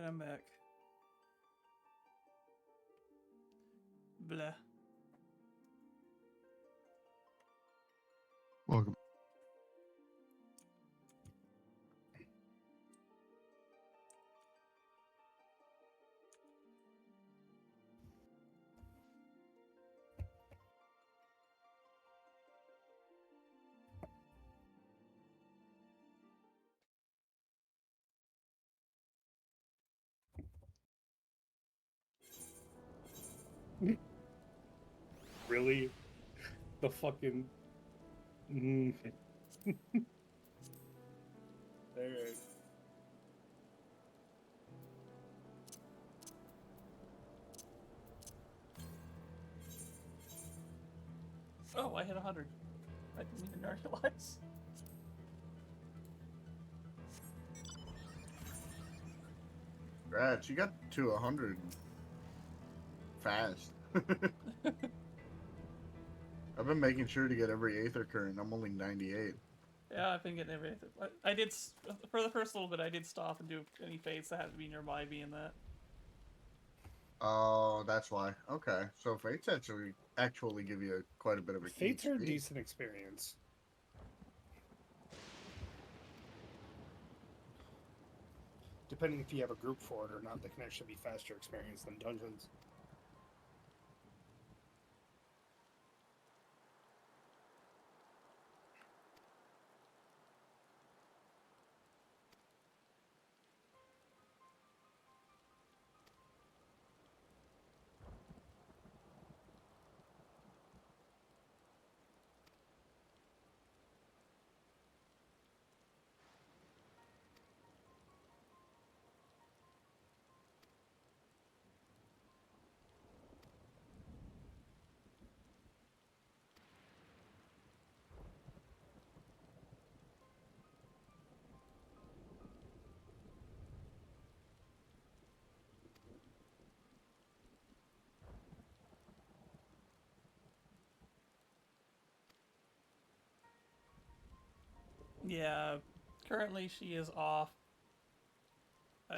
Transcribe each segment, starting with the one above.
I'm back. Blah. Welcome. Really? The fucking... Alright. Oh, I hit 100. I didn't even realize. Rad, you got to 100 fast. I've been making sure to get every Aether current. I'm only 98. Yeah, I've been getting everything. I did, for the first little bit, I did stop and do any fates that had to be nearby me and that. Oh, that's why. Okay, so fates actually give you quite a bit of a Fates are a speed. decent experience. Depending if you have a group for it or not, they can actually be faster experience than dungeons. Yeah, currently she is off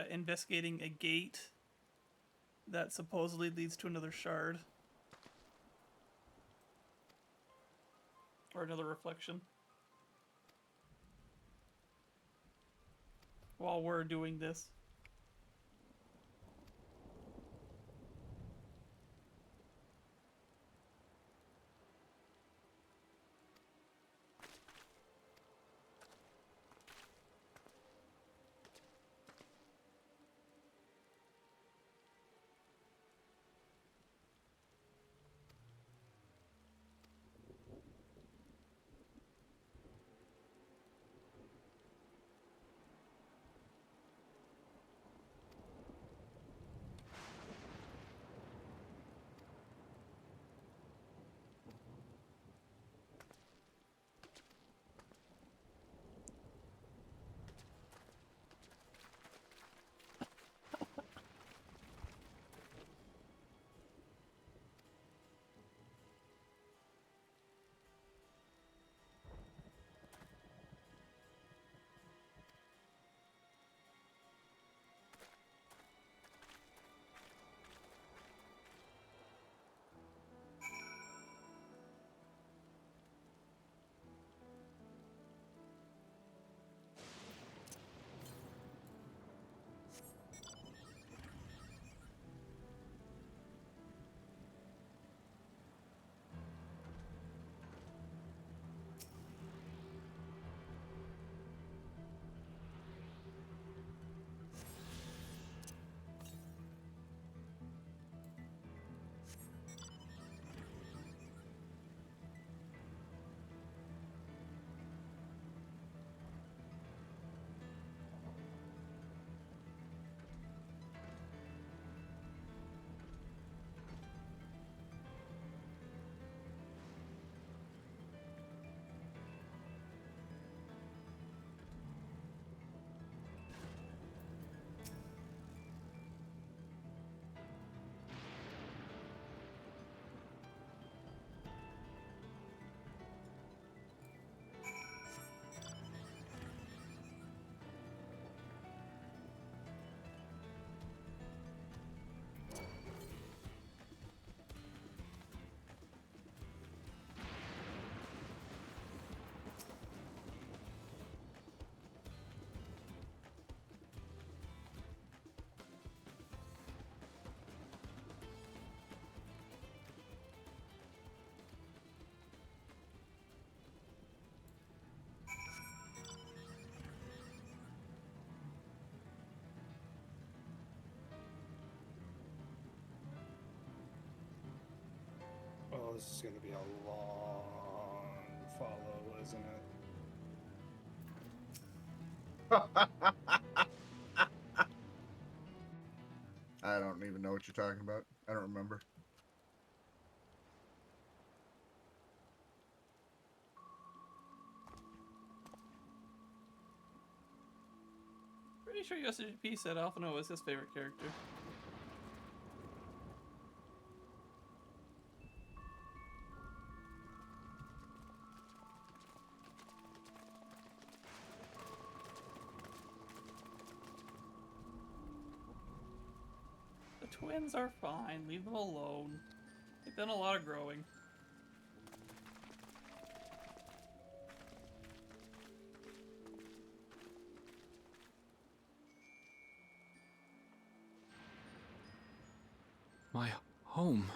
investigating a gate that supposedly leads to another shard. Or another reflection. While we're doing this. this is going to be a long follow, isn't it? I don't even know what you're talking about. I don't remember. Pretty sure USGP said Alphino was his favorite character. The twins are fine. Leave them alone. They've done a lot of growing. My home.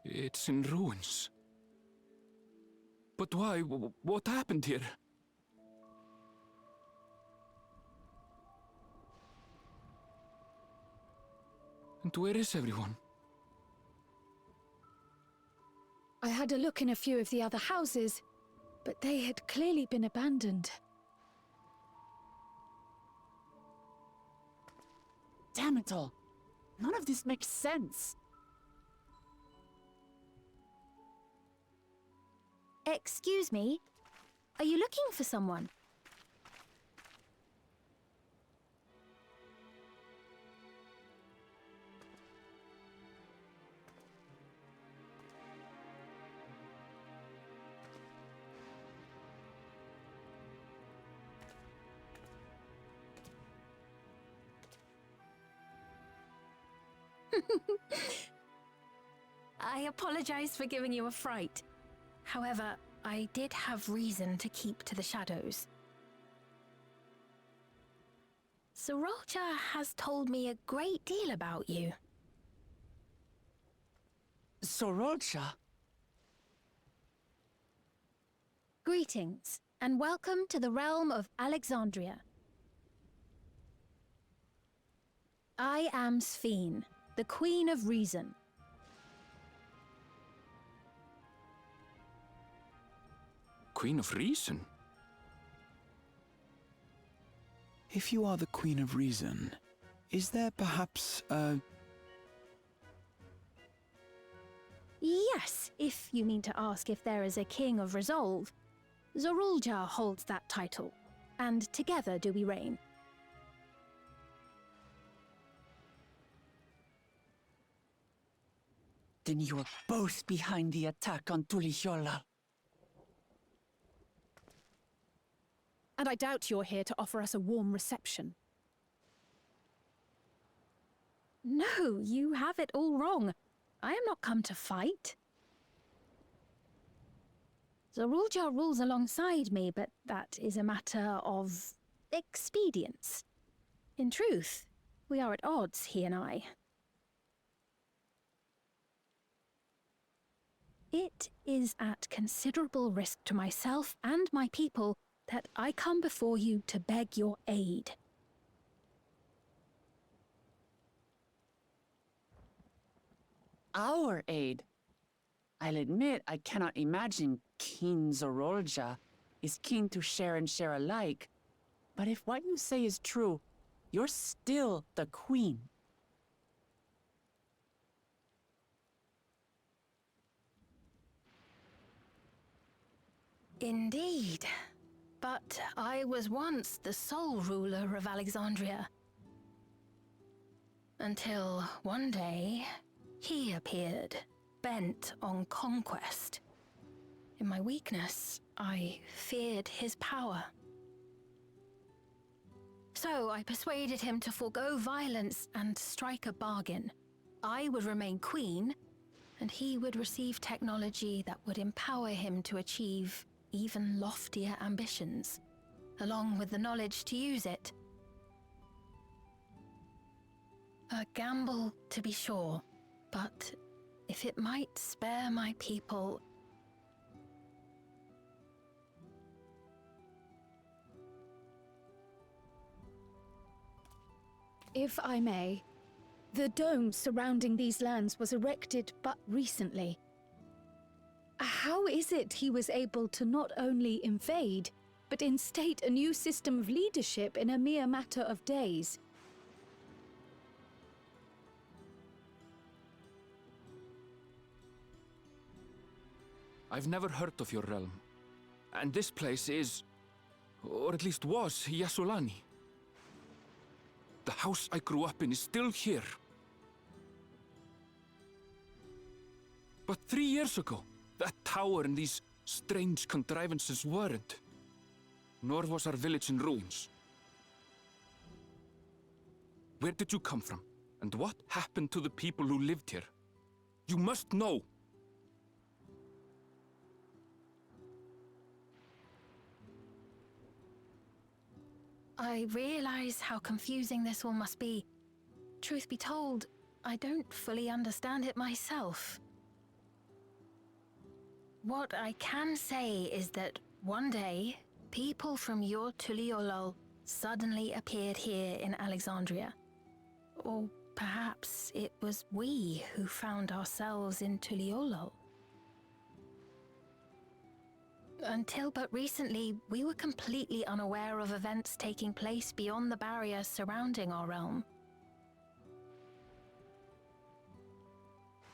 It's in ruins. But why? What happened here? And where is everyone? I had a look in a few of the other houses, but they had clearly been abandoned. Damn it all. None of this makes sense. Excuse me? Are you looking for someone? I apologize for giving you a fright. However, I did have reason to keep to the shadows. Sorolja has told me a great deal about you. Sorolja? Greetings, and welcome to the realm of Alexandria. I am Sphene, the Queen of Reason. Queen of Reason? If you are the Queen of Reason, is there perhaps a... Yes, if you mean to ask if there is a King of Resolve. Sorolja holds that title, and together do we reign. Then you are both behind the attack on Tulihiola. And I doubt you're here to offer us a warm reception. No, you have it all wrong. I am not come to fight. Sorolja rules alongside me, but that is a matter of expedience. In truth, we are at odds, he and I. It is at considerable risk to myself and my people that I come before you to beg your aid. Our aid? I'll admit I cannot imagine King Sorolja is keen to share and share alike. But if what you say is true, you're still the Queen. Indeed. But I was once the sole ruler of Alexandria. Until one day, he appeared, bent on conquest. In my weakness, I feared his power. So I persuaded him to forego violence and strike a bargain. I would remain queen, and he would receive technology that would empower him to achieve even loftier ambitions, along with the knowledge to use it. A gamble, to be sure, but if it might spare my people... If I may, the dome surrounding these lands was erected but recently, How is it he was able to not only invade, but instate a new system of leadership in a mere matter of days? I've never heard of your realm. And this place is, or at least was, Yasulani. The house I grew up in is still here. But 3 years ago, that tower and these strange contrivances weren't. Nor was our village in ruins. Where did you come from? And what happened to the people who lived here? You must know! I realize how confusing this all must be. Truth be told, I don't fully understand it myself. What I can say is that one day, people from your Tuliolol suddenly appeared here in Alexandria. Or perhaps it was we who found ourselves in Tuliolol. Until but recently, we were completely unaware of events taking place beyond the barrier surrounding our realm.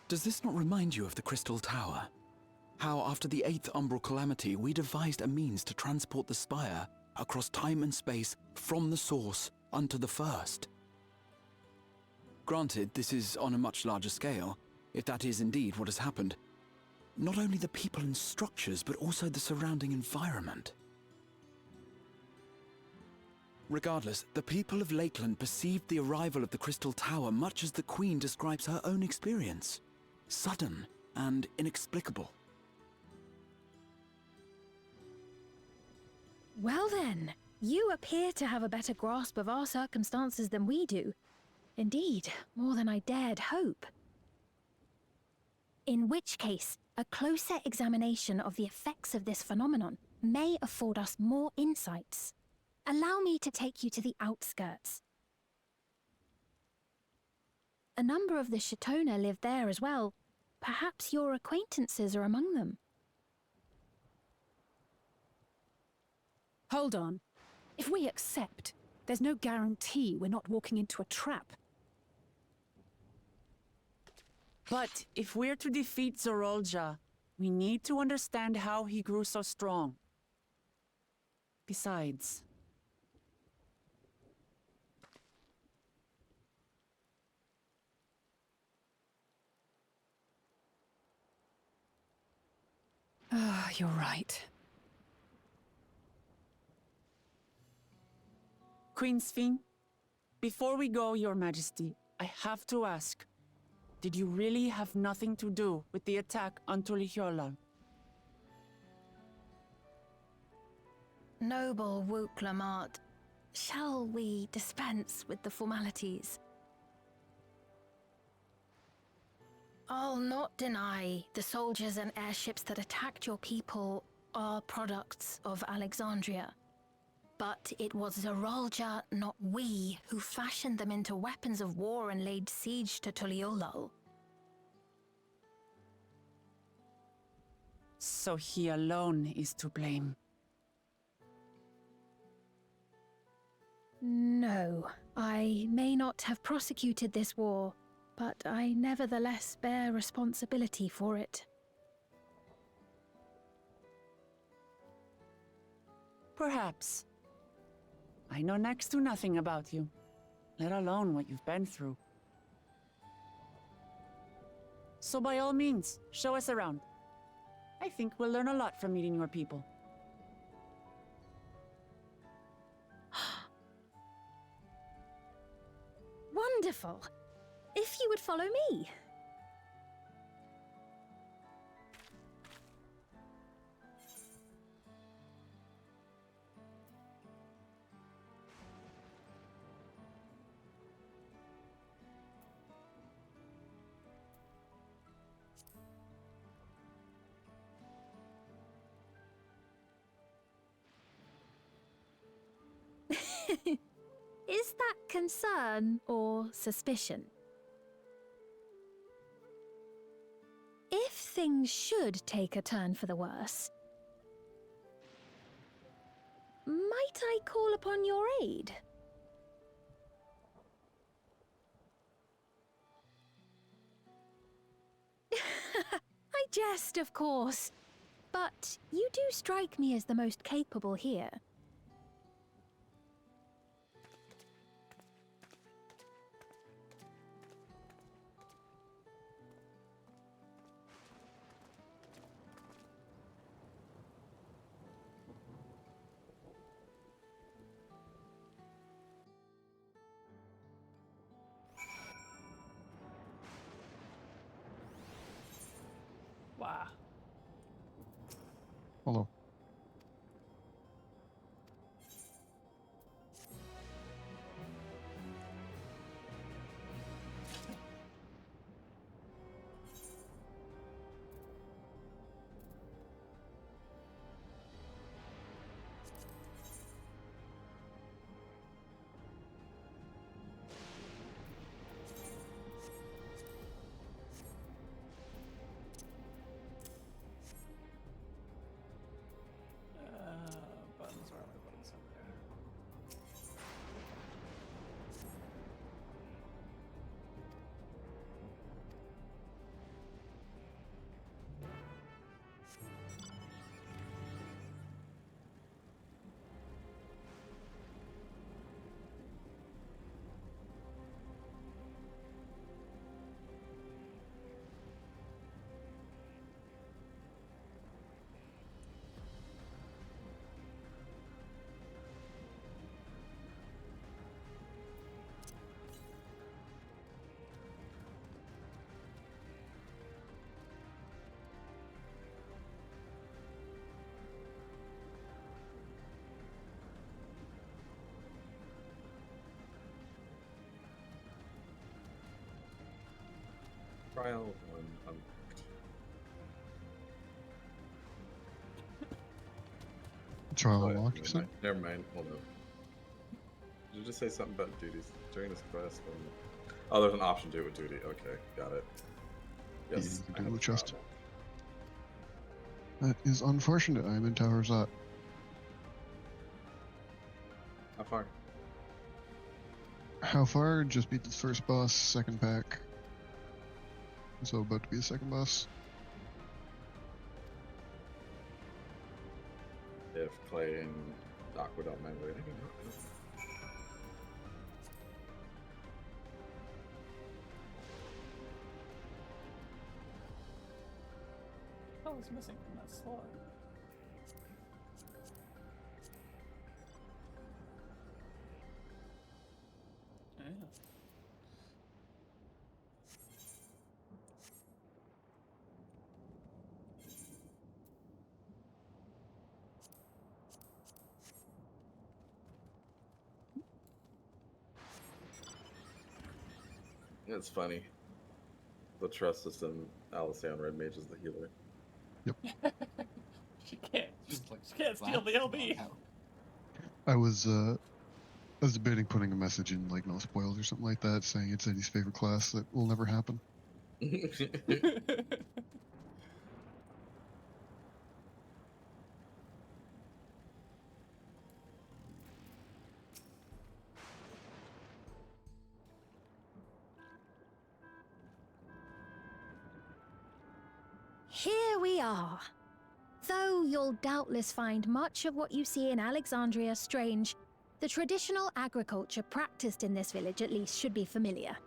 Does this not remind you of the Crystal Tower? How after the 8th Umbral Calamity, we devised a means to transport the Spire across time and space from the source unto the First. Granted, this is on a much larger scale, if that is indeed what has happened. Not only the people and structures, but also the surrounding environment. Regardless, the people of Lakeland perceived the arrival of the Crystal Tower much as the Queen describes her own experience. Sudden and inexplicable. Well then, you appear to have a better grasp of our circumstances than we do. Indeed, more than I dared hope. In which case, a closer examination of the effects of this phenomenon may afford us more insights. Allow me to take you to the outskirts. A number of the Shatona live there as well. Perhaps your acquaintances are among them. Hold on. If we accept, there's no guarantee we're not walking into a trap. But if we're to defeat Zorolja, we need to understand how he grew so strong. Besides... Ah, you're right. Queen Sphene, before we go, Your Majesty, I have to ask, did you really have nothing to do with the attack on Tuliolol? Noble Wook Lamart, shall we dispense with the formalities? I'll not deny the soldiers and airships that attacked your people are products of Alexandria. But it was Zorolja, not we, who fashioned them into weapons of war and laid siege to Tuliolol. So he alone is to blame. No, I may not have prosecuted this war, but I nevertheless bear responsibility for it. Perhaps. I know next to nothing about you, let alone what you've been through. So by all means, show us around. I think we'll learn a lot from meeting your people. Wonderful! If you would follow me. Is that concern or suspicion? If things should take a turn for the worse, might I call upon your aid? I jest, of course. But you do strike me as the most capable here. Wow. Hello. Buttons, where are my buttons up there? Trial Trial oh, unlocked, you said? never mind. Hold on. Did you just say something about duties during this quest? Oh, there's an option to do it with duty. Okay, got it. Yes, You I can do have it a trial just. now. That is unfortunate. I'm in Towers Up. How far? How far? Just beat the first boss, second pack. So about to be the second boss. If Clay and Aqua don't mind waiting. What was missing from that slot? Yeah. It's funny. The trust system, Alice Red Mage is the healer. She can't. Just like She can't steal the LB. I was debating putting a message in like no spoils or something like that, saying it's Eddie's favorite class. That will never happen. Here we are. Though you'll doubtless find much of what you see in Alexandria strange, the traditional agriculture practiced in this village at least should be familiar.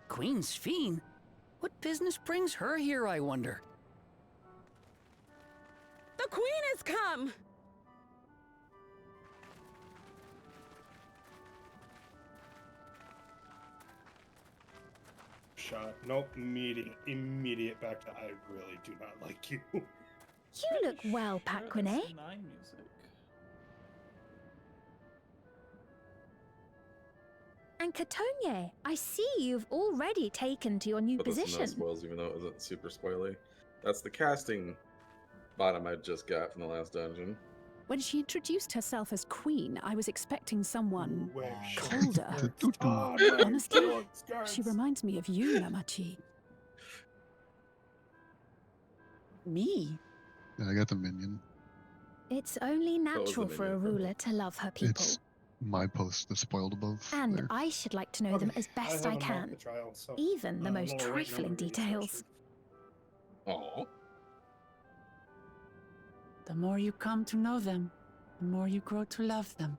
Queen's Fiend? What business brings her here, I wonder? The Queen has come! Shot. Nope. Immediate back to I really do not like you. You look well, Paquine. That's 9 music. And Katonye, I see you've already taken to your new But this is no position. spoils, even though it isn't super spoily. That's the casting bottom I just got from the last dungeon. When she introduced herself as queen, I was expecting someone Wish. colder. Oh, no, Honestly, guards. she reminds me of you, Namachi. Me? Yeah, I got the minion. It's only was the natural for a minion from ruler to love her people. It's my post that's spoiled above. And there. I should like to know them as best I haven't marked can. the trial, so, Even the I'm most all right now trifling to read details. Oh. The more you come to know them, the more you grow to love them.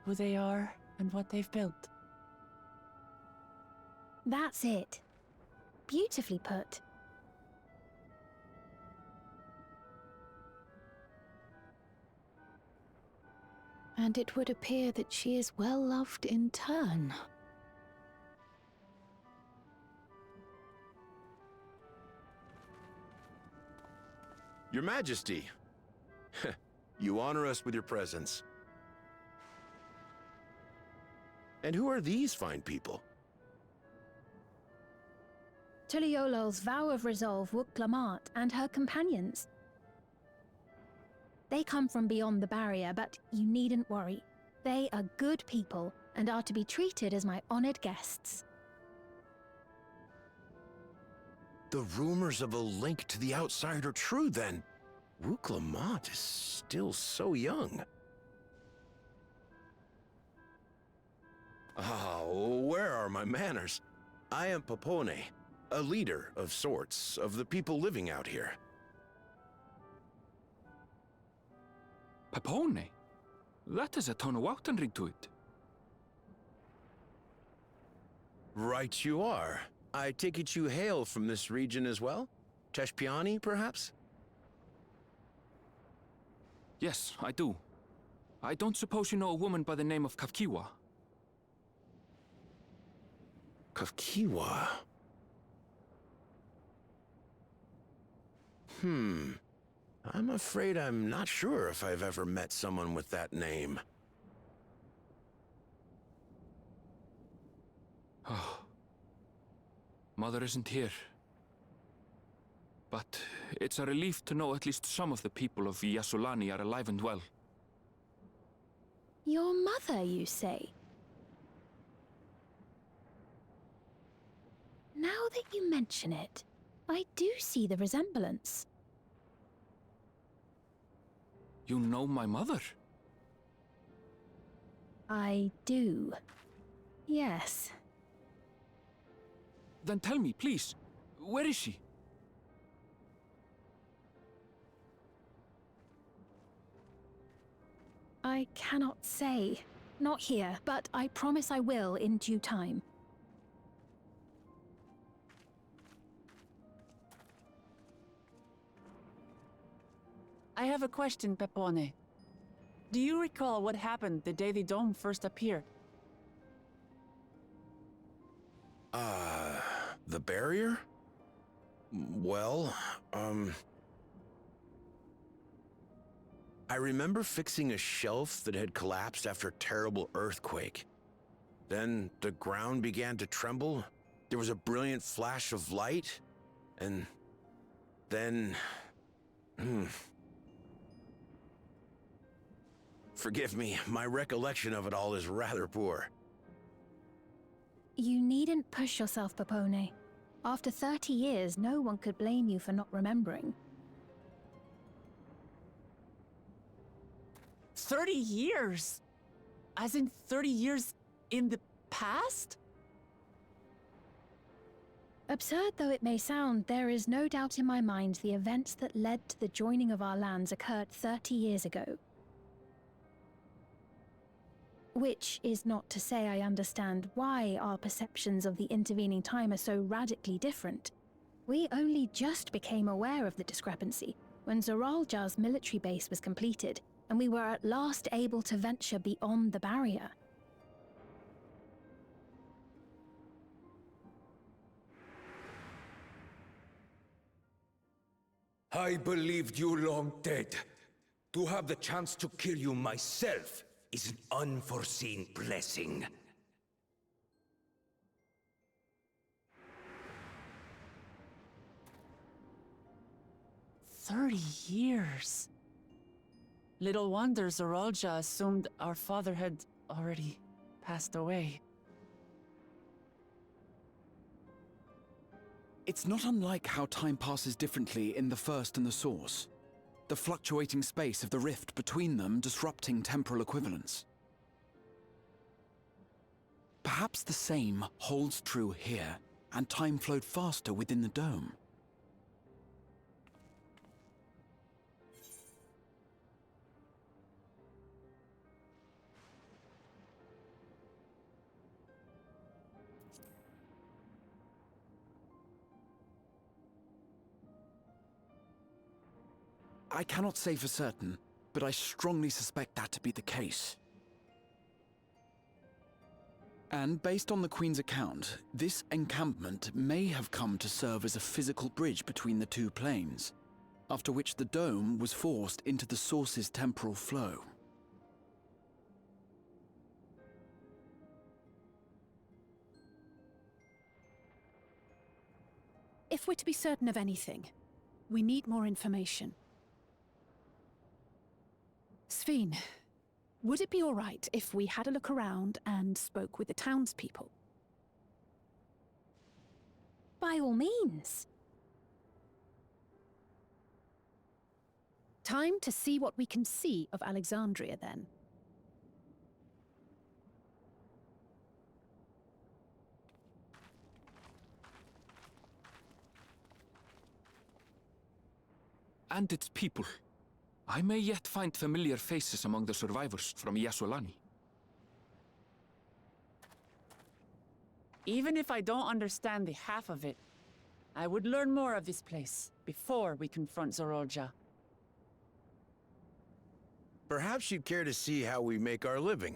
Who they are and what they've built. That's it. Beautifully put. And it would appear that she is well loved in turn. Your Majesty, you honor us with your presence. And who are these fine people? Tuliolol's vow of resolve Wuk-Lamat and her companions. They come from beyond the barrier, but you needn't worry. They are good people and are to be treated as my honored guests. The rumors of a link to the outside are true, then. Wuk-Lamat is still so young. Ah, where are my manners? I am Papone, a leader of sorts of the people living out here. Papone? That is a Tonawautan ring to it. Right you are. I take it you hail from this region as well? Teshpiani, perhaps? Yes, I do. I don't suppose you know a woman by the name of Kafkiwa? Kafkiwa? I'm afraid I'm not sure if I've ever met someone with that name. Oh. Mother isn't here. But it's a relief to know at least some of the people of Yasulani are alive and well. Your mother, you say? Now that you mention it, I do see the resemblance. You know my mother? I do. Yes. Then tell me, please, where is she? I cannot say. Not here, but I promise I will in due time. I have a question, Pepone. Do you recall what happened the day the dome first appeared? The barrier? Well, I remember fixing a shelf that had collapsed after a terrible earthquake. Then the ground began to tremble. There was a brilliant flash of light, and then... Forgive me, my recollection of it all is rather poor. You needn't push yourself, Papone. After 30 years, no one could blame you for not remembering. 30 years? As in 30 years in the past? Absurd though it may sound, there is no doubt in my mind the events that led to the joining of our lands occurred 30 years ago. Which is not to say I understand why our perceptions of the intervening time are so radically different. We only just became aware of the discrepancy when Zoralja's military base was completed, and we were at last able to venture beyond the barrier. I believed you long dead. To have the chance to kill you myself is an unforeseen blessing. 30 years. Little wonder Zoralja assumed our father had already passed away. It's not unlike how time passes differently in the First and the Source. The fluctuating space of the rift between them disrupting temporal equivalence. Perhaps the same holds true here, and time flowed faster within the dome. I cannot say for certain, but I strongly suspect that to be the case. And based on the Queen's account, this encampment may have come to serve as a physical bridge between the two planes, after which the dome was forced into the Source's temporal flow. If we're to be certain of anything, we need more information. Sveen, would it be all right if we had a look around and spoke with the townspeople? By all means. Time to see what we can see of Alexandria, then. And its people. I may yet find familiar faces among the survivors from Yasolani. Even if I don't understand the half of it, I would learn more of this place before we confront Zorolja. Perhaps you'd care to see how we make our living.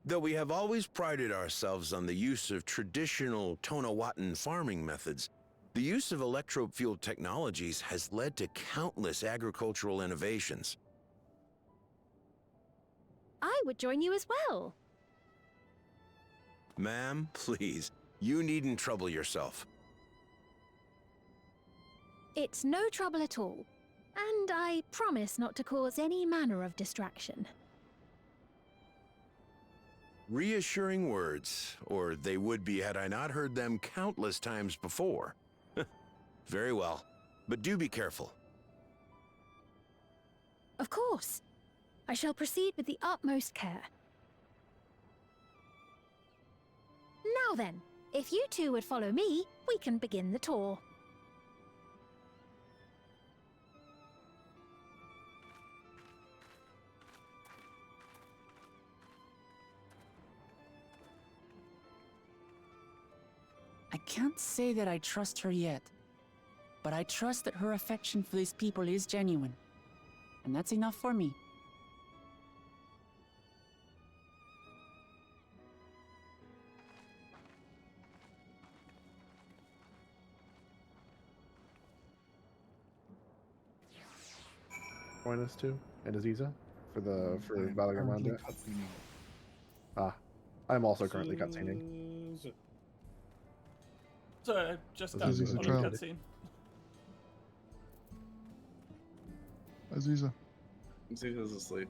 Though we have always prided ourselves on the use of traditional Tonawatan farming methods, the use of electro-fueled technologies has led to countless agricultural innovations. I would join you as well. Ma'am, please, you needn't trouble yourself. It's no trouble at all. And I promise not to cause any manner of distraction. Reassuring words, or they would be had I not heard them countless times before. Very well, but do be careful. Of course. I shall proceed with the utmost care. Now then, if you two would follow me, we can begin the tour. I can't say that I trust her yet, but I trust that her affection for these people is genuine. And that's enough for me. Join us too, and Aziza for Valgamanda. I'm also currently cutscening. Sorry, I just got Aziza's on a child. cutscene. Aziza. Aziza's asleep.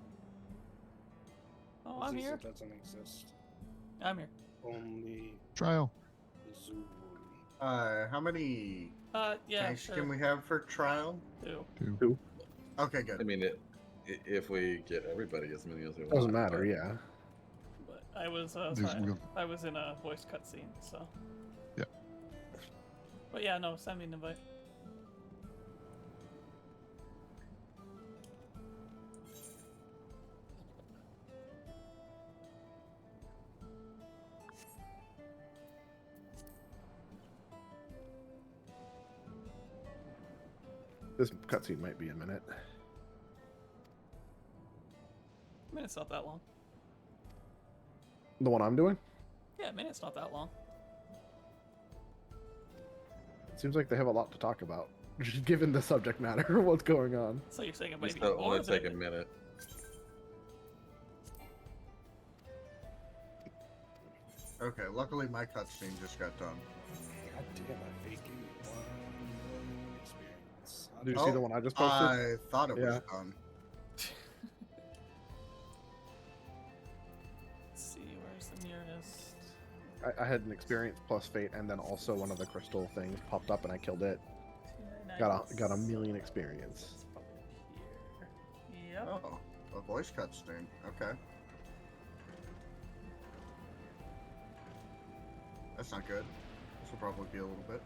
Oh, I'm here. Doesn't exist. I'm here. Only Trial. Zoom. How many Yeah, tanks sure. can we have for trial? Two. Okay, good. I mean, if we get everybody as many as we want. Doesn't matter, yeah. But I was There's- sorry, I was in a voice cutscene, so. Yeah. But yeah, no, send me an invite. This cutscene might be a minute. I mean, it's not that long. The one I'm doing? Yeah, I mean, it's not that long. It seems like they have a lot to talk about, given the subject matter of what's going on. So you're saying it This might be will more only than take a minute. Okay, luckily my cutscene just got done. God damn, I faked you. 1 Did you see the one I just posted? I thought it was done. Let's see, where's the nearest? I had an experience plus fate, and then also one of the crystal things popped up, and I killed it. Nice. Got a million experience. It's probably here. Yep. Oh, a voice cutscene. Okay. That's not good. This will probably be a little bit.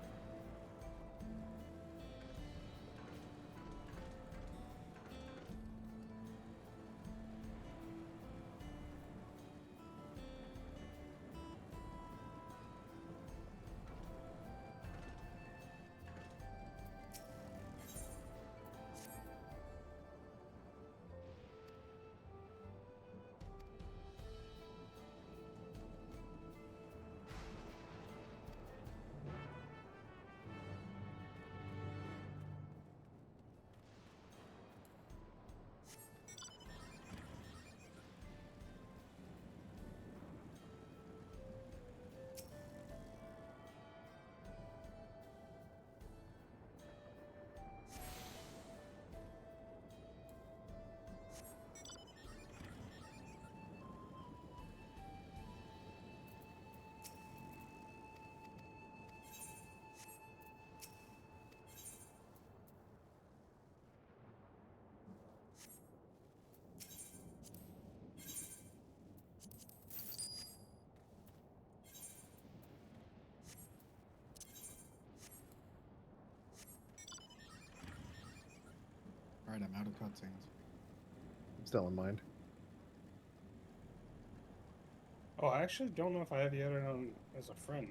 Alright, I'm out of cutscenes. Still in mind. Oh, I actually don't know if I have you added on as a friend.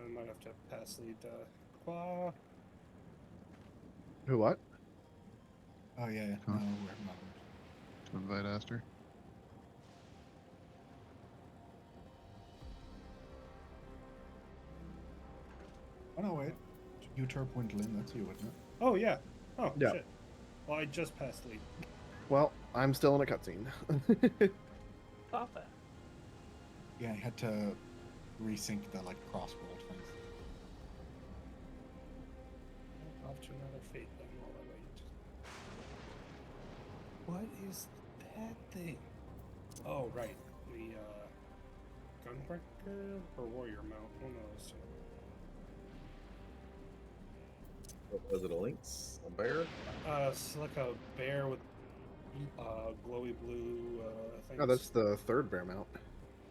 I might have to pass lead Qua. Who what? Oh yeah, Huh? no, we're not. To invite Aster. Oh no, wait. Uterp Windlin, that's you, isn't it? Oh yeah. Oh Yeah. shit. Well, I just passed lead. Well, I'm still in a cutscene. Stop that. Yeah, I had to resync the like cross-world things. Off to another fate then while I wait. What is that thing? Oh right, the gunbreaker or warrior mount. One of those two. Was it a lynx? A bear? It's like a bear with glowy blue things. Oh, that's the third bear mount.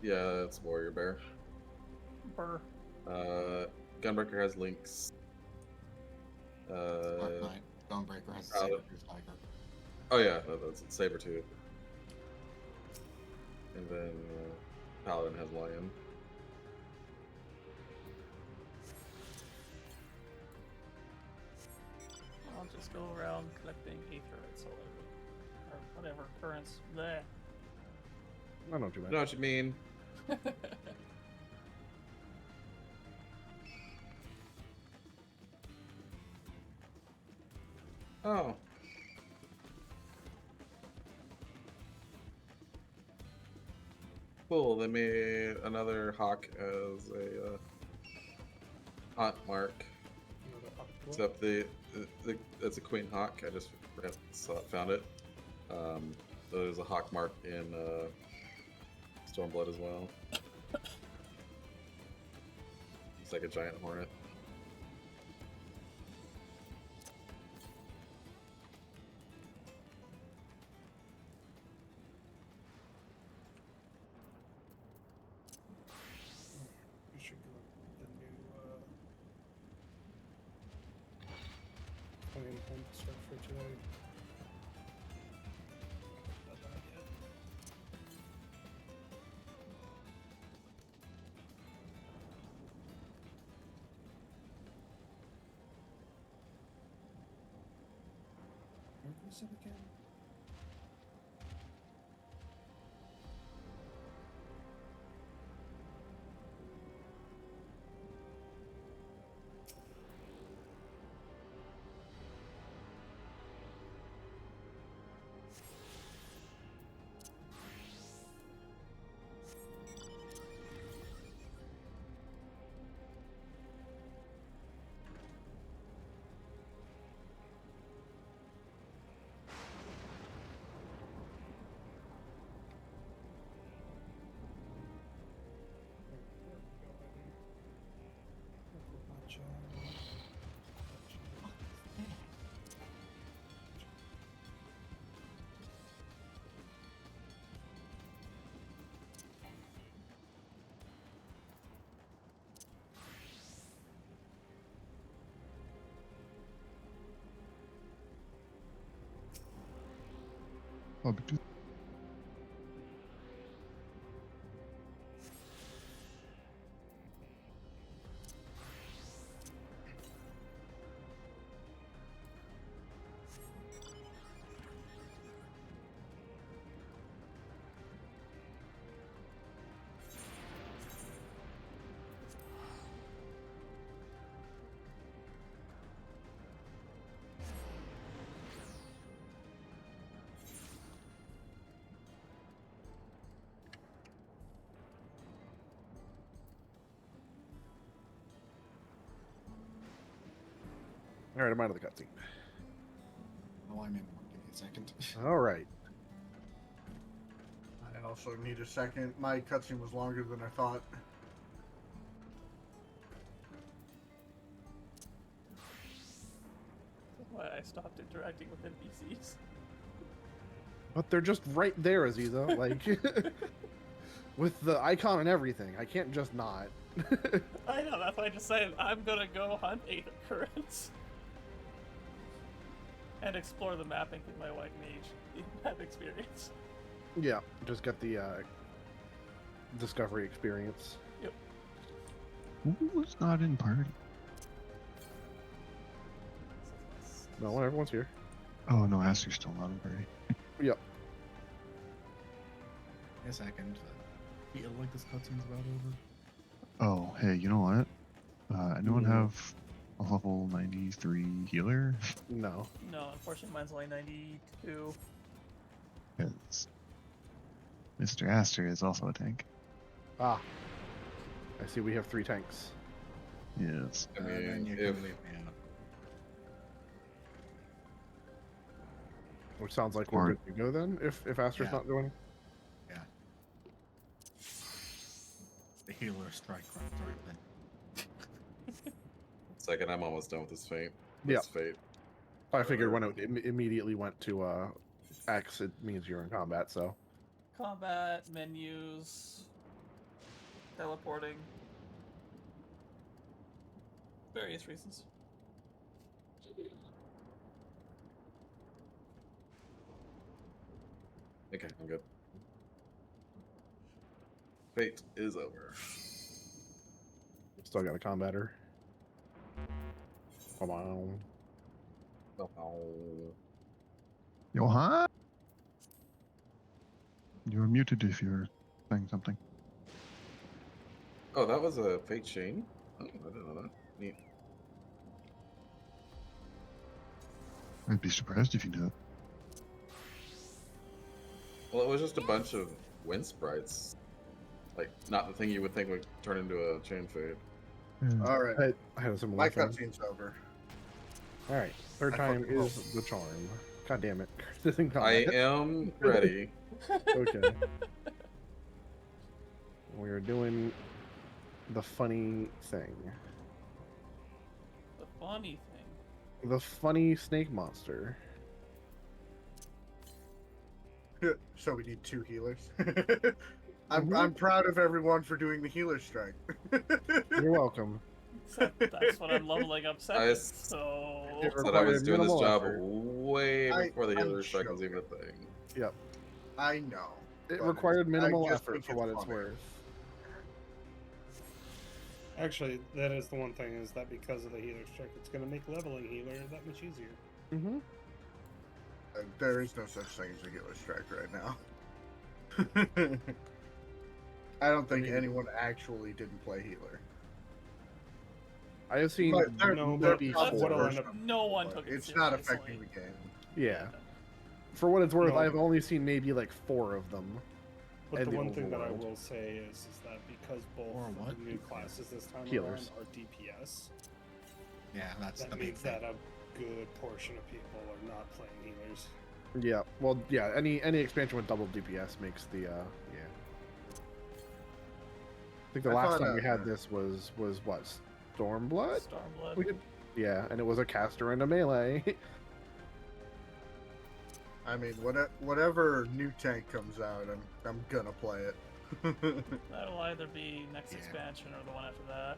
Yeah, it's warrior bear. Burr. Gunbreaker has lynx. Dark Knight. Dawnbreaker has a saber-tooth tiger. Oh yeah, that's saber tooth. And then Paladin has lion. I'll just go around collecting aetherites or whatever currents there. I know what you meant. I know what you mean. Oh. Cool, they made another hawk as a haunt mark. Except it's a queen hawk. I just found it. There's a hawk mark in Stormblood as well. It's like a giant hornet. You should go the new plan home start for today. Not that yet. Where was it again? probably do. All right, I'm out of the cutscene. Oh, I'm in one. Give me a second. All right. I also need a second. My cutscene was longer than I thought. That's why I stopped interacting with NPCs. But they're just right there, Aziza. Like, with the icon and everything. I can't just not. I know, that's why I just said I'm gonna go hunt 8 occurrence. And explore the map and get my white mage in that experience. Yeah, just get the discovery experience. Yep. Who was not in party? No, everyone's here. Oh no, Aster's still not in party. Yep. A second. Feel like this cutscene's about over. Oh, hey, you know what? Anyone have a level 93 healer? No. No, unfortunately mine's only 92. Because Mr. Aster is also a tank. Ah. I see we have 3 tanks. Yes. I Then mean, you if can leave me out. Which sounds like we're good to go then, if Aster's Yeah. not joining. Yeah. The healer strike right then. second, I'm almost done with this fate. Yeah. This fate. I figured when it immediately went to X, it means you're in combat, so. Combat, menus, teleporting. Various reasons. Okay, I'm good. Fate is over. Still got a combatter. Come on. Oh. Johan? You're muted if you're saying something. Oh, that was a fate chain? Oh, I didn't know that. Neat. I'd be surprised if you knew it. Well, it was just a bunch of wind sprites. Like, not the thing you would think would turn into a chain fade. All right. I had a similar My thing. cutscene's over. All right. Third I time fucking is the charm. God damn it. This in I combat. am ready. Okay. We're doing the funny thing. The funny thing. The funny snake monster. So we need 2 healers. I'm proud of everyone for doing the healer strike. You're welcome. Except that's what I'm leveling up I second, so... said I was doing this minimal job effort. way before the I'm healer strike was joking. even a thing. Yep. I know. It but required minimal I just effort think for what it's funny. worth. Actually, that is the one thing, is that because of the healer strike, it's going to make leveling healer that much easier. Mm-hmm. There is no such thing as a healer strike right now. I don't think anyone actually didn't play healer. I have seen But there- No, there but probably what'll were end up- some, No one but took it It's not seriously. affecting the game. Yeah. For what it's worth, No. I've only seen maybe like 4 of them. But And the the one thing that I overworld. will say is that because both Or of what? the new classes this time Healers. around are DPS, Yeah, that's that the big means thing. that a good portion of people are not playing healers. Yeah. Well, yeah. Any expansion with double DPS makes the yeah. I think the I last thought, time we had this was what? Stormblood? Stormblood. We could, yeah, and it was a caster and a melee. I mean, whatever new tank comes out, I'm gonna play it. That'll either be next expansion or the one after that.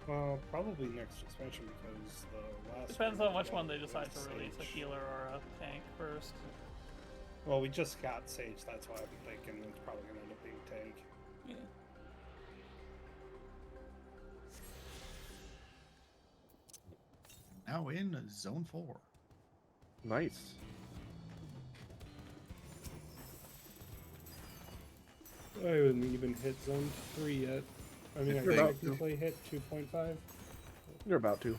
Well, probably next expansion because the last Depends one on which got one they decide to was release, a Sage. healer or a tank first. Well, we just got Sage, that's why I'm thinking it's probably going to end up being tank. Yeah. Now in Zone 4. Nice. I haven't even hit Zone 3 yet. I mean, You're I about to. technically hit 2.5. You're about to.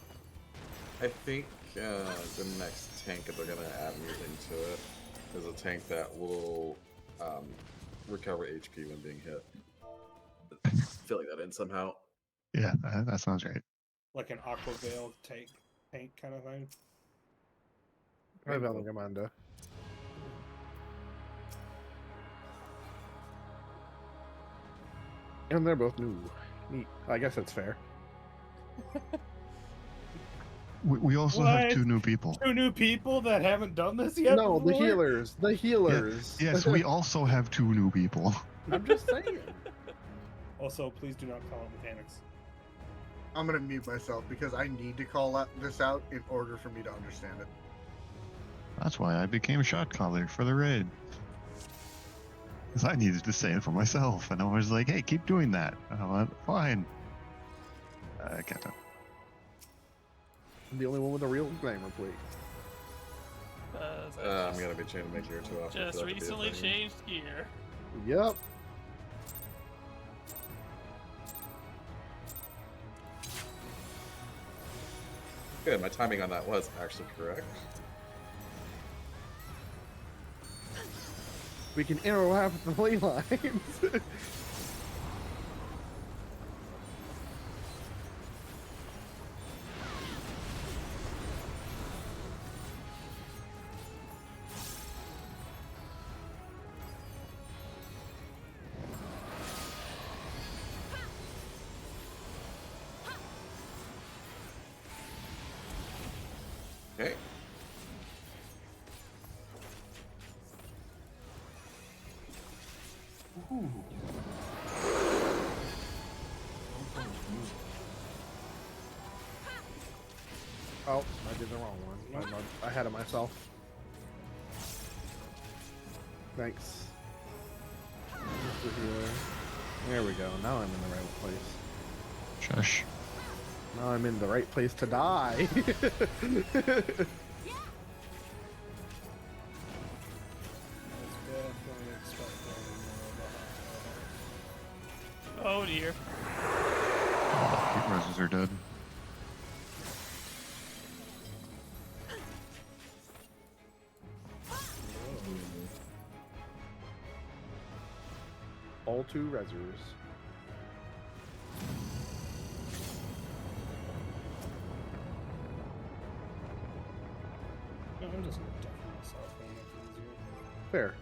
I think the next tank that they're gonna add into it is a tank that will recover HP when being hit. Filling that in somehow. Yeah, that sounds right. Like an Aqua Veil tank kind of thing. I have nothing Amanda. And they're both new. Neat. I guess that's fair. We also have What? 2 new people. 2 new people that haven't done this yet? No, the before? healers. The healers. Yes, we also have 2 new people. I'm just saying. Also, please do not call it mechanics. I'm gonna mute myself because I need to call this out in order for me to understand it. That's why I became shot caller for the raid. Because I needed to say it for myself, and I was like, "Hey, keep doing that." And I went, "Fine." I can't. I'm the only one with a real glamour plate. I'm gonna be changing my gear too often. Just recently changed gear. Yep. Good, my timing on that was actually correct. We can interlap the ley lines. Okay. Ooh. Oh, I did the wrong one. I'm ahead of myself. Thanks. Mr. Healer. There we go. Now I'm in the right place. Shush. Now I'm in the right place to die. Oh dear. Roses are dead. All 2 reserves. No, I'm just gonna deafen myself and make it easier. Fair.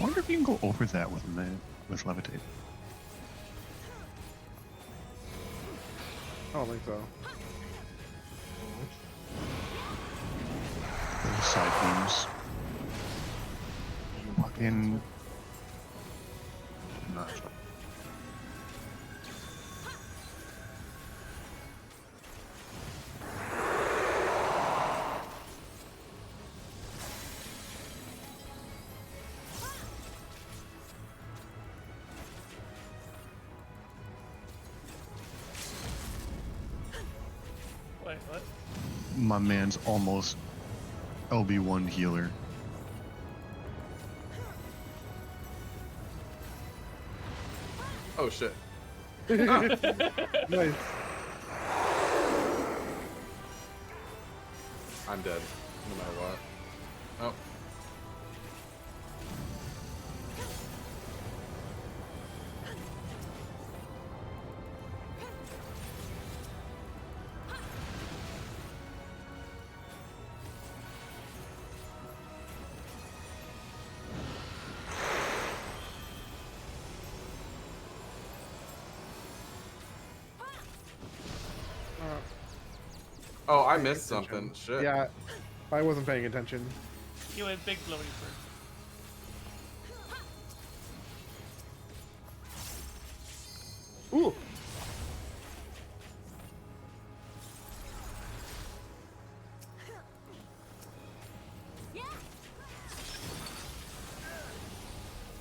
wonder if you can go over that with levitate. I don't think so. The side beams. In. Not sure. Wait, what? My man's almost LB1 healer. Oh shit. Nice. I'm dead, no matter what. Oh. Oh, I missed something. Shit. Yeah, I wasn't paying attention. You went big blowy bird. Ooh.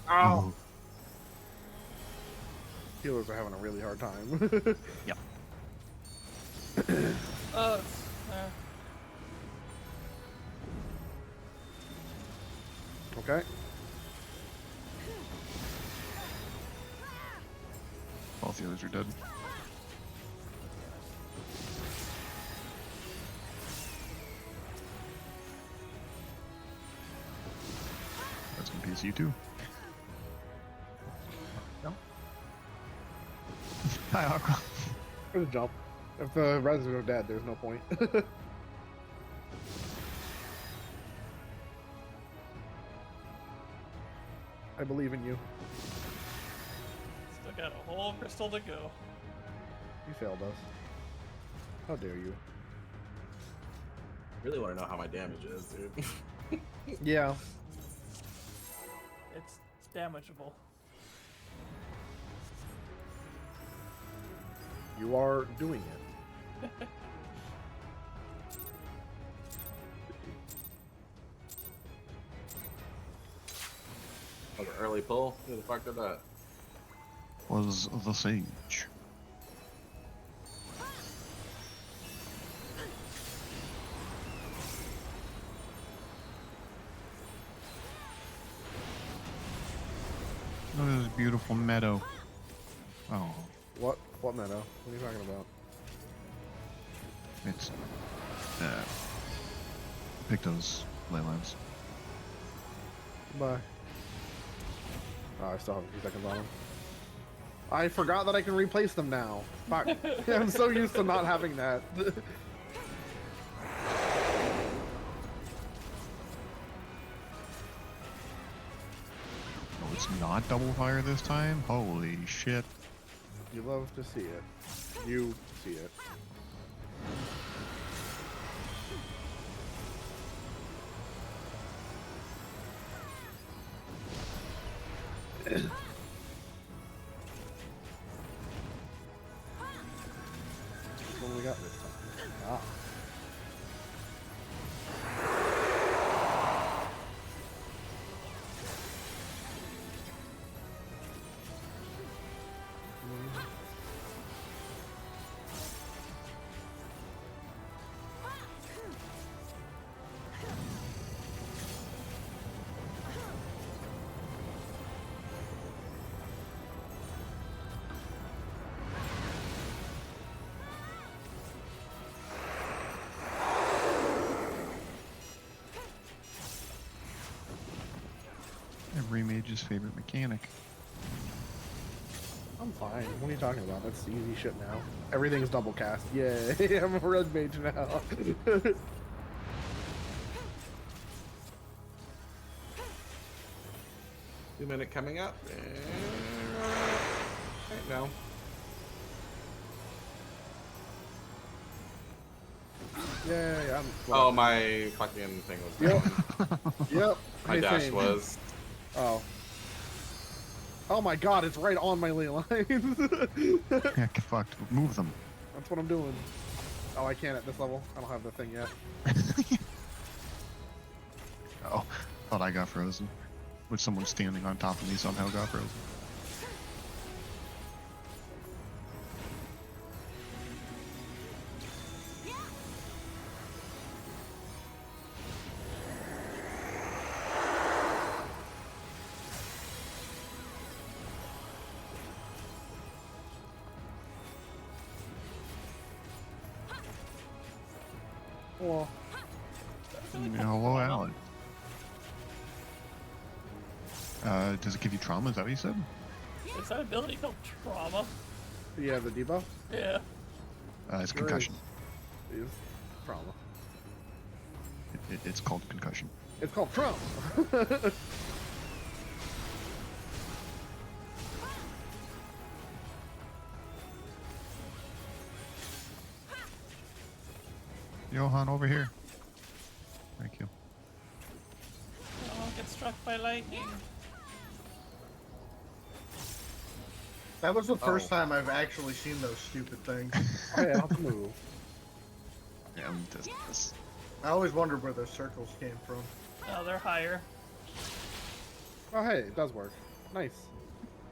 Ow. Healers are having a really hard time. Yep. Oh, Okay. Both the others are dead. That's in peace, you too. No. Hi, Aqua. There's a jump. If the residents are dead, there's no point. I believe in you. still got a whole crystal to go. You failed us. How dare you? Really want to know how my damage is, dude. Yeah. It's damageable. You are doing it. Oh, the early pull? Who the fuck did that? Was the sage. Look at this beautiful meadow. Oh, What meadow? What are you talking about? it's Picto's leylands. Bye. Oh, I still have a few seconds on him. I forgot that I can replace them now. Fuck. I'm so used to not having that. Oh, it's not double fire this time? Holy shit. You love to see it. You see it. What do we got this time? Ah. Every mage's favorite mechanic. I'm fine. What are you talking about? That's easy shit now. Everything's double cast. Yay, I'm a red mage now. 2-minute coming up. Right now. Yay, Oh, my fucking thing was down. Yep. My Hey, dash same. was. Oh. Oh my god, it's right on my ley lines. Yeah, get fucked. Move them. That's what I'm doing. Oh, I can't at this level. I don't have the thing yet. Oh, thought I got frozen. With someone standing on top of me somehow got frozen. Well, Hello, Alan. Does it give you trauma? Is that what you said? Is that ability called trauma? yeah, the debuff Yeah. It's Sure concussion. is trauma. It's called concussion. It's called trauma. Johan, over here. Thank you. Don't get struck by lightning. That was the first time I've actually seen those stupid things. Oh, yeah, I'll have to move. Yeah, this. I always wondered where those circles came from. Oh, they're higher. Oh, hey, it does work. Nice.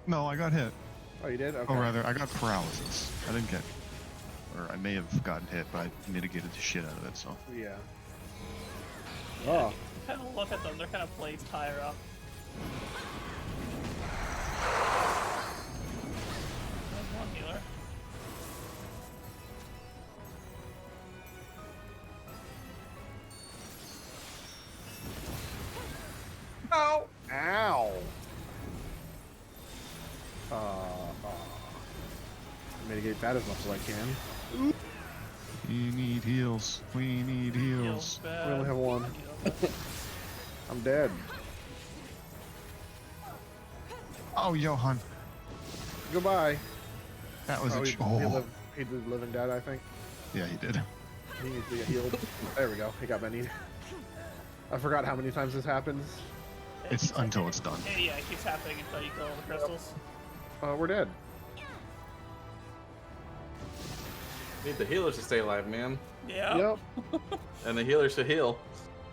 No, I got hit. Oh, you did? Okay. Or rather, I got paralysis. I didn't get... Or I may have gotten hit, but I mitigated the shit out of it, so... Yeah. Yeah, kind of look at them. They're kind of placed higher up. There's one healer. Ow! Ow! Mitigate that as much as I can. We need heals. We need heals. We only have one. I'm dead. Oh, Johan. Goodbye. That was a... He did live and dead, I think. Yeah, he did. He needs to get healed. There we go. He got many. I forgot how many times this happens. It's until it's done. Yeah, it keeps happening until you kill all the crystals. We're dead. Need the healers to stay alive, man. Yeah. Yep. And the healer should heal.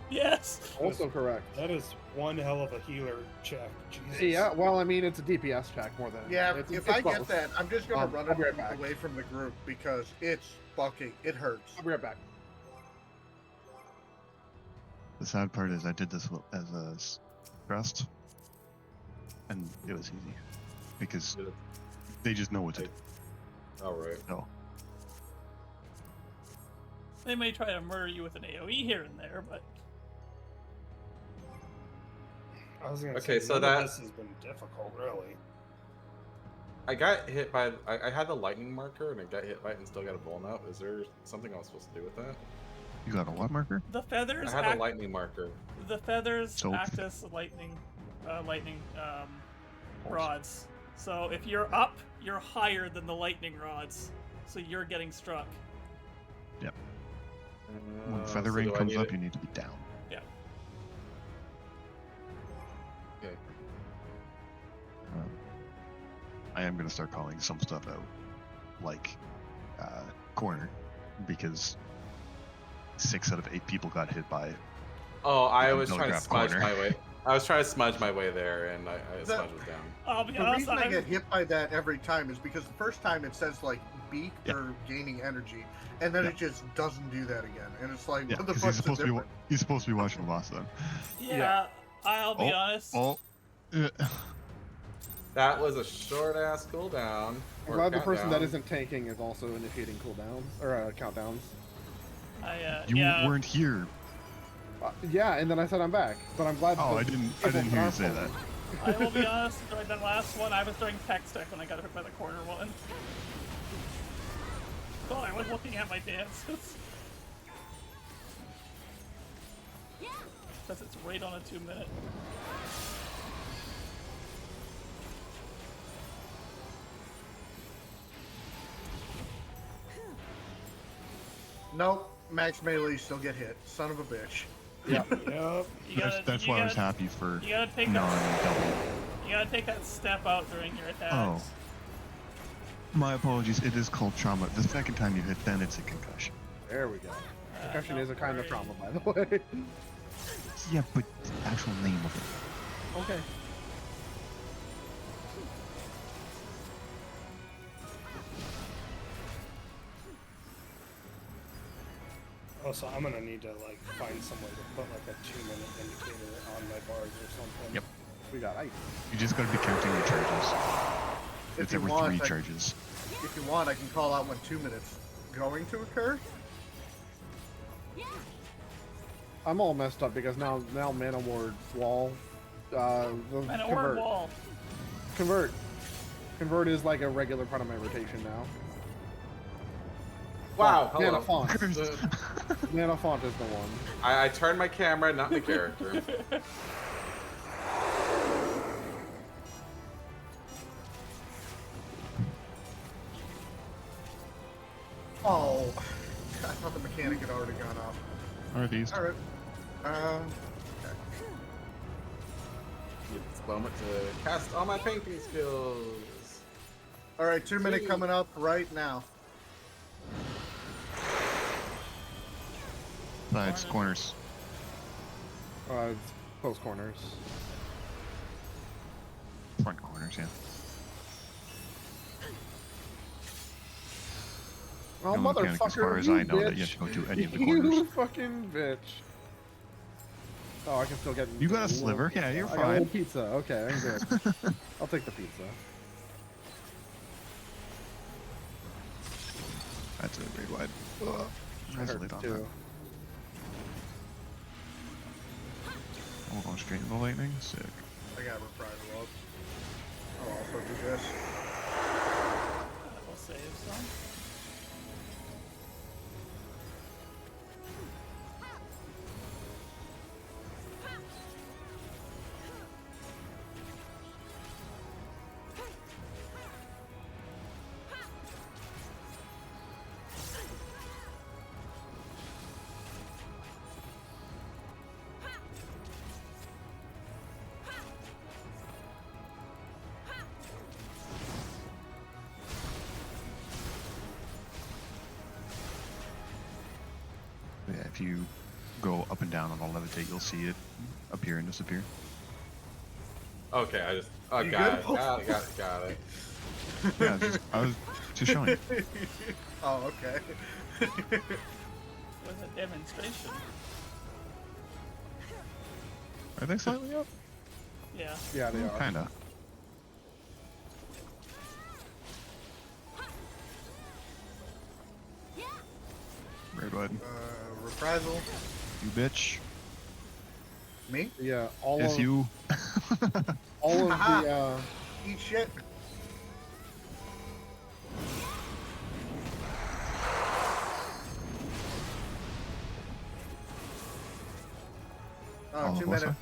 Yes. Also correct. That is one hell of a healer check. Jesus. Yeah, well, I mean, it's a DPS check more than... Yeah, it's, if it's I both. get that, I'm just gonna run I'll be right it back. away from the group because it's fucking... It hurts. I'll be right back. The sad part is I did this as a rest, and it was easy because they just know what to do. Alright. No. They may try to murder you with an AoE here and there, but... I was gonna Okay, say, so none that- of this has been difficult, really. I got hit by... I had the lightning marker, and I got hit by it and still got a blown up. Is there something I was supposed to do with that? You got a what marker? The feathers I had a lightning marker. The feathers So- act as lightning rods. So if you're up, you're higher than the lightning rods. So you're getting struck. Yep. When So feather rain do I comes need up, it? you need to be down. Yeah. Okay. I am gonna start calling some stuff out, like corner, because 6 out of 8 people got hit by. Oh, I the was trying to telegraph smudge corner. my way. I was trying to smudge my way there, and I smudge was down. I'll be The honest, reason I get hit by that every time is because the first time it says like beat or gaining energy, and then it just doesn't do that again, and it's like, Yeah, what the because fuck's the difference? he's supposed to be watching the boss then. Yeah, I'll be honest. That was a short ass cooldown. I'm or glad the person that countdown. isn't tanking is also initiating cooldowns, or countdowns. You weren't here. Yeah, and then I said I'm back, but I'm glad. Oh, the I didn't people hear you are say following. that. I will be honest, during that last one, I was doing text tech when I got hit by the corner one. So I was looking at my dances. Because it's right on a 2-minute. Nope. Max melee still get hit. Son of a bitch. Yep. That's why I was happy for You gotta take non-double. You gotta take that step out during your attacks. Oh. My apologies. It is called trauma. The second time you hit, then it's a concussion. There we go. Concussion is a kind of trauma, by the way. Yeah, but the actual name of it. Okay. Also, I'm gonna need to like find some way to put like a 2-minute indicator on my bars or something. Yep. We got ice. You just gotta be counting your charges. If It's you every want, 3 charges. If you want, I can call out when 2 minutes going to occur. I'm all messed up because now Mana Ward wall, the Mana convert. Ward wall. Convert is like a regular part of my rotation now. Wow, Mana hello. Font. Mana Font is the one. I turned my camera, not my character. Oh, I thought the mechanic had already gone off. Northeast. All right. Okay. It's a moment to cast all my painting skills. All right, 2 minute coming up right now. Sides, corners. It's close corners. Front corners, yeah. Oh, No mechanic, motherfucker! as far as you I know, bitch. that you have to go to any of the You corners. fucking bitch. Oh, I can still get. You got a little sliver? pizza. Yeah, you're I got a little fine. pizza. Okay, I'm good. I'll take the pizza. That's a great wide. That There's a hurts lid on too. that. We're going straight into the lightning. Sick. I got reprisal up. I'll also do this. We'll save some. Yeah, if you go up and down on the levitate, you'll see it appear and disappear. Okay, I just got You it, good? got it. Yeah, I was just showing you. Oh, okay. Was a demonstration. Are they slightly up? Yeah. Yeah, they are. Kinda. Red wood. Reprisal. You bitch. Me? Yeah, all Yes, of you. all of the Eat shit. All Oh, of 2 what's minutes.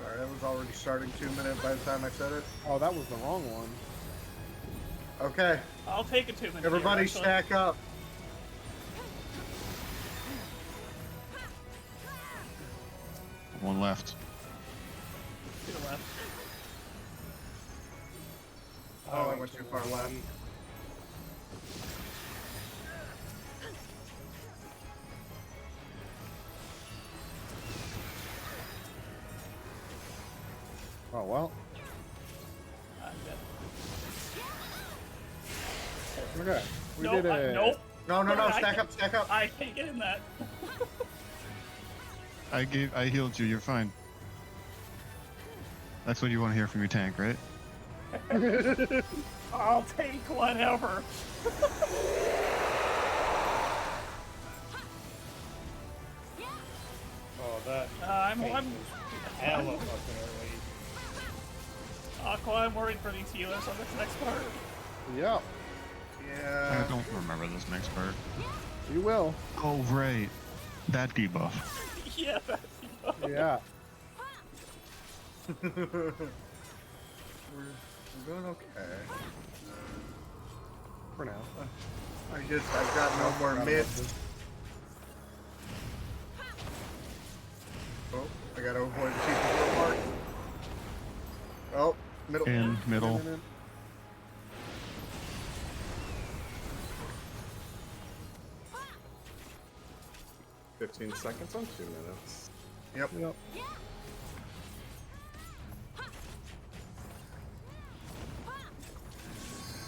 Sorry, that was already starting 2 minutes by the time I said it. Oh, that was the wrong one. Okay, I'll take a 2 minute. everybody here, stack up. One left. To the left. Oh, I went too far left. Oh well. I'm dead. Okay, we Nope, did it. nope. No, no, no, I stack can't- up, stack up. I can't get in that. I healed you. You're fine. That's what you want to hear from your tank, right? I'll take whatever. Oh, that. I'm hella fucking early. Aqua, I'm worried for these healers on this next part. Yep, Yeah. I don't remember this next part. you will. Oh, right. That debuff. Yeah, that's Yeah. We're doing okay. For now. I've got no more mids. Oh, I gotta avoid the people who are marked. Oh, middle. In, middle. In. 15 seconds on 2 minutes. Yep.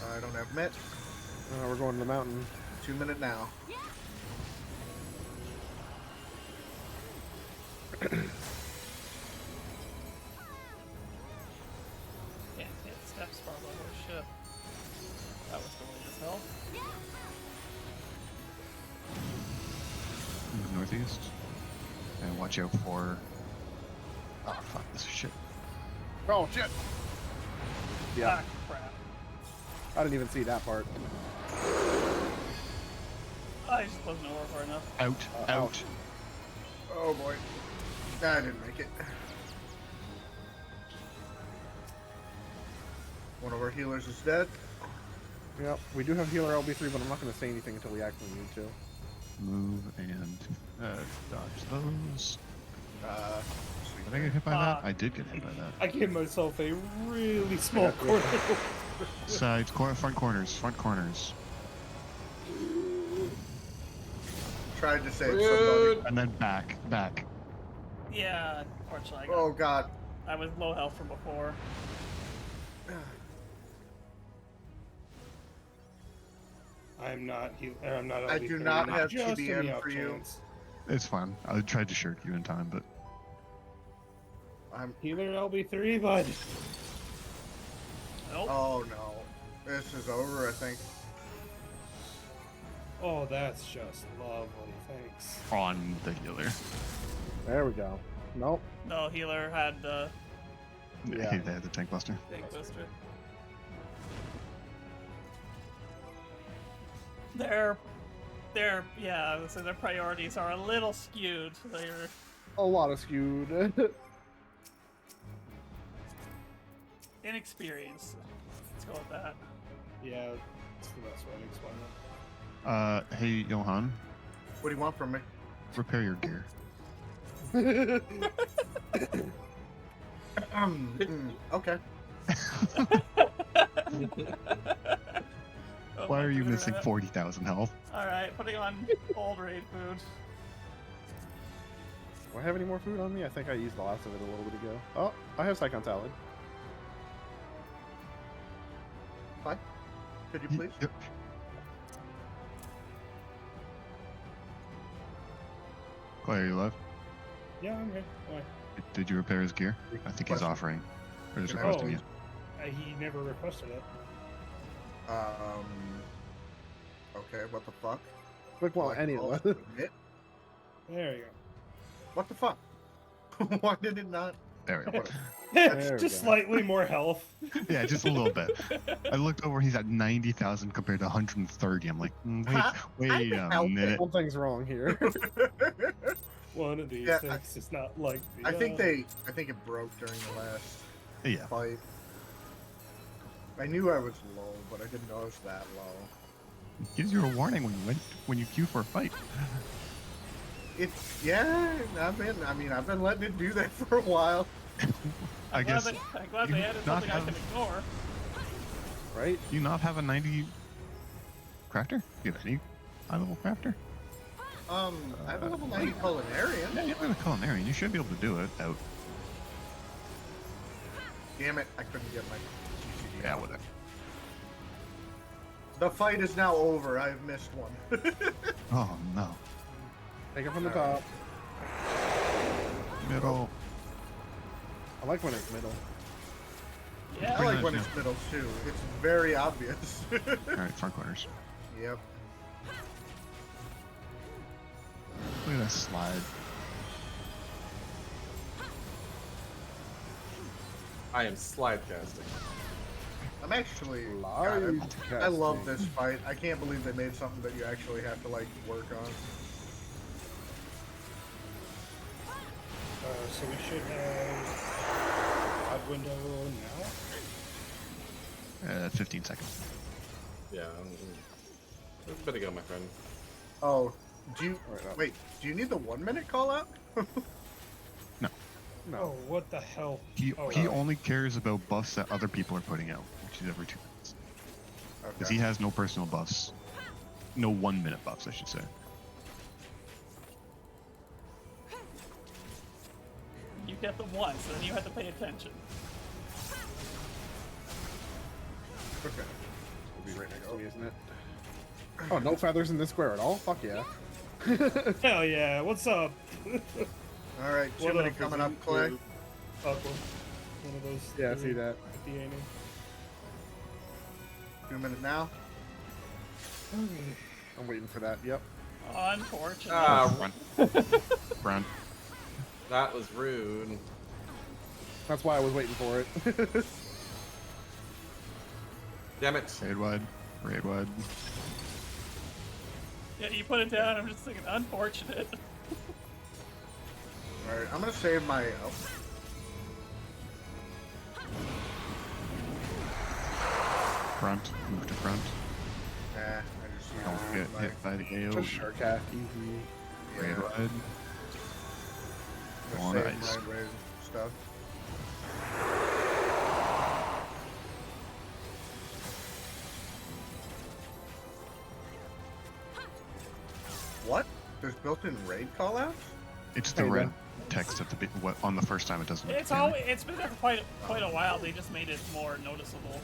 I don't have met. We're going to the mountain. 2 minute now. Can't hit steps far below ship. That was delayed as hell. Move northeast. And watch out for... Oh, fuck, this is shit. Oh, shit! Yeah. Ah, crap. I didn't even see that part. I just wasn't over far enough. Out. Oh boy. I didn't make it. One of our healers is dead. Yep, we do have healer LB3, but I'm not going to say anything until we actually need to. Move and dodge those. Did I get hit by Ah. that? I did get hit by that. I gave myself a really small corner. Sides, front corners. Tried to save somebody. And then back. Yeah, unfortunately. I got, Oh god. I was low health from before. I'm not. I'm not. I do not have just in the TDM off for you. chance. It's fine. I tried to shirk you in time, but I'm healer LB3, bud. Nope. Oh no. This is over, I think. Oh, that's just lovely. Thanks. on the healer. There we go. Nope. No, healer had the Yeah. They had the tank buster. tank buster. Yeah, I would say their priorities are a little skewed. They're A lot of skewed. inexperienced. Let's go with that. Yeah, that's the best way to explain it. Hey, Johan. What do you want from me? Repair your gear. Okay. Why are you missing 40,000 health? Alright, putting on old raid food. Do I have any more food on me? I think I used the last of it a little bit ago. Oh, I have Psychon Salad. Hi. Could you please? Yep. Clay, are you alive? Yeah, I'm here. Why? Did you repair his gear? I think he's offering. Or he's Oh, requesting you. he never requested it. Okay, what the fuck? Quick one, anyway. There you go. What the fuck? Why did it not? There we go. It's just slightly more health. Yeah, just a little bit. I looked over, he's at 90,000 compared to 130. I'm like, wait a minute. Something's wrong here. One of these things is not like the I think it broke during the last fight. I knew I was low, but I didn't know I was that low. It gives you a warning when you queue for a fight. I've been letting it do that for a while. I'm glad they added something I can ignore. Right? Do you not have a 90 crafter? Do you have any high level crafter? I have a level 90 culinarian. Yeah, you have a culinarian. You should be able to do it out. Damn it, I couldn't get my GCD. Yeah, whatever. The fight is now over. I've missed one. Oh no. Take it from the top. Middle. I like when it's middle. Yeah, I like when it's middle too. It's very obvious. Alright, front corners. Yep. Look at that slide. I am slide casting. I'm actually. I love this fight. I can't believe they made something that you actually have to like work on. So we should have odd window now. 15 seconds. Yeah. Better go, my friend. Oh, do you wait? Do you need the 1 minute call out? No. No. Oh, what the hell? He only cares about buffs that other people are putting out, which is every 2 minutes. Because he has no personal buffs. No 1 minute buffs, I should say. You get them once, and then you have to pay attention. Okay. It'll be right next to me, isn't it? Oh, no feathers in this square at all? Fuck yeah. Hell yeah, what's up? Alright, 2 minute coming up, Clay. One of those. Yeah, I see that. At the ending. 2 minute now. I'm waiting for that, yep. Unfortunate. Front. That was rude. That's why I was waiting for it. Damn it. Raid wide. Raid wide. Yeah, you put it down, I'm just thinking, unfortunate. Alright, I'm gonna save my... Front. Move to front. I just Don't get hit by the AO. Just shark half, easy. Raid wide. Just On save ice. my raid stuff. What? There's built-in raid callouts? It's the red text at the on the first time it doesn't. It's been there for quite a while. They just made it more noticeable.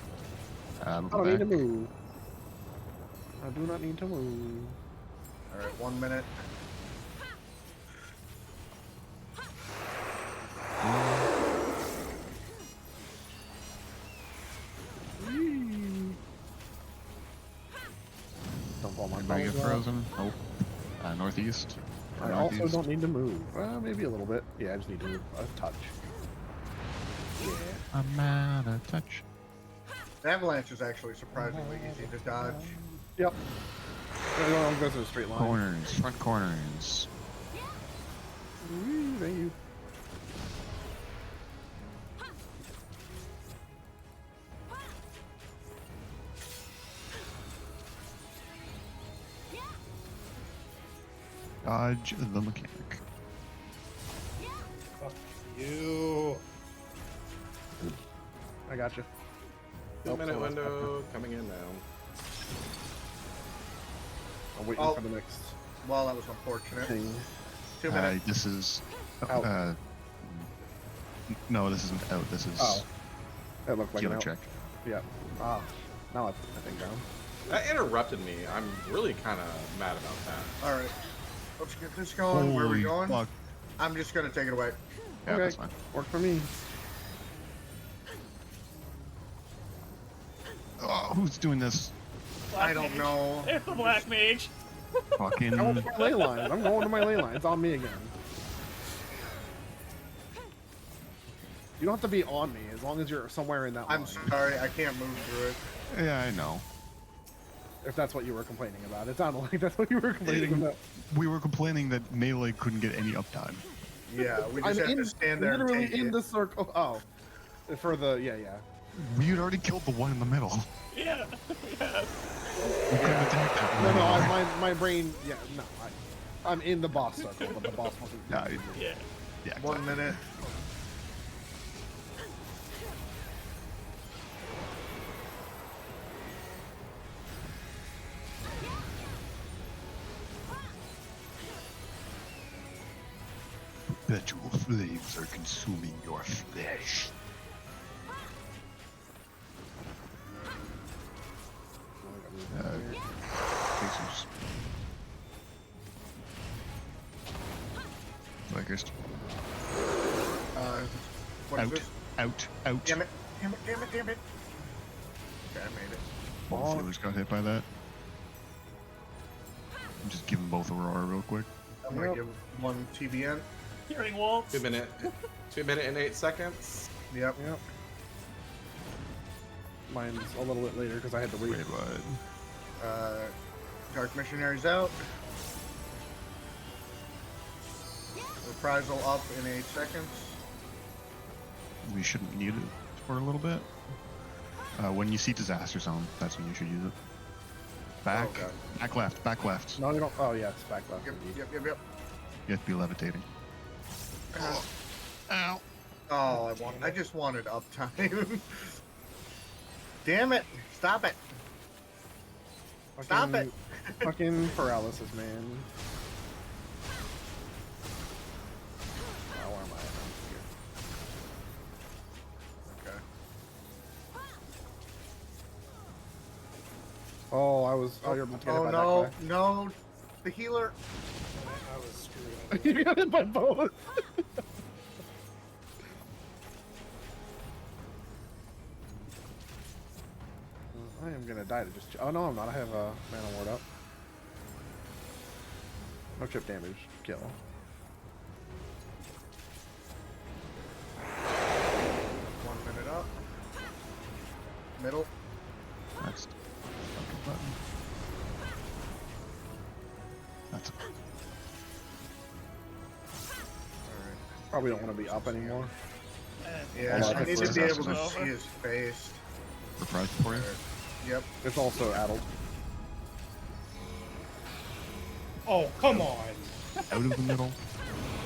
I don't need to move. I do not need to move. Alright, 1 minute. Don't fall my Anybody get balls out. frozen? Nope. Northeast. I also don't need to move. Maybe a little bit. Yeah, I just need to move a touch. Yeah. I'm out of touch. The avalanche is actually surprisingly easy to dodge. Yep. It goes in a straight line. Corners. Front corners. Thank you. Dodge the mechanic. Fuck you. I got you. 2 minute window coming in now. I'm waiting for the next. Well, that was unfortunate. Thing. 2 minutes. This is. Out. No, this isn't out. This is. Oh. That looked like an healer out. check. Yeah. Ah. Now I think down. That interrupted me. I'm really kind of mad about that. Alright. Let's get this going. Where are we Holy going? fuck. I'm just gonna take it away. Yeah, Okay. that's fine. Work for me. Oh, who's doing this? I don't know. It's the Black Mage. Fucking. I want my ley lines. I'm going to my ley lines. It's on me again. You don't have to be on me as long as you're somewhere in that I'm line. sorry, I can't move through it. Yeah, I know. If that's what you were complaining about. It sounded like that's what you were complaining about. We were complaining that melee couldn't get any uptime. Yeah, we just have to stand there and literally take in it. the circle. Oh. For the, yeah. We had already killed the one in the middle. Yeah. Yeah. We couldn't attack that No, one. my brain, yeah, no. I'm in the boss circle, but the boss wasn't. Yeah. Yeah. 1 minute. Perpetual flames are consuming your flesh. Pacers. Flankers. What is Out. this? Out. Damn it. Damn it, damn it, damn it. Okay, I made it. Both healers got hit by that. Just give them both Aurora real quick. I'm gonna give one TBN. Hearing Waltz. 2 minute. 2 minute and 8 seconds. Yep. Mine's a little bit later because I had to wait. Raid wide. Dark Missionaries out. Reprisal up in 8 seconds. We shouldn't need it for a little bit. When you see Disaster Zone, that's when you should use it. Back, God. back left, back left. No, you don't. Oh, yeah, it's back left. Yep, indeed. yep. You have to be levitating. Ow. Oh, I just wanted uptime. Damn it! Stop it! Stop it! Fucking paralysis, man. Oh, where am I? I'm here. Okay. Oh, I was. Oh, you're about to get hit by no, that guy. no! The healer. I was screwed. You got hit by both. I am gonna die to just. Oh no, I'm not. I have a mana ward up. No chip damage. Kill. 1 minute up. Middle. That's the fucking button. That's Probably don't want to be up anymore. Yeah, Hold on, I need to it's be able to over. see his face. reprised for you. Yep. It's also addled. Oh, come on. Out of the middle.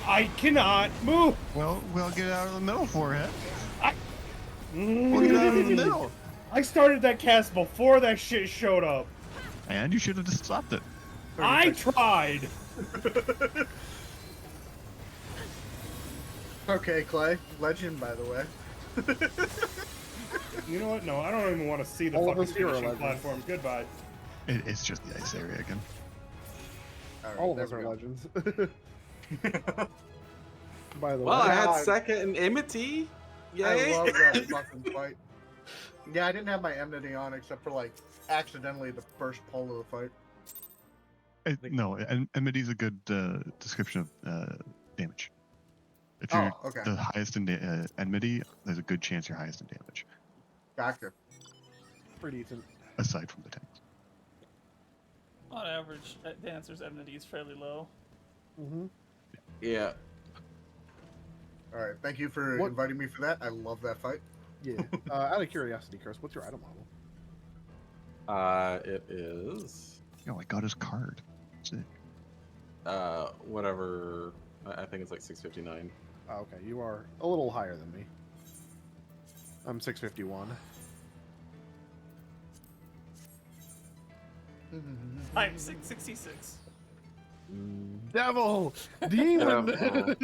I cannot move. Well, we'll get out of the middle for it. We'll get out of the middle. I started that cast before that shit showed up. And you should have just stopped it. I tried. Okay, Clay. Legend, by the way. You know what? No, I don't even want to see the All of fucking us here are finishing legends. platform. Goodbye. It's just the ice area again. All of us are legends. By the Well, way. I had God. second in Enmity. I Yay! love that fucking fight. Yeah, I didn't have my enmity on except for like accidentally the first pull of the fight. No, Emity's a good description of damage. If you're Oh, okay. the highest in enmity, there's a good chance you're highest in damage, Gotcha. Pretty decent. aside from the tanks. On average, Dancer's enmity is fairly low. Mm-hmm. Yeah. All right, thank you for What- inviting me for that. I love that fight. Yeah. Out of curiosity, Chris, what's your item model? It is. Yo, I got his card. Sick. Whatever. I think it's like 659. Oh, okay, you are a little higher than me. I'm 651. I'm 666. Devil! Demon! Devil.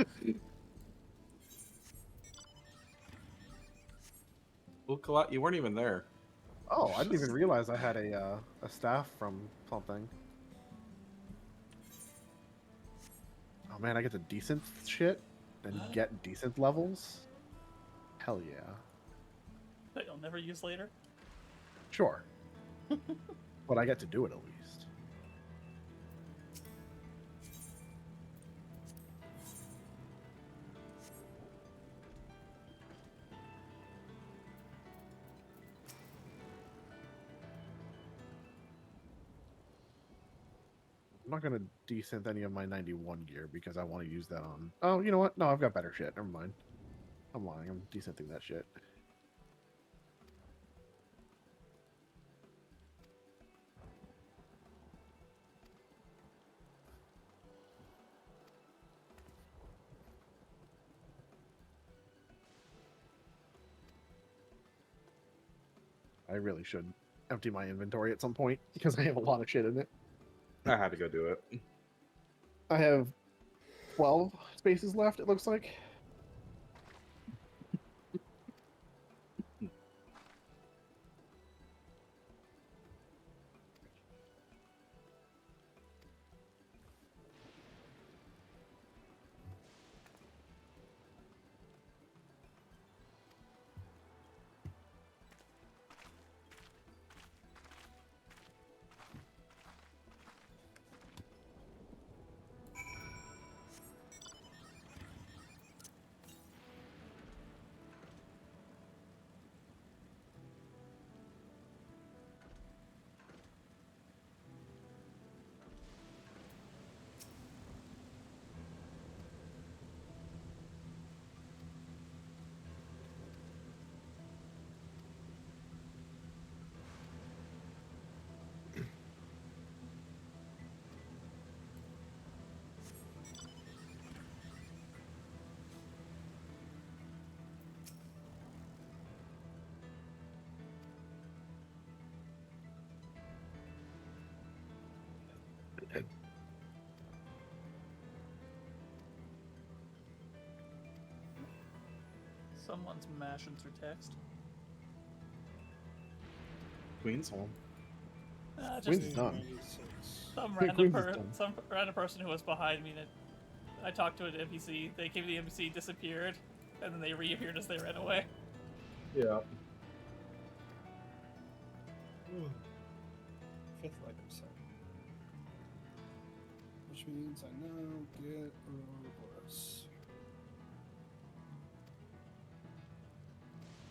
Well, Kalat, you weren't even there. Oh, I didn't even realize I had a staff from something. Oh man, I get to decent shit and get decent levels. Hell yeah. That you'll never use later. Sure. But I get to do it at least. I'm not gonna desynth any of my 91 gear because I want to use that on. Oh, you know what? No, I've got better shit. Never mind. I'm lying. I'm desynthing that shit. I really should empty my inventory at some point because I have a lot of shit in it. I had to go do it. I have 12 spaces left, it looks like. Someone's mashing through text. Queens? Just Queen's is done. some Queen's is done. some random person who was behind me. That I talked to an NPC. They came to the NPC, disappeared, and then they reappeared as they ran away. Yeah. 5th light set. Which means I now get Ouroboros.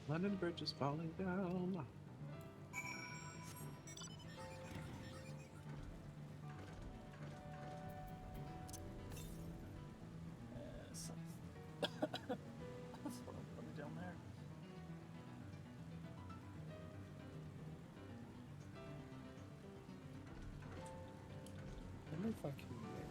London Bridge is falling down. That's what I'll put it down there. I wonder if I can make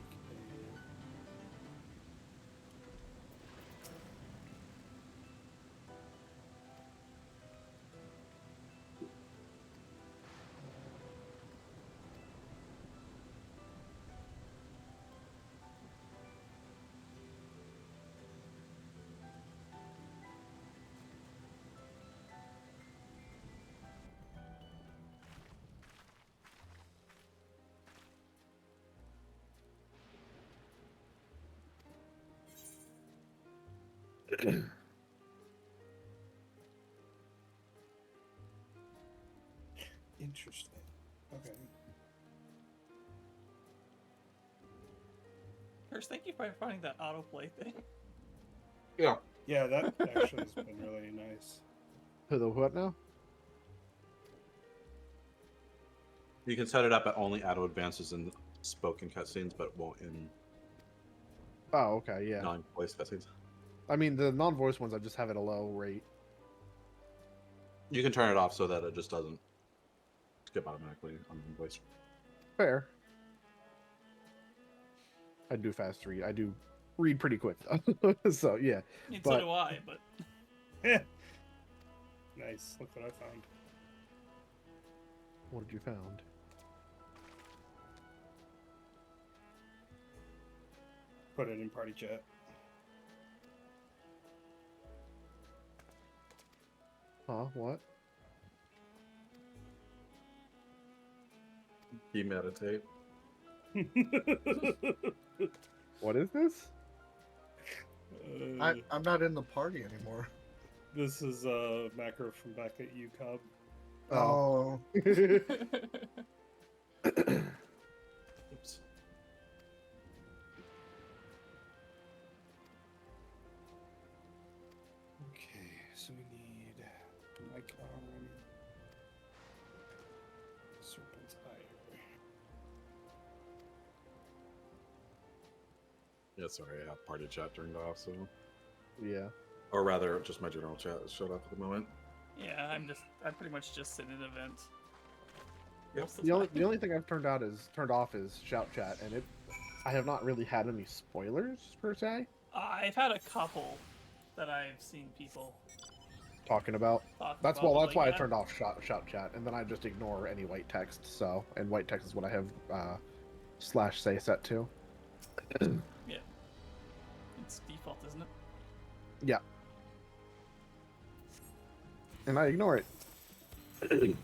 a... Interesting. Okay. First, thank you for finding that autoplay thing. Yeah. Yeah, that actually has been really nice. To the what now? You can set it up at only auto advances in spoken cutscenes, but won't in Oh, okay, yeah. non-voice cutscenes. I mean, the non-voice ones, I just have it a low rate. You can turn it off so that it just doesn't skip automatically on voice. Fair. I do fast read. I do read pretty quick, though. So, yeah. I mean, so do I, but... Nice. Look what I found. What did you found? Put it in party chat. Huh? What? Meditate. What is this? I'm not in the party anymore. This is a macro from back at UCob. Oh. Oops. Okay, so we need icon, serpent's ire. Yeah, sorry, I have party chat turned off, so... Yeah. Or rather, just my general chat is shut off at the moment. Yeah, I'm pretty much just in an event. Yep. The only thing I've turned off is shout chat, and I have not really had any spoilers per se. I've had a couple that I've seen people Talking about. That's about, why I yeah. turned off shout chat, and then I just ignore any white text. So, and white text is what I have /say set to. Yeah. It's default, isn't it? Yeah. And I ignore it. It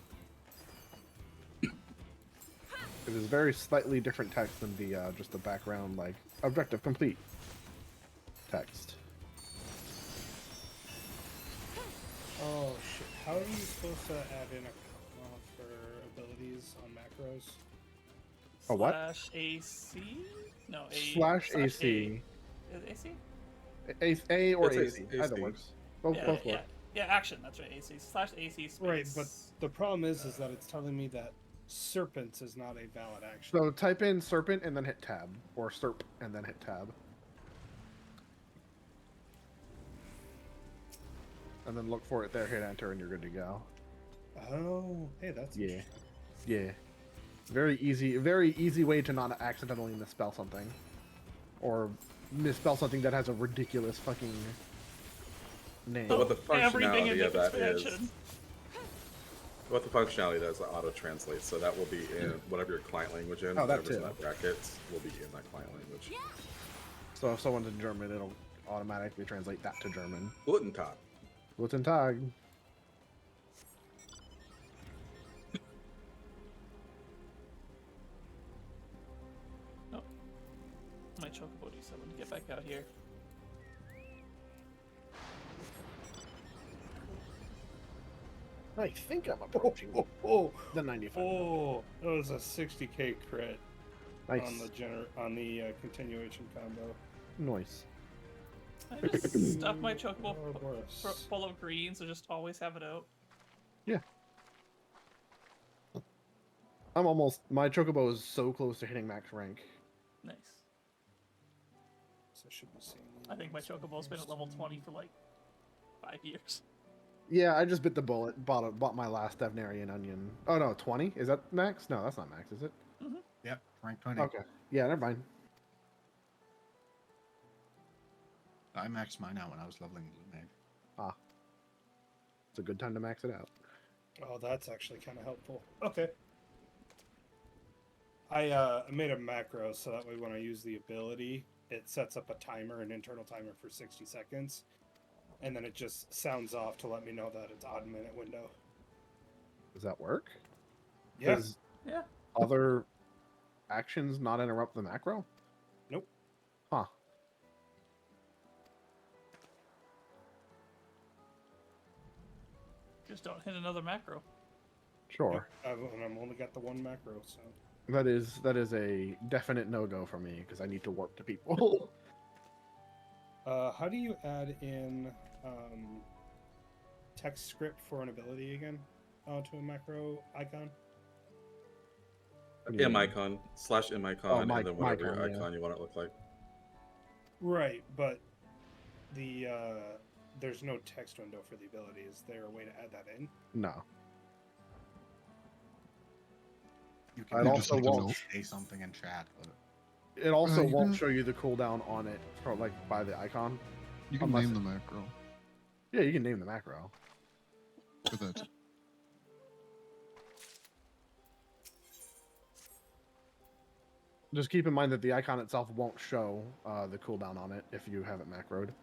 is very slightly different text than the just the background, like, objective complete text. Oh shit, how are you supposed to add in a comma for abilities on macros? A what? /AC? No, /AC. AC? A or It's AC. AC. Either works. Both Yeah, work. yeah, action, that's right, AC. /AC space. Right, but the problem is that it's telling me that serpents is not a valid action. So type in serpent and then hit tab, or serp and then hit tab. And then look for it there, hit enter, and you're good to go. Oh, hey, that's Yeah. interesting. Yeah. Very easy way to not accidentally misspell something. Or misspell something that has a ridiculous fucking name. But what the Everything in functionality of this that is... expansion. What the functionality does, the auto-translate, so that will be in whatever your client language in, Oh, that whatever's in too. that brackets will be in that client language. So if someone's in German, it'll automatically translate that to German. Guten Tag. Guten Tag. Oh. My chocobo needs someone to get back out here. I think I'm approaching the 95. Oh, that was a 60k crit Nice. on the continuation combo. Nice. I just stuff my chocobo full of green, so just always have it out. Yeah. I'm almost. My chocobo is so close to hitting max rank. Nice. So I should be seeing. I think my chocobo's been at level 20 for like 5 years. Yeah, I just bit the bullet. Bought my last Devnarian onion. Oh no, 20? Is that max? No, that's not max, is it? Mm-hmm. Yep, rank 20. Okay. Yeah, never mind. I maxed mine out when I was leveling Blue Mage. Ah. It's a good time to max it out. Oh, that's actually kind of helpful. Okay. I made a macro so that way when I use the ability, it sets up a timer, an internal timer for 60 seconds. And then it just sounds off to let me know that it's odd minute window. Does that work? Yeah. Does Yeah. other actions not interrupt the macro? Nope. Huh. Just don't hit another macro. Sure. Yep. And I've only got the one macro, so. That is a definite no-go for me because I need to warp to people. How do you add in text script for an ability again to a macro icon? M icon / M icon, and then whatever your yeah. icon you want it to look like. Right, but the there's no text window for the ability. Is there a way to add that in? No. You can also won't say something in chat, but it also you won't can- show you the cooldown on it for like by the icon. You can name the macro. Yeah, you can name the macro. But that's Just keep in mind that the icon itself won't show the cooldown on it if you have it macroed.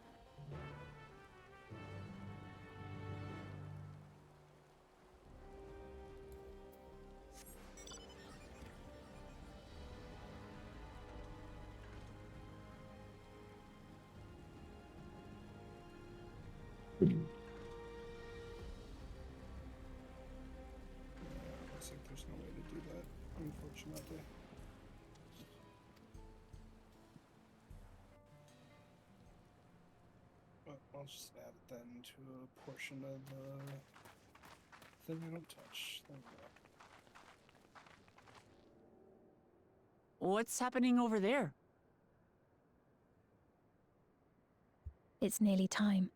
Looks like there's no way to do that, unfortunately. But I'll just add it then to a portion of the thing I don't touch. There we go. What's happening over there? It's nearly time.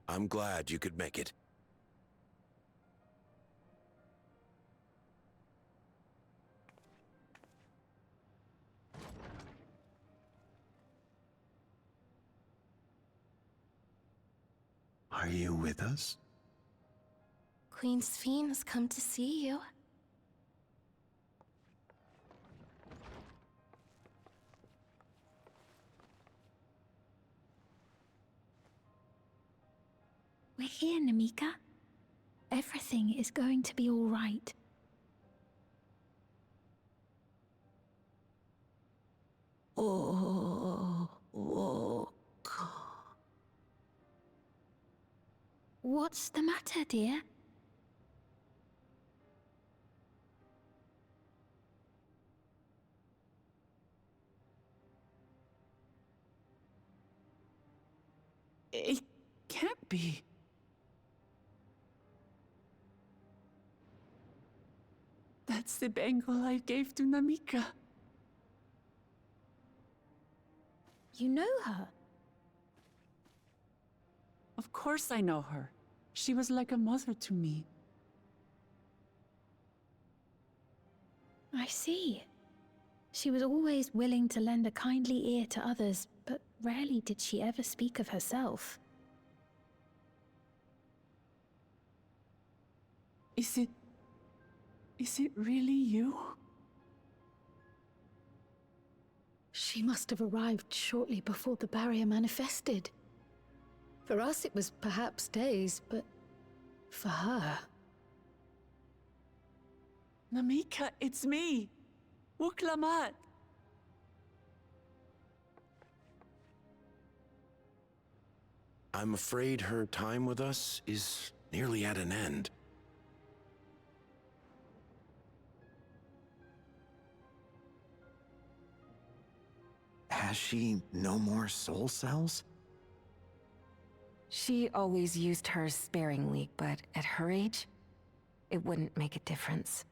I'm glad you could make it. Are you with us? Queen Sphene has come to see you. We're here, Namika. Everything is going to be all right. Oh, What's the matter, dear? It can't be. That's the bangle I gave to Namika. You know her? Of course I know her. She was like a mother to me. I see. She was always willing to lend a kindly ear to others, but rarely did she ever speak of herself. Is it really you? She must have arrived shortly before the barrier manifested. For us, it was perhaps days, but for her... Namika, it's me! Wuklamat! I'm afraid her time with us is nearly at an end. Has she no more soul cells? She always used hers sparingly, but at her age, it wouldn't make a difference.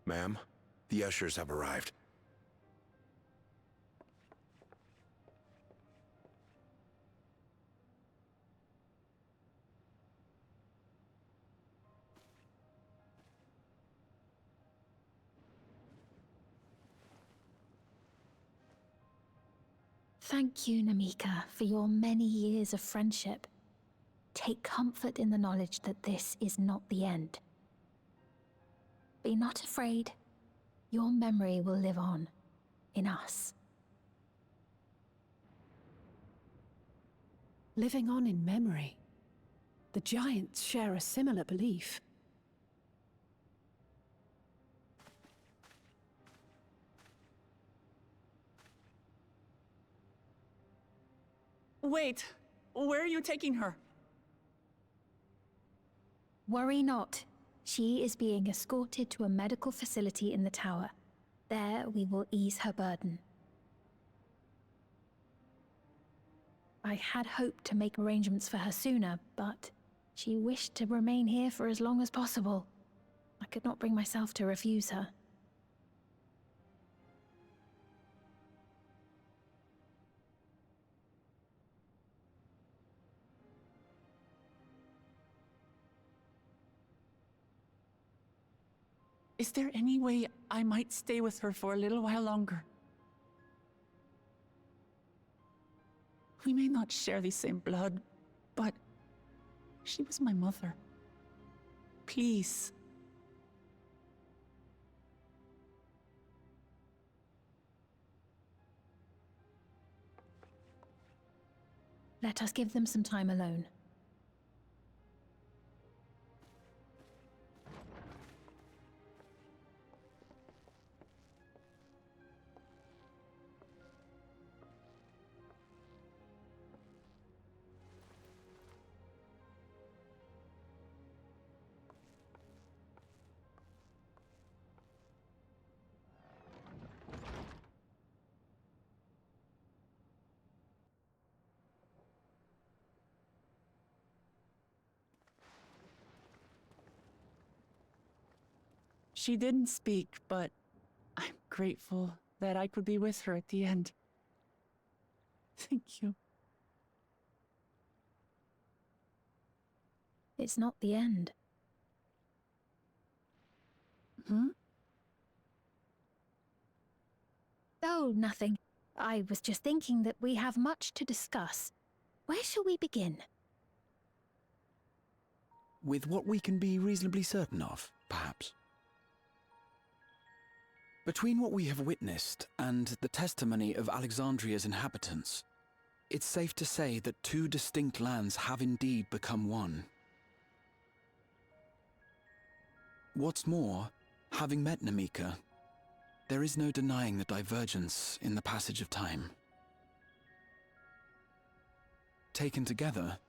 Ma'am, the ushers have arrived. Thank you, Namika, for your many years of friendship. Take comfort in the knowledge that this is not the end. Be not afraid. Your memory will live on, in us. Living on in memory. The giants share a similar belief. Wait! Where are you taking her? Worry not. She is being escorted to a medical facility in the tower. There we will ease her burden. I had hoped to make arrangements for her sooner, but she wished to remain here for as long as possible. I could not bring myself to refuse her. Is there any way I might stay with her for a little while longer? We may not share the same blood, but she was my mother. Please. Let us give them some time alone. She didn't speak, but I'm grateful that I could be with her at the end. Thank you. It's not the end. Hmm? Oh, nothing. I was just thinking that we have much to discuss. Where shall we begin? With what we can be reasonably certain of, perhaps. Between what we have witnessed and the testimony of Alexandria's inhabitants, it's safe to say that two distinct lands have indeed become one. What's more, having met Namika, there is no denying the divergence in the passage of time. Taken together,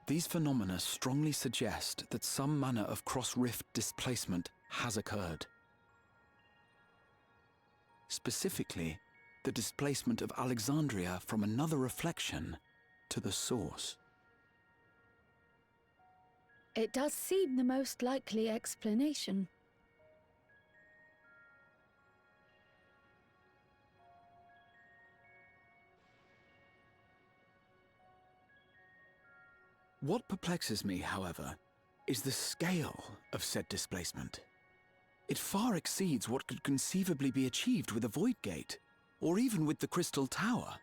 these phenomena strongly suggest that some manner of cross-rift displacement has occurred. Specifically, the displacement of Alexandria from another reflection to the source. It does seem the most likely explanation. What perplexes me, however, is the scale of said displacement. It far exceeds what could conceivably be achieved with a Void Gate, or even with the Crystal Tower.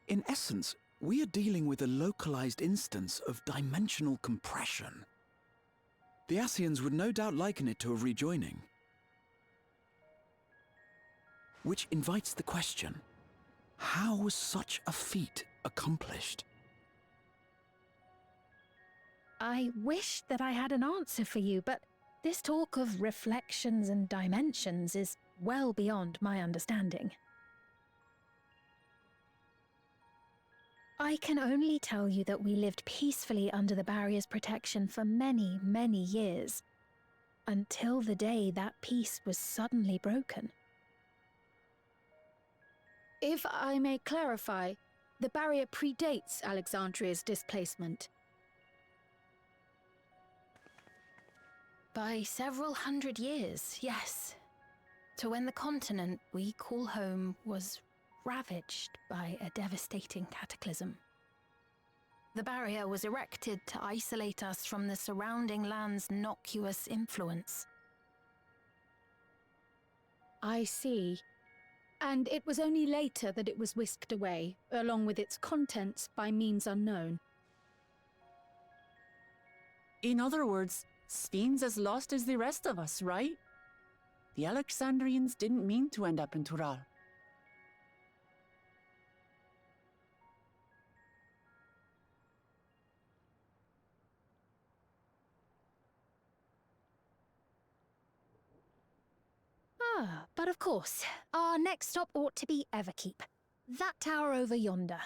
In essence, we are dealing with a localized instance of dimensional compression. The Ascians would no doubt liken it to a rejoining. Which invites the question, how was such a feat accomplished? I wish that I had an answer for you, but this talk of reflections and dimensions is well beyond my understanding. I can only tell you that we lived peacefully under the barrier's protection for many, many years, until the day that peace was suddenly broken. If I may clarify, the barrier predates Alexandria's displacement. By several hundred years, yes. To when the continent we call home was ravaged by a devastating cataclysm. The barrier was erected to isolate us from the surrounding land's noxious influence. I see. And it was only later that it was whisked away, along with its contents, by means unknown. In other words, Sphene's as lost as the rest of us, right? The Alexandrians didn't mean to end up in Tural. Ah, but of course, our next stop ought to be Everkeep. That tower over yonder.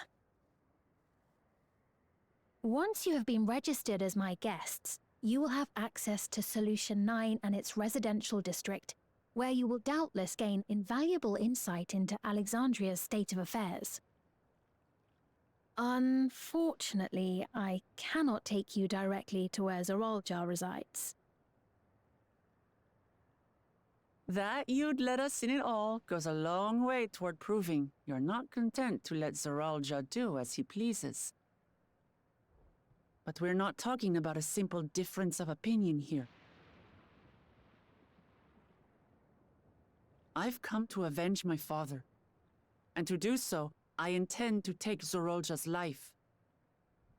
Once you have been registered as my guests, you will have access to Solution 9 and its residential district, where you will doubtless gain invaluable insight into Alexandria's state of affairs. Unfortunately, I cannot take you directly to where Zoraljar resides. That you'd let us in it all goes a long way toward proving you're not content to let Zoraljar do as he pleases. But we're not talking about a simple difference of opinion here. I've come to avenge my father. And to do so, I intend to take Zoraljar's life.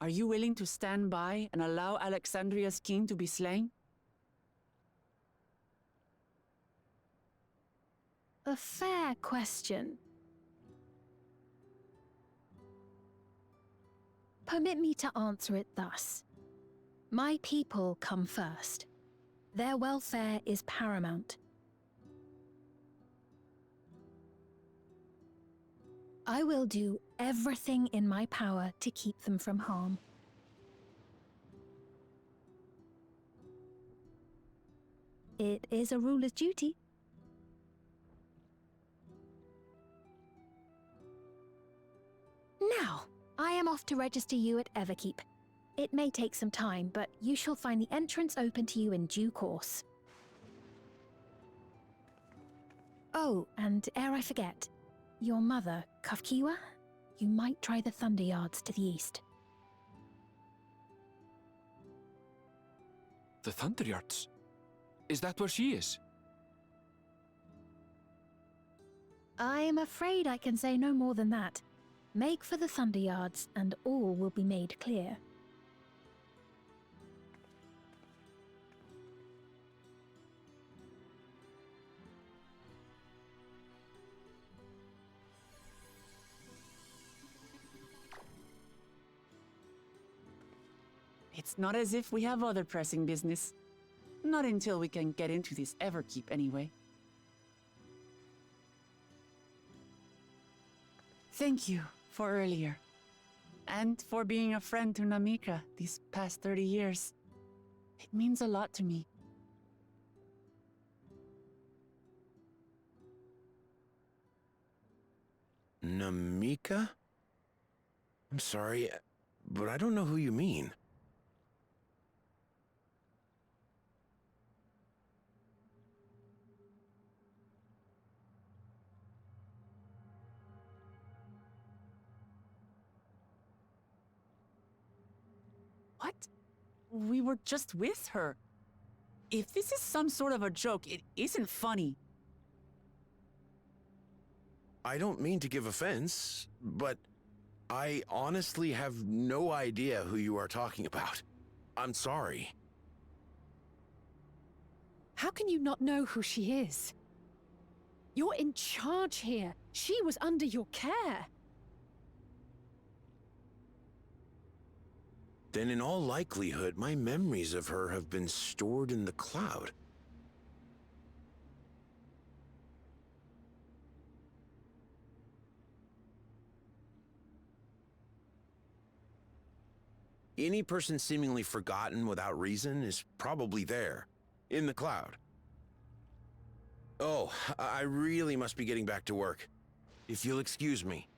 Are you willing to stand by and allow Alexandria's king to be slain? A fair question. Permit me to answer it thus. My people come first. Their welfare is paramount. I will do everything in my power to keep them from harm. It is a ruler's duty. Now, I am off to register you at Everkeep. It may take some time, but you shall find the entrance open to you in due course. Oh, and ere I forget, your mother, Kafkiwa, you might try the Thunder Yards to the east. The Thunder Yards? Is that where she is? I'm afraid I can say no more than that. Make for the Thunder Yards, and all will be made clear. It's not as if we have other pressing business. Not until we can get into this Everkeep, anyway. Thank you for earlier. And for being a friend to Namika these past 30 years. It means a lot to me. Namika? I'm sorry, but I don't know who you mean. We were just with her. If this is some sort of a joke, it isn't funny. I don't mean to give offense, but I honestly have no idea who you are talking about. I'm sorry. How can you not know who she is? You're in charge here. She was under your care. Then in all likelihood, my memories of her have been stored in the cloud. Any person seemingly forgotten without reason is probably there, in the cloud. Oh, I really must be getting back to work. If you'll excuse me.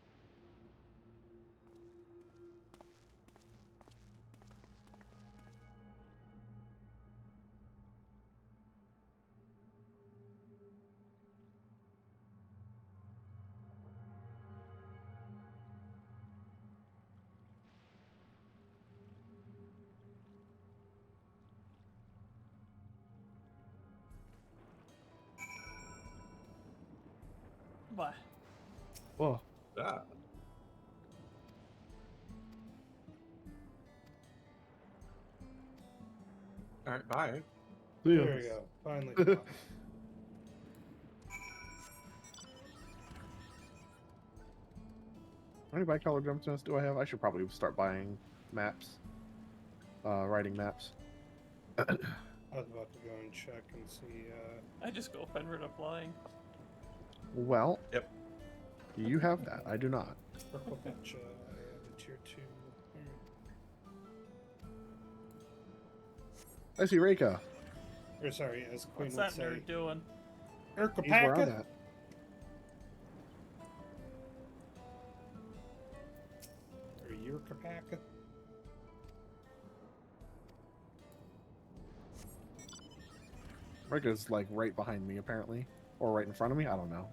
Bye. Oh. Ah. Alright, bye. There we go. Finally. Gone. How many bicolor gemstones do I have? I should probably start buying maps. Writing maps. I was about to go and check and see. I just go Fenrir applying. Well. Yep. You have that. I do not. Purple Pitch, the tier 2. I see Reika. Or sorry, as Queen What's would that say. nerd doing? He's where I'm Urkapaka. at. Or Yurkapaka. Reika's like right behind me, apparently. Or right in front of me. I don't know.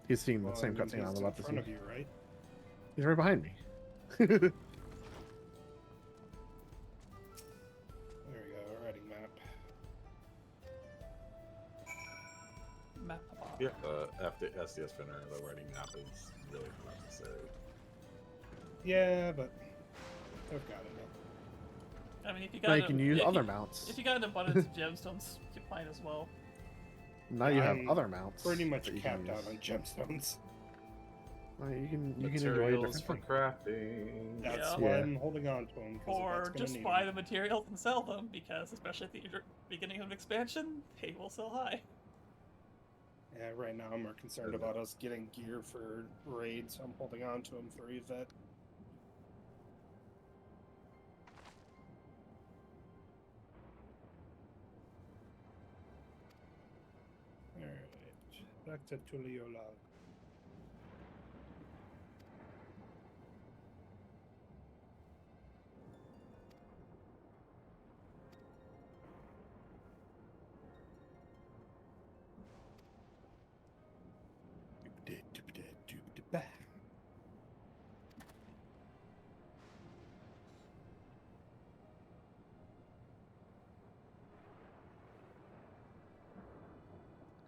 He's seeing the same cutscene I was about to see. In front of you, right? He's right behind me. There we go, writing map. Map. Yeah, after SDS Finner, the writing map is really unnecessary. Yeah, but I've got it. I mean, if you Now got you can use other mounts. If you got an abundance of gemstones, you might as well. Now you have I'm other mounts. pretty much that you capped can out on gemstones. You can enjoy Materials for different crafting. That's Yeah. why I'm holding on to them. Or just buy the materials and sell them, because especially at the beginning of an expansion, they will sell high. Yeah, right now I'm more concerned about us getting gear for raids, so I'm holding on to them for Yvette. Alright, back to Tuliola.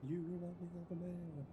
You remind me of a man.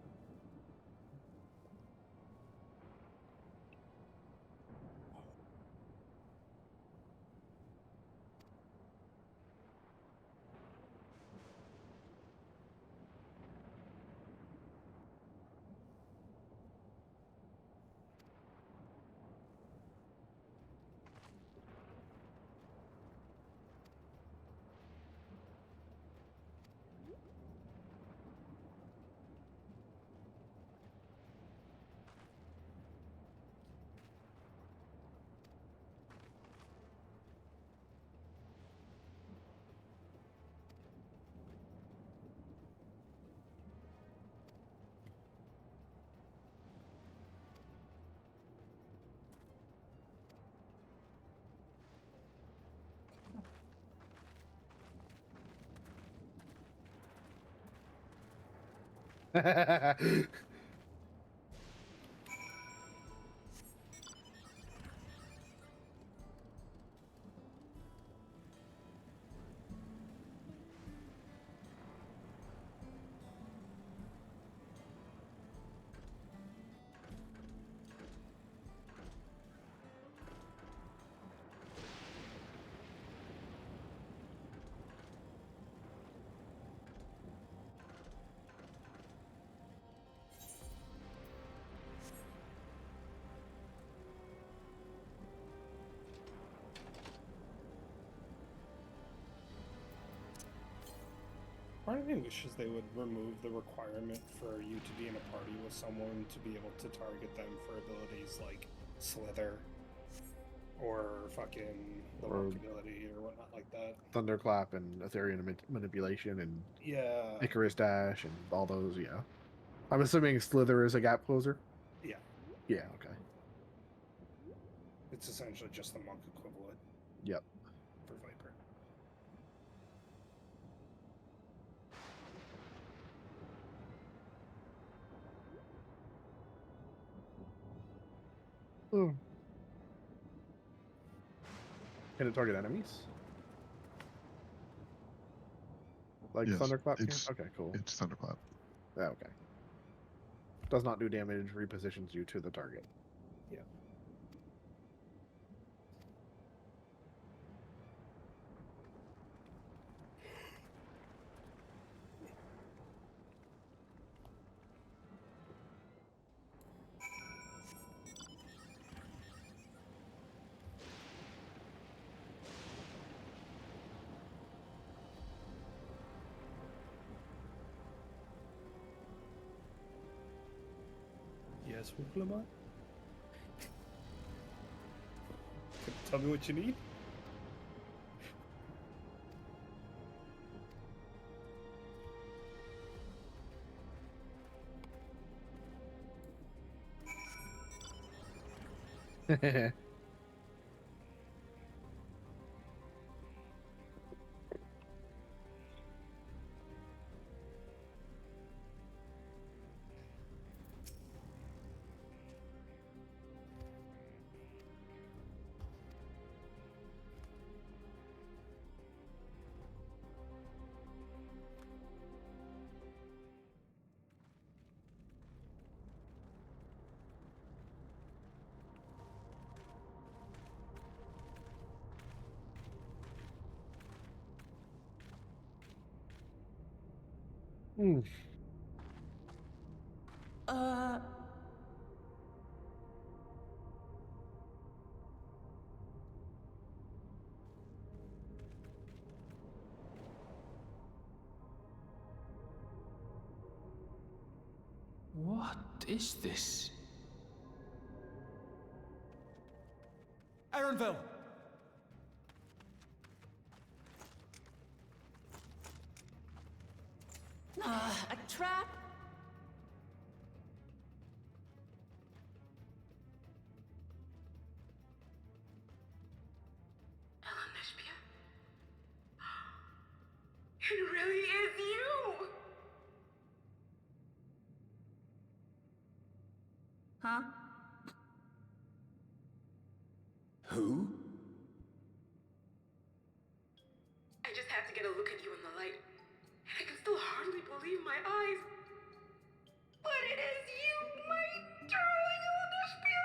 Part of me wishes they would remove the requirement for you to be in a party with someone to be able to target them for abilities like Slither or fucking the monk ability or whatnot like that. Thunderclap and Ethereal manipulation and Yeah. Icarus Dash and all those. Yeah, I'm assuming Slither is a gap closer. Yeah. Yeah. Okay. It's essentially just the monk equivalent. Yep. For Viper. Oh. Can it target enemies? Like Yes, Thunderclap can? it's- Okay, cool. It's Thunderclap. Yeah, okay. Does not do damage, repositions you to the target. Yeah. Yes, Wuklama? Tell me what you need. What is this? Ironville! A trap? It really is you! Huh? Who? I just had to get a look at you in the light. And I can still hardly believe my eyes. But it is you, my darling Olympia!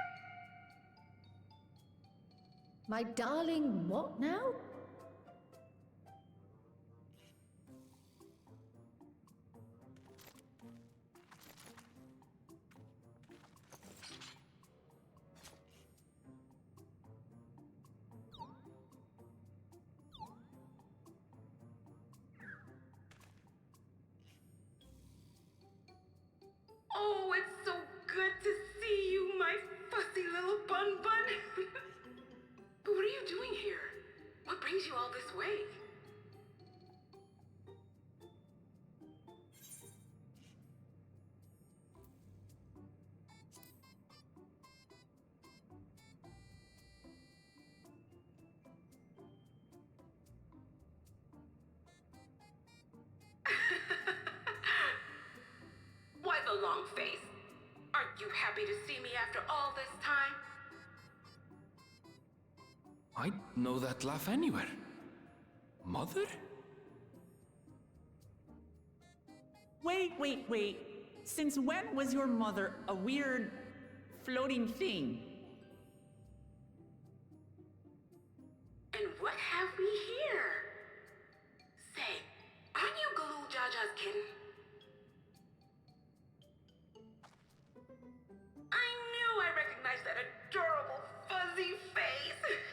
My darling, what now? Oh, it's so good to see you, my fussy little bun bun. But what are you doing here? What brings you all this way? Why the long face? Aren't you happy to see me after all this time? I'd know that laugh anywhere. Mother? Wait. Since when was your mother a weird floating thing? And what have we here? Say, aren't you Galul Jaja's kitten? I knew I recognized that adorable fuzzy face.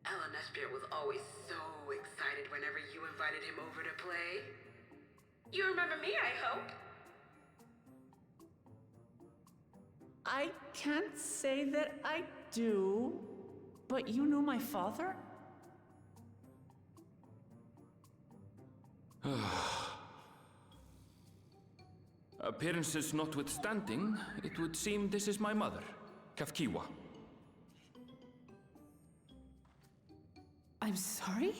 Ellen Espia was always so excited whenever you invited him over to play. You remember me, I hope? I can't say that I do, but you knew my father? Appearances notwithstanding, it would seem this is my mother, Kafkiwa. I'm sorry?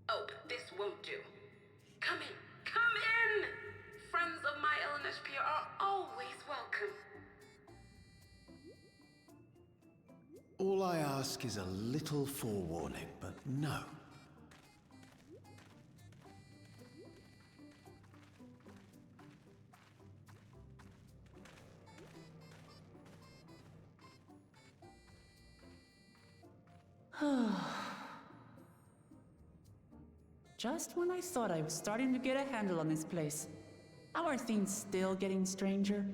Oh, this won't do. Come in. Come in! Friends of my LNSP are always welcome. All I ask is a little forewarning, but no. Just when I thought I was starting to get a handle on this place. How are things still getting stranger?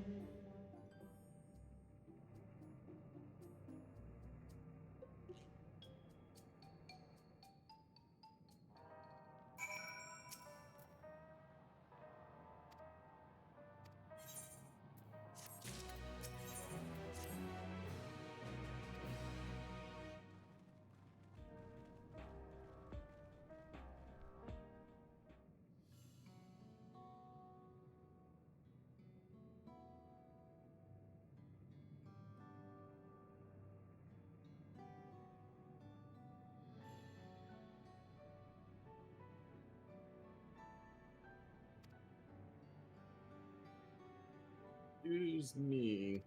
Excuse me.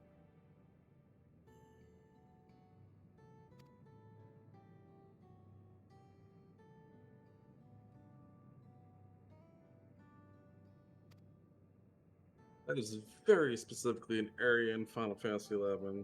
That is very specifically an area in Final Fantasy XI.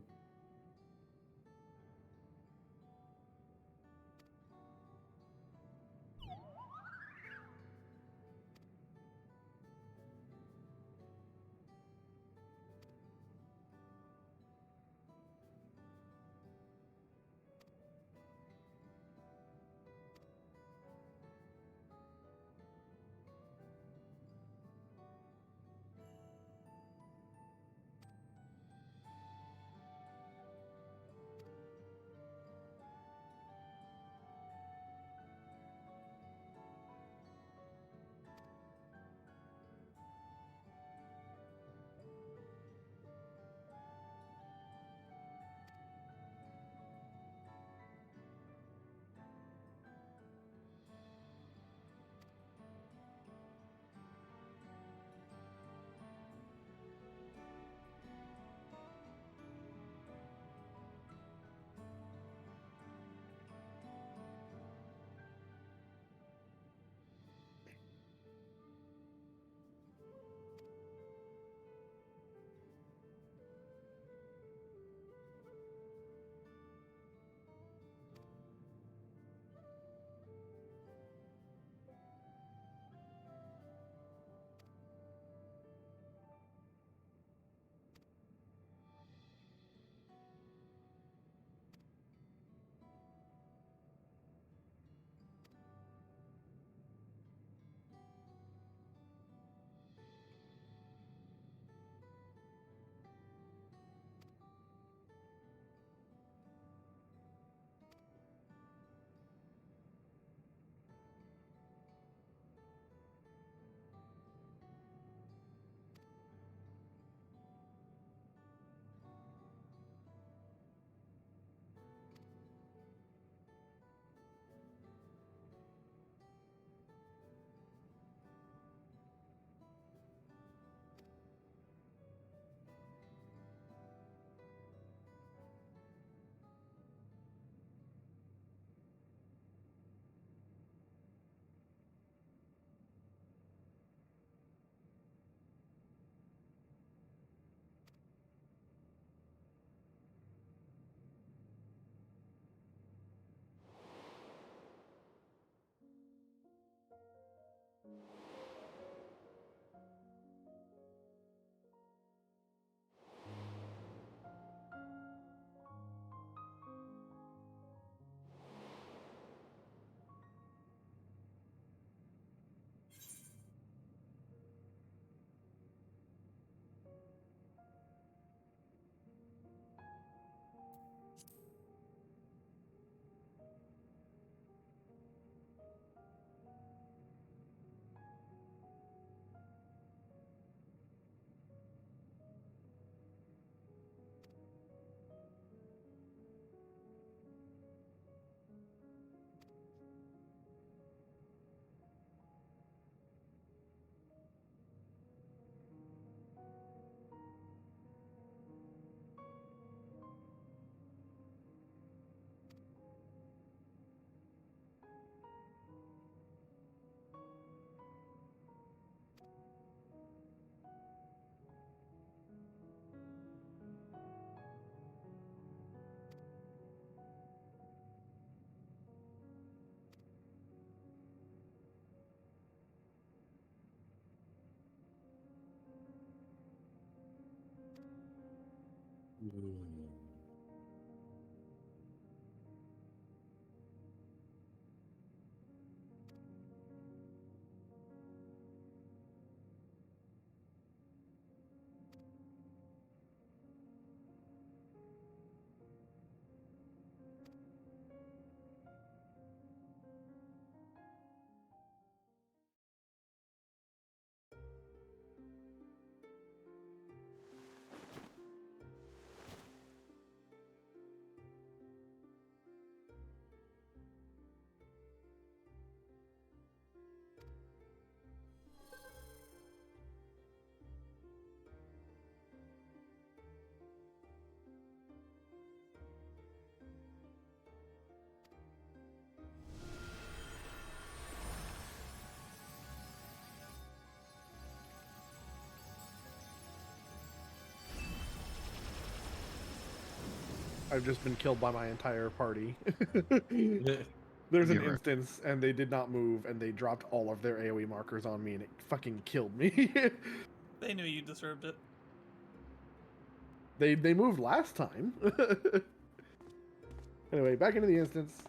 I've just been killed by my entire party. There's an instance, and they did not move, and they dropped all of their AoE markers on me, and it fucking killed me. They knew you deserved it. They moved last time. Anyway, back into the instance.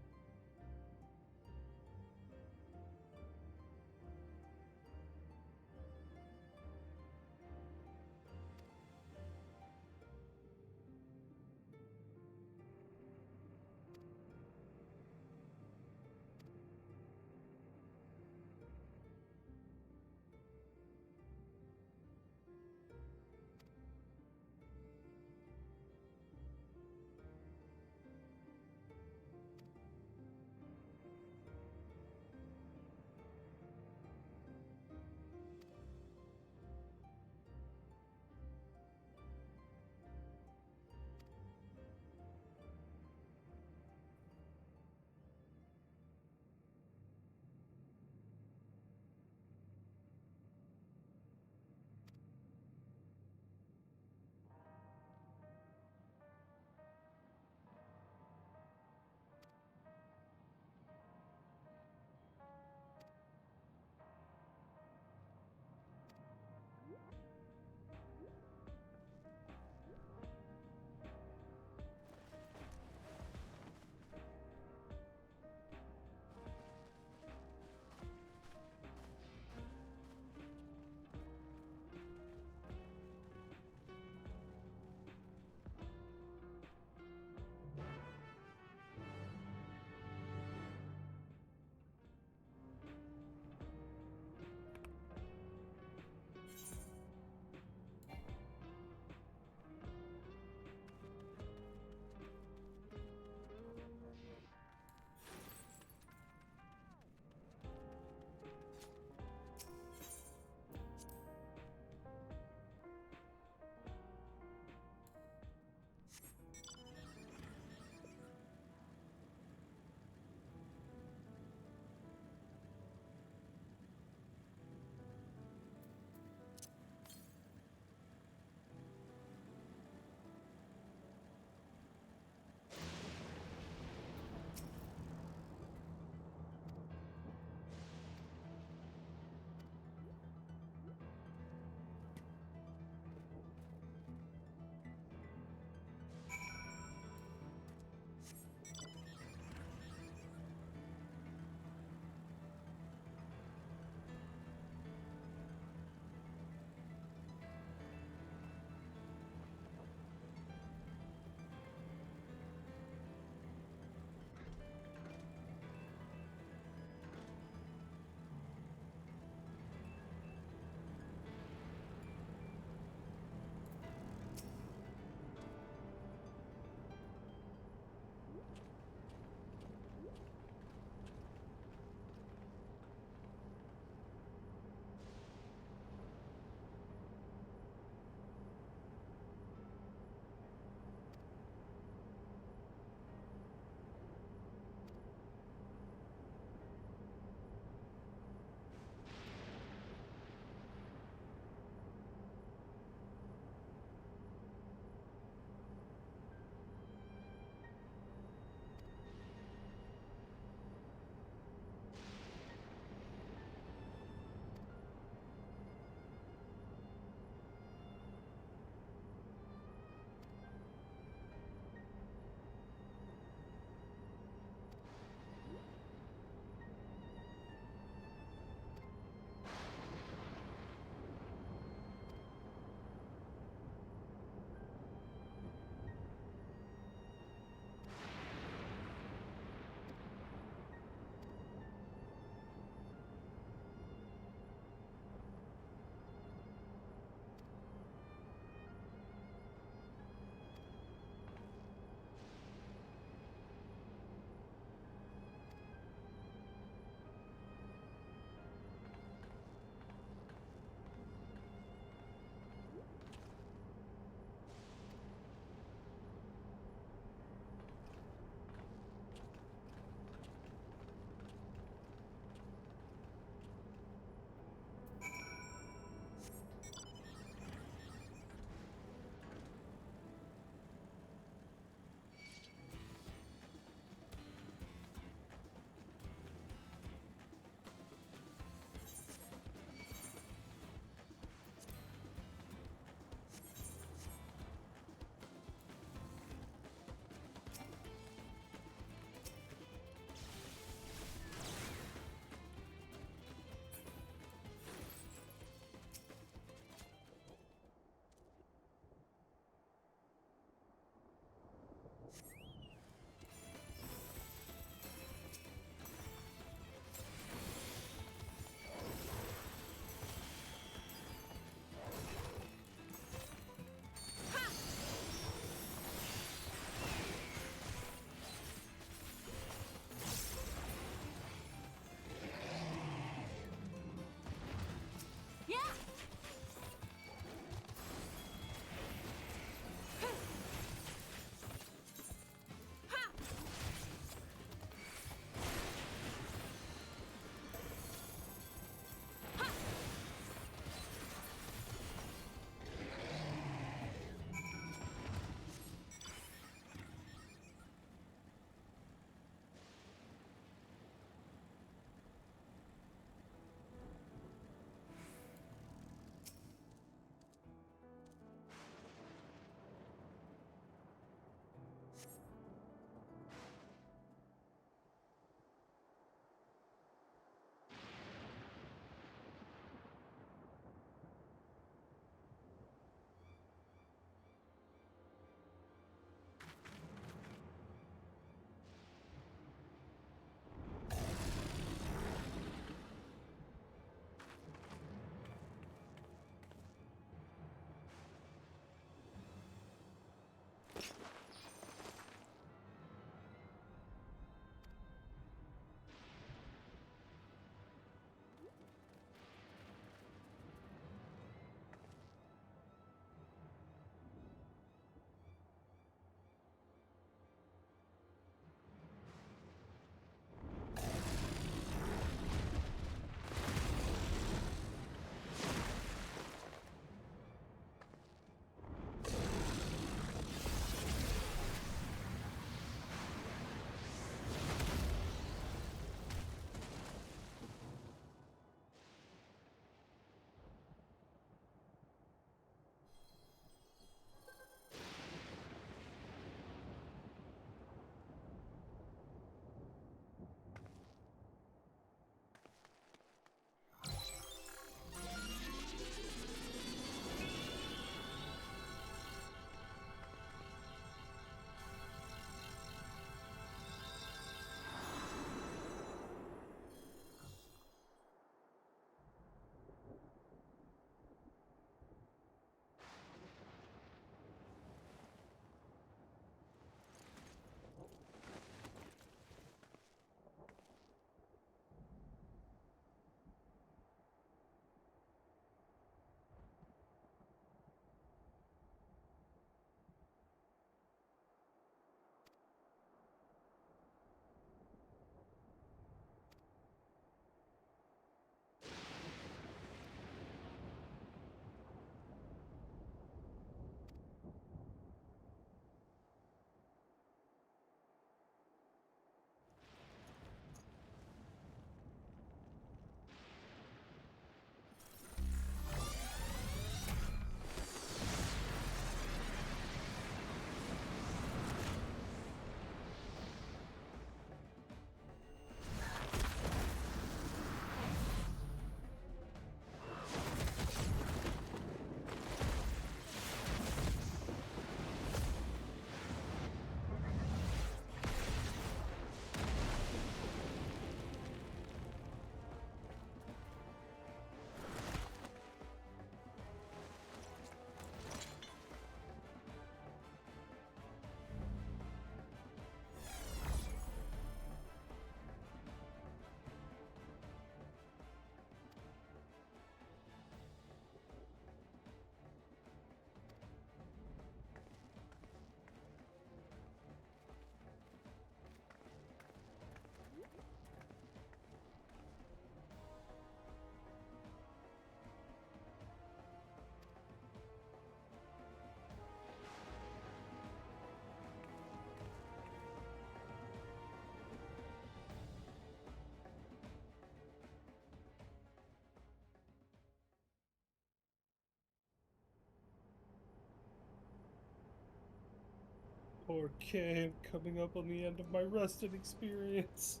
Okay, I'm coming up on the end of my rested experience.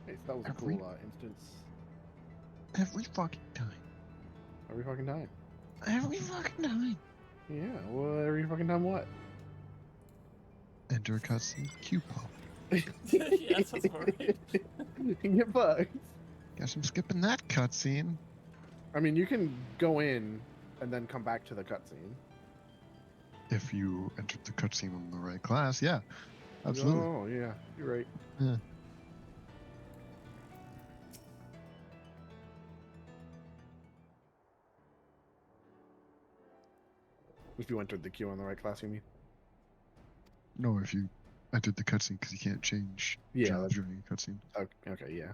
Hey, so that was a cool instance. Every fucking time. Every fucking time. Every fucking time. Yeah, well, every fucking time what? Enter a cutscene. Q-pop. Yeah, that's right. You can get bugs. Guess I'm skipping that cutscene. I mean, you can go in and then come back to the cutscene. If you entered the cutscene on the right class, yeah. Absolutely. Oh, yeah. You're right. Yeah. If you entered the queue on the right class, you mean? No, if you entered the cutscene, because you can't change jobs during a cutscene. Okay, yeah.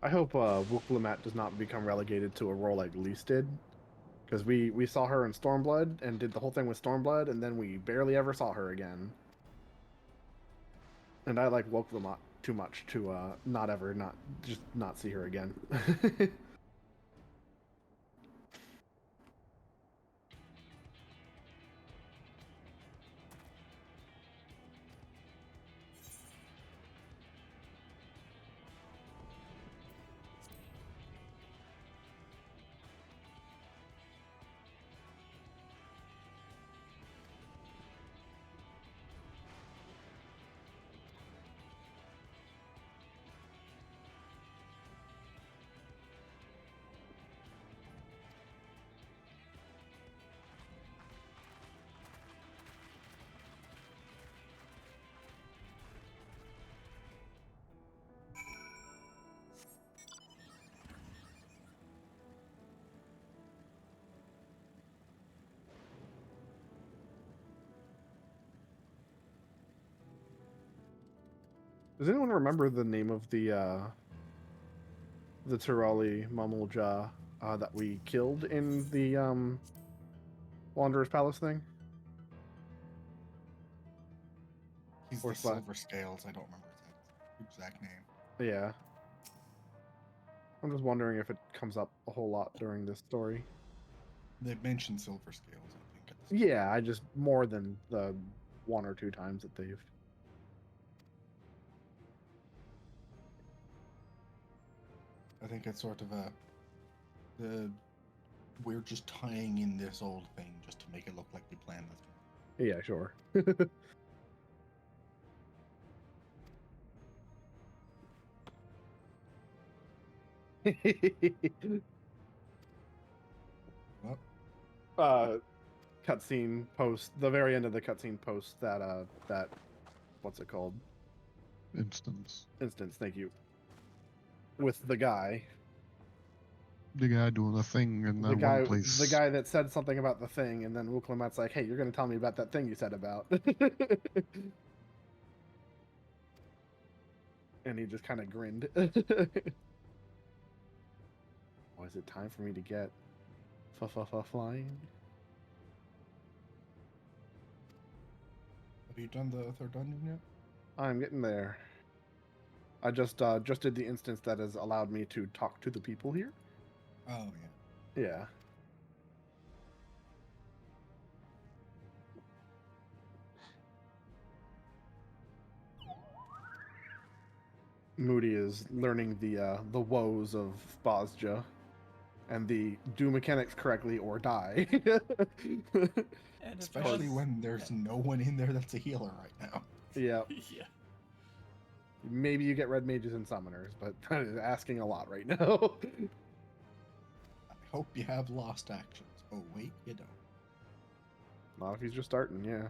I hope Wuklumat does not become relegated to a role like Lys did. Because we saw her in Stormblood and did the whole thing with Stormblood, and then we barely ever saw her again. And I like Wuklumat too much to not see her again. Does anyone remember the name of the Tirali Mamulja that we killed in the Wanderer's Palace thing? He's Or the Spy? Silver Scales. I don't remember his exact name. Yeah. I'm just wondering if it comes up a whole lot during this story. They mentioned Silver Scales, I think. Yeah, I just more than the 1 or 2 times that they've. I think it's sort of we're just tying in this old thing just to make it look like we planned this one. Yeah, sure. Cutscene post, the very end of the cutscene post that what's it called? Instance. Thank you. With the guy doing a thing in that one place. The guy that said something about the thing, and then Wuklimat's like, "Hey, you're gonna tell me about that thing you said about," and he just kind of grinned. Oh, is it time for me to get flying? Have you done the 3rd dungeon yet? I'm getting there. I just did the instance that has allowed me to talk to the people here. Oh yeah. Yeah. Moody is learning the woes of Bosja and the do mechanics correctly or die. Especially when there's no one in there that's a healer right now. Yeah. Yeah. Maybe you get red mages and summoners, but that is asking a lot right now. I hope you have lost actions. Oh wait, you don't. Not if he's just starting, yeah.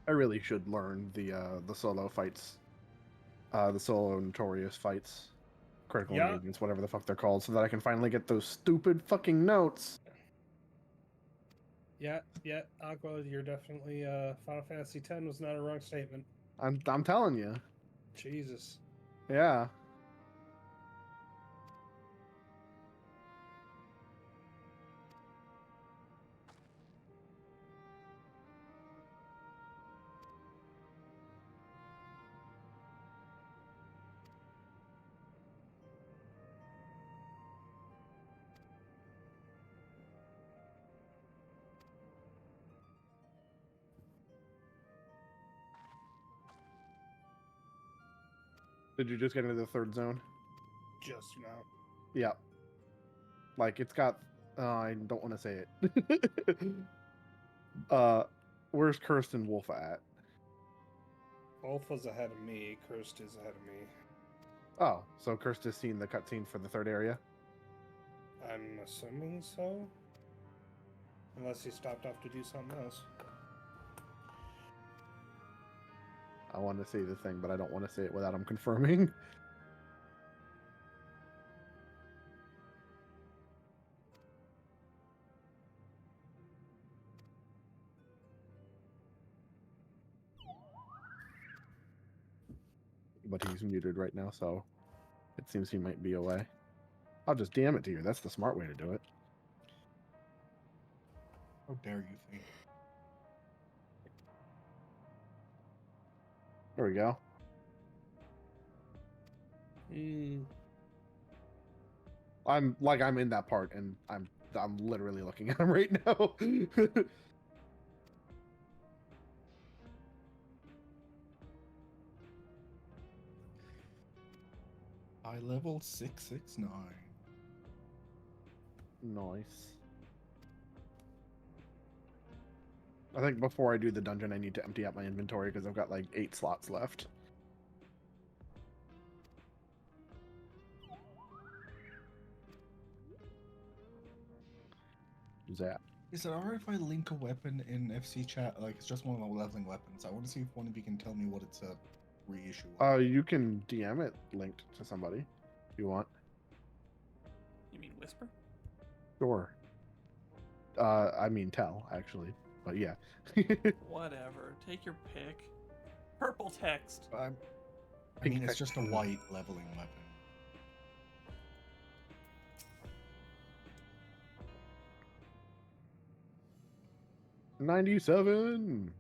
I really should learn the solo fights, the solo notorious fights, critical engagements, whatever the fuck they're called, so that I can finally get those stupid fucking notes. Yeah, Aqua, you're definitely Final Fantasy X was not a wrong statement. I'm telling you. Jesus. Yeah. Did you just get into the 3rd zone? Just now. Yeah. Like, it's got... I don't want to say it. Where's Kirsten Wolf at? Wolf was ahead of me. Cursed is ahead of me. Oh, so Kirst has seen the cutscene for the 3rd area? I'm assuming so. Unless he stopped off to do something else. I want to say the thing, but I don't want to say it without him confirming. But he's muted right now, so it seems he might be away. I'll just DM it to you. That's the smart way to do it. How dare you think? There we go. I'm in that part, and I'm literally looking at him right now. High level 669. Nice. I think before I do the dungeon, I need to empty out my inventory because I've got like 8 slots left. Who's that? Is it alright if I link a weapon in FC chat? Like, it's just one of the leveling weapons. I want to see if one of you can tell me what it's a reissue of. You can DM it linked to somebody if you want. You mean Whisper? Sure. I mean tell, actually. But yeah. Whatever. Take your pick. Purple text. I mean, it's just a white leveling weapon. $97.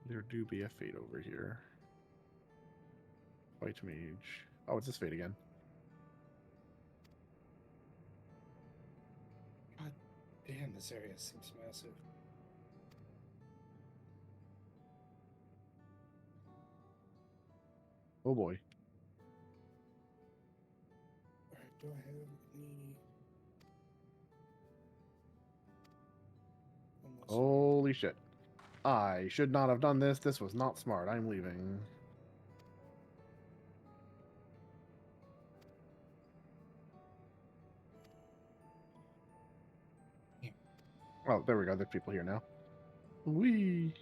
There do be a fate over here. White mage. Oh, it's this fate again. God damn, this area seems massive. Oh boy. Alright, do I have any... Holy shit. I should not have done this. This was not smart. I'm leaving. Oh, there we go. There's people here now. Whee!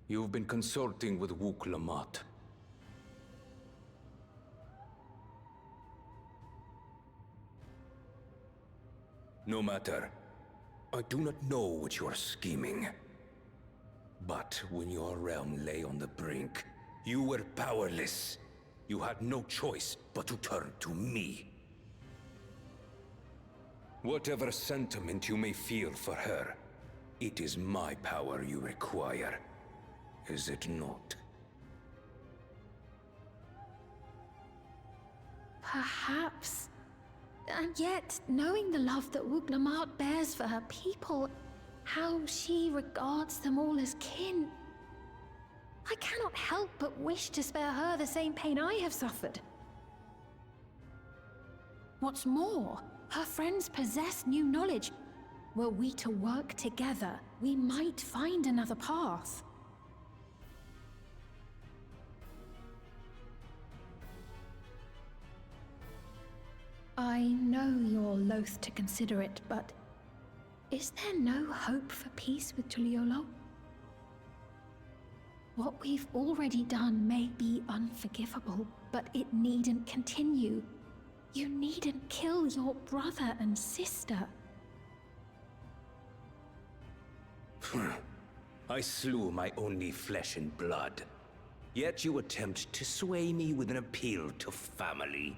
You've been consulting with Wuk Lamat. No matter. I do not know what you are scheming. But when your realm lay on the brink, you were powerless. You had no choice but to turn to me. Whatever sentiment you may feel for her, it is my power you require. Is it not? Perhaps. And yet, knowing the love that Wuk Lamat bears for her people, how she regards them all as kin, I cannot help but wish to spare her the same pain I have suffered. What's more, her friends possess new knowledge. Were we to work together, we might find another path. I know you're loath to consider it, but is there no hope for peace with Tuliolo? What we've already done may be unforgivable, but it needn't continue. You needn't kill your brother and sister. I slew my only flesh and blood. Yet you attempt to sway me with an appeal to family.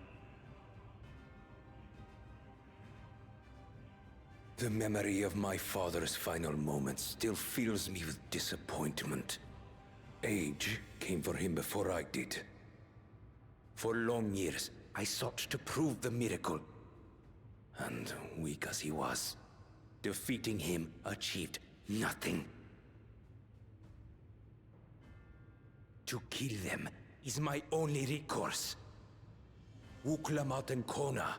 The memory of my father's final moments still fills me with disappointment. Age came for him before I did. For long years, I sought to prove the miracle. And weak as he was, defeating him achieved nothing. To kill them is my only recourse. Wuk Lamat and Kona,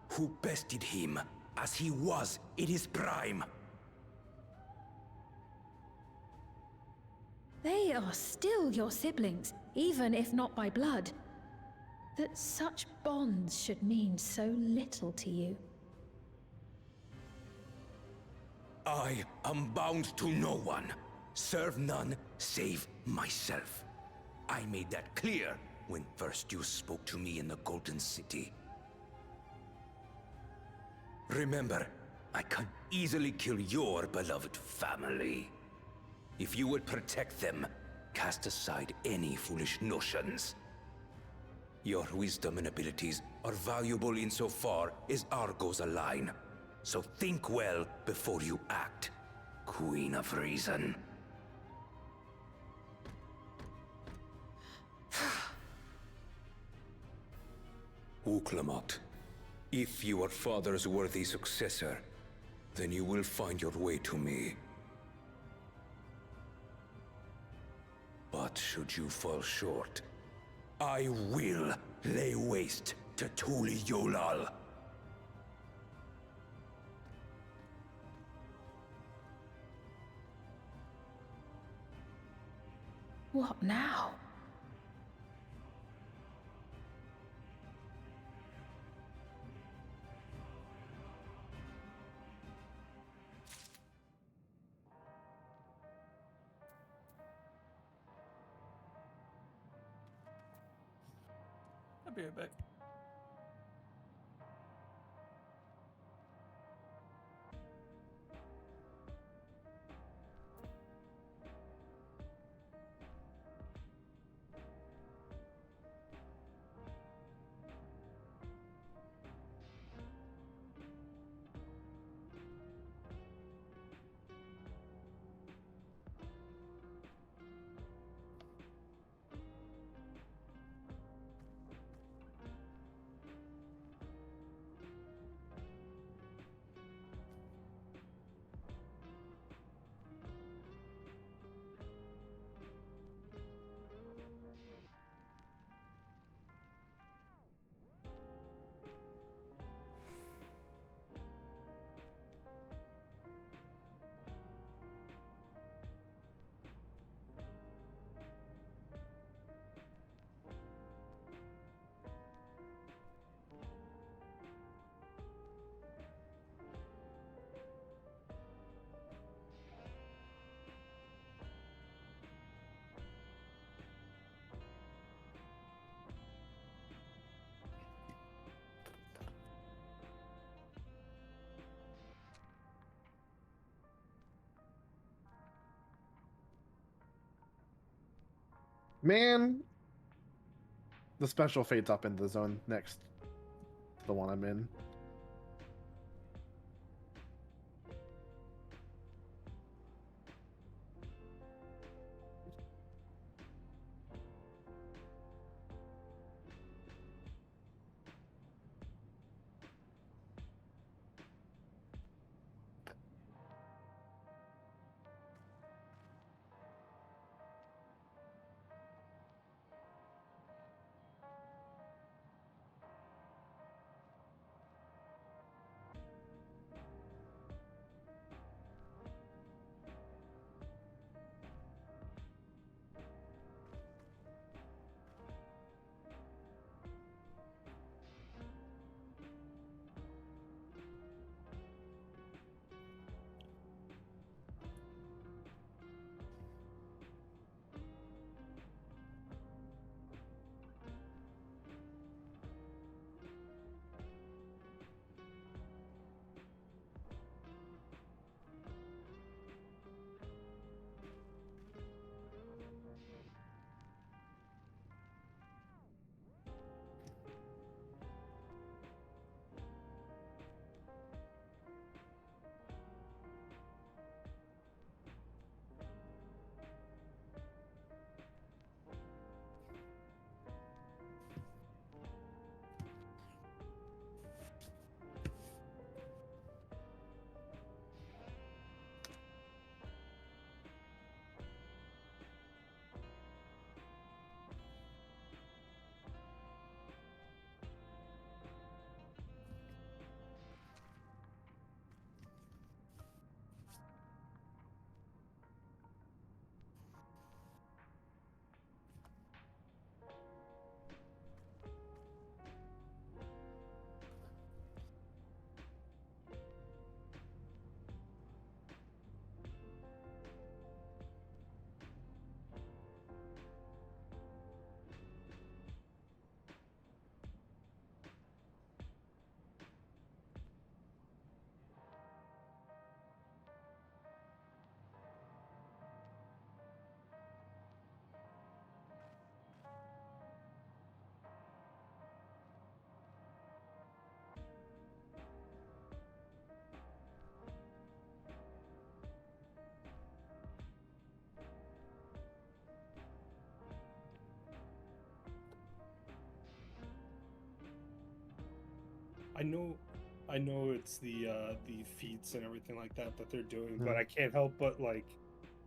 who bested him as he was in his prime. They are still your siblings, even if not by blood, that such bonds should mean so little to you. I am bound to no one. Serve none save myself. I made that clear when first you spoke to me in the Golden City. Remember, I can easily kill your beloved family. If you would protect them, cast aside any foolish notions. Your wisdom and abilities are valuable insofar as our goals align. So think well before you act, Queen of Reason. Uklamat, if you are Father's worthy successor, then you will find your way to me. But should you fall short, I will lay waste to Tuli Yolal. What now? I'll be right back. Man, the special fate's up in the zone next to the one I'm in. I know it's the feats and everything like that they're doing, but Yeah. I can't help but like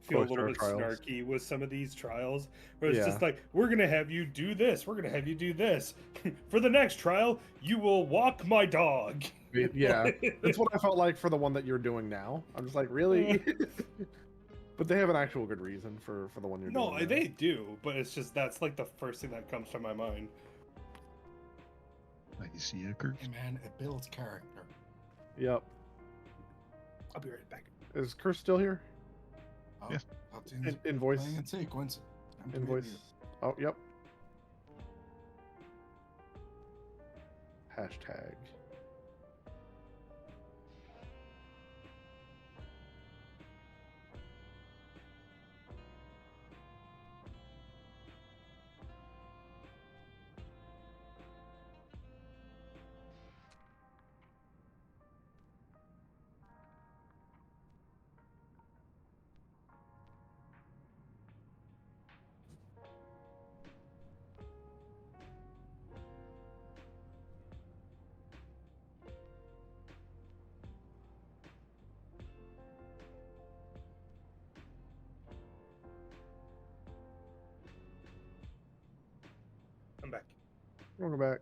feel a little bit Trials. snarky with some of these trials, where it's Yeah. just like, we're gonna have you do this, we're gonna have you do this. For the next trial, you will walk my dog. Yeah, that's what I felt like for the one that you're doing now. I'm just like, really? But they have an actual good reason for the one you're doing. No, they do, but it's just that's like the first thing that comes to my mind. Like you see, Kurt? Hey man, it builds character. Yep. I'll be right back. Is Curse still here? Yes. Invoice. Playing in sequence. Invoice. Oh, yep. Hashtag. I'm back. Welcome back.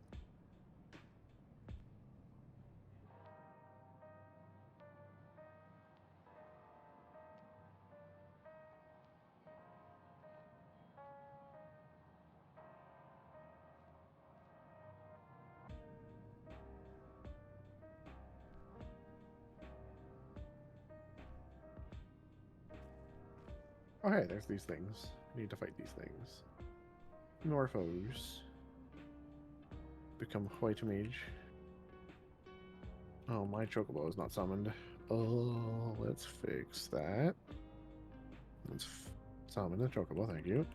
Oh, hey, there's these things. I need to fight these things. Norphos. Become White Mage. Oh, my Chocobo is not summoned. Oh, let's fix that. Let's summon the Chocobo, thank you.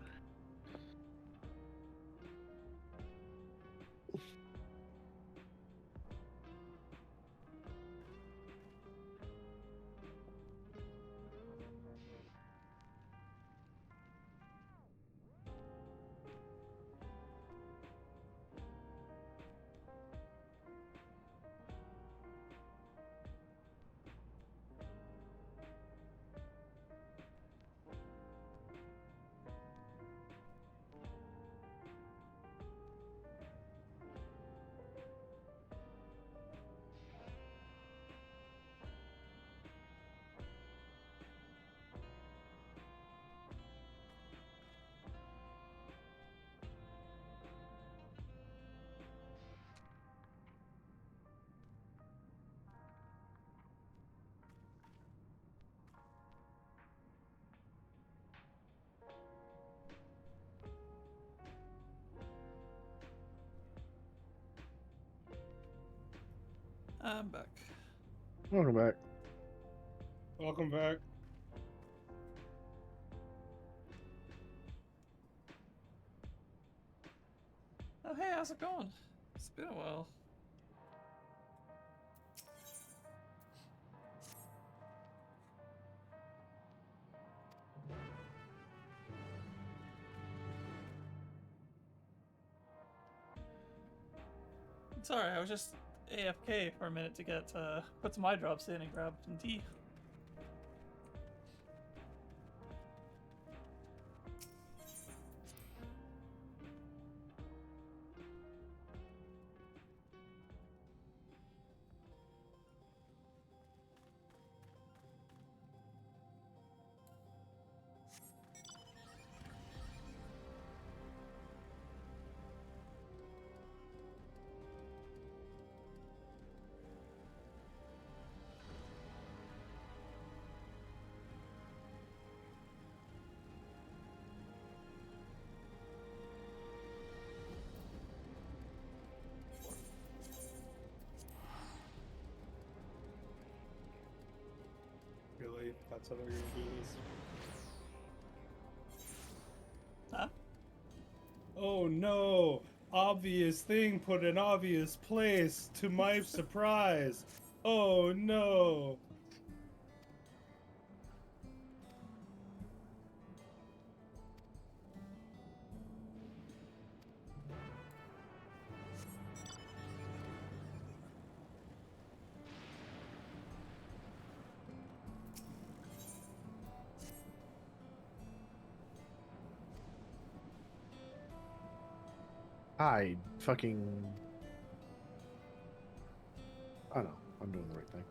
I'm back. Welcome back. Welcome back. Oh, hey, how's it going? It's been a while. Sorry, I was just AFK for a minute to get put some eye drops in and grab some tea. Really? That's how they're gonna do this? Huh? Oh no! Obvious thing put in obvious place, to my surprise. Oh no! Hi, fucking. I know. I'm doing the right thing.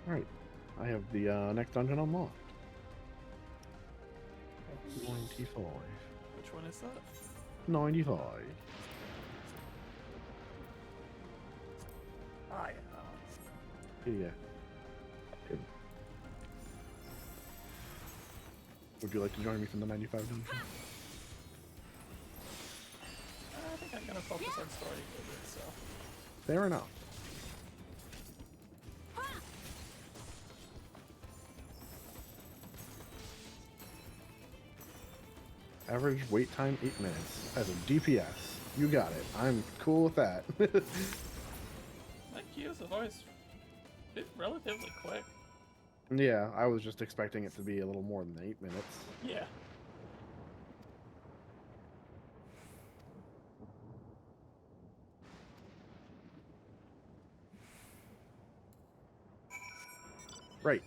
Alright, I have the next dungeon unlocked. 95. Which one is that? 95. Ah, yeah. Yeah. Good. Would you like to join me from the 95 dungeon? I think I'm gonna focus on story a little bit, so. Fair enough. Average wait time 8 minutes. As a DPS. You got it. I'm cool with that. My queues have always been relatively quick. Yeah, I was just expecting it to be a little more than 8 minutes. Yeah. Right.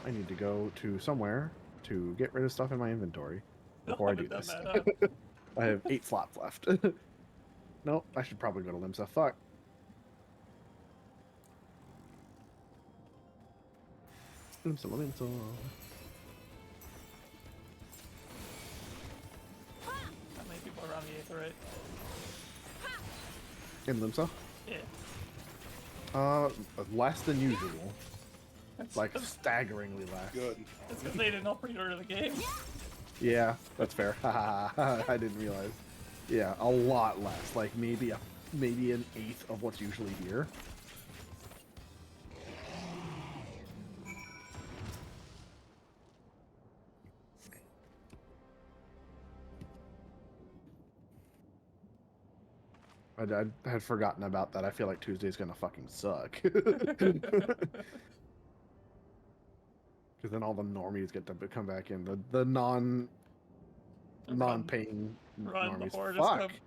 I need to go to somewhere to get rid of stuff in my inventory before I do this. I have 8 slots left. Nope, I should probably go to Limsa. Fuck. Limsa. How many people around the Aetherite? In Limsa? Yeah. Less than usual. Like, staggeringly less. Good. It's because they didn't all pre-order the game. Yeah, that's fair. I didn't realize. Yeah, a lot less. Like, maybe an 1/8 of what's usually here. I had forgotten about that. I feel like Tuesday's gonna fucking suck. Because then all the normies get to come back in. The non-paying Run, the normies. horde is Fuck. coming.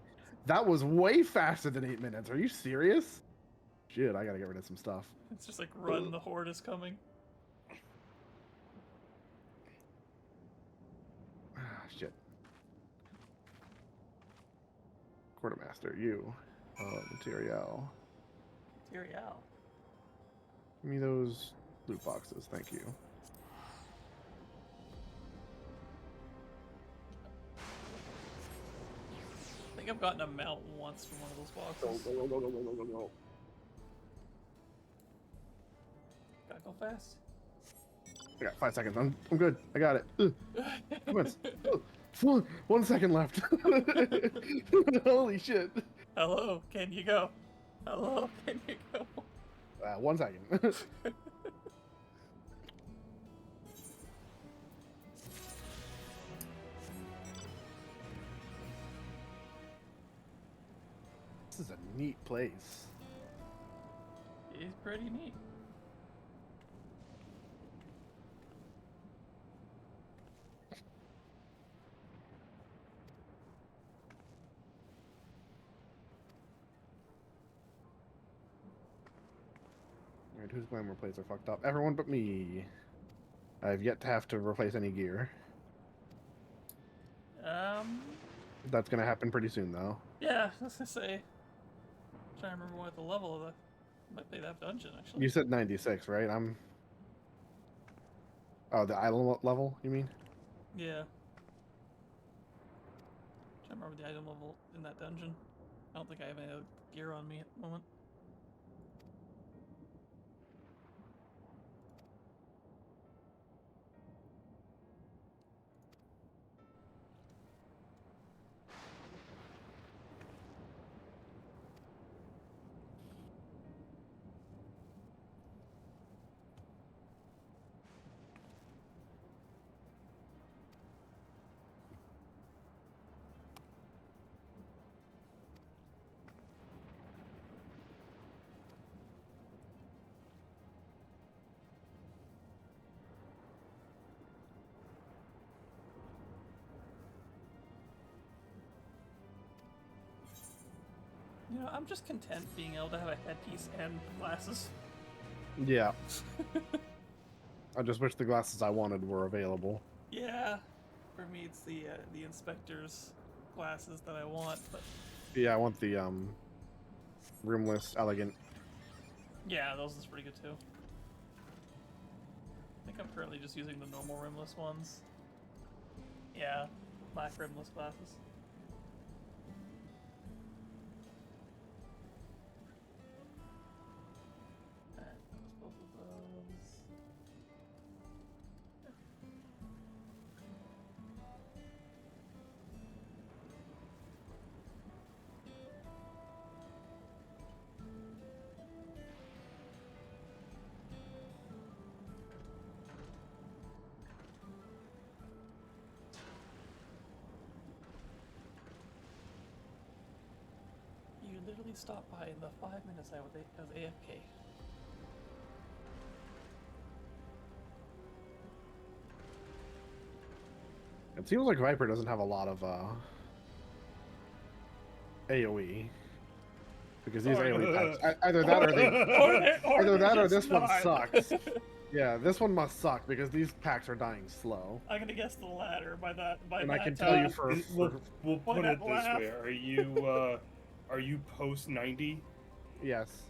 That was way faster than 8 minutes. Are you serious? Shit, I gotta get rid of some stuff. It's just like, run, the horde is coming. Shit. Quartermaster, you. Material. Material. Give me those loot boxes, thank you. I think I've gotten a mount once from one of those boxes. Go. Gotta go fast. I got 5 seconds. I'm good. I got it. Come on. 1 second left. Holy shit. Hello, can you go? Hello, can you go? 1 second. This is a neat place. It's pretty neat. Alright, whose glamour plates are fucked up? Everyone but me. I've yet to have to replace any gear. That's gonna happen pretty soon, though. Yeah, I was gonna say. Trying to remember what the level of the might play that dungeon actually. You said 96, right? I'm. Oh, the island level, you mean? Yeah. Trying to remember the item level in that dungeon. I don't think I have any gear on me at the moment. You know, I'm just content being able to have a headpiece and glasses. Yeah. I just wish the glasses I wanted were available. Yeah. For me, it's the inspector's glasses that I want, but... Yeah, I want the, rimless, elegant. Yeah, those is pretty good too. I think I'm currently just using the normal rimless ones. Yeah, black rimless glasses. Alright, both of those. You literally stopped by in the 5 minutes I was AFK. It seems like Viper doesn't have a lot of, AoE. Because these AoE packs, either that or they, either that or this one sucks. Yeah, this one must suck because these packs are dying slow. I'm gonna guess the latter by that. And I can tell you for we'll put it this way: are you post 90? Yes.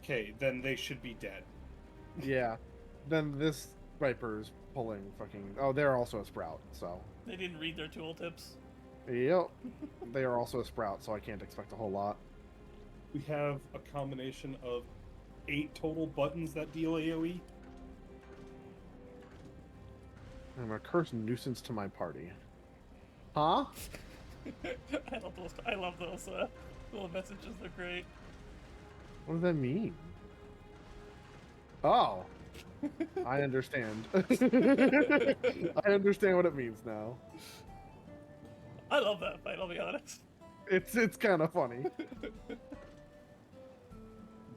Okay, then they should be dead. Yeah. Then this Viper's pulling fucking. Oh, they're also a sprout, so. They didn't read their tooltips. Yep. They are also a sprout, so I can't expect a whole lot. We have a combination of 8 total buttons that deal AoE. I'm a cursed nuisance to my party. Huh? I love those little messages. They're great. What does that mean? Oh. I understand. I understand what it means now. I love that fight, I'll be honest. It's kind of funny.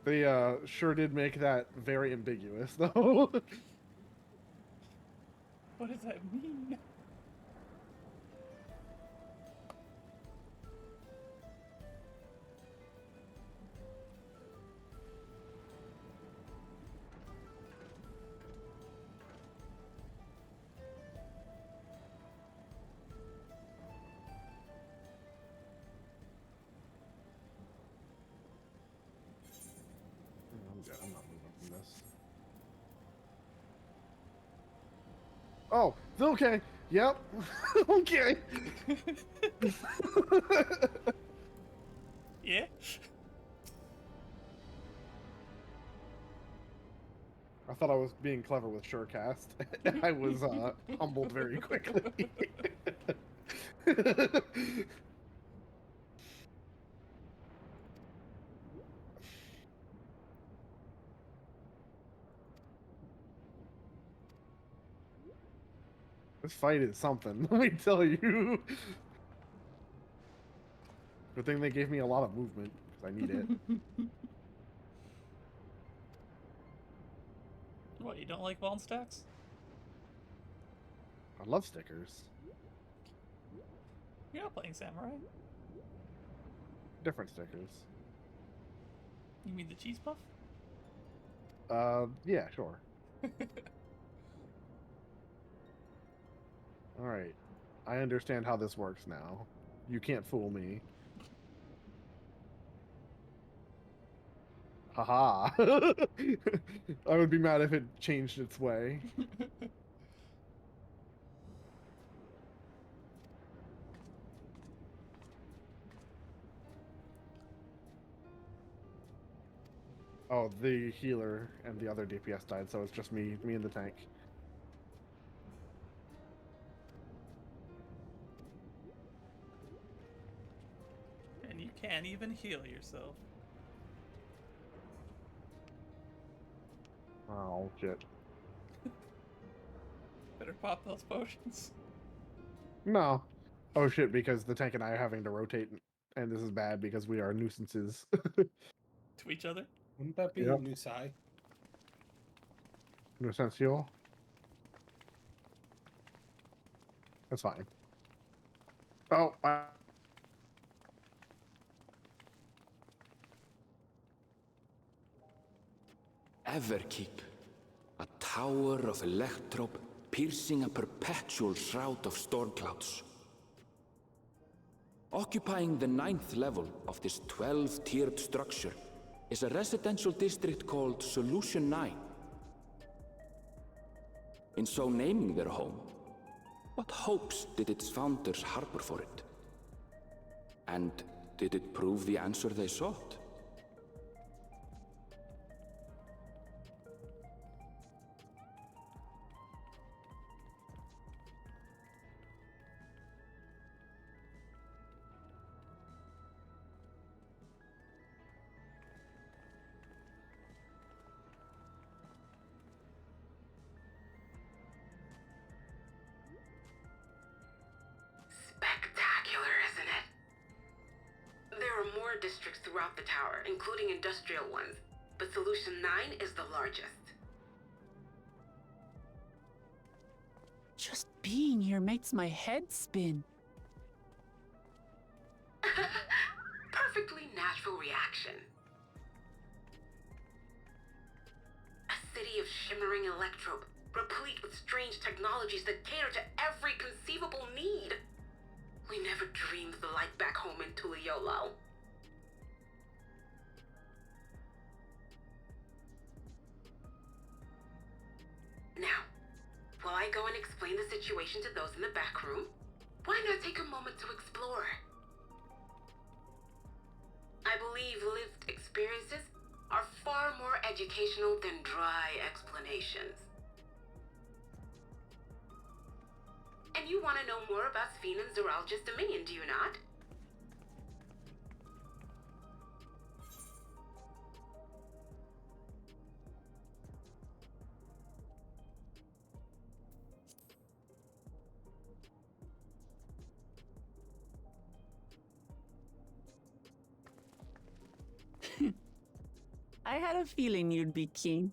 They sure did make that very ambiguous, though. What does that mean? I'm not moving from this. Oh, okay. Yep. Okay. Yeah. I thought I was being clever with Surecast. I was humbled very quickly. This fight is something, let me tell you. Good thing they gave me a lot of movement, because I need it. What, you don't like bone stacks? I love stickers. You're not playing Samurai. Different stickers. You mean the cheese puff? Yeah, sure. All right. I understand how this works now. You can't fool me. Haha. I would be mad if it changed its way. Oh, the healer and the other DPS died, so it's just me and the tank. And you can't even heal yourself. Oh, shit. Better pop those potions. No. Oh, shit, because the tank and I are having to rotate, and this is bad because we are nuisances. To each other? Wouldn't that be Yep. Nusai? Nuisancio? That's fine. Oh, Everkeep, a tower of electrope piercing a perpetual shroud of storm clouds. Occupying the 9th level of this 12-tiered structure is a residential district called Solution 9. In so naming their home, what hopes did its founders harbor for it? And did it prove the answer they sought? Spectacular, isn't it? There are more districts throughout the tower, including industrial ones, but Solution 9 is the largest. Just being here makes my head spin. Perfectly natural reaction. A city of shimmering electrope, replete with strange technologies that cater to every conceivable need. We never dreamed of the light back home in Tuliolo. Now, while I go and explain the situation to those in the back room, why not take a moment to explore? I believe lived experiences are far more educational than dry explanations. And you want to know more about Sphene and Zoralja's dominion, do you not? I had a feeling you'd be keen.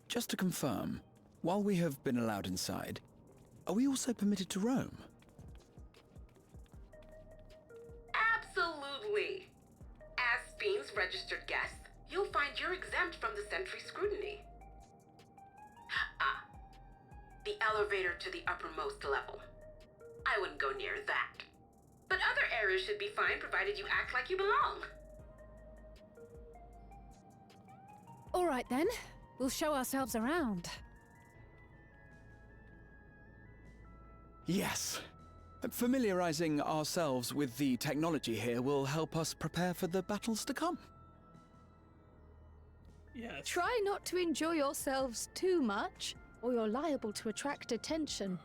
Just to confirm, while we have been allowed inside, are we also permitted to roam? Absolutely. As Sphene's registered guest, you'll find you're exempt from the sentry scrutiny. Ah, the elevator to the uppermost level. I wouldn't go near that. But other areas should be fine provided you act like you belong. All right then, we'll show ourselves around. Yes. Familiarizing ourselves with the technology here will help us prepare for the battles to come. Yes. Try not to enjoy yourselves too much, or you're liable to attract attention.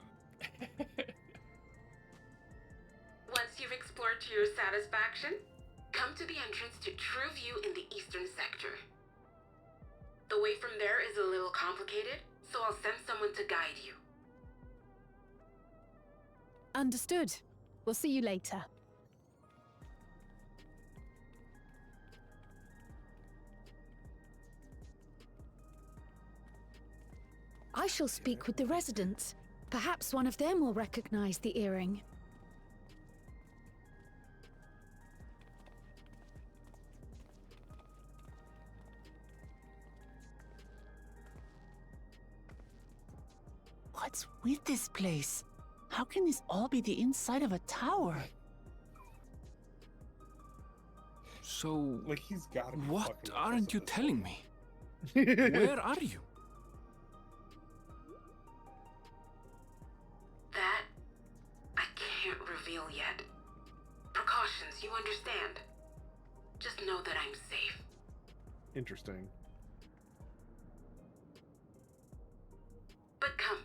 Once you've explored to your satisfaction, come to the entrance to True View in the eastern sector. The way from there is a little complicated, so I'll send someone to guide you. Understood. We'll see you later. I shall speak with the residents. Perhaps one of them will recognize the earring. What's with this place? How can this all be the inside of a tower? So, Like, he's gotta be what fucking aren't you obsessed telling me? Where are you? That I can't reveal yet. Precautions, you understand. Just know that I'm safe. Interesting. But come,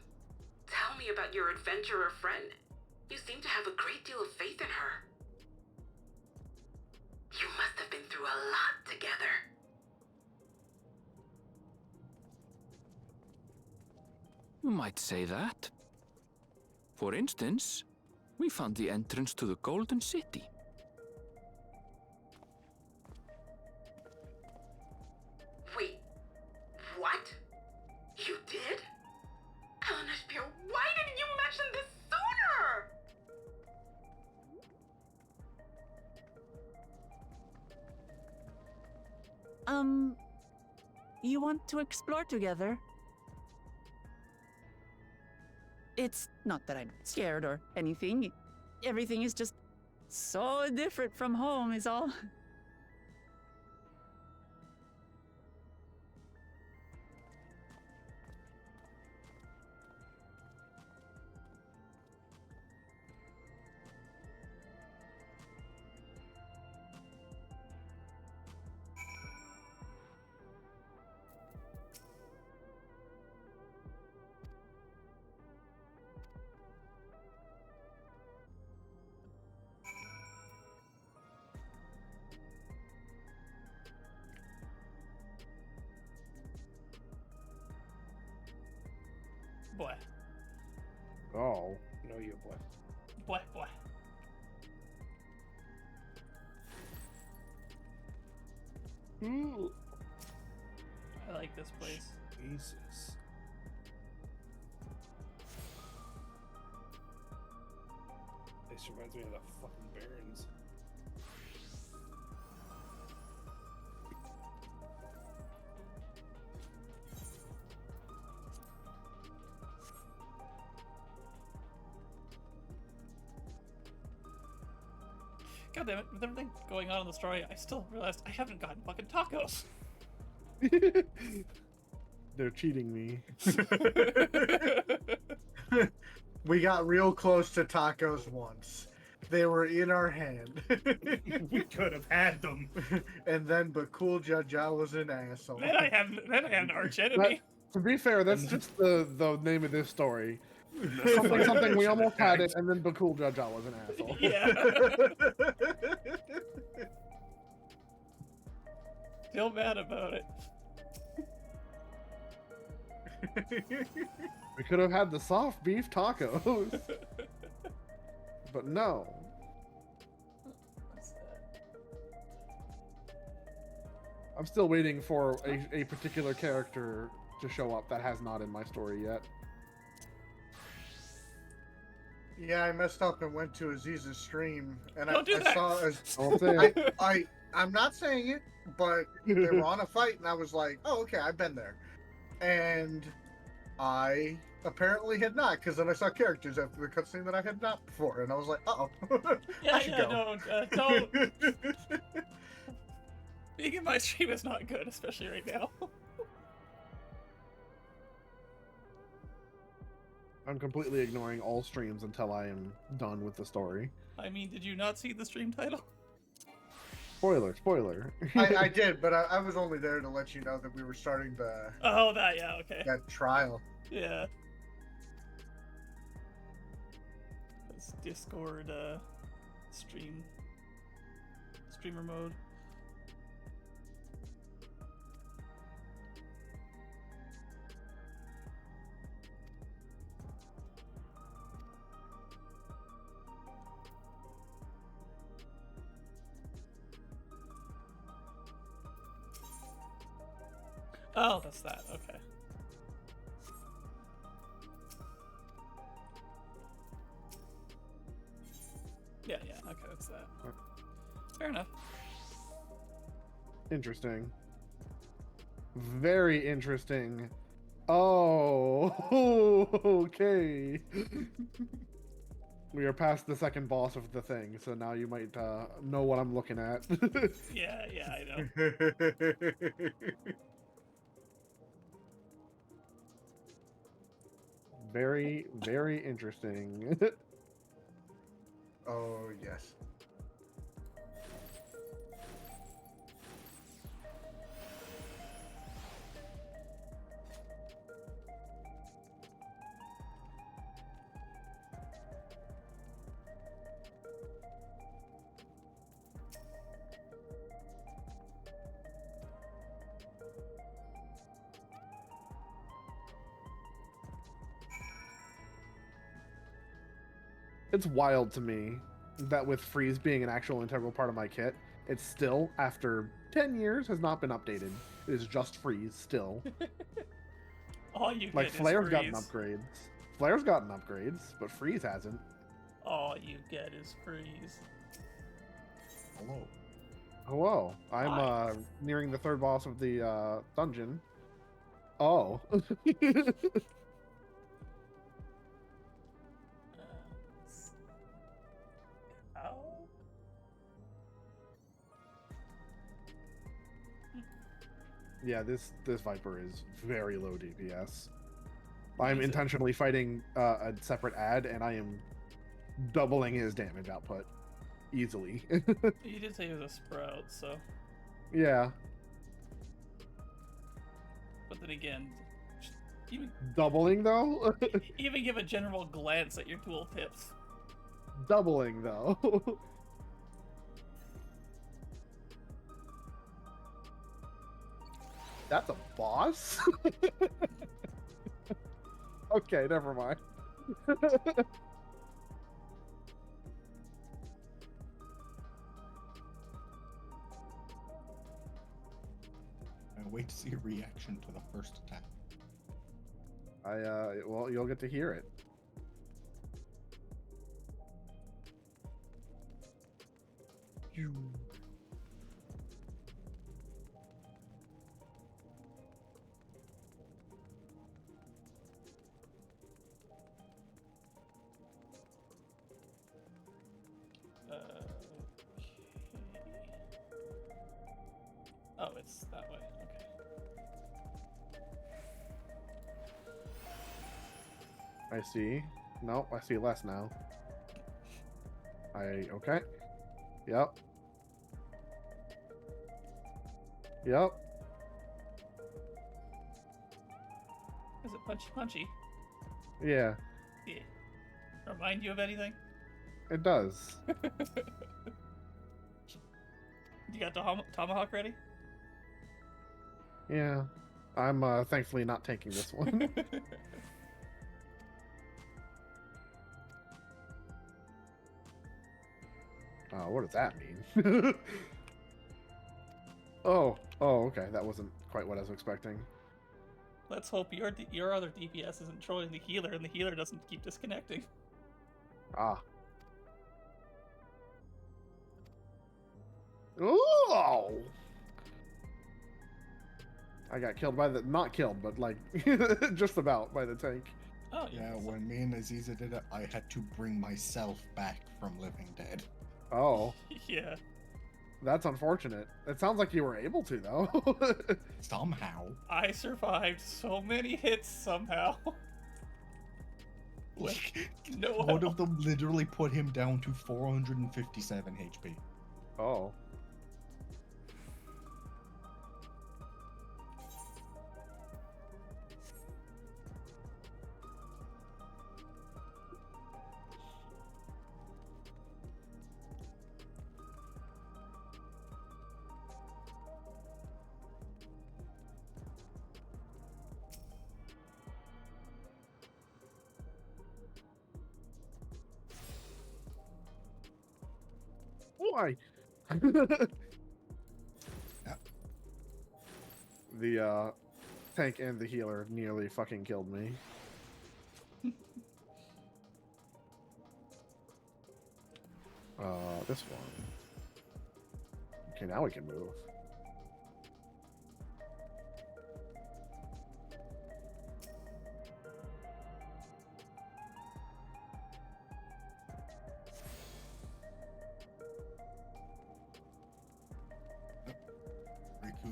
tell me about your adventurer friend. You seem to have a great deal of faith in her. You must have been through a lot together. You might say that. For instance, we found the entrance to the Golden City. Wait, what? You did? Eleanor Spear, why didn't you mention this sooner? You want to explore together? It's not that I'm scared or anything. Everything is just so different from home, is all. Boy. Oh. No, you boy. Boy, boy. Ooh. I like this place. Jesus. This reminds me of the fucking Barrens. God damn it, with everything going on in the story, I still realized I haven't gotten fucking tacos. They're cheating me. We got real close to tacos once. They were in our hand. We could have had them. And then Bakul Jaja was an asshole. Then I have an arch enemy. To be fair, that's just the name of this story. Something we almost had it, and then Bakul Jaja was an asshole. Yeah. Feel bad about it. We could have had the soft beef tacos. But no. I'm still waiting for a particular character to show up that has not in my story yet. Yeah, I messed up and went to Aziz's stream, and Don't do I that. saw. Don't say it. I'm not saying it, but they were on a fight, and I was like, "Oh, okay, I've been there," and I apparently had not, because then I saw characters after the cutscene that I had not before, and I was like, "Uh oh, Yeah, I should go." don't. Being in my stream is not good, especially right now. I'm completely ignoring all streams until I am done with the story. I mean, did you not see the stream title? Spoiler. I did, but I was only there to let you know that we were starting the Okay. that trial. Yeah. It's Discord streamer mode. Oh, that's that. Okay. Yeah, okay, that's that. Fair enough. Interesting. Very interesting. Oh, okay. We are past the second boss of the thing, so now you might know what I'm looking at. Yeah, I know. Very, very interesting. Oh, yes. It's wild to me that with freeze being an actual integral part of my kit, it's still, after 10 years, has not been updated. It is just freeze still. All you Like, get is Flare's freeze. gotten upgrades. Flare's gotten upgrades, but freeze hasn't. All you get is freeze. Hello. Hello. I'm nearing the third boss of the dungeon. Oh. Oh. Yeah, this Viper is very low DPS. I'm intentionally fighting a separate ad, and I am doubling his damage output easily. You did say he was a sprout, so. Yeah. But then again, even Doubling though? even give a general glance at your dual pips. Doubling though. That's a boss? Okay, never mind. I wait to see a reaction to the first attack. Well, you'll get to hear it. Oh, it's that way. Okay. I see. Nope, I see less now. Okay. Yep. Yep. Is it punchy? Yeah, Yeah. Remind you of anything? it does. You got the tomahawk ready? Yeah. I'm thankfully not taking this one. What does that mean? Oh, okay. That wasn't quite what I was expecting. Let's hope your other DPS isn't trolling the healer, and the healer doesn't keep disconnecting. Ah. Oh! I got killed by the... Not killed, but like, just about by the tank. Oh, yeah. When me and Aziza did it, I had to bring myself back from living dead. Oh. Yeah. That's unfortunate. It sounds like you were able to, though. Somehow. I survived so many hits somehow. Like, no one help. of them literally put him down to 457 HP. Oh. Why? The tank and the healer nearly fucking killed me. This one. Okay, now we can move.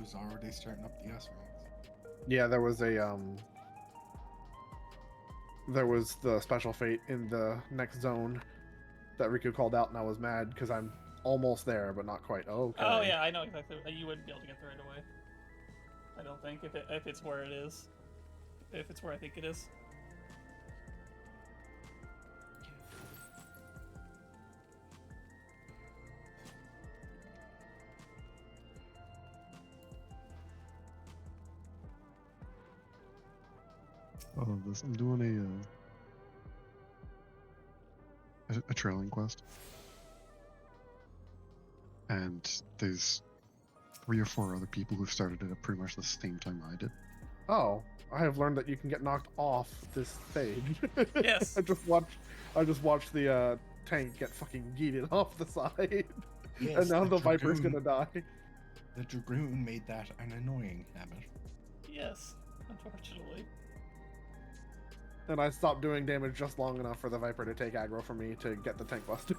Riku's already starting up the S ranks. Yeah, there was a there was the special fate in the next zone that Riku called out, and I was mad because I'm almost there, but not quite. Okay. Oh yeah, I know exactly. You wouldn't be able to get there right away. I don't think if it's where it is, if it's where I think it is. Oh, this I'm doing a trailing quest, and there's 3 or 4 other people who started it at pretty much the same time I did. Oh, I have learned that you can get knocked off this stage. Yes. I just watched the tank get fucking yeeted off the side, Yes, and now the Viper's Dragoon- gonna die. The Dragoon made that an annoying habit. Yes, unfortunately. And I stopped doing damage just long enough for the Viper to take aggro from me to get the tank buster.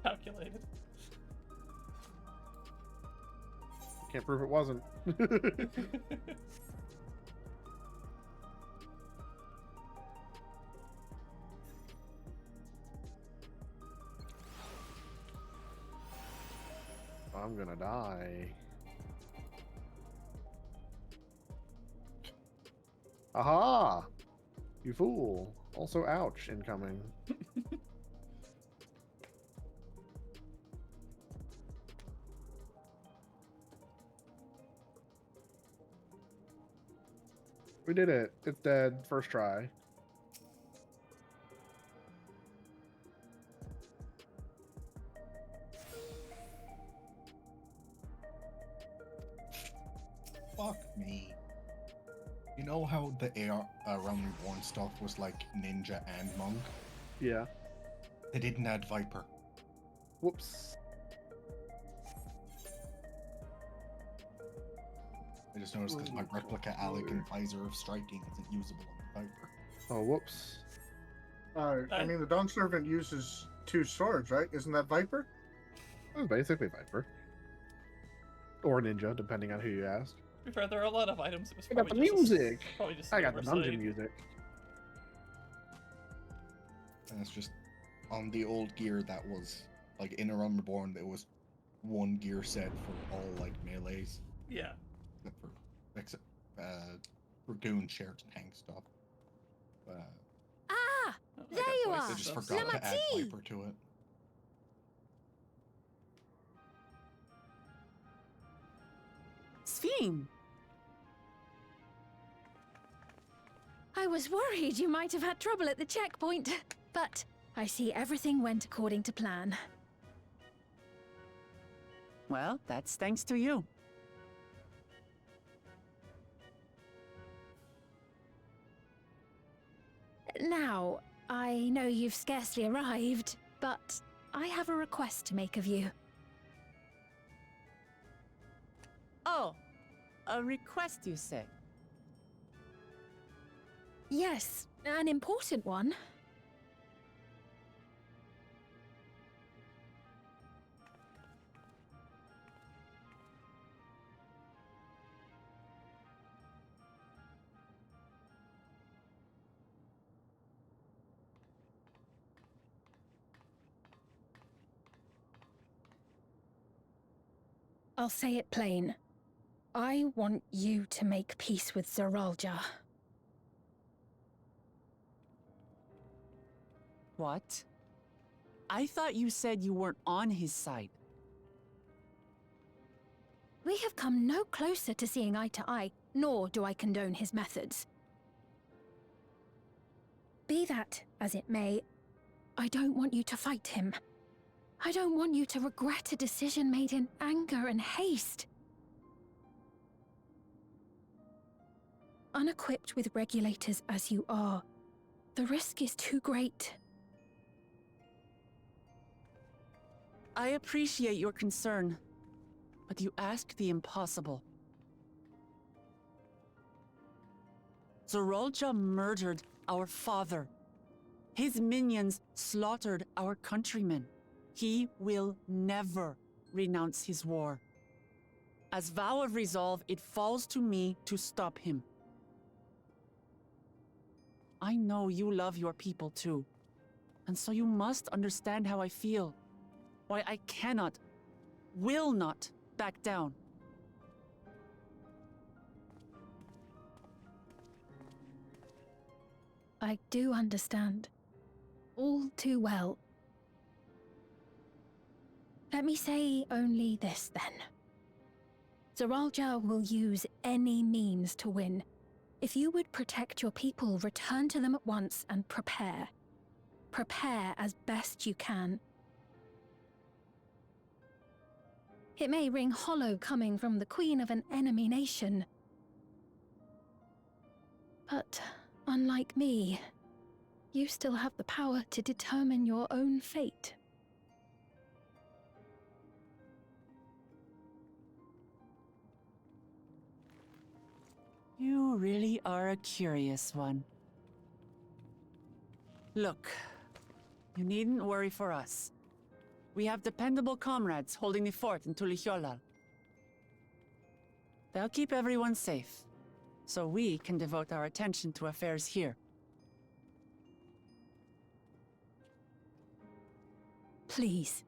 Calculated. Can't prove it wasn't. I'm gonna die. Aha! You fool. Also, ouch, incoming. We did it. It's dead. First try. Fuck me. You know how the Realm Reborn stuff was like ninja and monk? Yeah. They didn't add Viper. Whoops. I just noticed because my replica Alec and Visor of Striking isn't usable on the Viper. Oh, whoops. I mean, the Dawn Servant uses 2 swords, right? Isn't that Viper? It's basically Viper. Or Ninja, depending on who you ask. To be fair, there are a lot of items. It was I got the probably just music! probably just I got the oversight. dungeon music. And it's just on the old gear that was like in a Realm Reborn, there was 1 gear set for all like melees. Yeah. Except Dragoon shared tank stuff. Ah! There you are! They just forgot to add Viper to it. Sphene! I was worried you might have had trouble at the checkpoint, but I see everything went according to plan. Well, that's thanks to you. Now, I know you've scarcely arrived, but I have a request to make of you. Oh, a request, you say? Yes, an important one. I'll say it plain. I want you to make peace with Zeralja. What? I thought you said you weren't on his side. We have come no closer to seeing eye to eye, nor do I condone his methods. Be that as it may, I don't want you to fight him. I don't want you to regret a decision made in anger and haste. Unequipped with regulators as you are, the risk is too great. I appreciate your concern, but you ask the impossible. Zeralja murdered our father. His minions slaughtered our countrymen. He will never renounce his war. As vow of resolve, it falls to me to stop him. I know you love your people too, and so you must understand how I feel. Why I cannot, will not back down. I do understand. All too well. Let me say only this then. Zoralja will use any means to win. If you would protect your people, return to them at once and prepare. Prepare as best you can. It may ring hollow coming from the queen of an enemy nation. But unlike me, you still have the power to determine your own fate. You really are a curious one. Look, you needn't worry for us. We have dependable comrades holding the fort in Tulihyolal. They'll keep everyone safe, so we can devote our attention to affairs here. Please.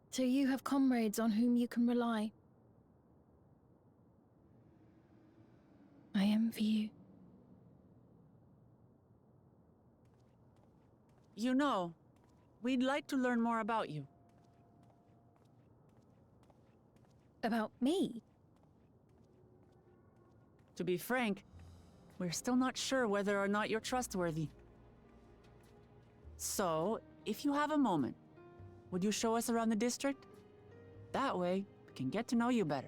So you have comrades on whom you can rely. I envy you. You know, we'd like to learn more about you. About me? To be frank, we're still not sure whether or not you're trustworthy. So, if you have a moment, would you show us around the district? That way, we can get to know you better.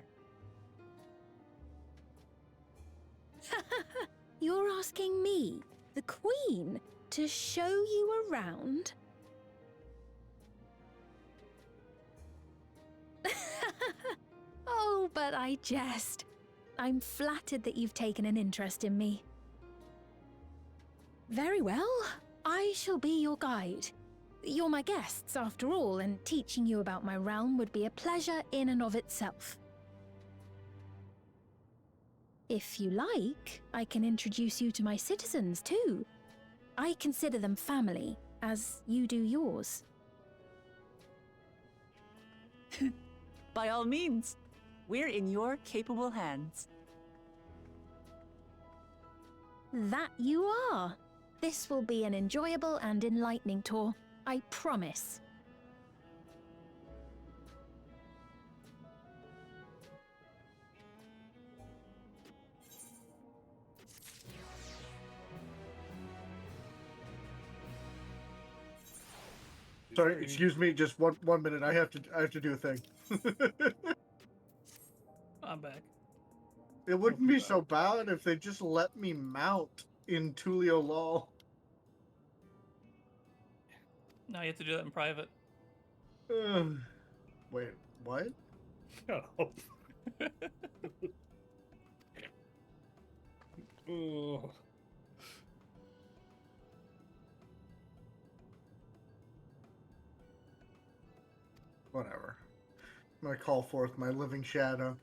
You're asking me, the Queen, to show you around? Oh, but I jest. I'm flattered that you've taken an interest in me. Very well. I shall be your guide. You're my guests, after all, and teaching you about my realm would be a pleasure in and of itself. If you like, I can introduce you to my citizens, too. I consider them family, as you do yours. By all means, we're in your capable hands. That you are. This will be an enjoyable and enlightening tour, I promise. Sorry, excuse me, just one minute. I have to do a thing. I'm back. It wouldn't be so bad if they just let me mount in Tulio Law. Now you have to do that in private. Wait, what? Shut up. Oh. Whatever. I'm gonna call forth my living shadow.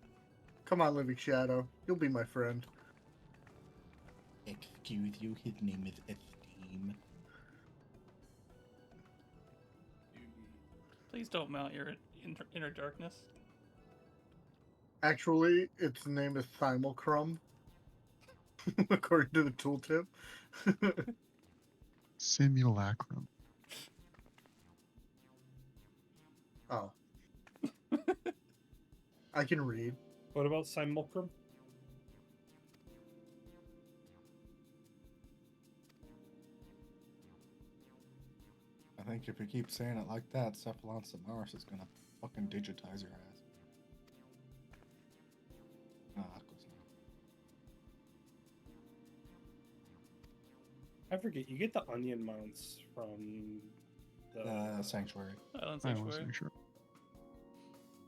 Come on, living shadow. You'll be my friend. Excuse you, his name is Esteem. Please don't mount your inner darkness. Actually, its name is Simulcrum. According to the tooltip. Simulacrum. Oh. I can read. What about Simulcrum? I think if you keep saying it like that, Cephalon Samaris is gonna fucking digitize your ass. I forget. You get the onion mounts from the Sanctuary. Island I Sanctuary. wasn't sure.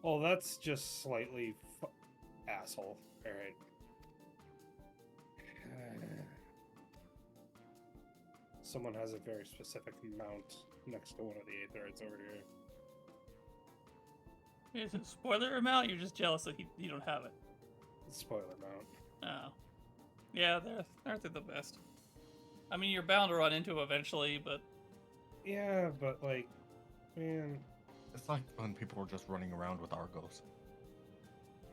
Well, that's just slightly asshole. All right. Someone has a very specific mount next to one of the Aetherites over here. Is it spoiler amount? You're just jealous that you don't have it. Spoiler mount. Oh. Yeah, aren't they the best? I mean, you're bound to run into them eventually, but... Yeah, but like, man... It's like when people were just running around with Argos.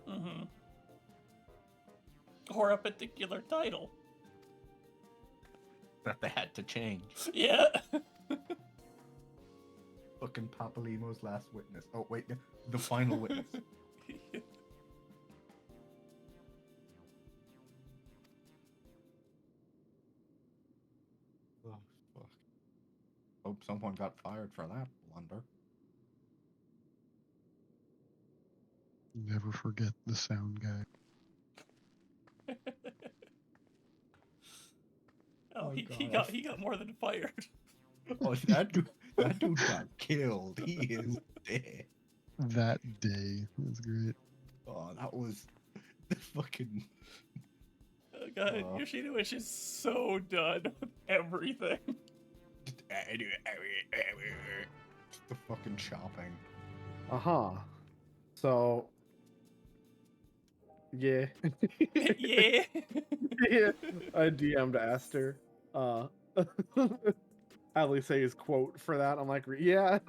Mm-hmm. Or a particular title. That they had to change. Yeah. Fucking Papalimo's Last Witness. Oh, wait, the Final Witness. Oh, fuck. Hope someone got fired for that blunder. Never forget the sound guy. Oh, he God, got more than fired. Oh, that dude got killed. He is dead. That day was great. Oh, that was the fucking. Oh god, Yoshino is just so done with everything. The fucking shopping. So. Yeah. Yeah. Yeah. I DM'd Aster. Alice's quote for that. I'm like, yeah.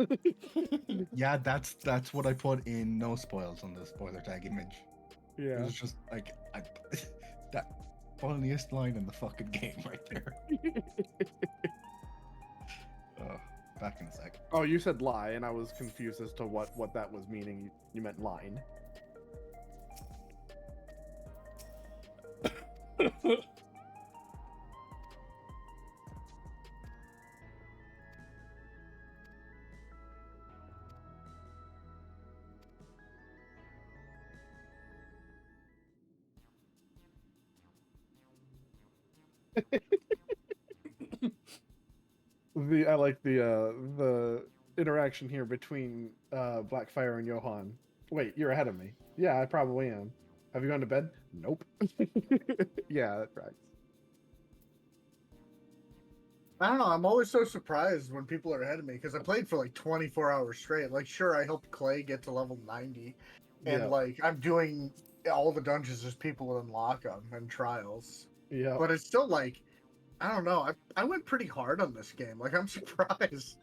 Yeah, that's what I put in no spoils on the spoiler tag image. Yeah. It was just like that funniest line in the fucking game right there. Back in a sec. Oh, you said lie, and I was confused as to what that was meaning. You meant line. I like the interaction here between Blackfire and Johan. Wait, you're ahead of me. Yeah, I probably am. Have you gone to bed? Nope. Yeah, that tracks. I don't know. I'm always so surprised when people are ahead of me because I played for like 24 hours straight. Like, sure, I helped Clay get to level 90, and Yeah. like I'm doing all the dungeons as people unlock them and trials. Yeah. But it's still like, I don't know. I went pretty hard on this game. Like, I'm surprised.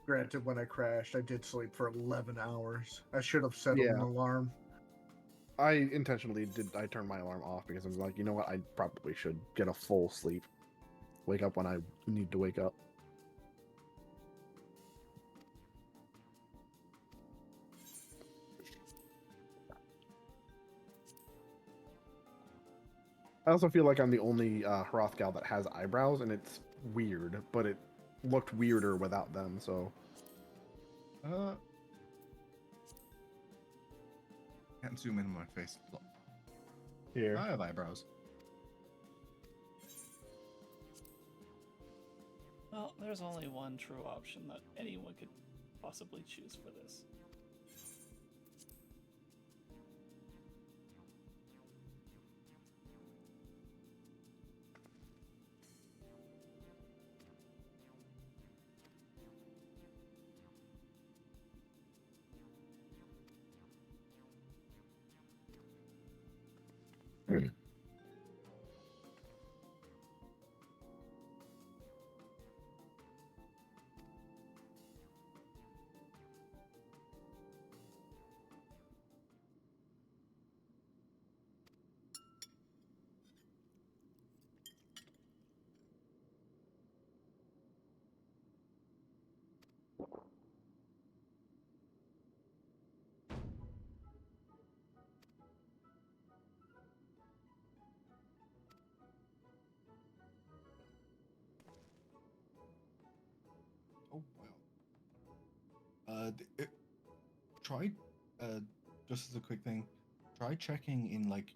Granted, when I crashed, I did sleep for 11 hours. I should have set an alarm. I intentionally I turned my alarm off because I was like, you know what, I probably should get a full sleep. Wake up when I need to wake up. I also feel like I'm the only Hrothgal that has eyebrows, and it's weird, but it looked weirder without them, so... Can't zoom in on my face. Here. I have eyebrows. Well, there's only one true option that anyone could possibly choose for this. Try just as a quick thing, try checking in like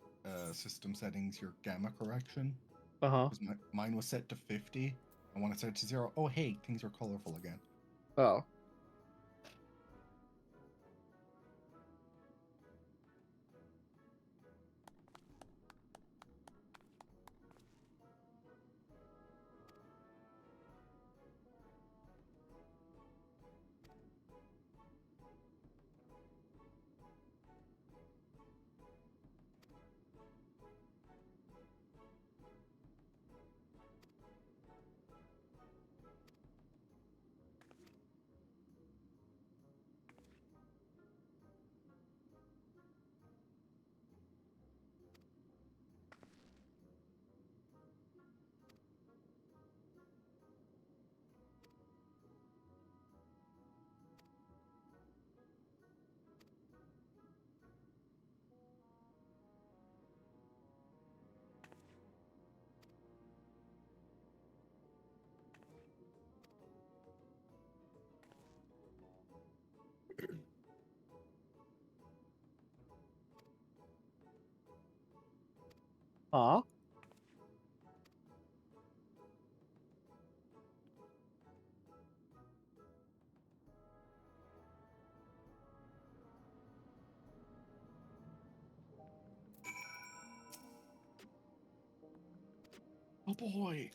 system settings your gamma correction. Because mine was set to 50. I want to set it to 0. Oh, hey, things are colorful again. Oh. Huh? Oh boy.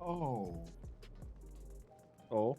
Oh. Oh.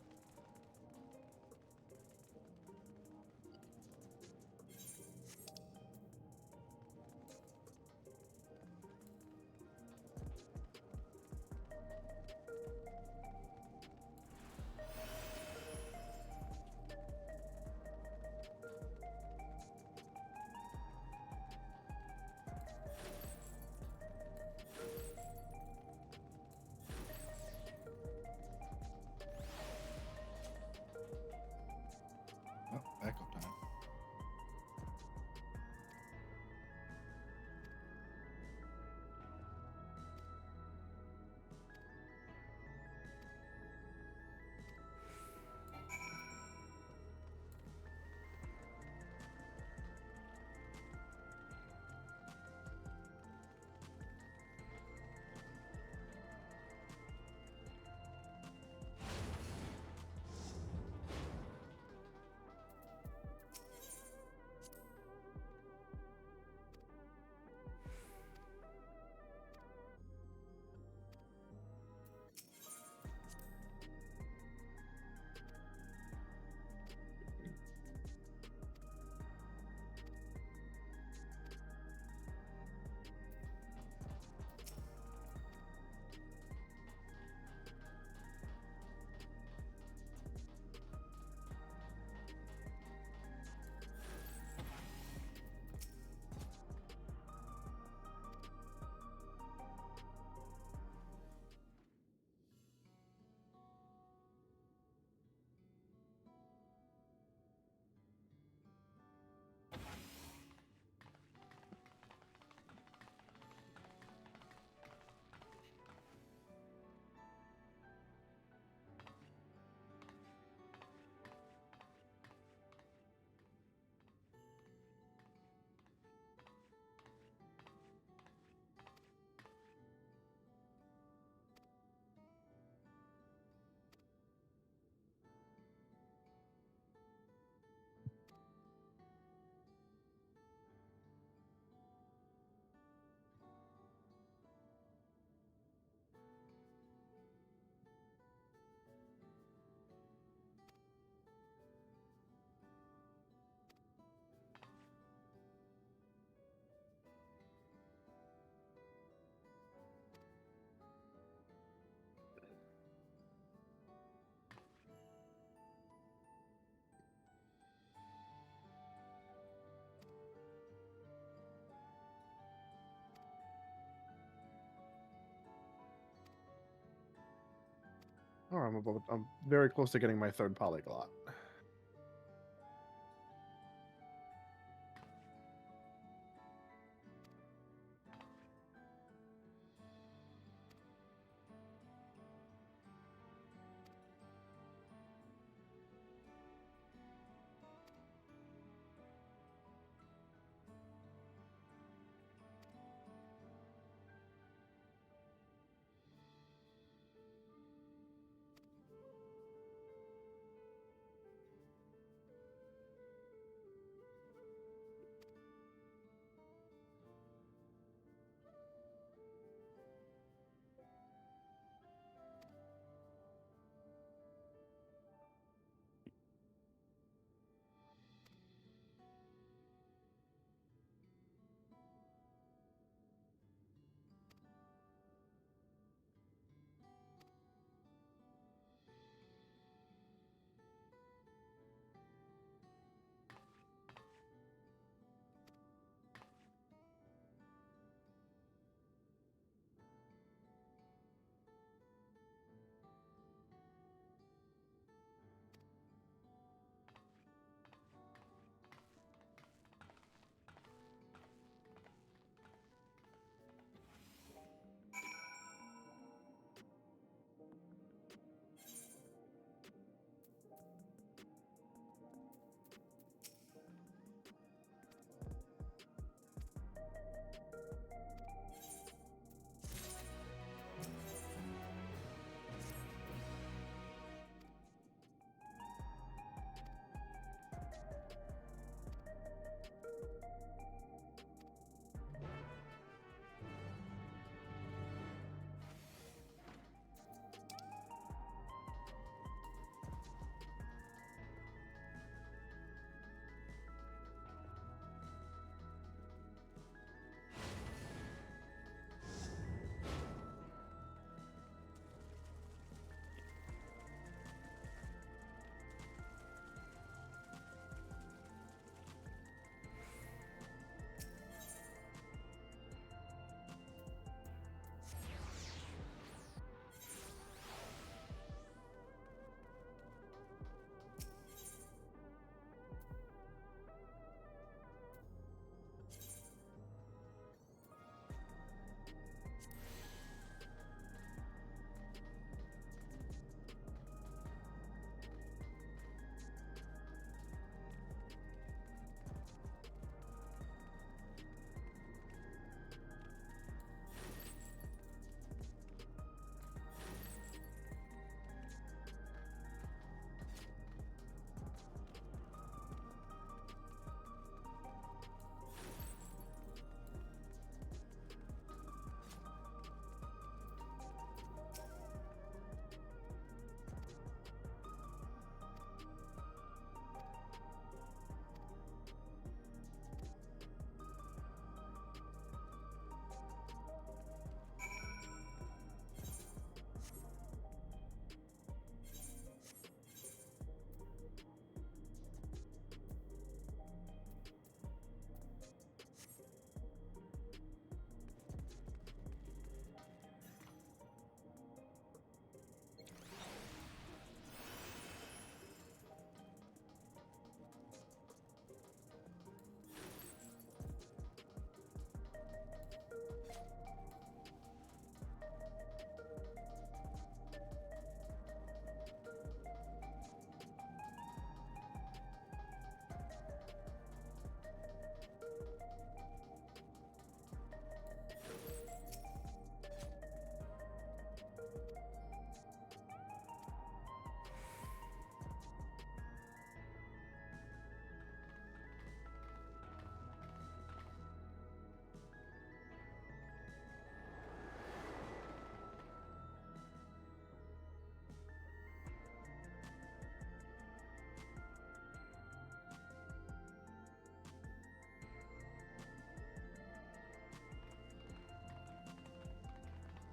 Oh, I'm very close to getting my third polyglot.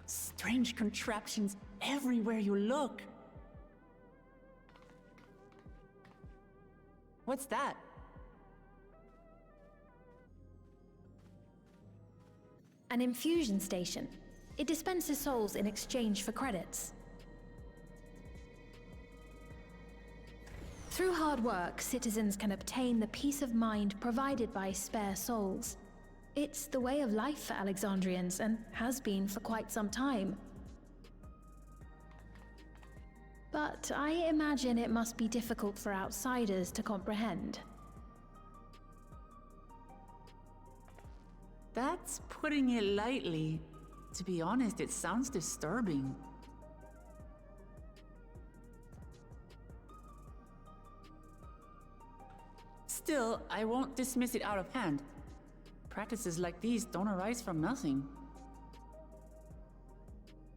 Strange contraptions everywhere you look. What's that? An infusion station. It dispenses souls in exchange for credits. Through hard work, citizens can obtain the peace of mind provided by spare souls. It's the way of life for Alexandrians and has been for quite some time. But I imagine it must be difficult for outsiders to comprehend. That's putting it lightly. To be honest, it sounds disturbing. Still, I won't dismiss it out of hand. Practices like these don't arise from nothing.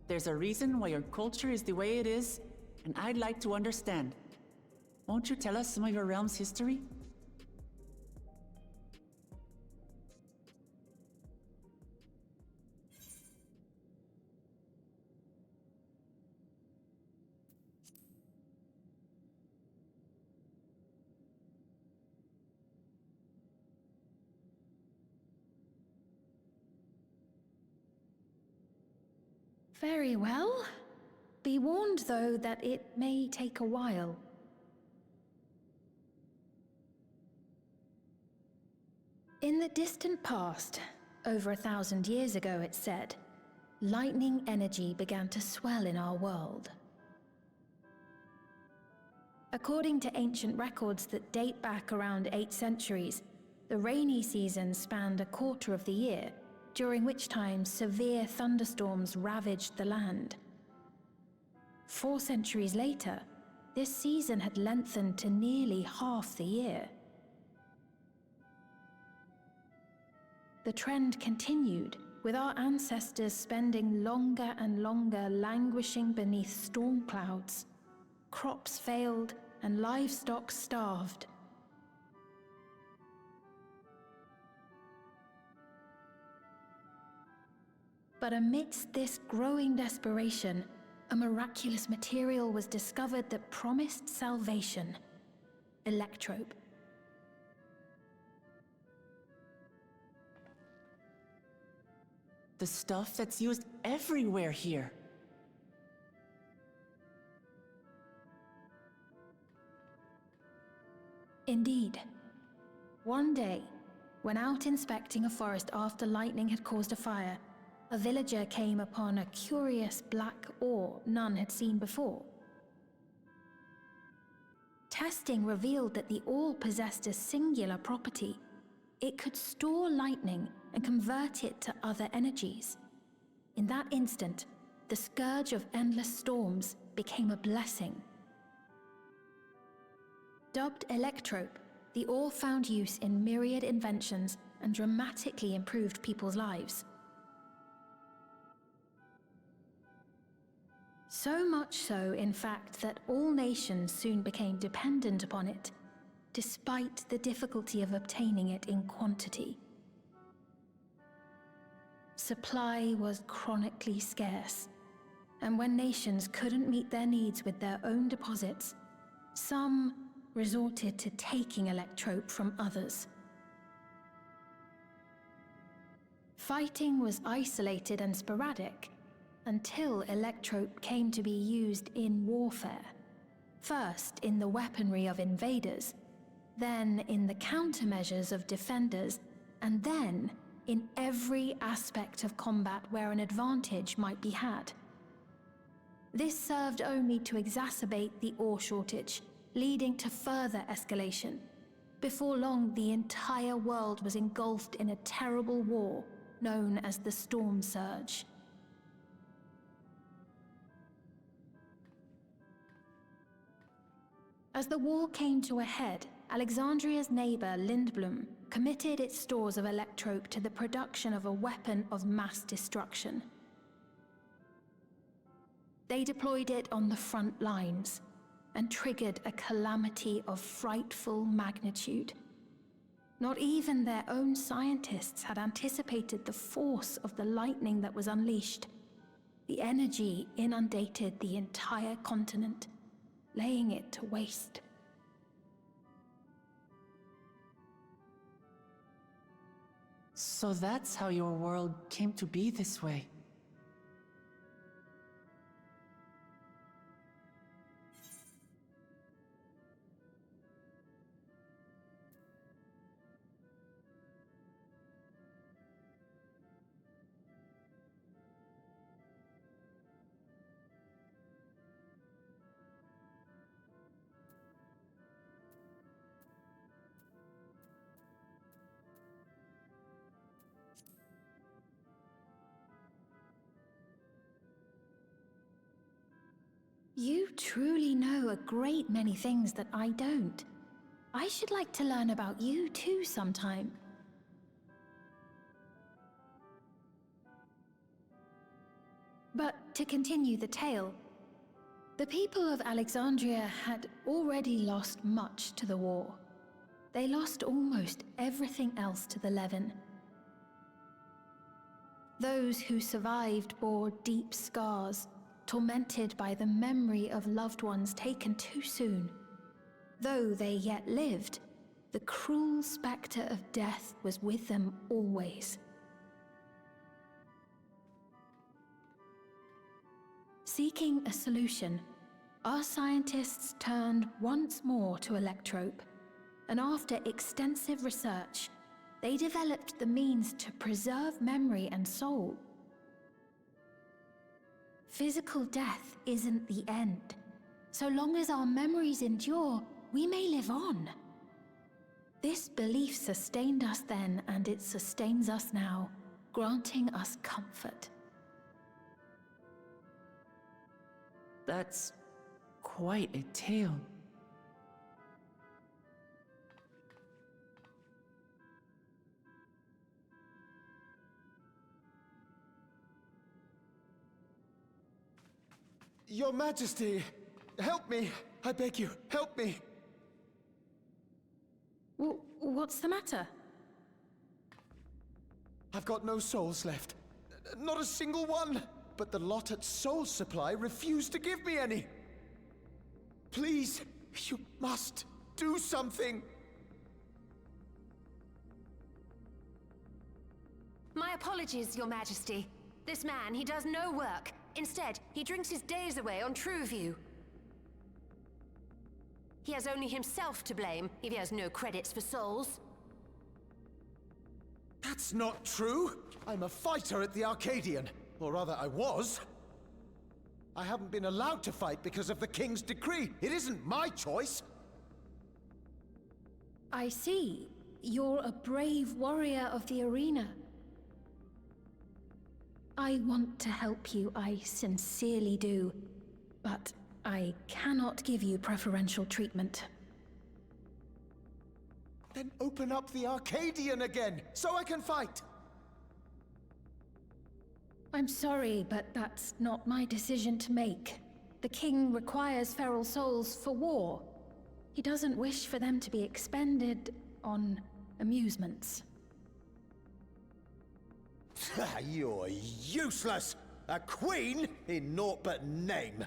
There's a reason why your culture is the way it is, and I'd like to understand. Won't you tell us some of your realm's history? Very well. Be warned, though, that it may take a while. In the distant past, over 1,000 years ago, it's said, lightning energy began to swell in our world. According to ancient records that date back around 8 centuries, the rainy season spanned a quarter of the year, during which time severe thunderstorms ravaged the land. 4 centuries later, this season had lengthened to nearly half the year. The trend continued, with our ancestors spending longer and longer languishing beneath storm clouds. Crops failed and livestock starved. But amidst this growing desperation, a miraculous material was discovered that promised salvation: electrope. The stuff that's used everywhere here. Indeed. One day, when out inspecting a forest after lightning had caused a fire, a villager came upon a curious black ore none had seen before. Testing revealed that the ore possessed a singular property. It could store lightning and convert it to other energies. In that instant, the scourge of endless storms became a blessing. Dubbed electrope, the ore found use in myriad inventions and dramatically improved people's lives. So much so, in fact, that all nations soon became dependent upon it, despite the difficulty of obtaining it in quantity. Supply was chronically scarce, and when nations couldn't meet their needs with their own deposits, some resorted to taking electrope from others. Fighting was isolated and sporadic, until electrope came to be used in warfare. First in the weaponry of invaders, then in the countermeasures of defenders, and then in every aspect of combat where an advantage might be had. This served only to exacerbate the ore shortage, leading to further escalation. Before long, the entire world was engulfed in a terrible war known as the Storm Surge. As the war came to a head, Alexandria's neighbor, Lindblum, committed its stores of electrope to the production of a weapon of mass destruction. They deployed it on the front lines and triggered a calamity of frightful magnitude. Not even their own scientists had anticipated the force of the lightning that was unleashed. The energy inundated the entire continent, laying it to waste. So that's how your world came to be this way. You truly know a great many things that I don't. I should like to learn about you too sometime. But to continue the tale, the people of Alexandria had already lost much to the war. They lost almost everything else to the Levin. Those who survived bore deep scars, tormented by the memory of loved ones taken too soon. Though they yet lived, the cruel spectre of death was with them always. Seeking a solution, our scientists turned once more to Electrope, and after extensive research, they developed the means to preserve memory and soul. Physical death isn't the end. So long as our memories endure, we may live on. This belief sustained us then, and it sustains us now, granting us comfort. That's quite a tale. Your Majesty, help me! I beg you, help me! What's the matter? I've got no souls left. Not a single one! But the lot at Soul Supply refused to give me any! Please, you must do something! My apologies, Your Majesty. This man, he does no work. Instead, he drinks his days away on Trueview. He has only himself to blame if he has no credits for souls. That's not true! I'm a fighter at the Arcadian. Or rather, I was. I haven't been allowed to fight because of the King's decree. It isn't my choice. I see. You're a brave warrior of the arena. I want to help you, I sincerely do. But I cannot give you preferential treatment. Then open up the Arcadian again, so I can fight! I'm sorry, but that's not my decision to make. The king requires feral souls for war. He doesn't wish for them to be expended on amusements. You're useless! A queen in naught but name!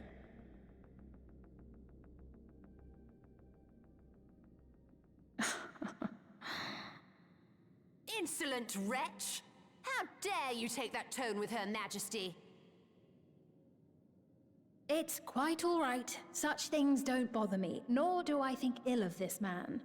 Insolent wretch! How dare you take that tone with Her Majesty? It's quite all right. Such things don't bother me, nor do I think ill of this man.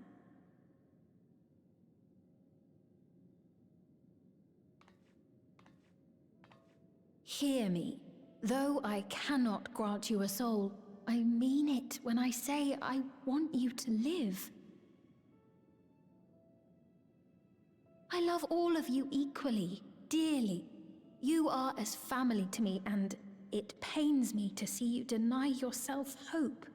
Hear me. Though I cannot grant you a soul, I mean it when I say I want you to live. I love all of you equally, dearly. You are as family to me, and it pains me to see you deny yourself hope.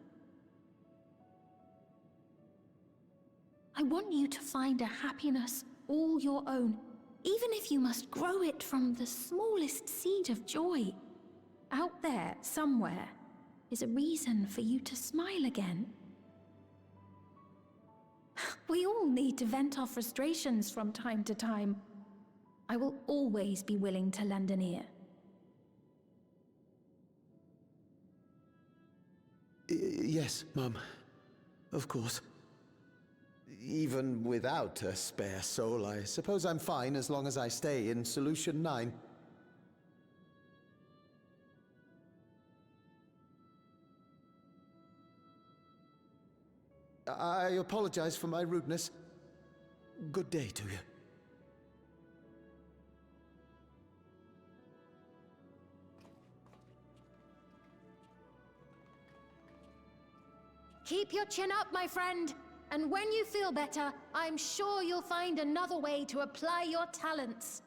I want you to find a happiness all your own, even if you must grow it from the smallest seed of joy. Out there, somewhere, is a reason for you to smile again. We all need to vent our frustrations from time to time. I will always be willing to lend an ear. Yes, Mum. Of course. Even without a spare soul, I suppose I'm fine as long as I stay in Solution 9. I apologize for my rudeness. Good day to you. Keep your chin up, my friend. And when you feel better, I'm sure you'll find another way to apply your talents.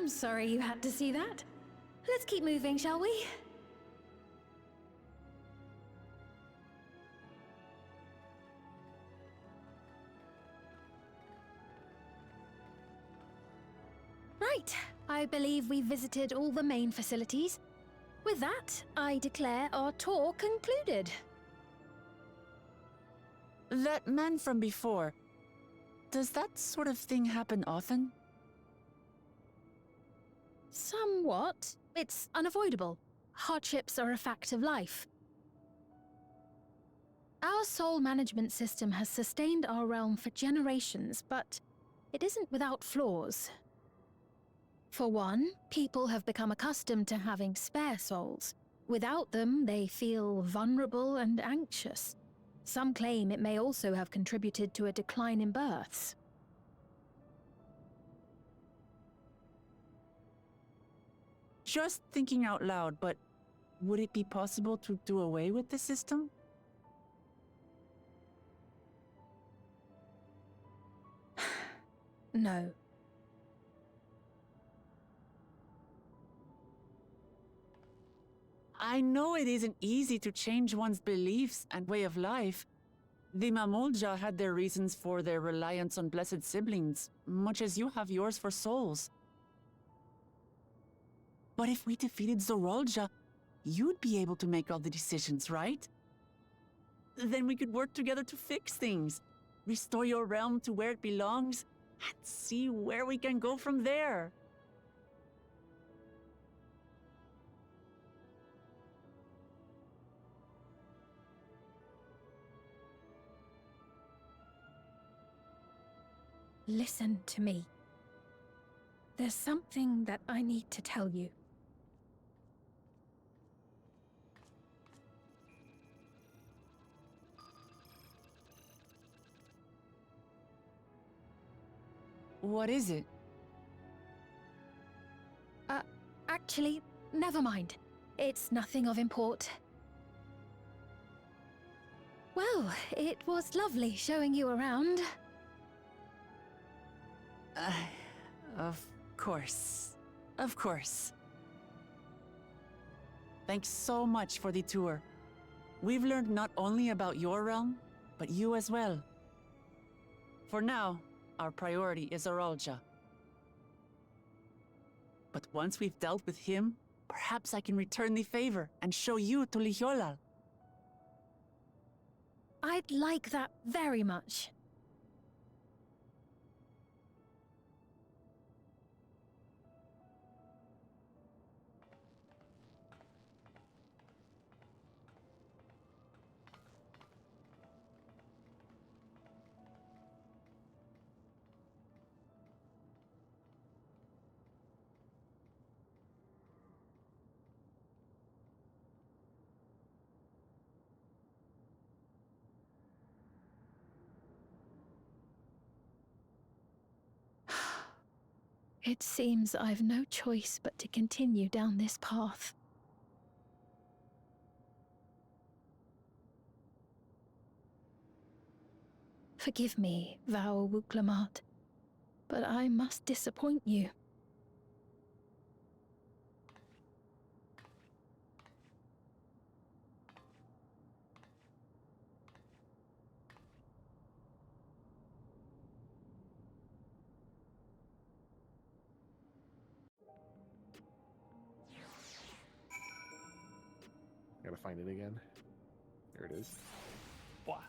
I'm sorry you had to see that. Let's keep moving, shall we? Right. I believe we've visited all the main facilities. With that, I declare our tour concluded. That man from before, does that sort of thing happen often? Somewhat. It's unavoidable. Hardships are a fact of life. Our soul management system has sustained our realm for generations, but it isn't without flaws. For one, people have become accustomed to having spare souls. Without them, they feel vulnerable and anxious. Some claim it may also have contributed to a decline in births. Just thinking out loud, but would it be possible to do away with the system? No. I know it isn't easy to change one's beliefs and way of life. The Mamolja had their reasons for their reliance on blessed siblings, much as you have yours for souls. But if we defeated Zorolja, you'd be able to make all the decisions, right? Then we could work together to fix things, restore your realm to where it belongs, and see where we can go from there. Listen to me. There's something that I need to tell you. What is it? Actually, never mind. It's nothing of import. Well, it was lovely showing you around. Of course. Of course. Thanks so much for the tour. We've learned not only about your realm, but you as well. For now, our priority is Zorolja. But once we've dealt with him, perhaps I can return the favor and show you to Lihiolal. I'd like that very much. It seems I've no choice but to continue down this path. Forgive me, Vau Wuklamat, but I must disappoint you. Gotta find it again. There it is.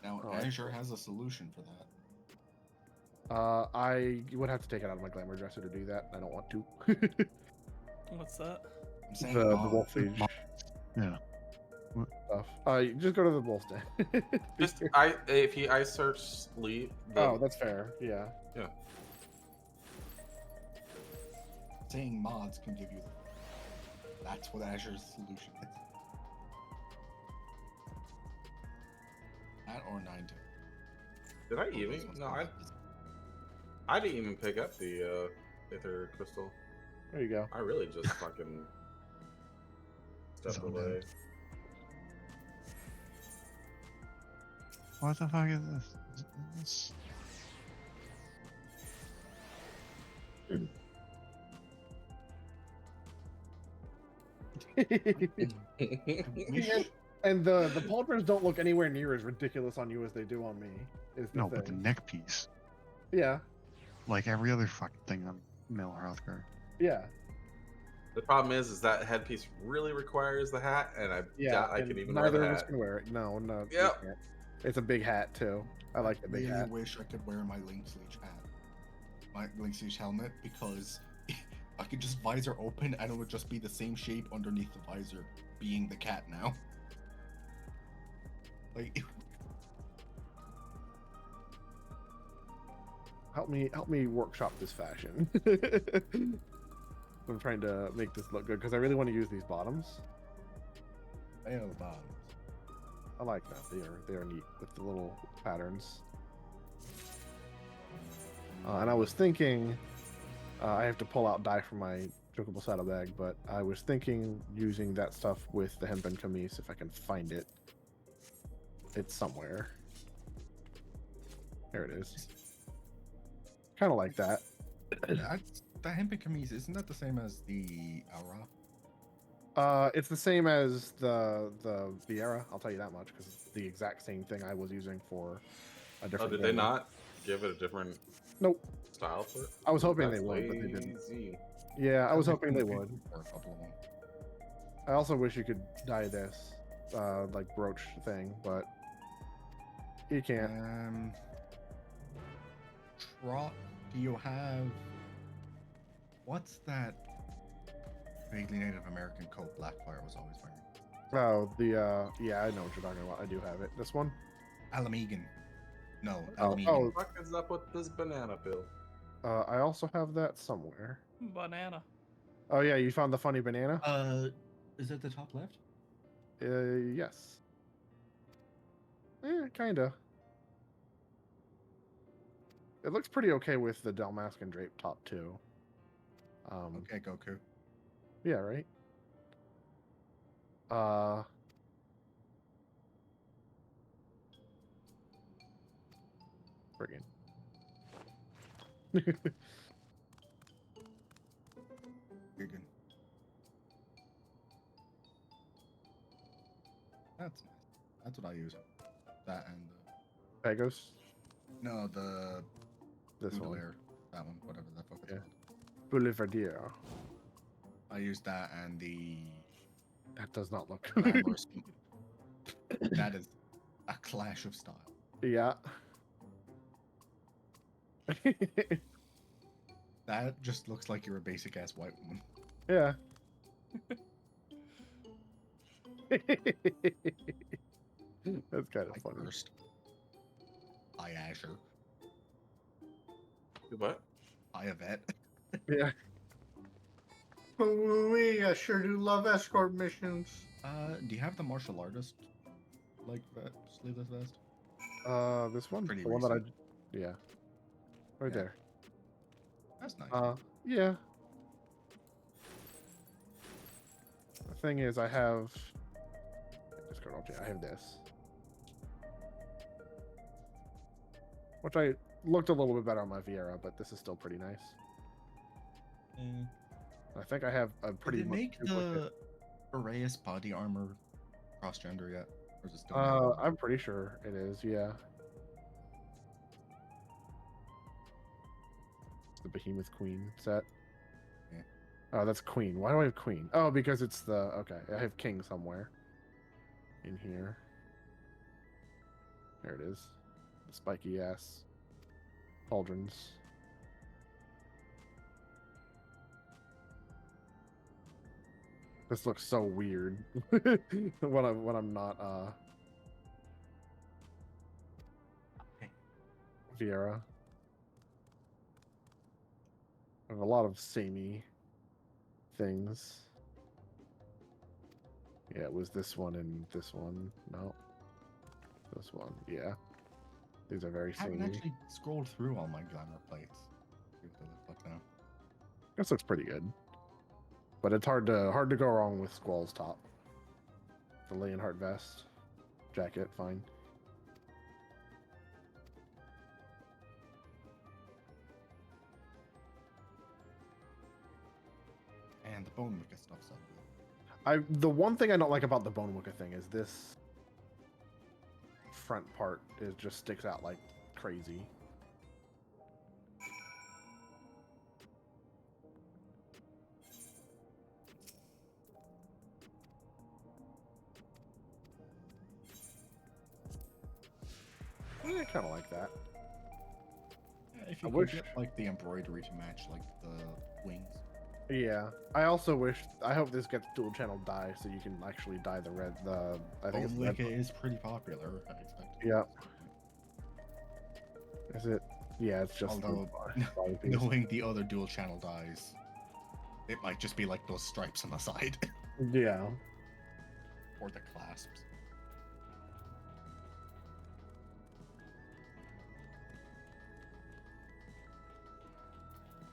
Now, Azure has a solution for that. I would have to take it out of my glamour dresser to do that. I don't want to. What's that? I'm saying The wolf age. Yeah. Stuff. Just go to the wolf den. Just if you I search sleep. Oh, that's fair. Yeah. Yeah. Saying mods can give you. That's what Azure's solution is. That or 9 to. Did I even? No, I didn't even pick up the Aether Crystal. There you go. I really just fucking stepped away. What the fuck is this? And the pauldrons don't look anywhere near as ridiculous on you as they do on me. Is the No, thing. but the neck piece, Yeah. like every other fucking thing on Mel Hrothgar. Yeah. The problem is that headpiece really requires the hat, and I doubt I and can even wear neither the of us hat. can wear it. No, you Yep. can't. It's a big hat too. I like the big really hat. wish I could wear my Link Siege hat, my Link Siege helmet, because I could just visor open and it would just be the same shape underneath the visor, being the cat now. Like, Help me workshop this fashion. I'm trying to make this look good because I really want to use these bottoms. they are the bottoms. I like them. They are neat with the little patterns. And I was thinking, I have to pull out dye from my chocobo saddlebag, but I was thinking using that stuff with the hempen camise if I can find it. It's somewhere. There it is. Kind of like that. The hempen camise, isn't that the same as the aura? It's the same as the Viera. I'll tell you that much because it's the exact same thing I was using for a different. Oh, did they not give it a different style for it? I was hoping That's they would, but they didn't. lazy. Yeah, I was hoping they would. For a couple of them. I also wish you could dye this, like brooch thing, but you can't. Trot, do you have... What's that vaguely Native American coat Blackfire was always wearing? Oh, yeah, I know what you're talking about. I do have it. This one? Alamegan. No, Oh, Alamegan. oh. What is up with this banana pill? I also have that somewhere. Banana. Oh yeah, you found the funny banana? Is it the top left? Yes. Kinda. It looks pretty okay with the Dalmascan drape top too. Okay, Goku. Yeah, right? Friggin'. Friggin'. That's nice. That's what I use. That and the... Pegos? No, the... This one. Baudelaire. That one, whatever that fuck is Boulevardier. called. I use that and the... That does not look Glamorous. That is a clash of style. Yeah. That just looks like you're a basic ass white woman. Yeah. That's kind of funny. First. I Asher. What? I Yvette. Yeah. I sure do love escort missions. Do you have the martial artist like sleeveless vest? This one? Pretty the one that I... Yeah. Right there. That's nice. Yeah. The thing is, I have... Discard object. I have this. Which I looked a little bit better on my Viera, but this is still pretty nice. I think I have a pretty Did they much make duplicate. the Arrayus body armor cross-gender yet? Or is it still I'm pretty sure it is, yeah. It's the Behemoth Queen set. Yeah. Oh, that's Queen. Why do I have Queen? Oh, because it's the... Okay, I have King somewhere. In here. There it is. The spiky ass pauldrons. This looks so weird when I'm not Viera. I have a lot of samey things. Yeah, it was this one and this one. No. This one, yeah. These are very I haven't samey. actually scrolled through all my glamour plates. See what they look like now. This looks pretty good. But it's hard to go wrong with Squall's top. The Leonhardt vest. Jacket, fine. And the bone wicker stuff's so good. The one thing I don't like about the Bone Wicca thing is this front part just sticks out like crazy. I kind of like that. Yeah, if you I could wish- get like the embroidery to match like the wings. Yeah, I also wish. I hope this gets dual channel dye so you can actually dye the red. I think it's Bone red. Wicca is pretty popular. I expect. Yeah. Is it? Yeah, it's just. Although body piece. knowing the other dual channel dyes, it might just be like those stripes on the side. Yeah. Or the clasps.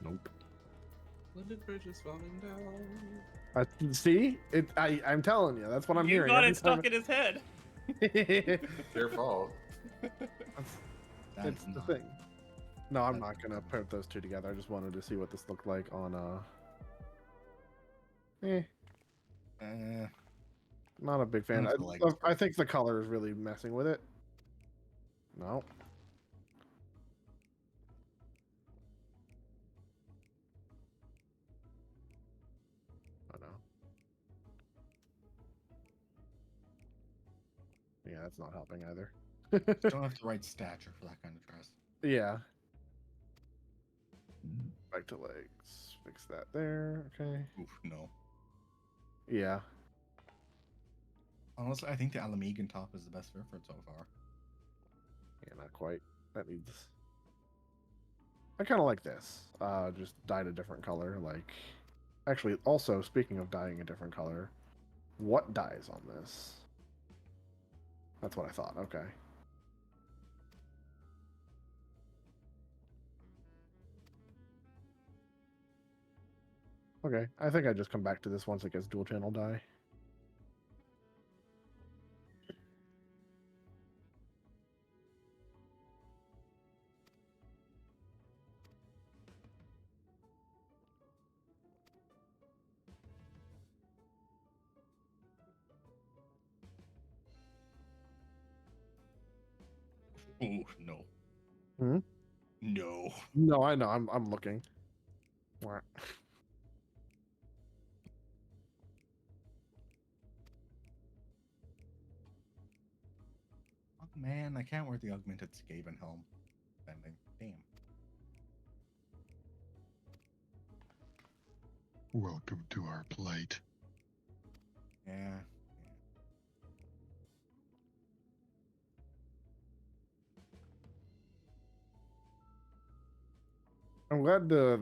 Nope. London Bridge is falling down. See, I'm telling you, that's what I'm You hearing. got every it stuck time in his head. Your fault. It's the thing. No, I'm not gonna put those two together. I just wanted to see what this looked like on Not a big fan. I think the color is really messing with it. No. Oh no. Yeah, that's not helping either. Don't have the right stature for that kind of dress. Yeah. Back to legs. Fix that there. Okay. Oof, no. Yeah. Honestly, I think the Alamegan top is the best fit for it so far. Yeah, not quite. That needs. I kind of like this. Just dyed a different color. Like, actually, also speaking of dyeing a different color, what dyes on this? That's what I thought. Okay. Okay, I think I just come back to this once it gets dual channel dye. Ooh, no. Hmm? No. No, I know. I'm looking. What? Oh man, I can't wear the augmented Skaven helm. Bending. Damn. Welcome to our plight. Yeah. I'm glad the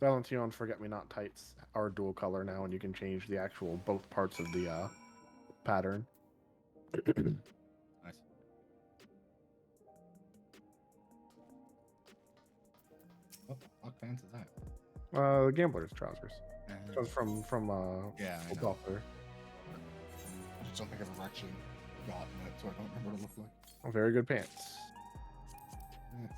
Valention Forget-Me-Not tights are dual color now, and you can change the actual both parts of the pattern. Nice. What the fuck pants is that? The gambler's trousers. Comes from yeah, I Old know. Author. I just don't think I've ever actually gotten it, so I don't remember what it looked like. Very good pants. Yeah.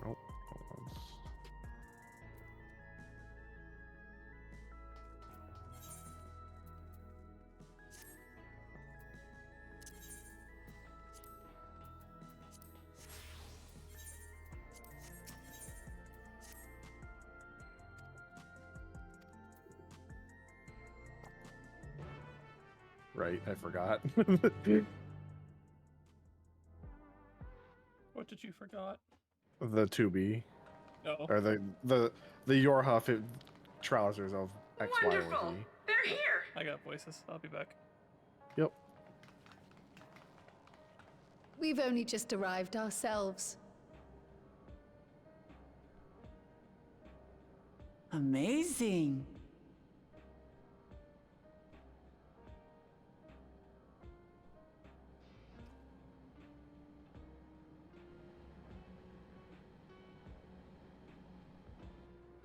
Nope. Right, I forgot. What did you forgot? The 2B. Oh. Or the Yorhuff trousers of X, Y, or Z. Wonderful. They're here. I got voices. I'll be back. Yep. We've only just arrived ourselves. Amazing.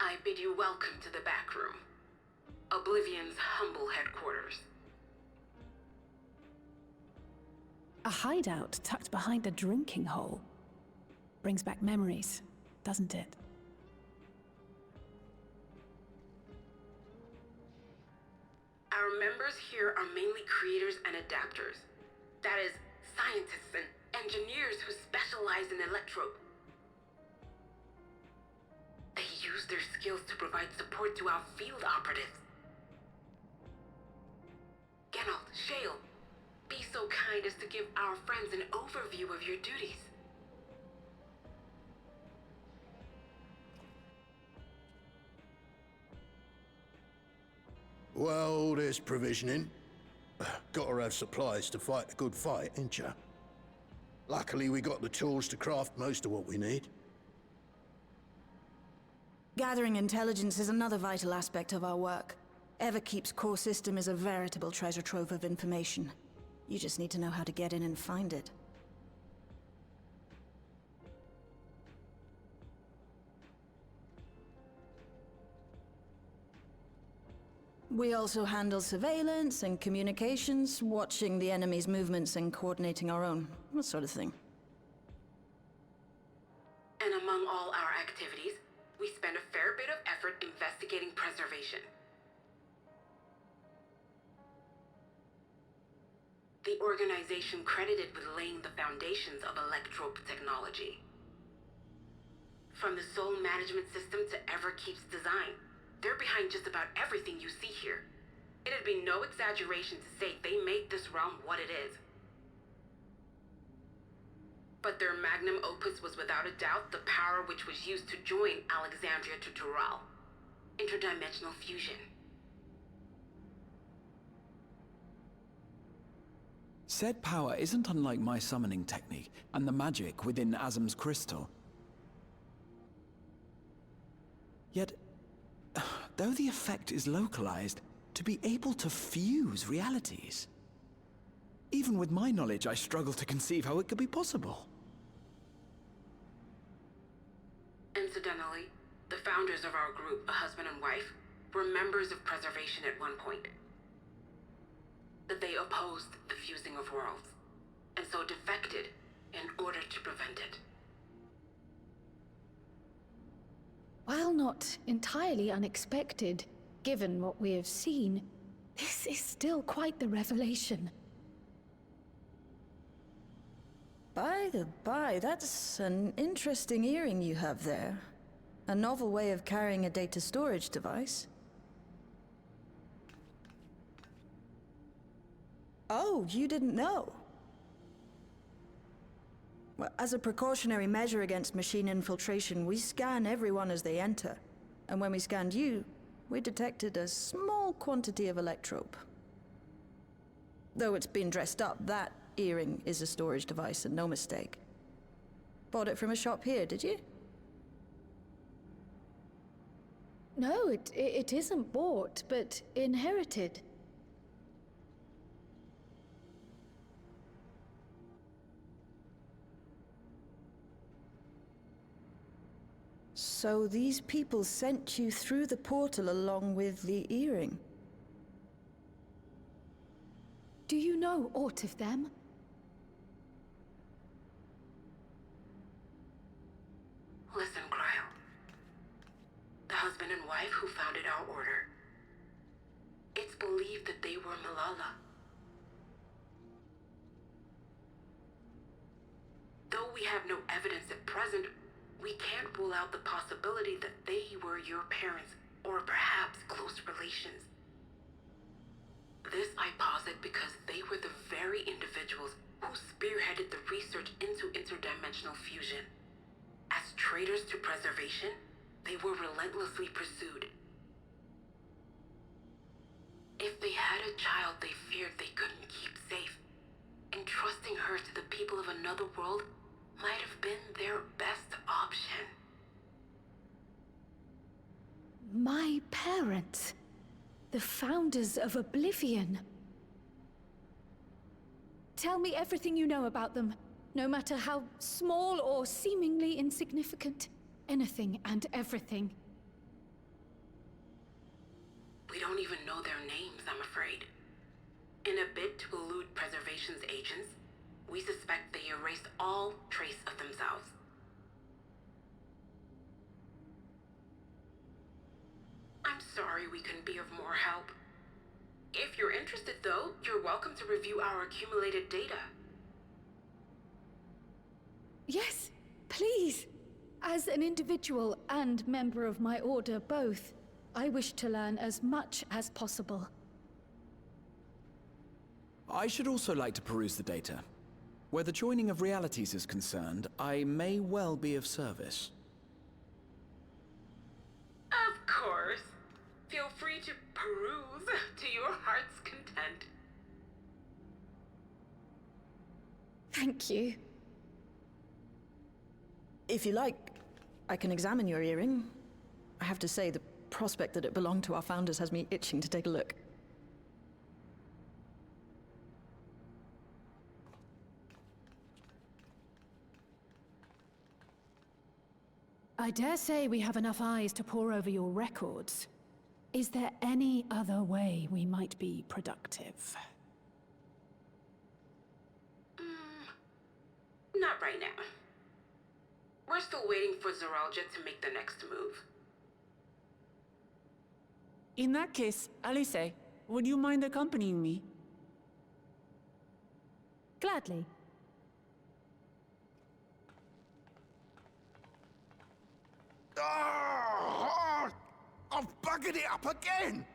I bid you welcome to the back room. Oblivion's humble headquarters. A hideout tucked behind a drinking hole. Brings back memories, doesn't it? Our members here are mainly creators and adapters. That is, scientists and engineers who specialize in electrope. They use their skills to provide support to our field operatives. Geralt, Shale, be so kind as to give our friends an overview of your duties. Well, there's provisioning. Gotta have supplies to fight a good fight, ain't ya? Luckily, we got the tools to craft most of what we need. Gathering intelligence is another vital aspect of our work. Everkeep's core system is a veritable treasure trove of information. You just need to know how to get in and find it. We also handle surveillance and communications, watching the enemy's movements and coordinating our own, that sort of thing. And among all our activities, we spend a fair bit of effort investigating preservation. The organization credited with laying the foundations of electrope technology. From the soul management system to Everkeep's design, they're behind just about everything you see here. It'd be no exaggeration to say they made this realm what it is. But their magnum opus was without a doubt the power which was used to join Alexandria to Tural. Interdimensional fusion. Said power isn't unlike my summoning technique and the magic within Azam's crystal. Yet, though the effect is localized, to be able to fuse realities. Even with my knowledge, I struggle to conceive how it could be possible. Incidentally, the founders of our group, a husband and wife, were members of preservation at one point. But they opposed the fusing of worlds, and so defected in order to prevent it. While not entirely unexpected, given what we have seen, this is still quite the revelation. By the by, that's an interesting earring you have there. A novel way of carrying a data storage device. Oh, you didn't know? Well, as a precautionary measure against machine infiltration, we scan everyone as they enter. And when we scanned you, we detected a small quantity of electrope. Though it's been dressed up, that earring is a storage device and no mistake. Bought it from a shop here, did you? No, it isn't bought, but inherited. So these people sent you through the portal along with the earring? Do you know aught of them? Listen, Cryo. The husband and wife who founded our order. It's believed that they were Malala. Though we have no evidence at present, we can't rule out the possibility that they were your parents, or perhaps close relations. This I posit because they were the very individuals who spearheaded the research into interdimensional fusion. As traitors to preservation, they were relentlessly pursued. If they had a child they feared they couldn't keep safe, entrusting her to the people of another world might have been their best option. My parents, the founders of Oblivion. Tell me everything you know about them, no matter how small or seemingly insignificant. Anything and everything. We don't even know their names, I'm afraid. In a bid to elude preservation's agents, we suspect they erased all trace of themselves. I'm sorry we couldn't be of more help. If you're interested, though, you're welcome to review our accumulated data. Yes, please. As an individual and member of my order both, I wish to learn as much as possible. I should also like to peruse the data. Where the joining of realities is concerned, I may well be of service. Of course. Feel free to peruse to your heart's content. Thank you. If you like, I can examine your earring. I have to say, the prospect that it belonged to our founders has me itching to take a look. I dare say we have enough eyes to pore over your records. Is there any other way we might be productive? Not right now. We're still waiting for Zoralja to make the next move. In that case, Alice, would you mind accompanying me? Gladly. Oh, I've buggered it up again!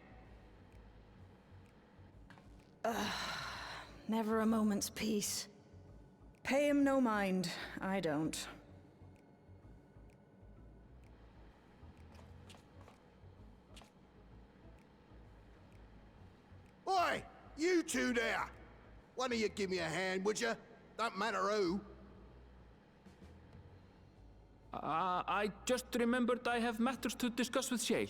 Never a moment's peace. Pay him no mind. I don't. Oi! You two there! One of you give me a hand, would you? Don't matter who. I just remembered I have matters to discuss with Shale.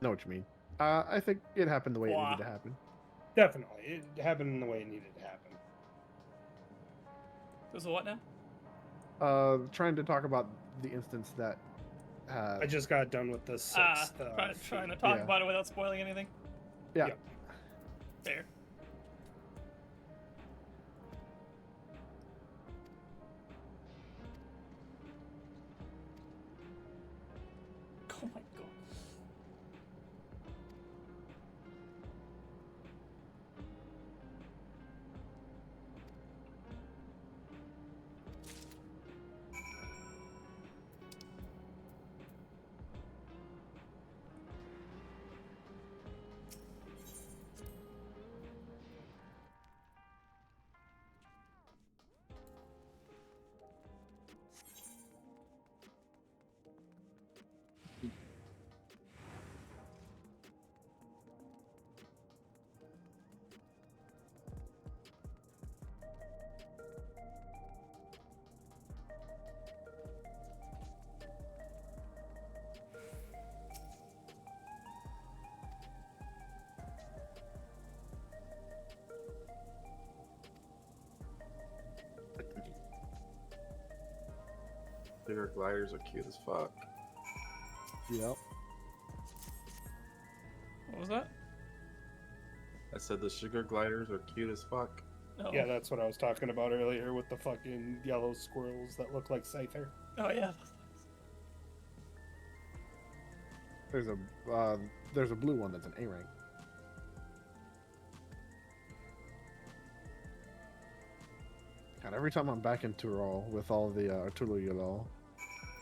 Know what you mean. I think it happened the way it needed to happen. Definitely. It happened in the way it needed to happen. There's a what now? Trying to talk about the instance that I just got done with the sixth. Trying to talk about it without spoiling anything? Yeah. Yep. Fair. Oh my god. Their gliders are cute as fuck. Yep. What was that? I said the sugar gliders are cute as fuck. Oh. Yeah, that's what I was talking about earlier with the fucking yellow squirrels that look like Scyther. Oh yeah. There's a blue one that's an A-rank. God, every time I'm back in Tyrol with all the Tulu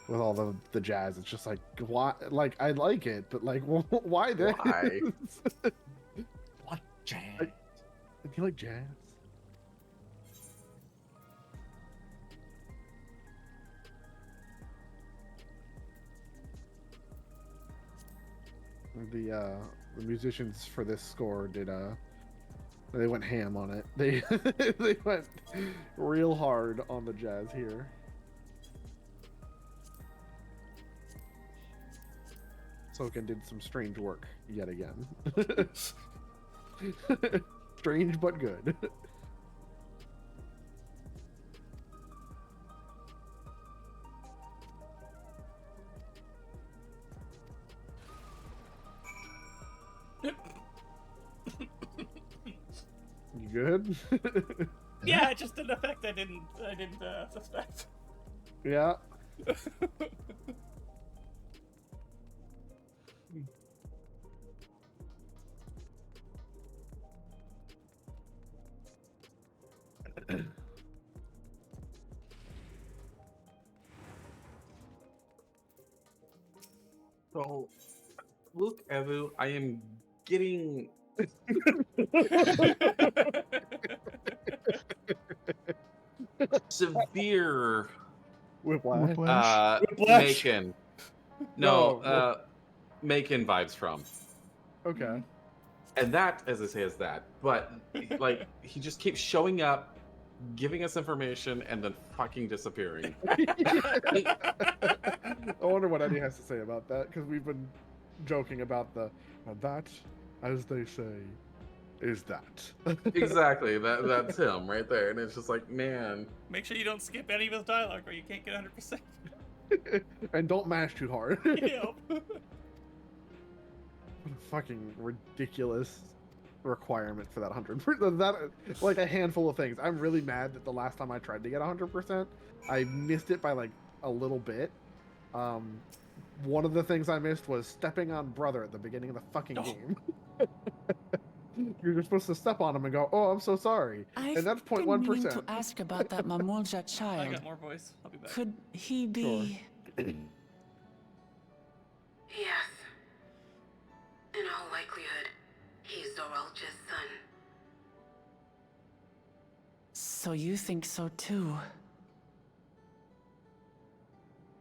with all the jazz, it's just like, why? Like, I like it, but like, why this? Why? What jazz? Do you like jazz? The musicians for this score did they went ham on it. They they went real hard on the jazz here. Soken did some strange work yet again. Strange but good. You good? Yeah, it just an effect I didn't suspect. Yeah. So, Luke Evu, I am getting severe Whiplash. Macon. No, No. Macon vibes from. Okay. And that, as I say, is that. But like, he just keeps showing up, giving us information, and then fucking disappearing. I wonder what Eddie has to say about that, because we've been joking about that, as they say, is that. Exactly. That's him right there. And it's just like, man. Make sure you don't skip any of his dialogue or you can't get 100%. And don't mash too hard. Yep. What a fucking ridiculous requirement for that 100%. That, like, a handful of things. I'm really mad that the last time I tried to get 100%, I missed it by like a little bit. One of the things I missed was stepping on brother at the beginning of the fucking game. You're just supposed to step on him and go, "Oh, I'm so sorry," and that's 0.1%. I've been meaning to ask about that Mamulja child. I got more voice. I'll be back. Could he be? Yes. In all likelihood, he's Zoralja's son. So you think so too?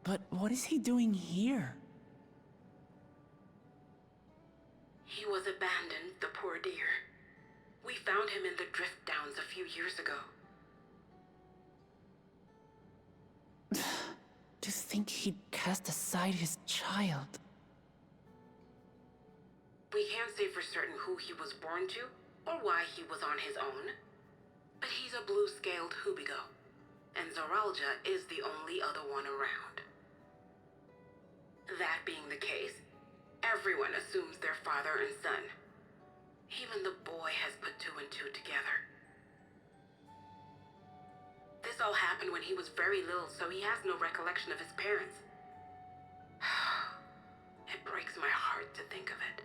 But what is he doing here? He was abandoned, the poor dear. We found him in the drift downs a few years ago. To think he'd cast aside his child. We can't say for certain who he was born to, or why he was on his own. But he's a blue-scaled Hubigo, and Zoralja is the only other one around. That being the case, everyone assumes they're father and son. Even the boy has put 2 and 2 together. This all happened when he was very little, so he has no recollection of his parents. It breaks my heart to think of it.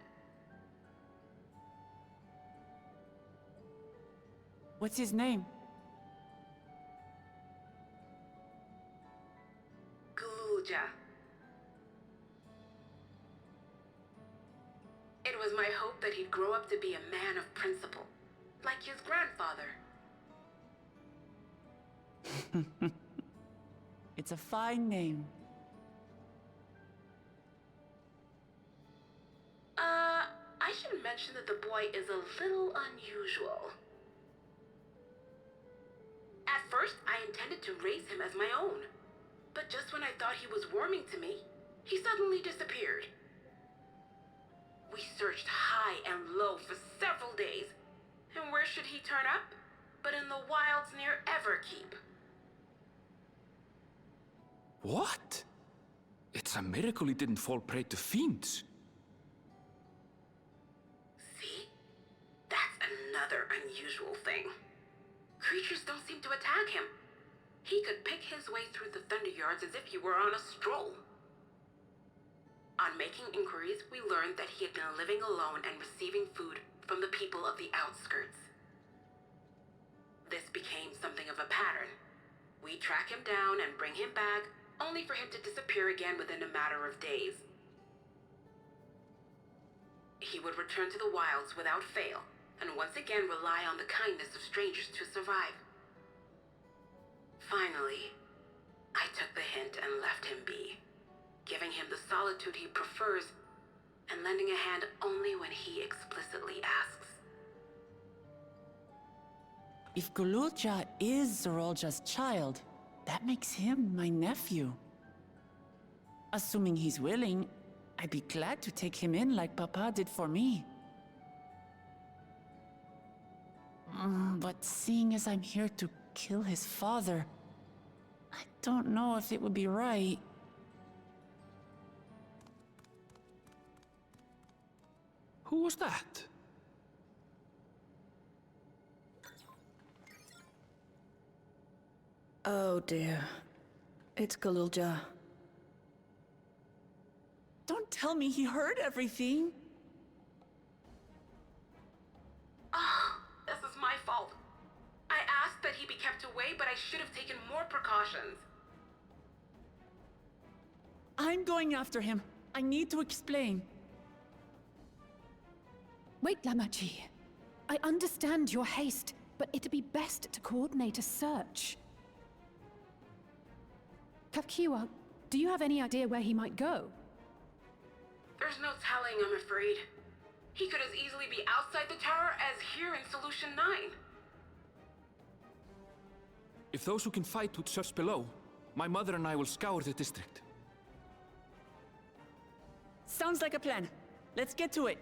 What's his name? Gululja. It was my hope that he'd grow up to be a man of principle, like his grandfather. It's a fine name. I should mention that the boy is a little unusual. At first, I intended to raise him as my own, but just when I thought he was warming to me, he suddenly disappeared. We searched high and low for several days, and where should he turn up but in the wilds near Everkeep? What? It's a miracle he didn't fall prey to fiends. See? That's another unusual thing. Creatures don't seem to attack him. He could pick his way through the Thunder Yards as if he were on a stroll. On making inquiries, we learned that he had been living alone and receiving food from the people of the outskirts. This became something of a pattern. We track him down and bring him back, only for him to disappear again within a matter of days. He would return to the wilds without fail, and once again rely on the kindness of strangers to survive. Finally, I took the hint and left him be, giving him the solitude he prefers, and lending a hand only when he explicitly asks. If Gululja is Zoralja's child, that makes him my nephew. Assuming he's willing, I'd be glad to take him in like Papa did for me. But seeing as I'm here to kill his father, I don't know if it would be right. Who was that? Oh dear. It's Galulja. Don't tell me he heard everything. Oh, this is my fault. I asked that he be kept away, but I should have taken more precautions. I'm going after him. I need to explain. Wait, Lamachi. I understand your haste, but it'd be best to coordinate a search. Kapkiwa, do you have any idea where he might go? There's no telling, I'm afraid. He could as easily be outside the tower as here in Solution 9. If those who can fight would search below, my mother and I will scour the district. Sounds like a plan. Let's get to it.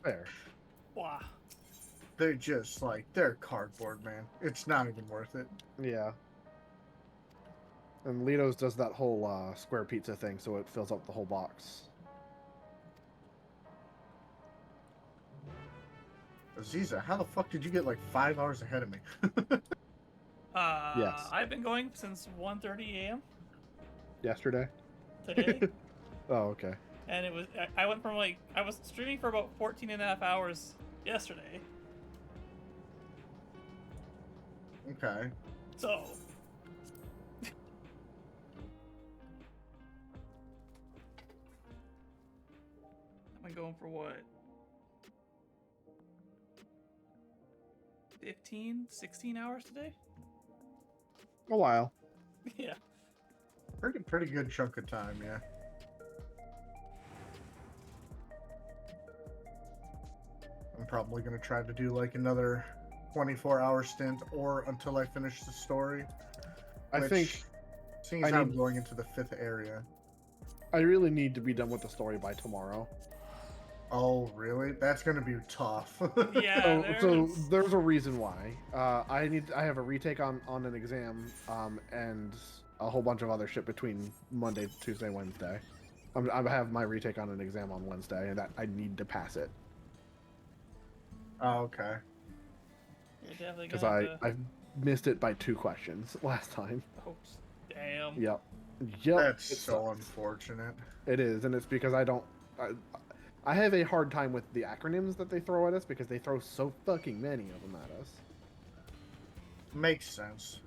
Fair. Wow. They're just like, they're cardboard, man. It's not even worth it. Yeah. And Lido's does that whole square pizza thing, so it fills up the whole box. Aziza, how the fuck did you get like 5 hours ahead of me? Yes. I've been going since 1:30 a.m. Yesterday? today. Oh, okay. And it was, I went from like, I was streaming for about 14 and a half hours yesterday. Okay. So. I'm going for what? 15, 16 hours today? A while. Yeah. Pretty good chunk of time, yeah. I'm probably gonna try to do like another 24-hour stint, or until I finish the story. I think, seeing as I'm going into the 5th area. I really need to be done with the story by tomorrow. Oh, really? That's gonna be tough. Yeah. So there's a reason why. I have a retake on an exam, and a whole bunch of other shit between Monday, Tuesday, Wednesday. I have my retake on an exam on Wednesday, and that I need to pass it. Oh, okay. You're definitely Because gonna have to... missed it by 2 questions last time. Oh, damn. Yep. That's it so sucks. unfortunate. It is, and it's because I have a hard time with the acronyms that they throw at us because they throw so fucking many of them at us. Makes sense.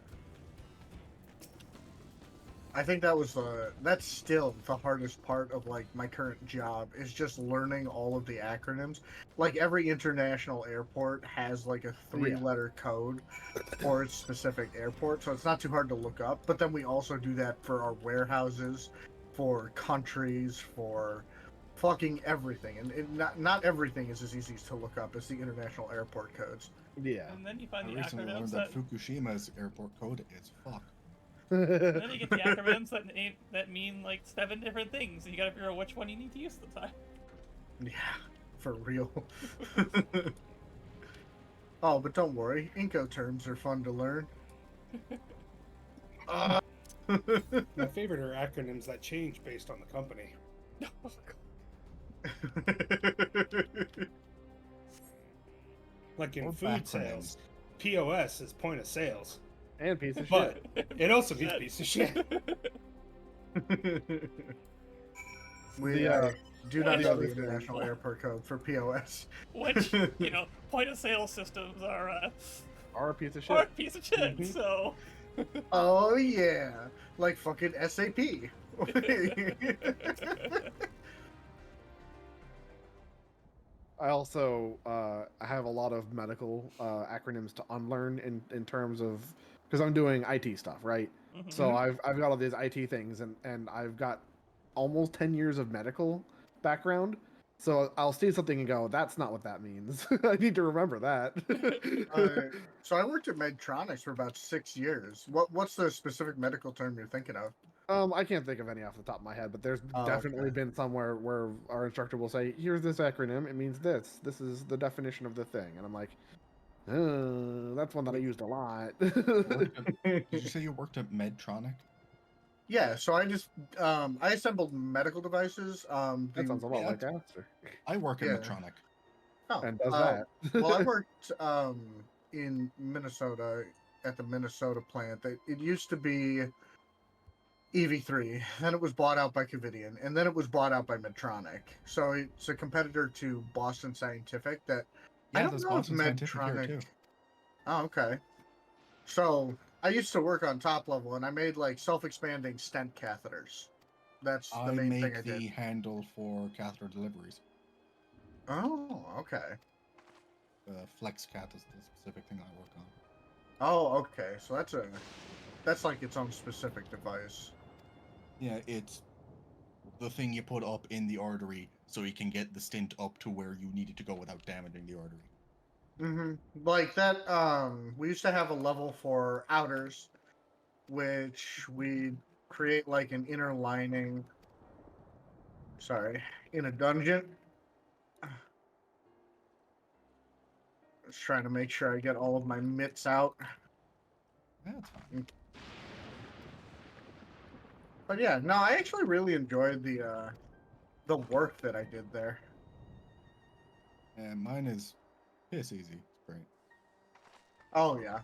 I think that's still the hardest part of like my current job is just learning all of the acronyms. Like every international airport has like a 3-letter code for its specific airport, so it's not too hard to look up. But then we also do that for our warehouses, for countries, for fucking everything, and not everything is as easy to look up as the international airport codes. Yeah. And then you find I the recently learned acronyms that Fukushima's airport code is fuck. and then you get the acronyms that mean like 7 different things, and you gotta figure out which one you need to use at the time. Yeah, for real. Oh, but don't worry, Incoterms are fun to learn. My favorite are acronyms that change based on the company. Like in Or food backronyms. sales, POS is point of sales. And piece of But shit. it also means piece of shit. We do not know the international airport code for POS. Which, point of sale systems are a piece of shit. Are a piece of shit, so. Oh yeah, like fucking SAP. I also have a lot of medical acronyms to unlearn in terms of because I'm doing IT stuff, right? Mm-hmm. So I've got all these IT things, and I've got almost 10 years of medical background. So I'll see something and go, "That's not what that means." I need to remember that. So I worked at Medtronics for about 6 years. What's the specific medical term you're thinking of? I can't think of any off the top of my head, but there's Oh, definitely okay. been somewhere where our instructor will say, "Here's this acronym. It means this. This is the definition of the thing." And I'm like, that's one that I used a lot. Did you say you worked at Medtronic? Yeah, so I just I assembled medical devices. That sounds a lot like Aster. I work at Yeah. Medtronic. Oh, And does that. Well, I worked in Minnesota at the Minnesota plant. It used to be EV3, then it was bought out by Covidian, and then it was bought out by Medtronic. So it's a competitor to Boston Scientific. That I Yeah, don't there's know Boston if Scientific here, Medtronic. too. Oh, okay. So I used to work on top level, and I made like self-expanding stent catheters. That's the I main thing make I the did. handle for catheter deliveries. Oh, okay. Flex Cat is the specific thing I work on. Oh, okay. So that's like its own specific device. Yeah, it's the thing you put up in the artery so you can get the stent up to where you need it to go without damaging the artery. Mm-hmm. Like that, we used to have a level for outers, which we create like an inner lining. Sorry, in a dungeon. Just trying to make sure I get all of my mitts out. Yeah, that's fine. But yeah, no, I actually really enjoyed the work that I did there. And mine is piss easy. It's great. Oh yeah,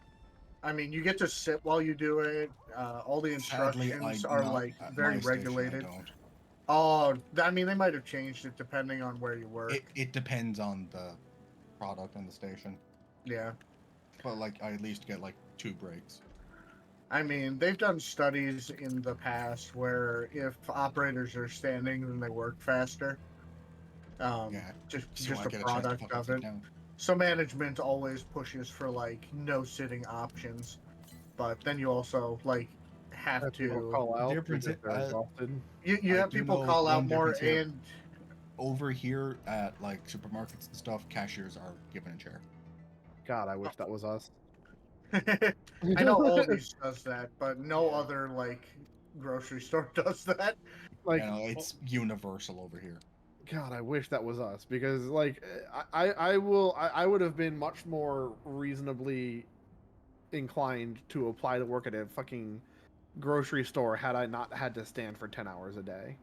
I mean you get to sit while you do it. All the Sadly, instructions I are not like at very my station, I regulated. don't. Oh, I mean they might have changed it depending on where you work. It depends on the product and the station. Yeah. But like I at least get like 2 breaks. I mean, they've done studies in the past where if operators are standing, then they work faster. Yeah, just so I a get a chance to product fucking of sit it. down. So management always pushes for like no sitting options, but then you also like have to call out Difference because they're exhausted. You I have do people know call out one more, difference here. and Over here at like supermarkets and stuff, cashiers are given a chair. God, I wish that was us. I know Aldi's does that, but no other like grocery store does that. Like, You know, it's universal over here. God, I wish that was us because, like, I would have been much more reasonably inclined to apply to work at a fucking grocery store had I not had to stand for 10 hours a day.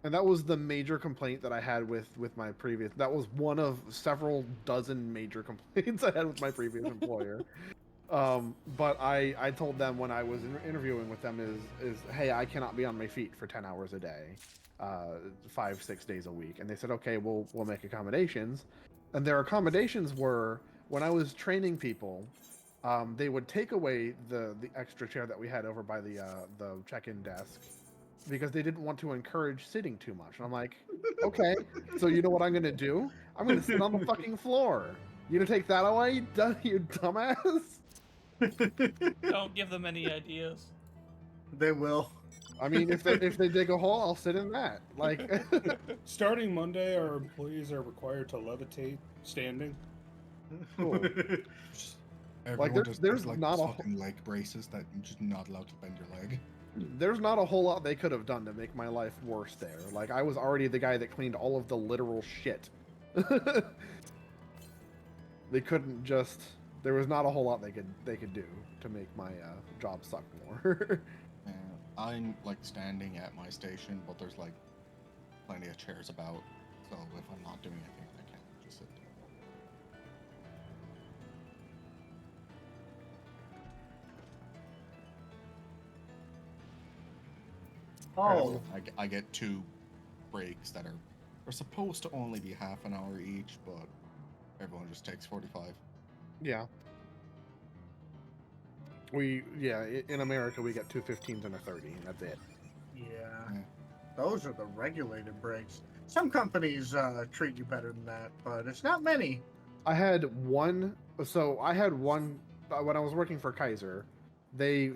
And that was the major complaint that I had with my previous. That was one of several dozen major complaints I had with my previous employer. But I told them when I was interviewing with them is hey, I cannot be on my feet for 10 hours a day, 5-6 days a week. And they said, okay, we'll make accommodations. And their accommodations were, when I was training people, they would take away the extra chair that we had over by the check-in desk, because they didn't want to encourage sitting too much. And I'm like, okay, so you know what I'm gonna do? I'm gonna sit on the fucking floor. You gonna take that away, you dumbass? Don't give them any ideas. They will. I mean, if they dig a hole, I'll sit in that. Like, Starting Monday, our employees are required to levitate standing. cool. Everyone there's like not a fucking leg braces that you're just not allowed to bend your leg. There's not a whole lot they could have done to make my life worse there. Like, I was already the guy that cleaned all of the literal shit. They couldn't just. There was not a whole lot they could do to make my job suck more. Yeah, I'm like standing at my station, but there's like plenty of chairs about. So if I'm not doing anything, I can't just sit down. Oh, I get 2 breaks that are supposed to only be half an hour each, but everyone just takes 45. Yeah. In America we get 2 15s and a 30, and that's it. Yeah. Those are the regulated breaks. Some companies treat you better than that, but it's not many. I had one when I was working for Kaiser. They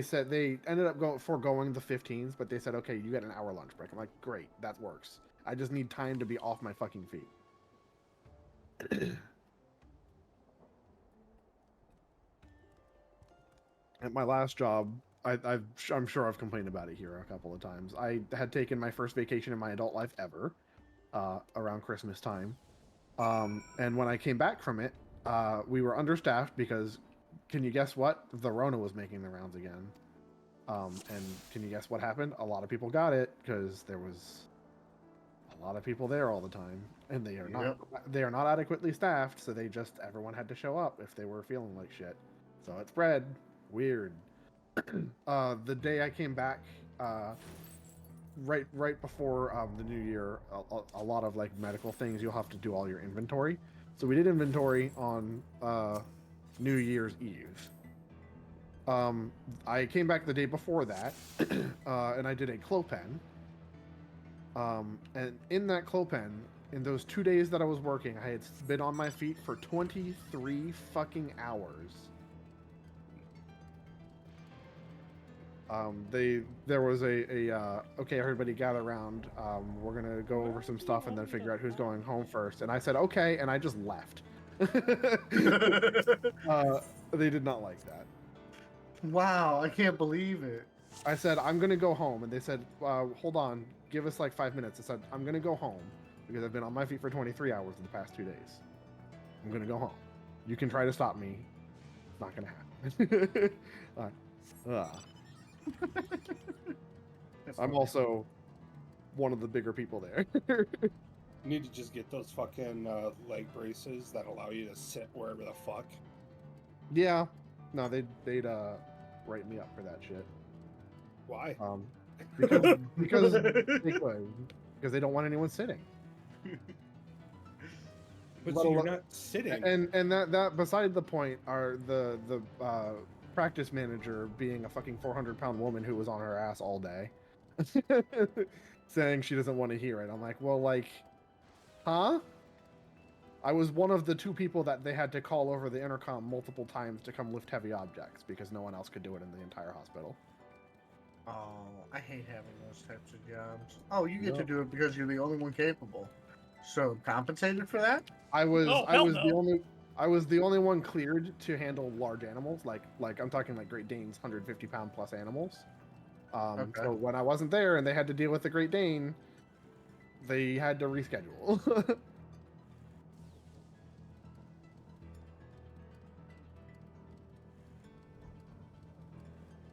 said they ended up foregoing the 15s, but they said, okay, you get an hour lunch break. I'm like, great, that works. I just need time to be off my fucking feet. At my last job, I'm sure I've complained about it here a couple of times. I had taken my first vacation in my adult life ever, around Christmas time. And when I came back from it, we were understaffed because, can you guess what? The Rona was making the rounds again. And can you guess what happened? A lot of people got it because there was a lot of people there all the time, and they are not adequately staffed, so everyone had to show up if they were feeling like shit. So it spread. Weird. The day I came back, right before the new year, a lot of like medical things, you'll have to do all your inventory. So we did inventory on New Year's Eve. I came back the day before that, and I did a Clopen. And in that Clopen, in those 2 days that I was working, I had been on my feet for 23 fucking hours. There was okay, everybody gather around. We're gonna go over some stuff and then figure out who's going home first. And I said, okay, and I just left. They did not like that. Wow, I can't believe it. I said, I'm gonna go home, and they said, hold on, give us like 5 minutes. I said, I'm gonna go home because I've been on my feet for 23 hours in the past 2 days. I'm gonna go home. You can try to stop me. It's not gonna happen. I'm also one of the bigger people there. You need to just get those fucking leg braces that allow you to sit wherever the fuck. Yeah. No, they'd write me up for that shit. Why? Because they could. Because they don't want anyone sitting. But so you're not sitting. And that beside the point are the practice manager being a fucking 400-pound woman who was on her ass all day, saying she doesn't want to hear it. I'm like, well, like, huh? I was one of the 2 people that they had to call over the intercom multiple times to come lift heavy objects because no one else could do it in the entire hospital. Oh, I hate having those types of jobs. Oh, you get to do it because you're the only one capable. So compensated for that? I was the only one cleared to handle large animals, like I'm talking like Great Danes, 150-pound plus animals. Okay. So when I wasn't there and they had to deal with the Great Dane, they had to reschedule.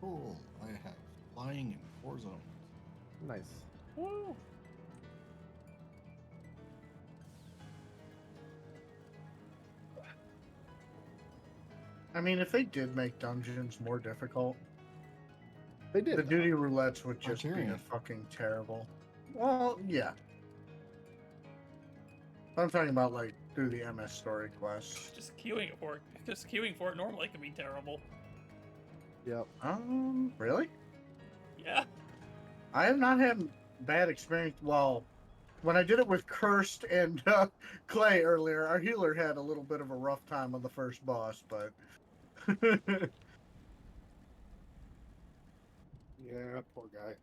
Cool. I have flying in 4 zones. Nice. Woo. I mean, if they did make dungeons more difficult, they did. The duty roulettes would just be Criterion. fucking terrible. Well, yeah. I'm talking about like through the MS story quests. Just queuing for it normally can be terrible. Yep. Really? Yeah. I have not had bad experience. Well, when I did it with Cursed and Clay earlier, our healer had a little bit of a rough time on the first boss, but. Yeah, poor guy.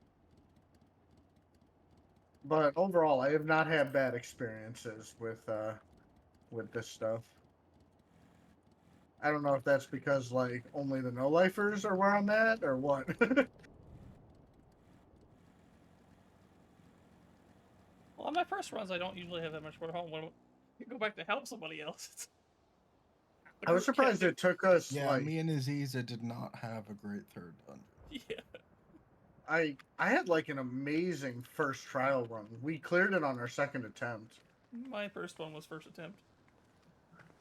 But overall, I have not had bad experiences with this stuff. I don't know if that's because like only the no-lifers are where I'm at or what. Well, on my first runs, I don't usually have that much more home. When you go back to help somebody else. I was surprised it took us. Yeah, like, me and Aziza did not have a great third dungeon. Yeah. I had like an amazing first trial run. We cleared it on our second attempt. My first one was first attempt.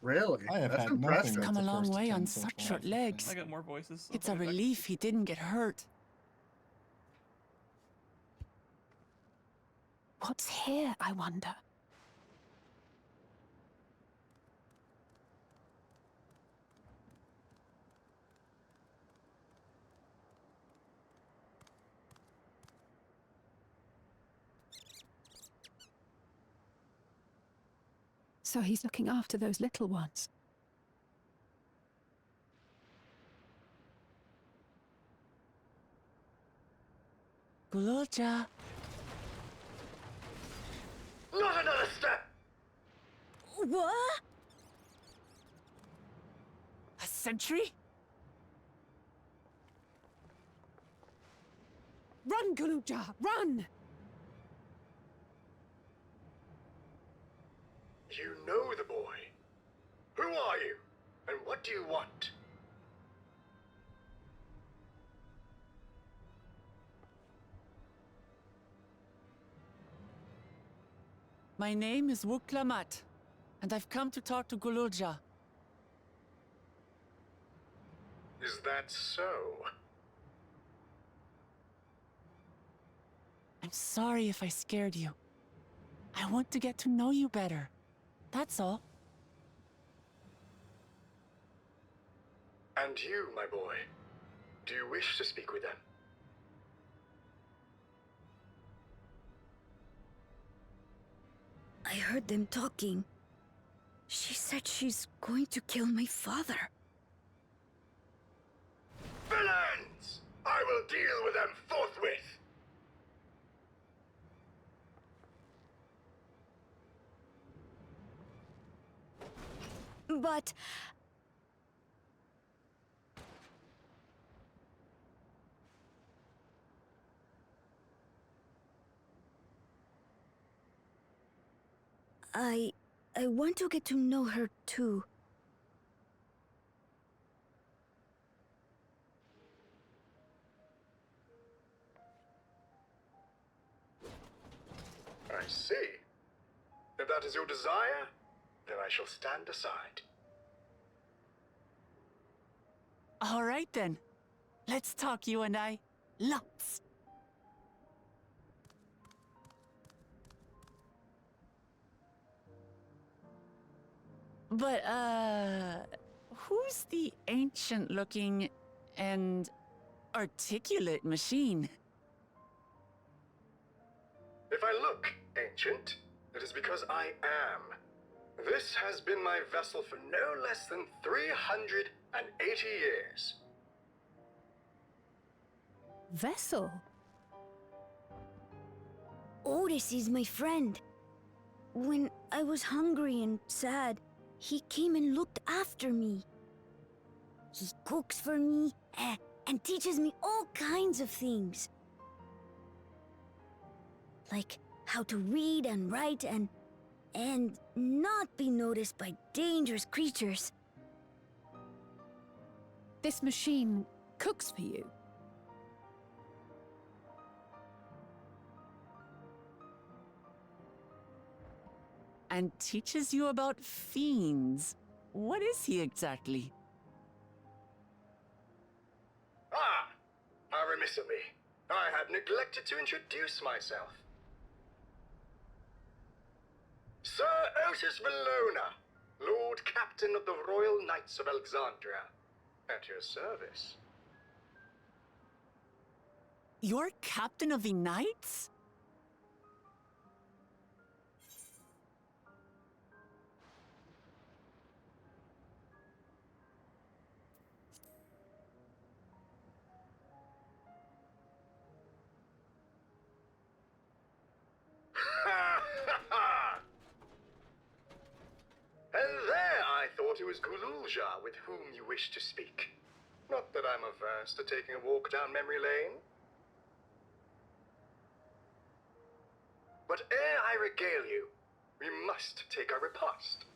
Really? I have That's had impressive. nothing Come a at the long first way on attempt so such far. short legs. I got more voices. It's a relief he didn't get hurt. What's here, I wonder? So he's looking after those little ones. Gulolja. Not another step! What? A sentry? Run, Gulolja, run! You know the boy. Who are you? And what do you want? My name is Wuklamat, and I've come to talk to Gulolja. Is that so? I'm sorry if I scared you. I want to get to know you better. That's all. And you, my boy, do you wish to speak with them? I heard them talking. She said she's going to kill my father. Villains! I will deal with them forthwith! But... I want to get to know her too. I see. If that is your desire, then I shall stand aside. All right then. Let's talk, you and I. Lots. But, who's the ancient-looking and articulate machine? If I look ancient, it is because I am. This has been my vessel for no less than 380 years. Vessel? Otis is my friend. When I was hungry and sad, he came and looked after me. He cooks for me and teaches me all kinds of things. Like how to read and write and not be noticed by dangerous creatures. This machine cooks for you? And teaches you about fiends. What is he exactly? Certainly. I had neglected to introduce myself. Sir Otis Valona, Lord Captain of the Royal Knights of Alexandria, at your service. You're captain of the knights? And there I thought it was Gululja with whom you wish to speak. Not that I'm averse to taking a walk down memory lane. But ere I regale you, we must take our repast.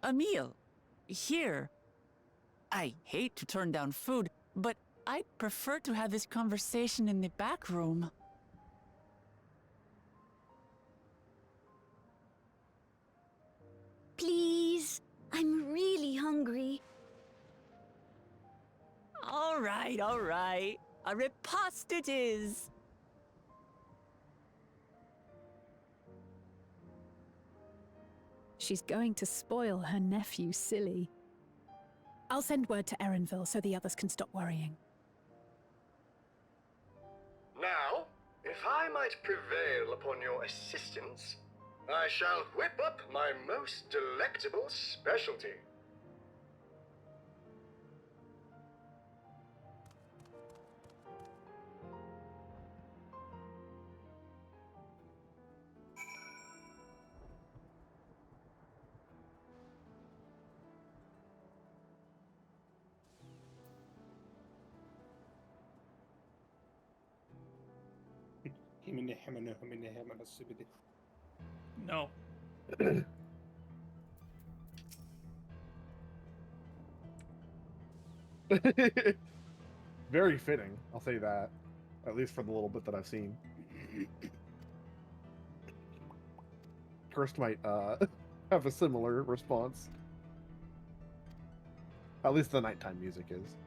A meal. Here. I hate to turn down food, but I'd prefer to have this conversation in the back room. Please, I'm really hungry. All right, all right. A repast it is. She's going to spoil her nephew silly. I'll send word to Erenville so the others can stop worrying. Now, if I might prevail upon your assistance, I shall whip up my most delectable specialty. No. Very fitting, I'll say that. At least for the little bit that I've seen. Cursed might have a similar response. At least the nighttime music is.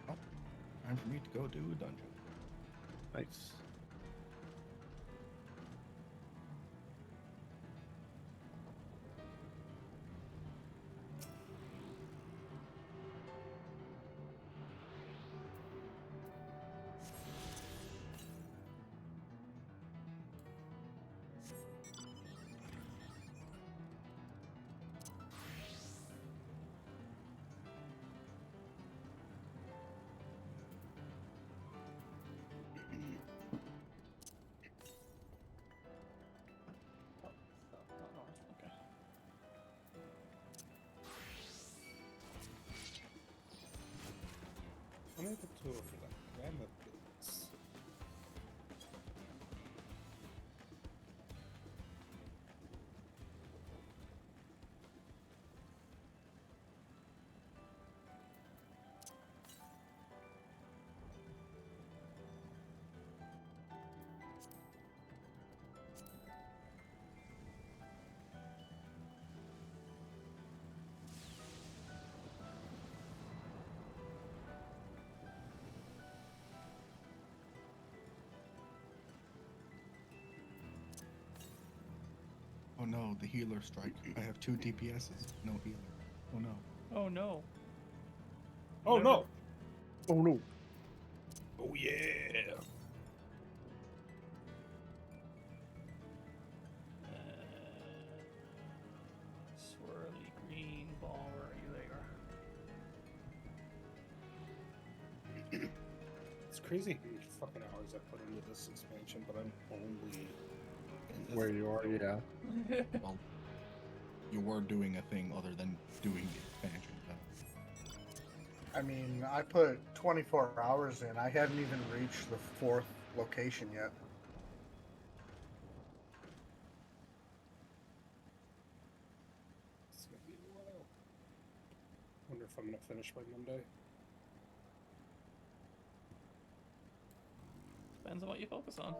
Oh, time for me to go do a dungeon. Nice. I'm able to grab a bit. Oh no, the healer strike. I have 2 DPSs, no healer. Oh no. Oh no. Oh no! Oh no. Oh yeah! Swirly green ball, where are you? There you are. It's crazy how many fucking hours I put into this expansion, but I'm only in this Where you are, yeah. Well, you were doing a thing other than doing the expansion. I mean, I put 24 hours in. I hadn't even reached the 4th location yet. It's gonna be a while. Wonder if I'm gonna finish by Monday. Depends on what you focus on.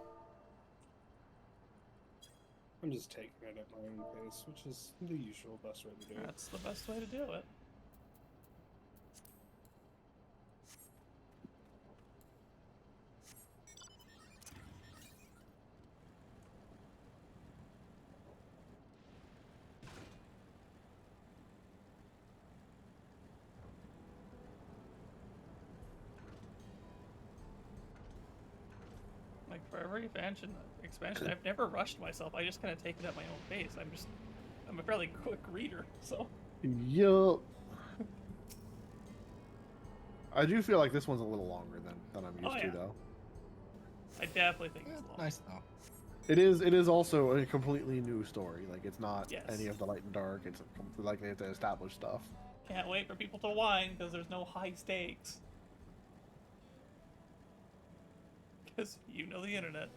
I'm just taking it at my own pace, which is the usual best way to do it. That's the best way to do it. Like for every expansion, I've never rushed myself. I just kind of take it at my own pace. I'm a fairly quick reader, so. Yup. I do feel like this one's a little longer than I'm used to, though. I definitely think it's long. Nice though. It is also a completely new story. Like, it's not any of the Light and Dark. It's like they have to establish stuff. Can't wait for people to whine because there's no high stakes. Because you know the internet.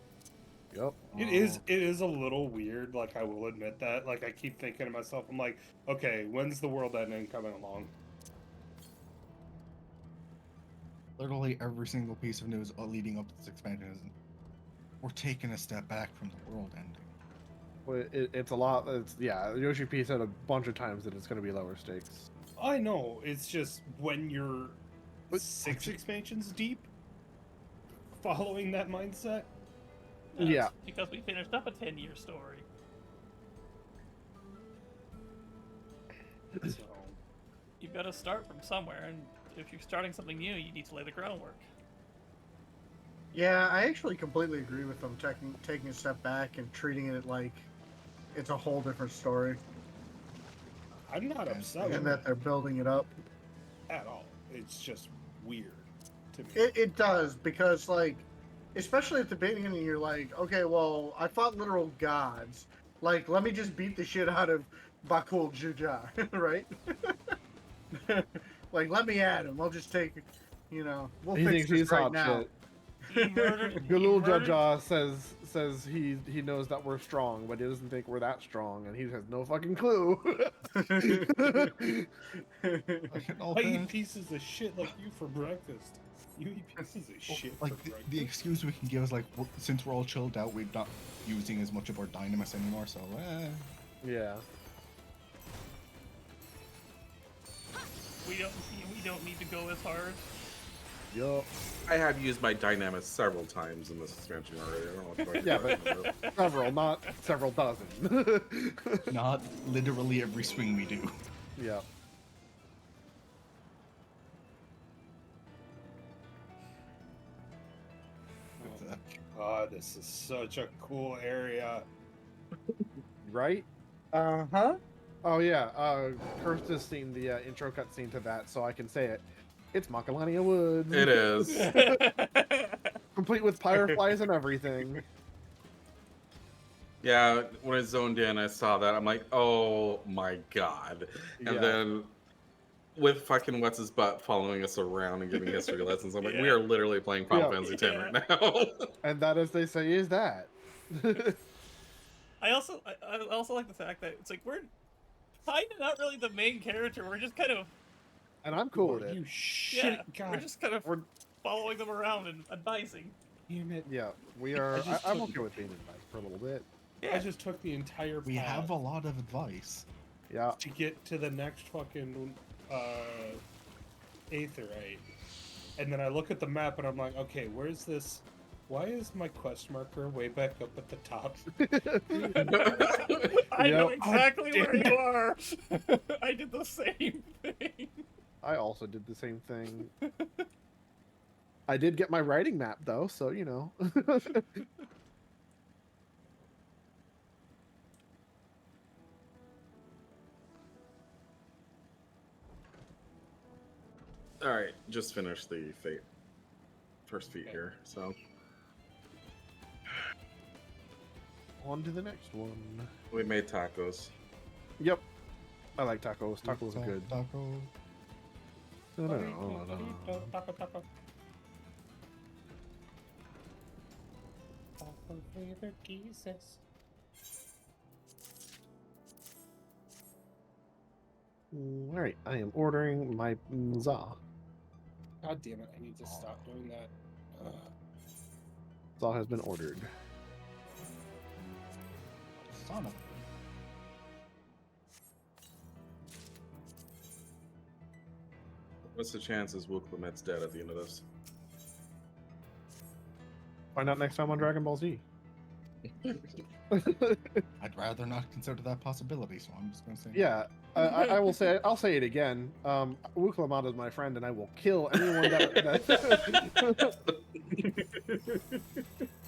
Yep. It is a little weird, like I will admit that. Like I keep thinking to myself, I'm like, okay, when's the world ending coming along? Literally every single piece of news leading up to this expansion is we're taking a step back from the world ending. Well, it's a lot. Yoshi P said a bunch of times that it's going to be lower stakes. I know. It's just when you're 6 expansions deep, following that mindset. Yeah. Because we finished up a 10-year story. So, you've got to start from somewhere, and if you're starting something new, you need to lay the groundwork. Yeah, I actually completely agree with them taking a step back and treating it like it's a whole different story. I'm not upset and that they're building it up at all. It's just weird to me. It does, because, like, especially at the beginning, you're like, okay, well, I fought literal gods. Like, let me just beat the shit out of Bakul Juja, right? Like, let me at him. I'll just take, we'll fix this right now. Galul Jaja says he knows that we're strong, but he doesn't think we're that strong, and he has no fucking clue. I eat pieces of shit like you for breakfast. You eat pieces of shit Like, for breakfast. the excuse we can give is like, since we're all chilled out, we're not using as much of our dynamis anymore, so yeah. We don't need to go as hard. Yup. I have used my dynamis several times in this expansion already. I don't know what Yeah, but several, not several dozen. Not literally every swing we do. Yeah. God, this is such a cool area. Right? Uh-huh. Oh yeah, Kirst has seen the intro cutscene to that, so I can say it. It's Macalania Woods. It is. Complete with fireflies and everything. Yeah, when I zoned in, I saw that. I'm like, oh my god. And Yeah. then with fucking what's his butt following us around and giving history lessons, I'm like, we are literally playing Final Fantasy X right now. And that, as they say, is that. I also like the fact that it's like we're kind of not really the main character. We're just kind of. And I'm cool with it. You shit, God. We're just kind of following them around and advising. Damn it. Yeah, we are. I'm okay with being advised for a little bit. Yeah. I just took the entire We have a lot of advice. Yeah. To get to the next fucking Aetherite. And then I look at the map and I'm like, okay, where's this? Why is my quest marker way back up at the top? I know exactly where you are. I did the same thing. I also did the same thing. I did get my writing map though, so you know. Alright, just finished the first feat here, so. On to the next one. We made tacos. Yep. I like tacos. Tacos are good. Taco. Taco, taco. Taco flavored Jesus. All right, I am ordering my za. God damn it! I need to stop doing that. Za has been ordered. Son of. What's the chances Wuklumet's dead at the end of this? Find out next time on Dragon Ball Z. I'd rather not consider that possibility, so I'm just gonna say. Yeah, I will say. I'll say it again. Wuklamata is my friend, and I will kill anyone that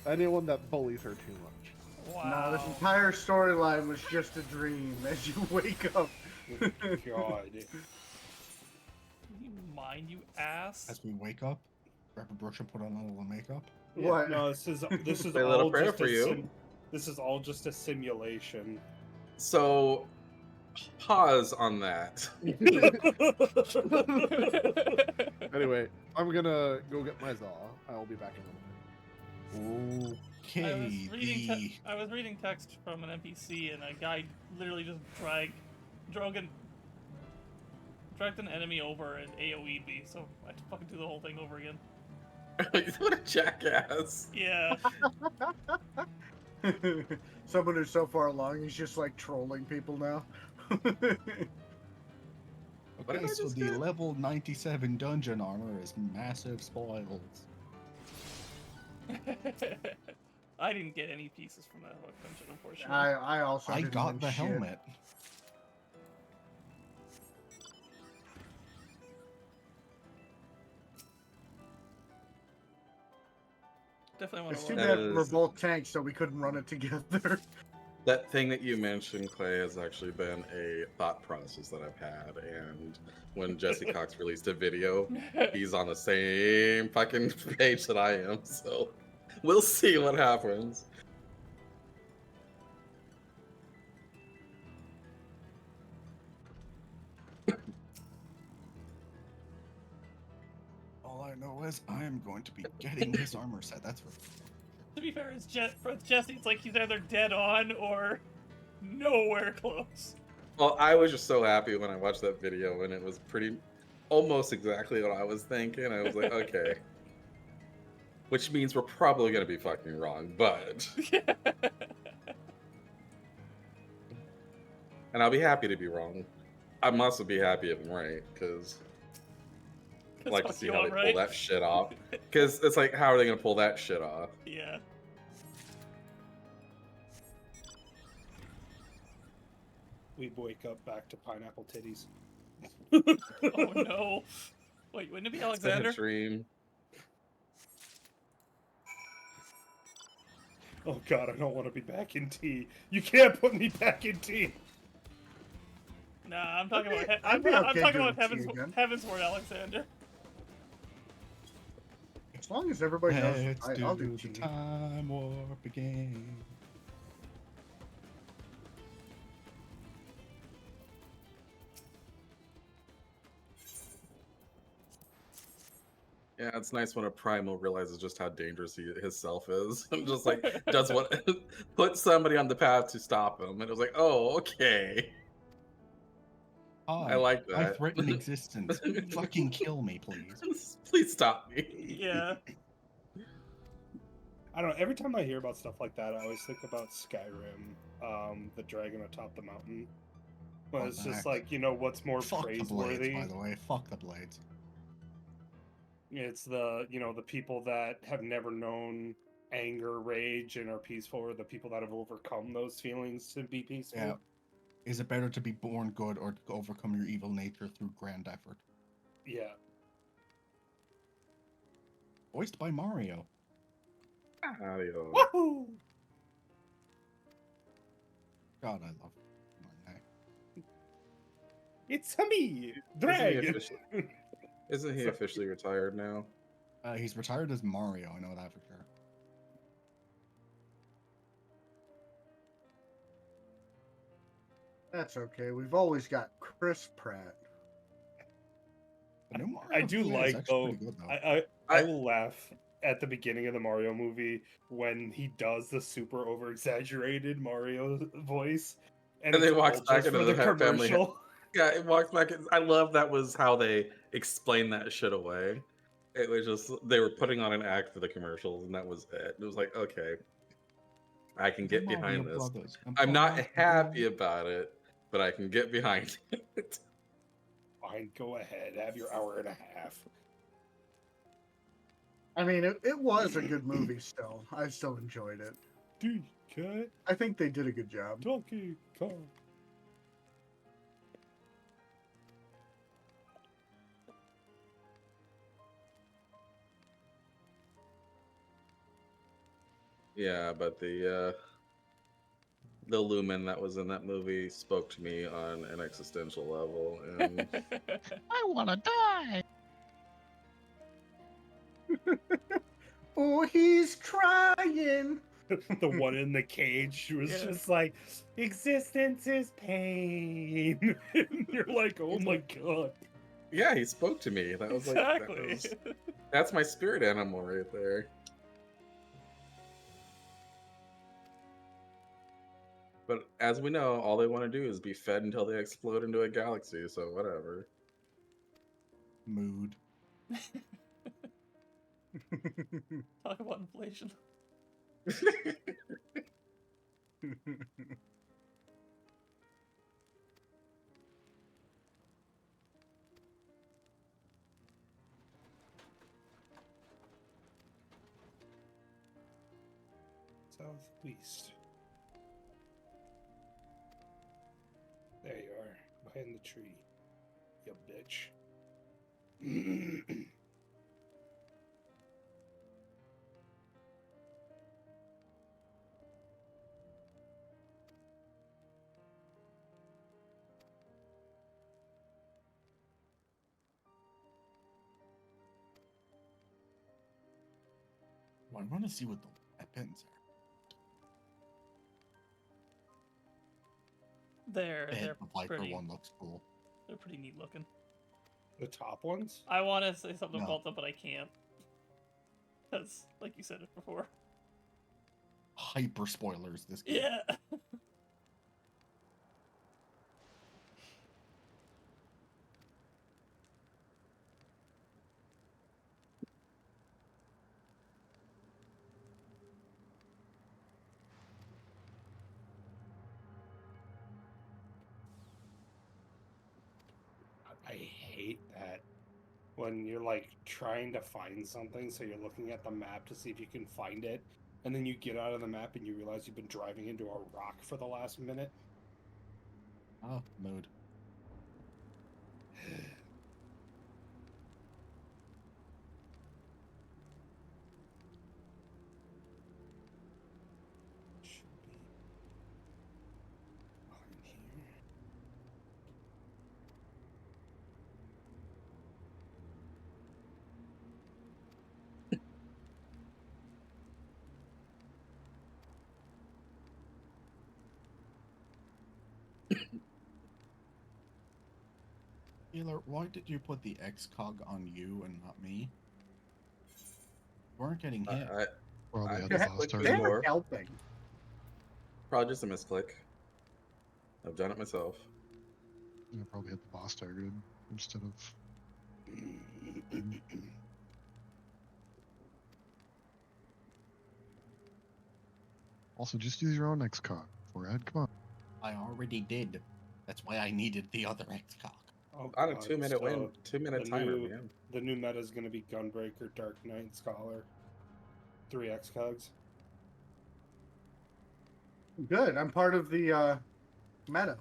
anyone that bullies her too much. Wow. No, this entire storyline was just a dream as you wake up. God. You mind, you ass. As we wake up, grab a brush and put on a little makeup. What? No, this is Say a little all prayer just for you. This is all just a simulation. So, pause on that. Anyway, I'm gonna go get my za. I'll be back in a minute. Okay. I was reading text from an NPC, and a guy literally just dragged an enemy over and AoE'd me, so I had to fucking do the whole thing over again. What a jackass. Yeah. Someone who's so far along, he's just like trolling people now. Okay, so the level 97 dungeon armor is massive spoils. I didn't get any pieces from that dungeon, unfortunately. I also I didn't got win the shit. helmet. Definitely want It's to too bad we're both tanks, so we couldn't run it together. That thing that you mentioned, Clay, has actually been a thought process that I've had. And when Jesse Cox released a video, he's on the same fucking page that I am. So we'll see what happens. All I know is I am going to be getting his armor set. That's for. To be fair, for Jesse, it's like he's either dead on or nowhere close. Well, I was just so happy when I watched that video, and it was almost exactly what I was thinking. I was like, okay. Which means we're probably going to be fucking wrong, but... And I'll be happy to be wrong. I must be happy if I'm right, because... I like to see how they pull that shit off. Because it's like, how are they going to pull that shit off? Yeah. We wake up back to pineapple titties. Oh no. Wait, wouldn't it be Alexander? It's been a dream. Oh god, I don't want to be back in tea. You can't put me back in tea. Nah, I'm talking about I'd be okay talking doing about Heavensward Alexander. As long as everybody knows, Let's I'll do the tea. time warp again. Yeah, it's nice when a primal realizes just how dangerous his self is, and just like does what put somebody on the path to stop him. And it was like, oh, okay. I like that. I threaten existence. Fucking kill me, please. Please stop me. Yeah. I don't know. Every time I hear about stuff like that, I always think about Skyrim, the dragon atop the mountain. But it's just like, you know, what's more Fuck praiseworthy? the blades, by the way. Fuck the blades. It's the, you know, the people that have never known anger, rage, and are peaceful, or the people that have overcome those feelings to be peaceful. Yeah. Is it better to be born good or to overcome your evil nature through grand effort? Yeah. Voiced by Mario. Mario. Woohoo! God, I love Mario. It's me, Dragon. Isn't he officially retired now? He's retired as Mario, I know that for sure. That's okay. We've always got Chris Pratt. I do like though. I will laugh at the beginning of the Mario movie when he does the super over exaggerated Mario voice, And then it's walks all back just into for the family. commercial. Yeah, it walks back. I love that was how they explained that shit away. It was just they were putting on an act for the commercials, and that was it. It was like, okay, I can get behind this. I'm not happy about it, but I can get behind it. Fine, go ahead. Have your hour and a half. I mean, it was a good movie still. I still enjoyed it. DK. I think they did a good job. Donkey Kong. Yeah, but the Lumen that was in that movie spoke to me on an existential level, and I wanna die. Oh, he's trying. The one in the cage was just like, existence is pain. And you're like, oh my god. yeah, he spoke to me. That was Exactly. like that's my spirit animal right there. But as we know, all they want to do is be fed until they explode into a galaxy, so whatever. Mood. Talk about inflation. Southeast. There you are, behind the tree. You bitch. Well, I want to see what the weapons are. They're The Viper pretty. one looks cool. They're pretty neat looking. The top ones? I want to say something No. about them, but I can't. Because, like you said it before. Hyper spoilers this game. Yeah. I hate that when you're like trying to find something, so you're looking at the map to see if you can find it, and then you get out of the map and you realize you've been driving into a rock for the last minute. Oh, mood. Taylor, why did you put the XCOG on you and not me? You weren't getting hit. Probably had I the boss clicked target. before. Helping. Probably just a misclick. I've done it myself. Yeah, probably had the boss targeted instead of. Also, just use your own XCOG. Forehead, come on. I already did. That's why I needed the other XCOG. Oh, On a God, 2-minute win, so 2-minute the timer, new- man. The new meta is going to be Gunbreaker, Dark Knight, Scholar. 3 XCOGs. Good. I'm part of the meta.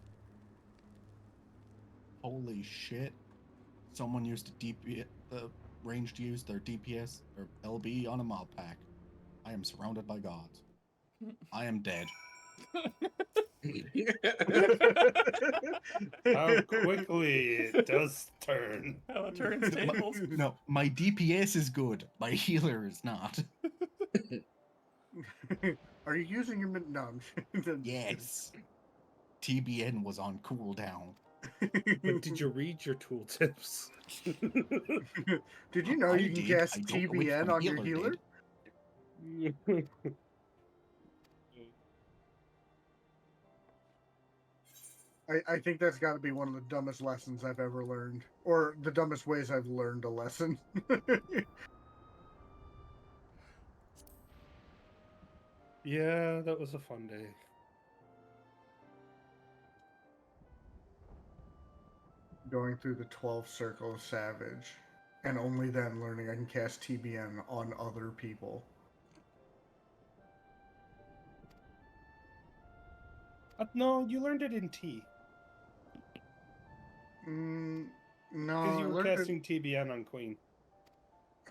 Holy shit. Someone used the ranged use their DPS or LB on a mob pack. I am surrounded by gods. I am dead. How quickly it does turn. How it turns tables. No, my DPS is good. My healer is not. Are you using your no? Yes. TBN was on cooldown. But did you read your tooltips? Did you know I you can did. cast I don't know which TBN one on your healer? did. I think that's got to be one of the dumbest lessons I've ever learned, or the dumbest ways I've learned a lesson. Yeah, that was a fun day. Going through the 12th circle of Savage, and only then learning I can cast TBN on other people. No, you learned it in T. No, Because you I were learned casting TBN on Queen.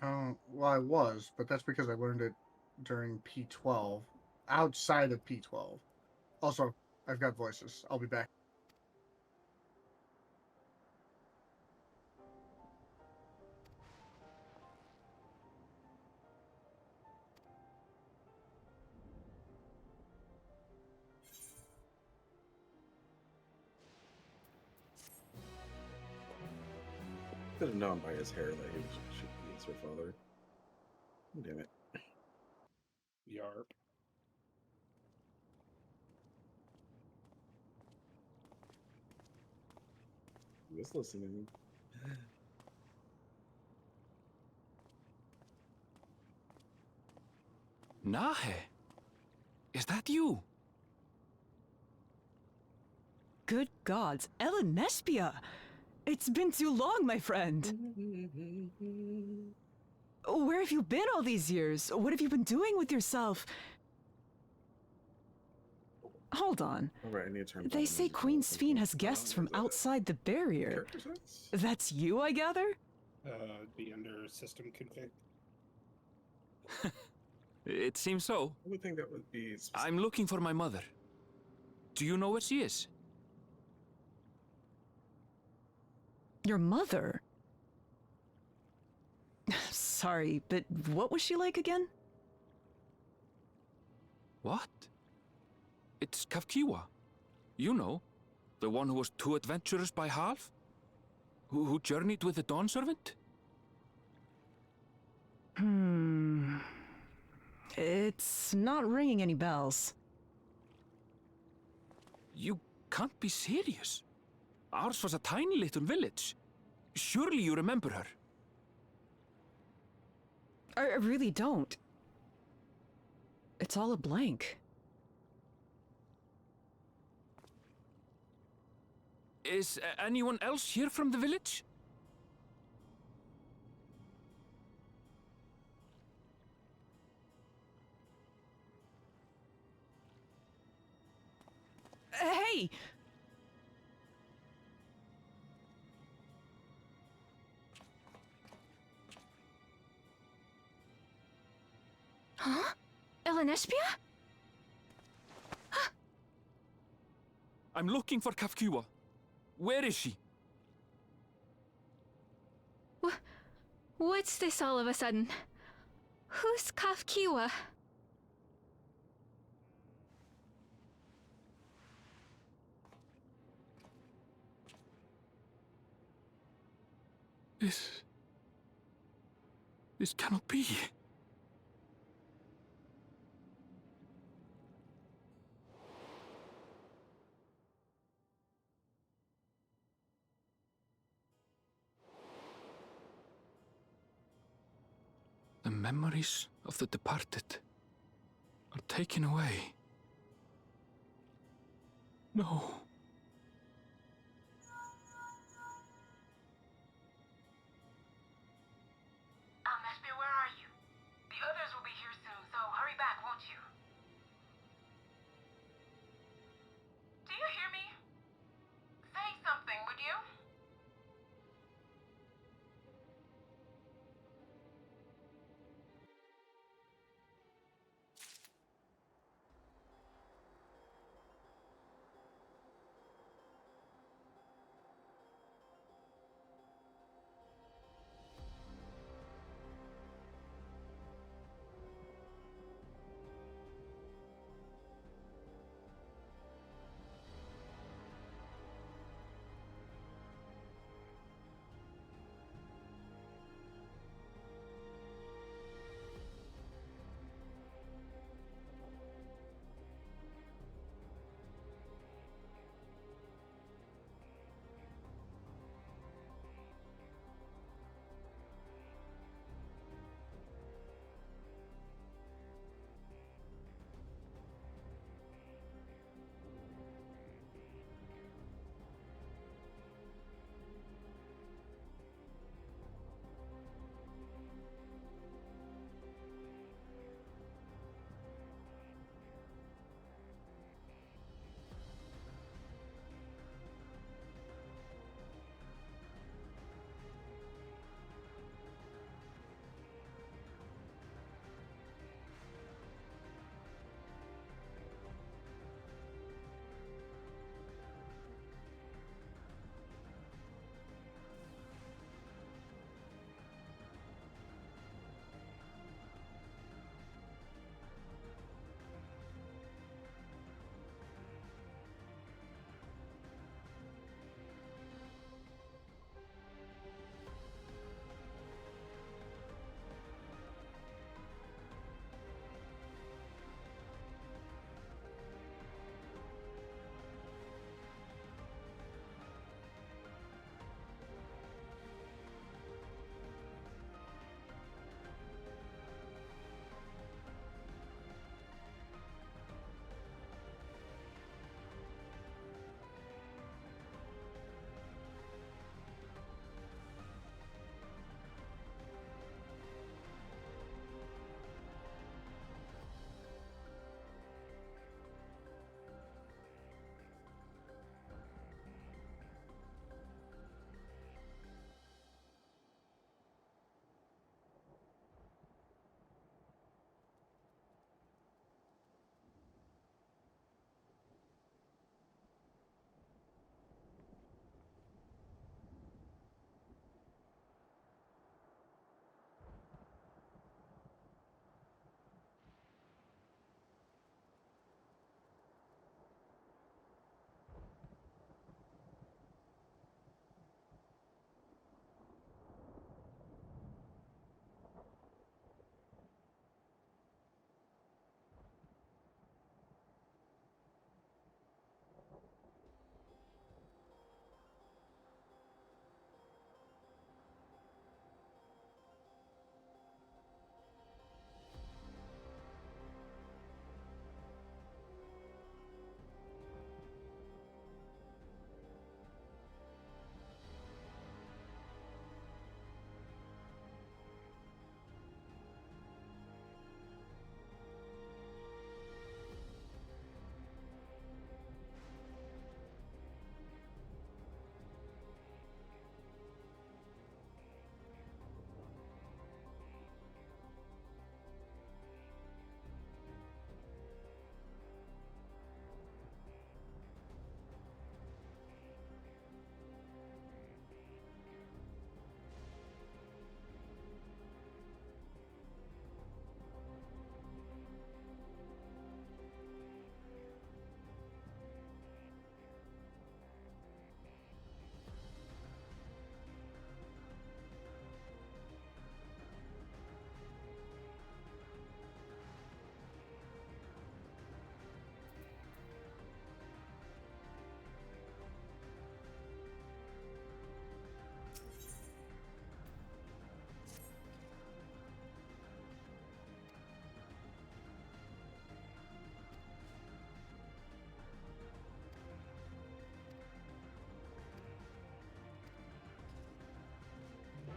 Oh, well, I was, but that's because I learned it during P12, outside of P12. Also, I've got voices. I'll be back. Could have known by his hair that he was her father. Damn it. Yarp. He was listening. Nahe, is that you? Good gods, Ellen Nespia! It's been too long, my friend. Where have you been all these years? What have you been doing with yourself? Hold on. All right, I need to turn They say Queen Sphene has guests from outside the barrier. That's you, I gather? Be under system config. It seems so. I would think that would be specific. I'm looking for my mother. Do you know where she is? Your mother? Sorry, but what was she like again? What? It's Kafkiwa. You know, the one who was too adventurous by half? Who journeyed with the Dawn Servant? It's not ringing any bells. You can't be serious. Ours was a tiny little village. Surely you remember her. I really don't. It's all a blank. Is anyone else here from the village? Hey! Huh? Elenespia? I'm looking for Kafkiwa. Where is she? What's this all of a sudden? Who's Kafkiwa? This cannot be. The memories of the departed are taken away. No. Neshbia, where are you? The others will be here soon, so hurry back, won't you? Do you hear me? Say something, would you?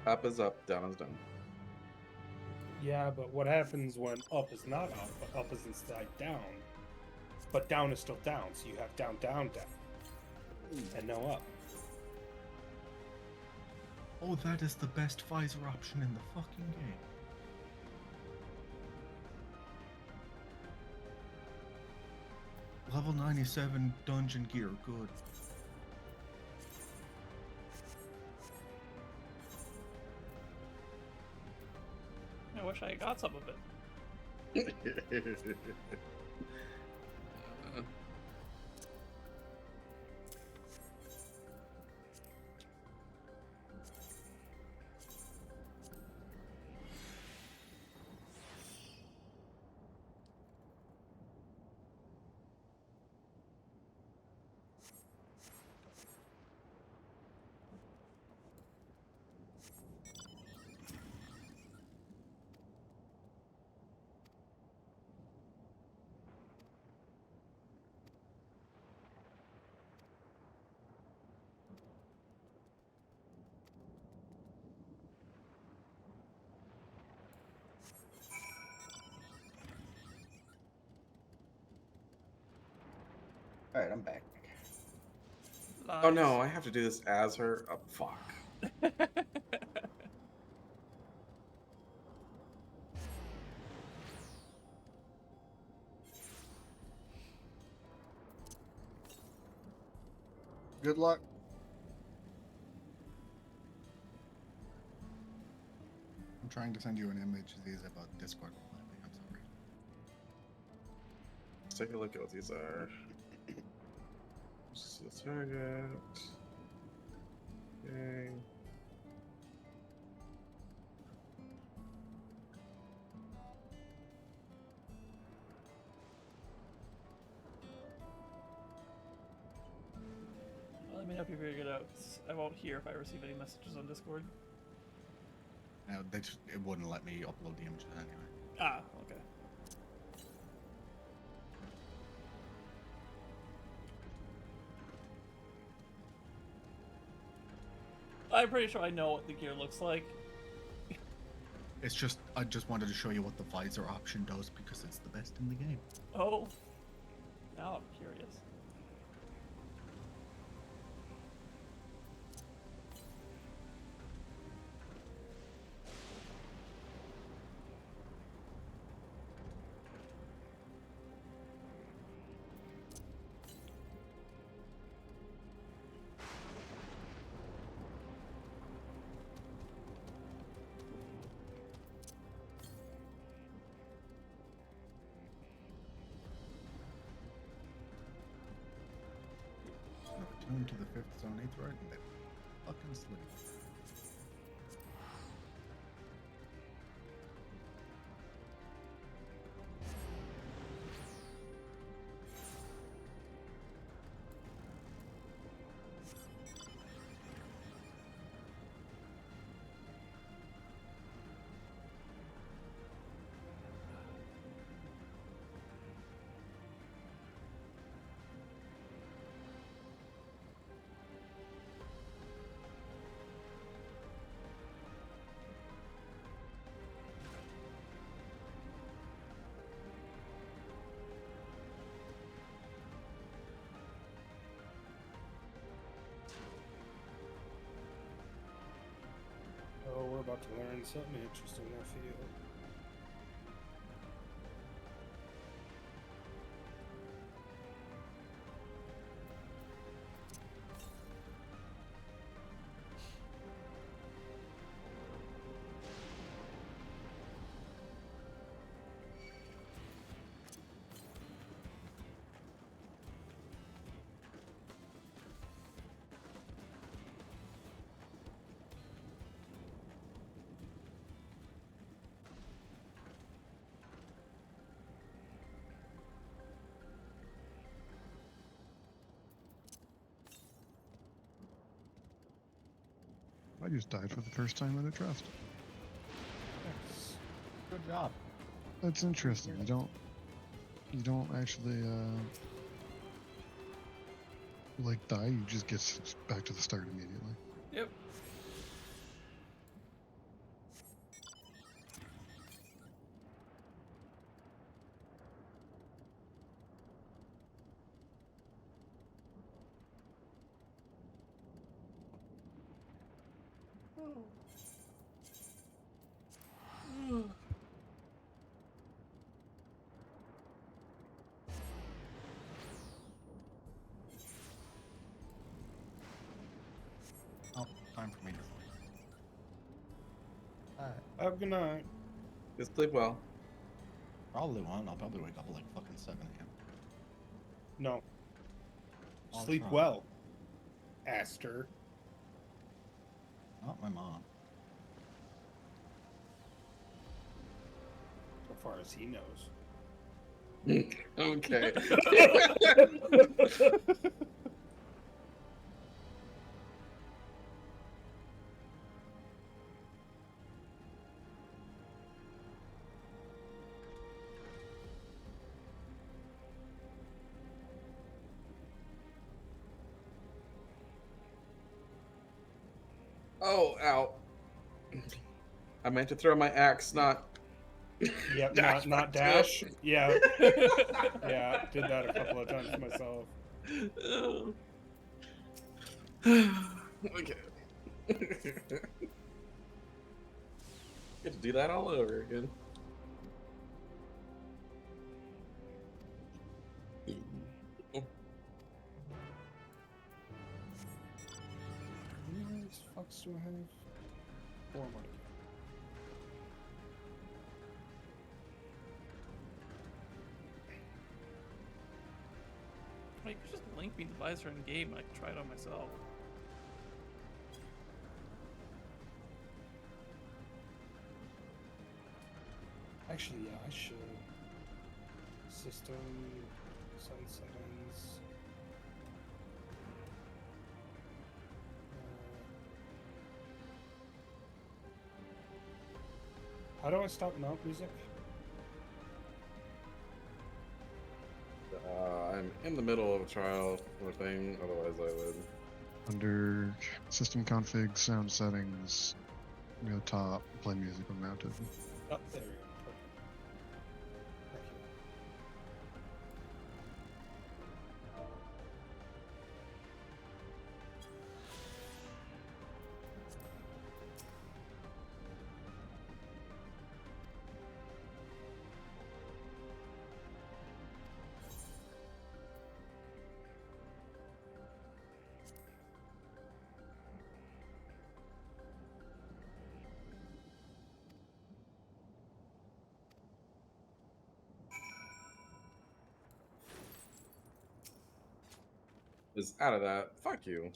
Up is up, down is down. Yeah, but what happens when up is not up, but up is instead down? But down is still down, so you have down, down, down. And no up. Oh, that is the best visor option in the fucking game. Level 97 dungeon gear, good. I wish I got some of it. Alright, I'm back. Oh no, I have to do this as her. Oh, fuck. Good luck. I'm trying to send you an image. These about Discord. I'm sorry. Let's take a look at what these are. This is the target. Okay. Well, let me know if you figure it out. I won't hear if I receive any messages on Discord. No, it wouldn't let me upload the images anyway. Ah, okay. I'm pretty sure I know what the gear looks like. It's just, I just wanted to show you what the visor option does because it's the best in the game. Oh. Now I'm curious. Tune to the 5th zone 8th right and then fucking sleep. Oh, we're about to learn something interesting, I feel. I just died for the first time in a trust. Good job. That's interesting. You don't actually like die. You just get back to the start immediately. Yep. Oh, time for me to sleep. Have a good night. Just sleep well. Probably won't. I'll probably wake up at like fucking 7 a.m. No. I'll Sleep try. well, Aster. Not my mom. So far as he knows. Okay. Oh, ow. I meant to throw my axe, not. Yep, dash not my dash. tail. Yeah. Yeah, did that a couple of times myself. Okay. Get to do that all over again. How many fucks do I have? 4 more to go. Like, just link me the visor in game and I can try it on myself. Actually, yeah, I should. System, sun settings. How do I stop mount music? I'm in the middle of a trial or thing, otherwise I would. Under system config, sound settings, go top, play music when mounted. Oh, there we go. Perfect. Thank you. Is out of that. Fuck you.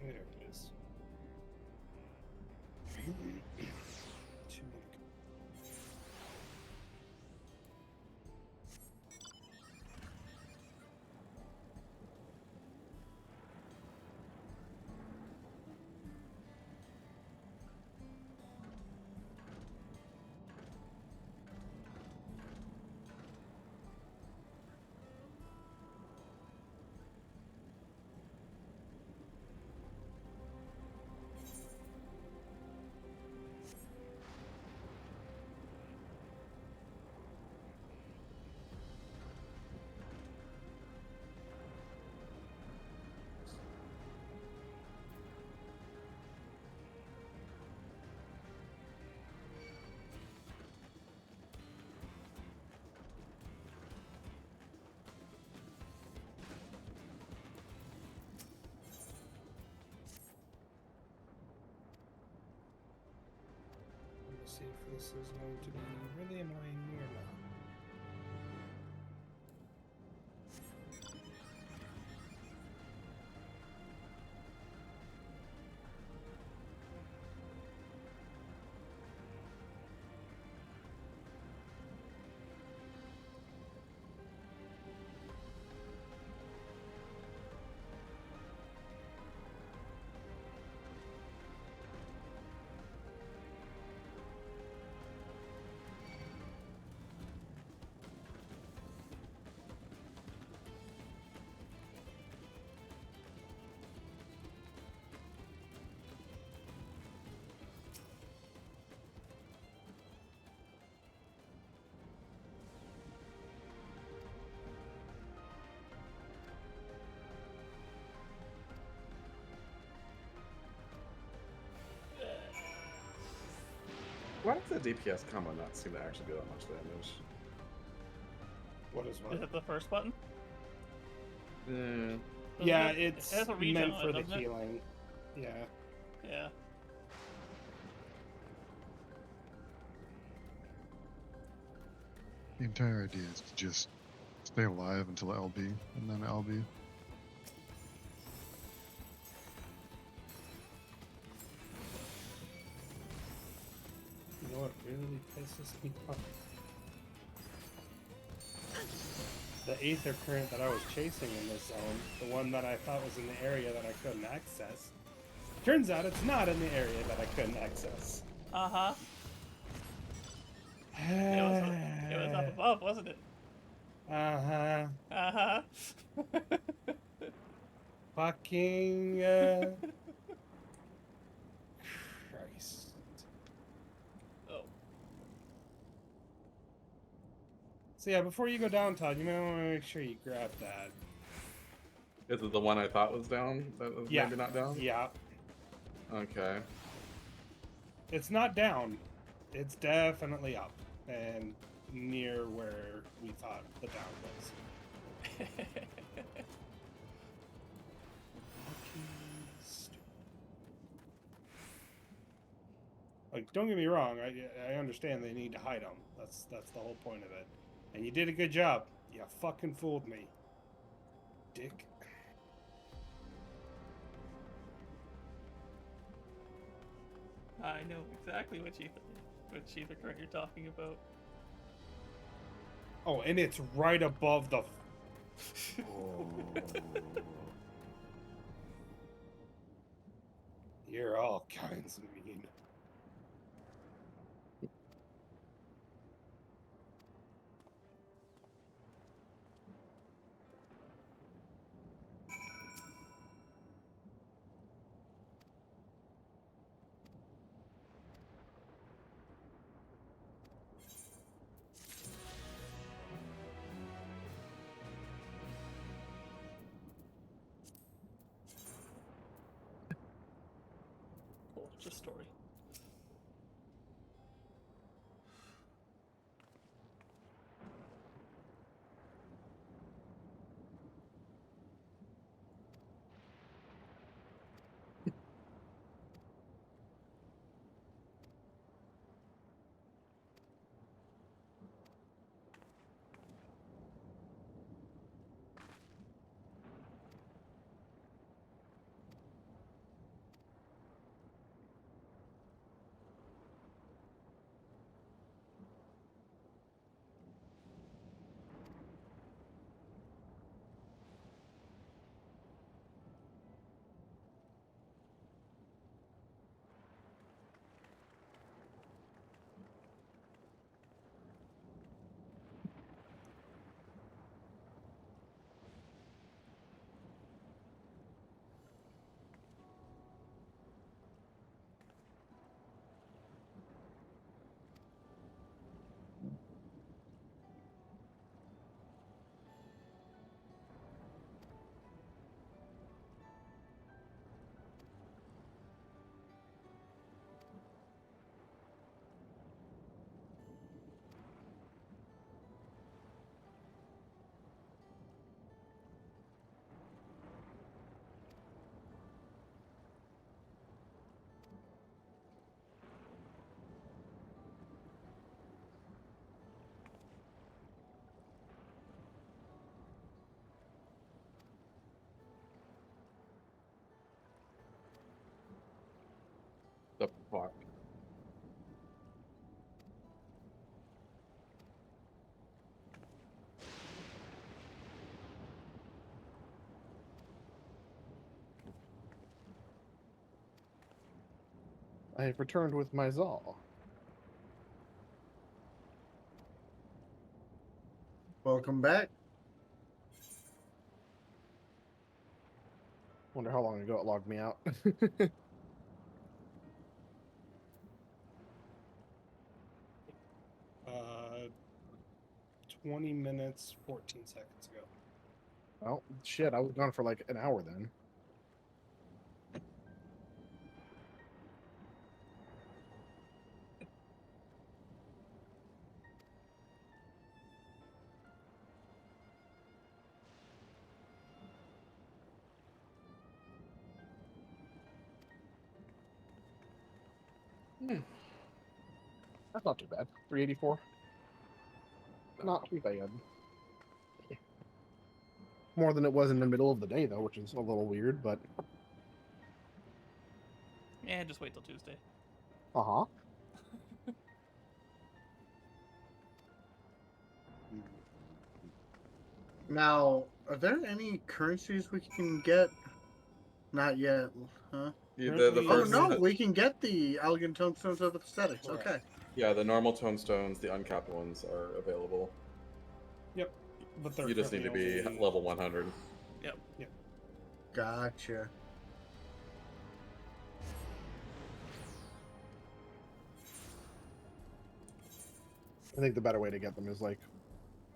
There it is. 2 more to go. see if this is going to be really annoying me or not. Why does the DPS combo not seem to actually do that much damage? What is what? Is it the first button? Yeah, It it's has a regen meant on for it, the doesn't it? healing. Yeah. Yeah. The entire idea is to just stay alive until LB, and then LB. You know what really pisses me off? The aether current that I was chasing in this zone, the one that I thought was in the area that I couldn't access, turns out it's not in the area that I couldn't access. Uh-huh. It was up above, wasn't it? Uh-huh. Uh-huh. Fucking, Christ. Oh. So yeah, before you go down, Todd, you may want to make sure you grab that. Is it the one I thought was down? That was maybe not down? Yeah. Okay. It's not down. It's definitely up. And near where we thought the down was. Like, don't get me wrong, I understand they need to hide them. That's the whole point of it. And you did a good job. You fucking fooled me. Dick. I know exactly what Sheether current you're talking about. Oh, and it's right above the... You're all kinds of mean. Cool, just story. Hawk. I have returned with my Zal. Welcome back. Wonder how long ago it logged me out. 20 minutes, 14 seconds ago. Well, shit, I was gone for like an hour then. That's not too bad. 384. Not too bad. More than it was in the middle of the day, though, which is a little weird, but... Yeah, just wait till Tuesday. Uh-huh. Now, are there any currencies we can get? Not yet, huh? Yeah, the Oh first, no, we can get the elegant tomestones of aesthetics. Okay. Yeah, the normal tomestones, the uncapped ones are available. Yep, but they're You just need to be currently level 100. Yep. Yep. Gotcha. I think the better way to get them is like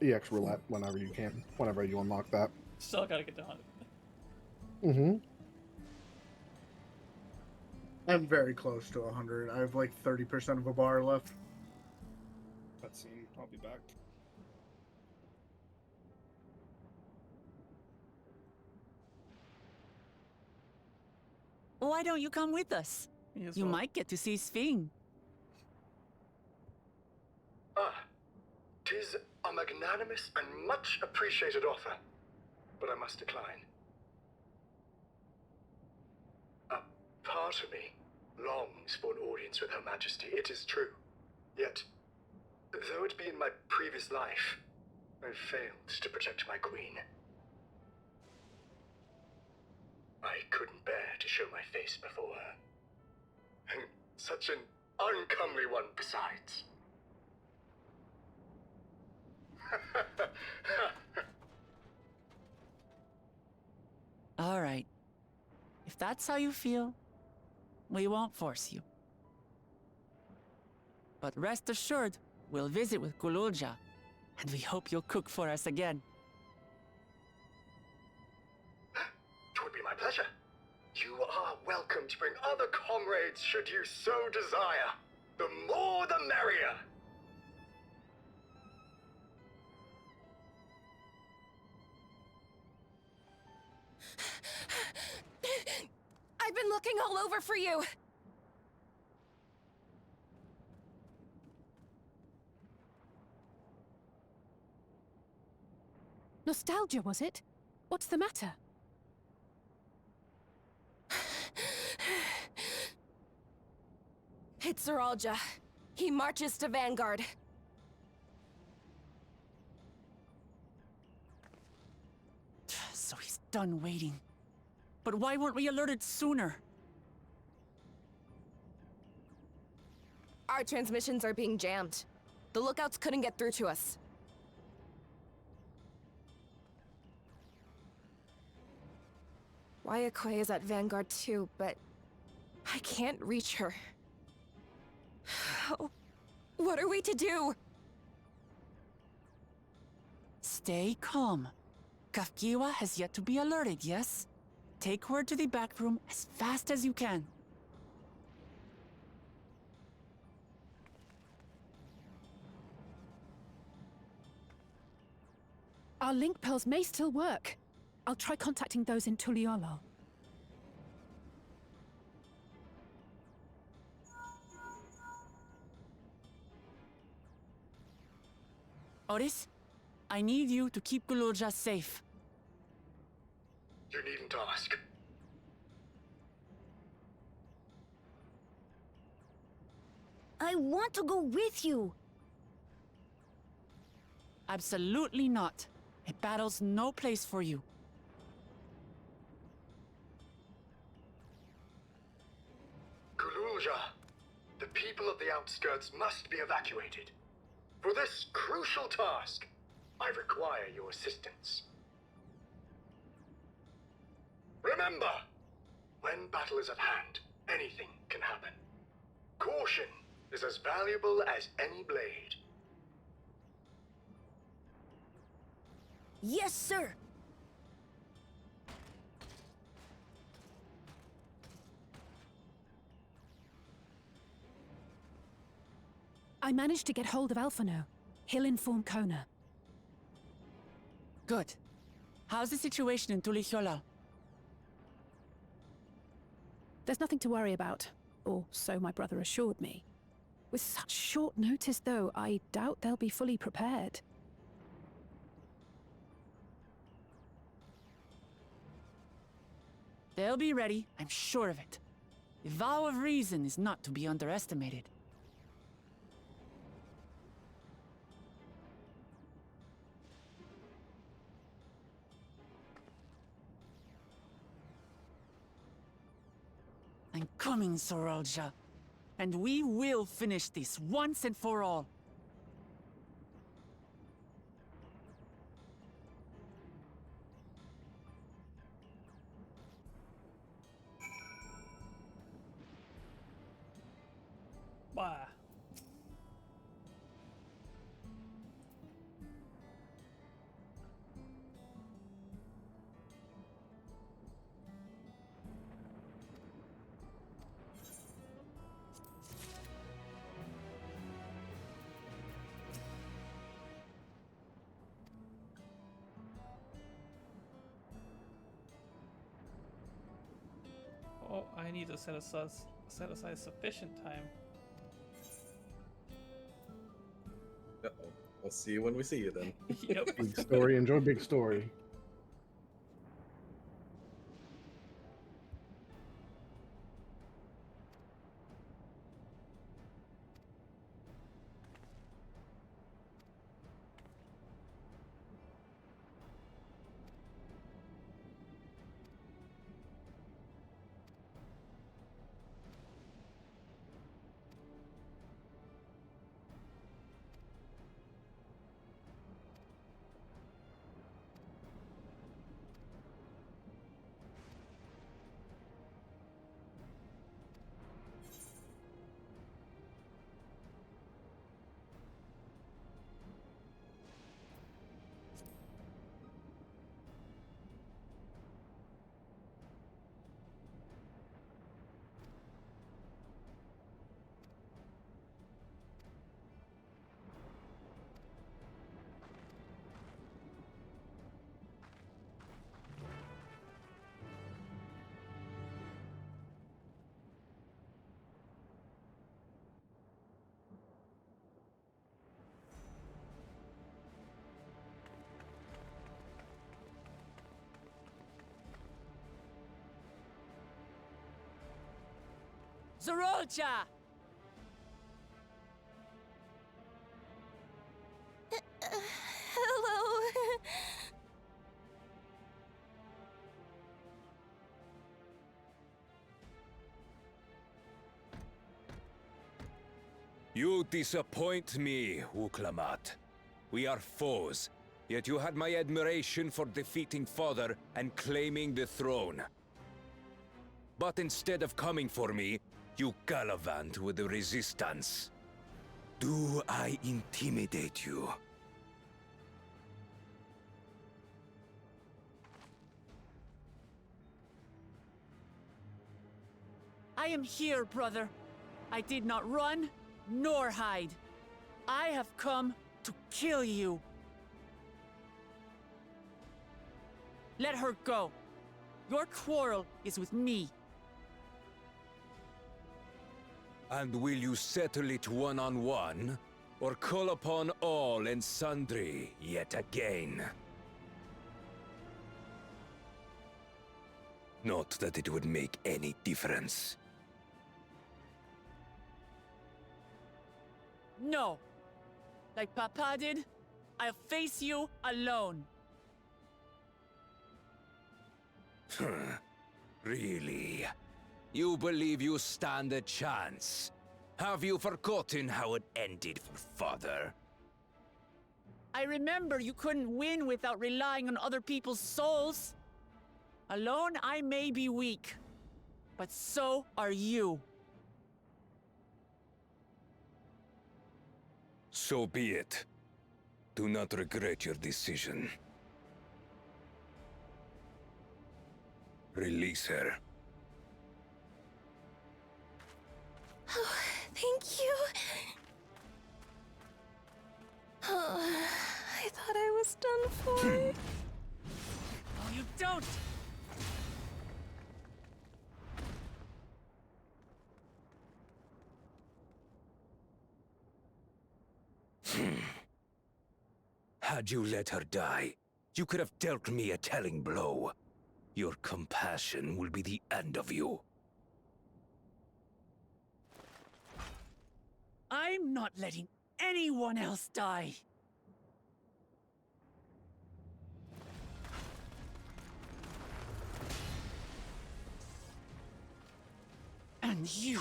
EX roulette whenever you can, whenever you unlock that. Still gotta get to 100. Mm-hmm. I'm very close to 100. I have like 30% of a bar left. Cutscene. I'll be back. Why don't you come with us? You might get to see Sphene. Ah, 'tis a magnanimous and much appreciated offer, but I must decline. A part of me longs for an audience with Her Majesty, it is true. Yet, though it be in my previous life, I failed to protect my queen. I couldn't bear to show my face before her. And such an uncomely one besides. All right. If that's how you feel, we won't force you. But rest assured, we'll visit with Kululja, and we hope you'll cook for us again. It would be my pleasure. You are welcome to bring other comrades should you so desire. The more the merrier. I've been looking all over for you! Nostalgia, was it? What's the matter? It's Zeralja. He marches to Vanguard. So he's done waiting. But why weren't we alerted sooner? Our transmissions are being jammed. The lookouts couldn't get through to us. Wayakwe is at Vanguard too, but I can't reach her. What are we to do? Stay calm. Kafkiwa has yet to be alerted, yes? Take word to the back room as fast as you can. Our link pearls may still work. I'll try contacting those in Tuliolo. Oris, I need you to keep Kululja safe. You needn't ask. I want to go with you. Absolutely not. A battle's no place for you. Kululja, the people of the outskirts must be evacuated. For this crucial task, I require your assistance. Remember, when battle is at hand, anything can happen. Caution is as valuable as any blade. Yes, sir. I managed to get hold of Alphano. He'll inform Kona. Good. How's the situation in Tulichola? There's nothing to worry about, or so my brother assured me. With such short notice, though, I doubt they'll be fully prepared. They'll be ready, I'm sure of it. The vow of reason is not to be underestimated. I'm coming, Sorolja. And we will finish this once and for all. Bah. Oh, I need to set aside sufficient time. Uh-oh. I'll see you when we see you then. Yep. Big story. Enjoy big story. Sorolja! Hello. You disappoint me, Uklamat. We are foes, yet you had my admiration for defeating Father and claiming the throne. But instead of coming for me, you gallivant with the resistance. Do I intimidate you? I am here, brother. I did not run, nor hide. I have come to kill you. Let her go. Your quarrel is with me. And will you settle it one-on-one, or call upon all and sundry yet again? Not that it would make any difference. No. Like Papa did, I'll face you alone. Really? You believe you stand a chance? Have you forgotten how it ended for Father? I remember you couldn't win without relying on other people's souls. Alone, I may be weak, but so are you. So be it. Do not regret your decision. Release her. Oh, thank you. Oh, I thought I was done for. No, you don't! Had you let her die, you could have dealt me a telling blow. Your compassion will be the end of you. I'm not letting anyone else die. And you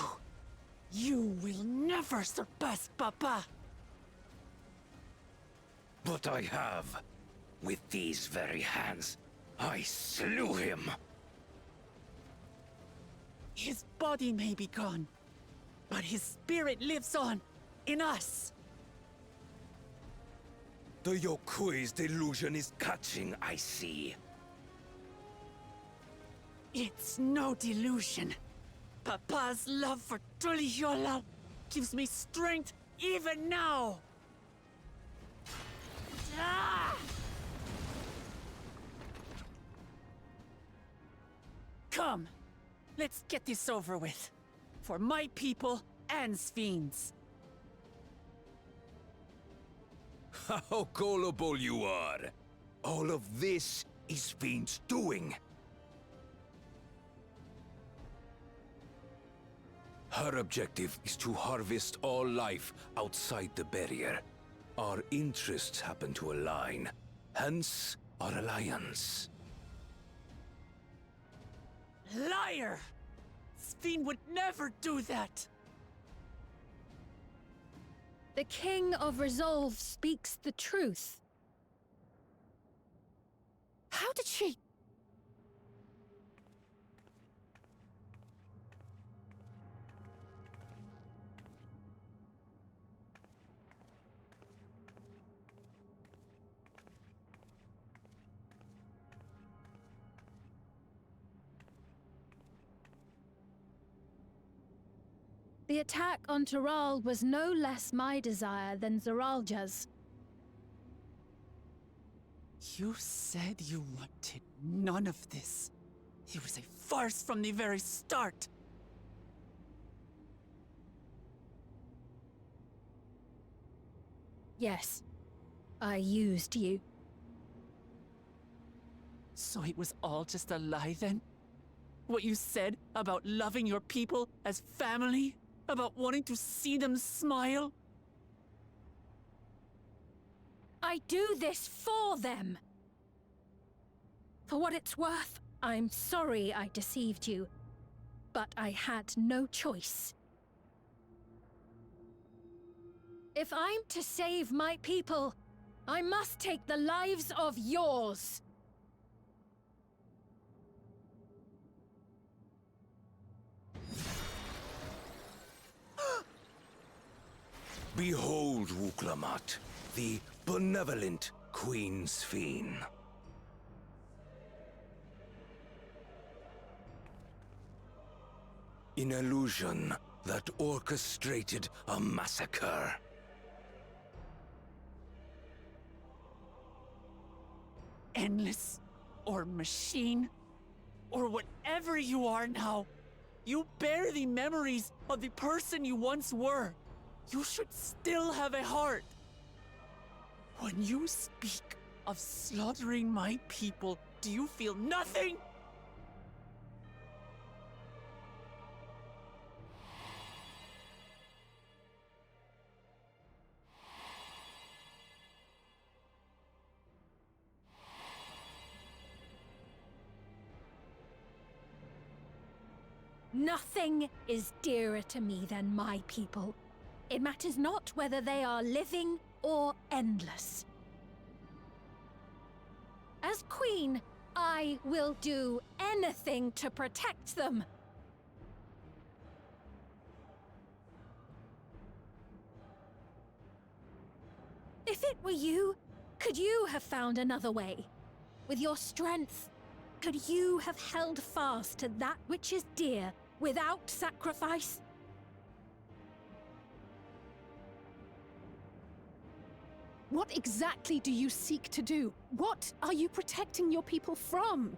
will never surpass Papa. But I have. With these very hands, I slew him. His body may be gone, but his spirit lives on in us. The Yokui's delusion is catching, I see. It's no delusion. Papa's love for Tulihiola gives me strength even now. Ah! Come, let's get this over with. For my people and Sphines. How gullible you are! All of this is Fiend's doing. Her objective is to harvest all life outside the barrier. Our interests happen to align, hence our alliance. Liar! Sphine would never do that! The King of Resolve speaks the truth. How did she... The attack on Taral was no less my desire than Zaralja's. You said you wanted none of this. It was a farce from the very start. Yes, I used you. So it was all just a lie then? What you said about loving your people as family? About wanting to see them smile? I do this for them. For what it's worth, I'm sorry I deceived you, but I had no choice. If I'm to save my people, I must take the lives of yours. Behold, Wuklamat, the benevolent Queen Sphine. An illusion that orchestrated a massacre. Endless, or machine, or whatever you are now, you bear the memories of the person you once were. You should still have a heart. When you speak of slaughtering my people, do you feel nothing? Nothing is dearer to me than my people. It matters not whether they are living or endless. As queen, I will do anything to protect them. If it were you, could you have found another way? With your strength, could you have held fast to that which is dear without sacrifice? What exactly do you seek to do? What are you protecting your people from?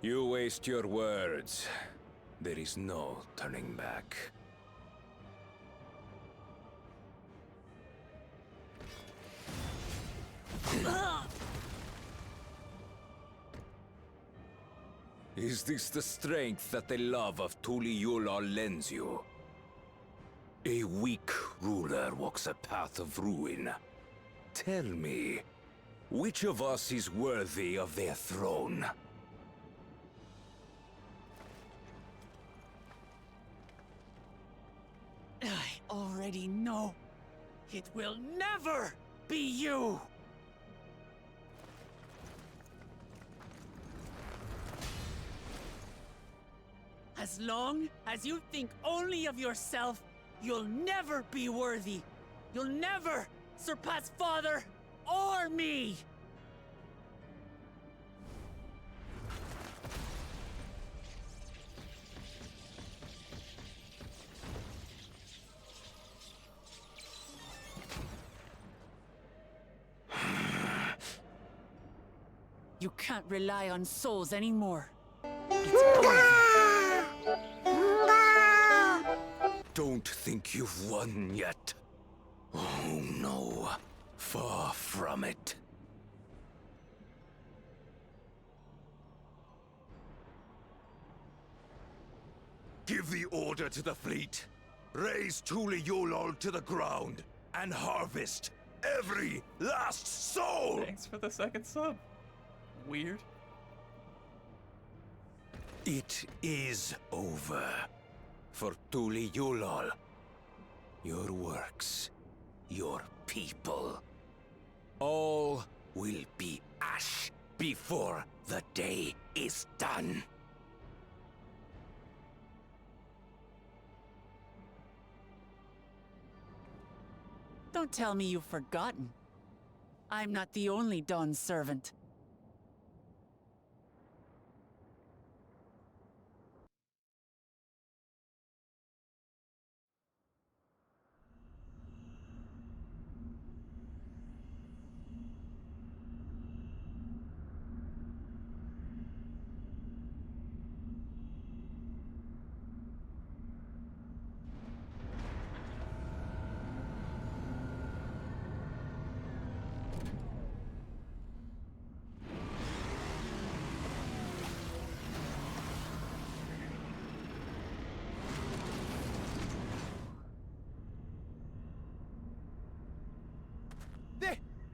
You waste your words. There is no turning back. Is this the strength that the love of Tuliyollal lends you? A weak ruler walks a path of ruin. Tell me, which of us is worthy of their throne? I already know. It will never be you! As long as you think only of yourself, you'll never be worthy. You'll never surpass Father or me! You can't rely on souls anymore. It's over. Don't think you've won yet. Oh no, far from it. Give the order to the fleet. Raise Tuliyollal to the ground and harvest every last soul! Thanks for the second sub. Weird. It is over. For Tuliyollal. Your works, your people, all will be ash before the day is done. Don't tell me you've forgotten. I'm not the only Dawn's servant.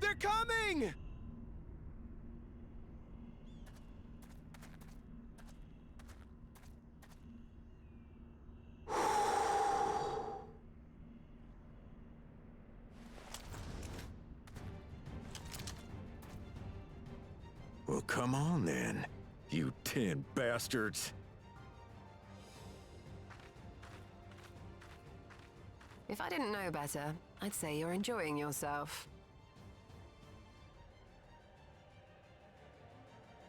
They're coming! Well, come on then, you 10 bastards. If I didn't know better, I'd say you're enjoying yourself.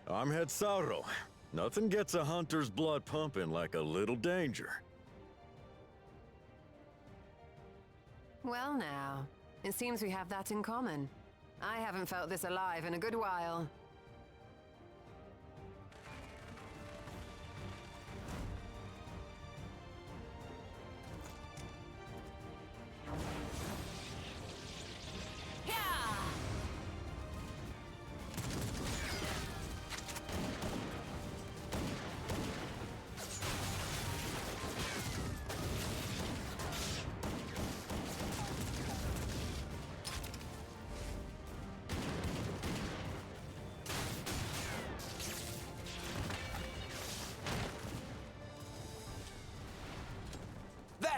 I'm Head Sauro. Nothing gets a hunter's blood pumping like a little danger. Well now, it seems we have that in common. I haven't felt this alive in a good while.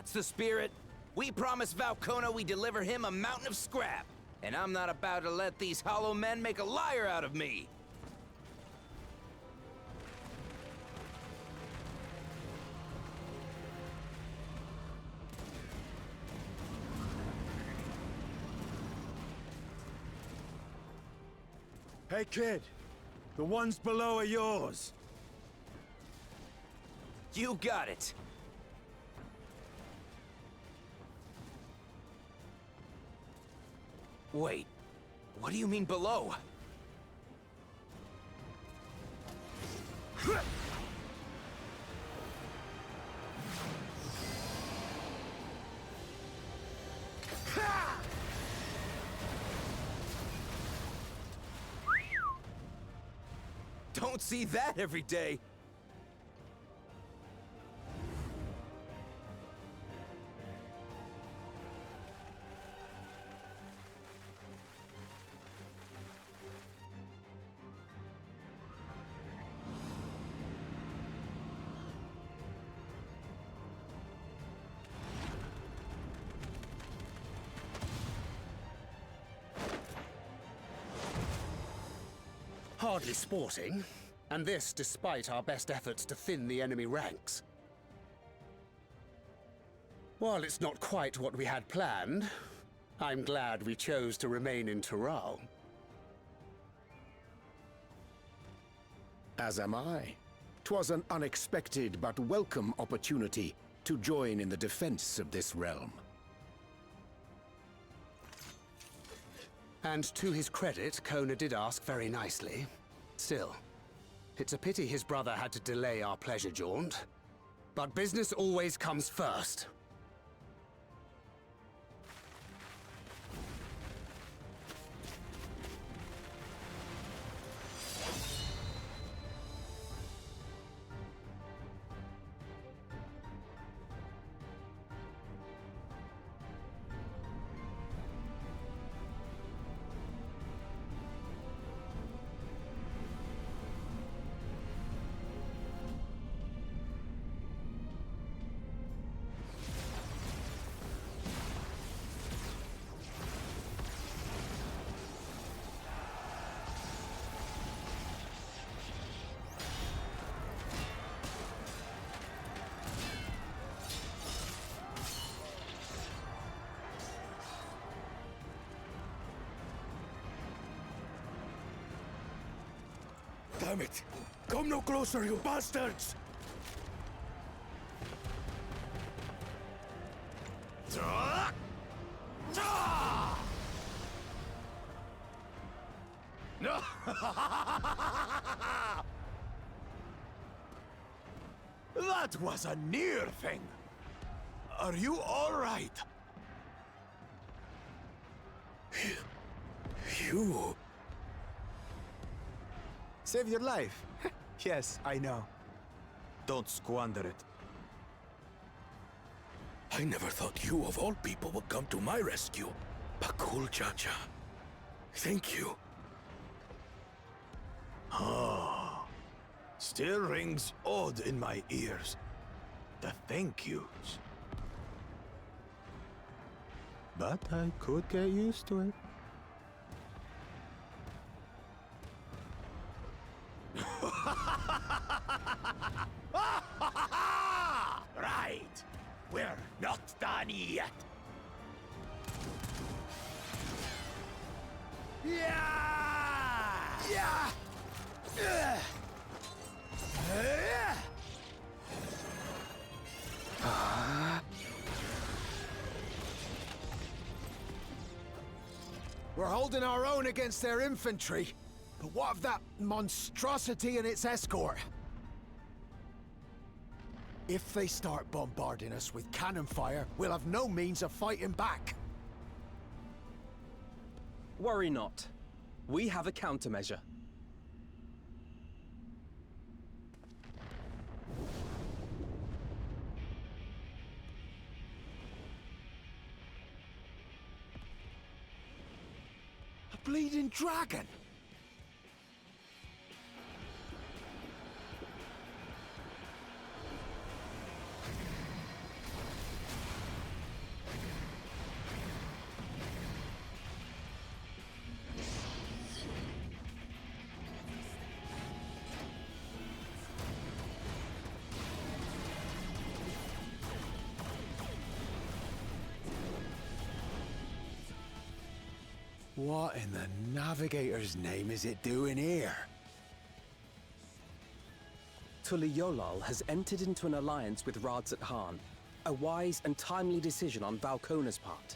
that's the spirit. We promised Valcona we deliver him a mountain of scrap. And I'm not about to let these hollow men make a liar out of me. Hey, kid. The ones below are yours. You got it. Wait, what do you mean below? Don't see that every day. Hardly sporting, and this despite our best efforts to thin the enemy ranks. While it's not quite what we had planned, I'm glad we chose to remain in Tural. As am I. 'Twas an unexpected but welcome opportunity to join in the defense of this realm. And to his credit, Kona did ask very nicely. Still, it's a pity his brother had to delay our pleasure jaunt. But business always comes first. Damn it! Come no closer, you bastards! That was a near thing. Are you all right? You... Save your life. Yes, I know. Don't squander it. I never thought you of all people would come to my rescue. Bakul Chacha. Thank you. Ah. Still rings odd in my ears. The thank yous. But I could get used to it. Right. We're not done yet. Yeah! Yeah! We're holding our own against their infantry. But what of that monstrosity and its escort? If they start bombarding us with cannon fire, we'll have no means of fighting back. Worry not. We have a countermeasure. A bleeding dragon! What in the Navigator's name is it doing here? Tuliolal has entered into an alliance with Radzat Khan. A wise and timely decision on Valkona's part.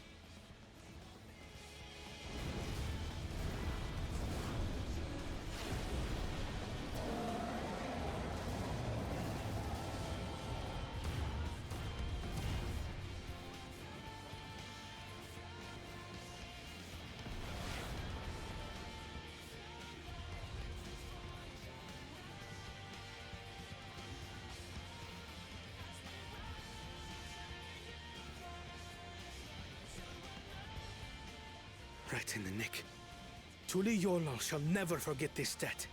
Right in the nick. Tuliolal shall never forget this debt.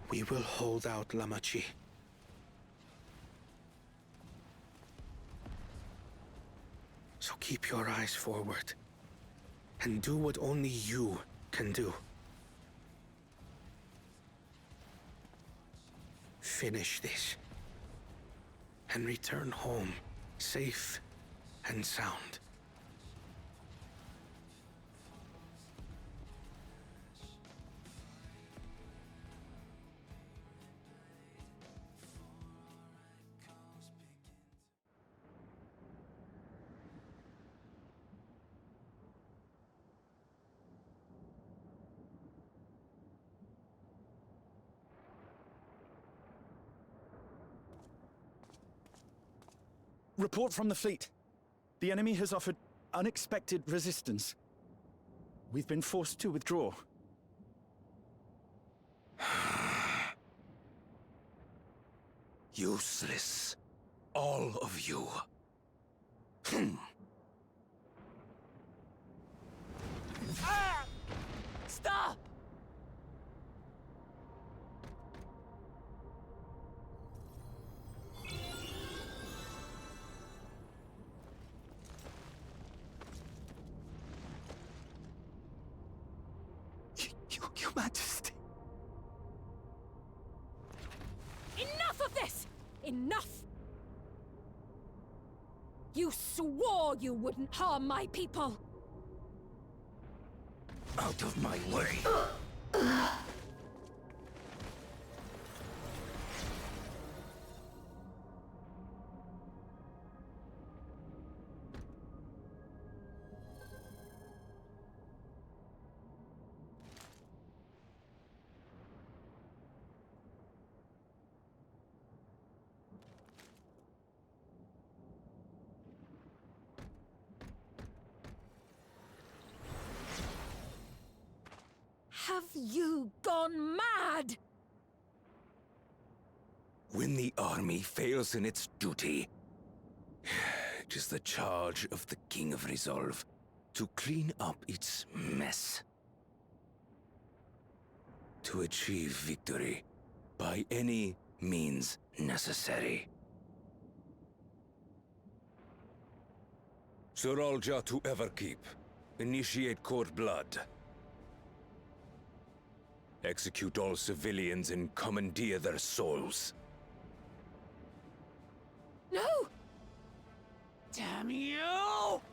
We will hold out, Lamachi. So keep your eyes forward, and do what only you can do. Finish this, and return home, safe and sound. Report from the fleet. The enemy has offered unexpected resistance. We've been forced to withdraw. Useless. All of you. Ah! Stop! Your Majesty. Enough of this! Enough! You swore you wouldn't harm my people! Out of my way. Have you gone mad? When the army fails in its duty, it is the charge of the King of Resolve to clean up its mess. To achieve victory by any means necessary. Suralja to Everkeep. Initiate court blood. Execute all civilians and commandeer their souls. No! Damn you!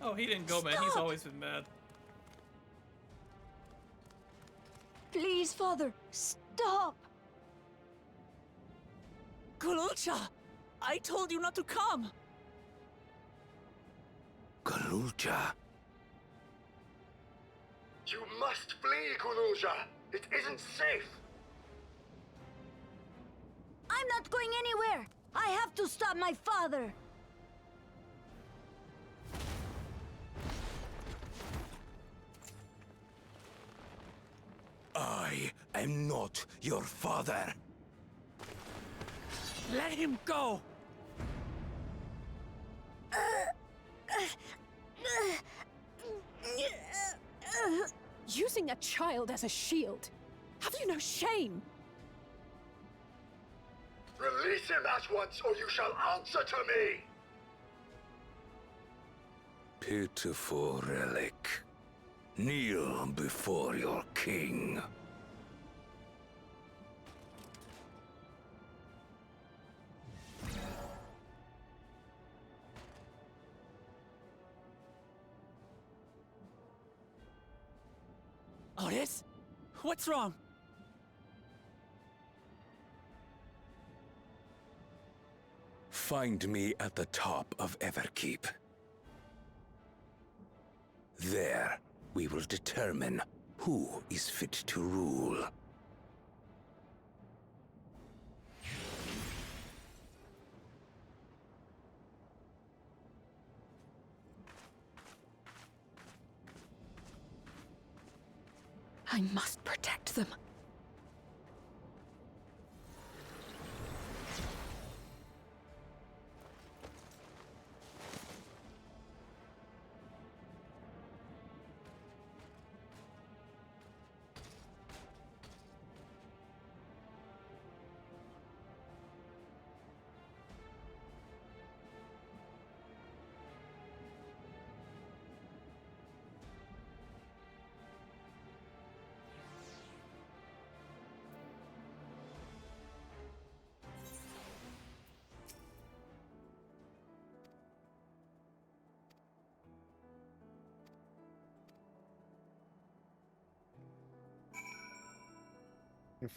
Oh, he didn't go, man. He's always been mad. Please, Father, stop! Kululcha! I told you not to come! Galulja. You must flee, Kululja! It isn't safe! I'm not going anywhere! I have to stop my father! I am not your father. Let him go! Using a child as a shield. Have you no shame? Release him at once, or you shall answer to me! Pitiful relic. Kneel before your king. Goddess? What's wrong? Find me at the top of Everkeep. There, we will determine who is fit to rule. I must protect them.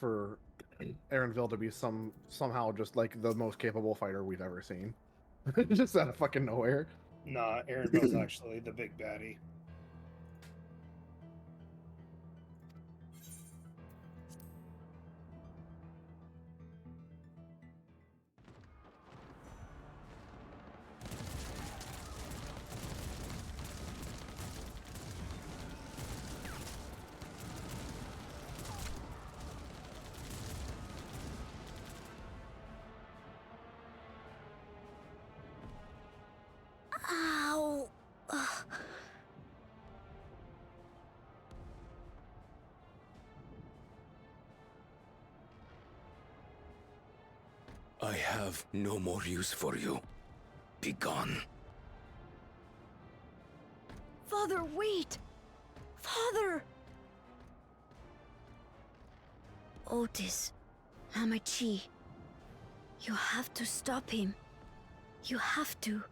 For Aaronville to be somehow just like the most capable fighter we've ever seen. Just out of fucking nowhere. Nah, Aaronville's actually the big baddie. Ow! I have no more use for you. Be gone. Father, wait! Father! Otis, Hamachi, you have to stop him. You have to.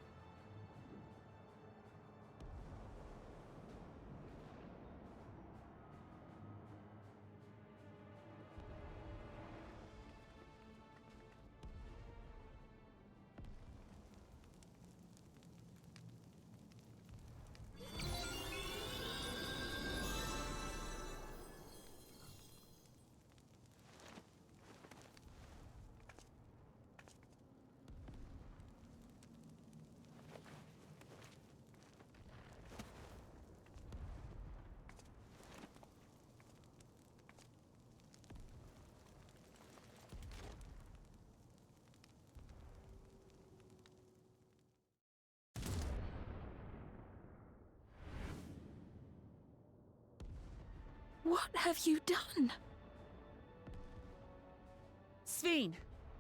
What have you done? Sveen,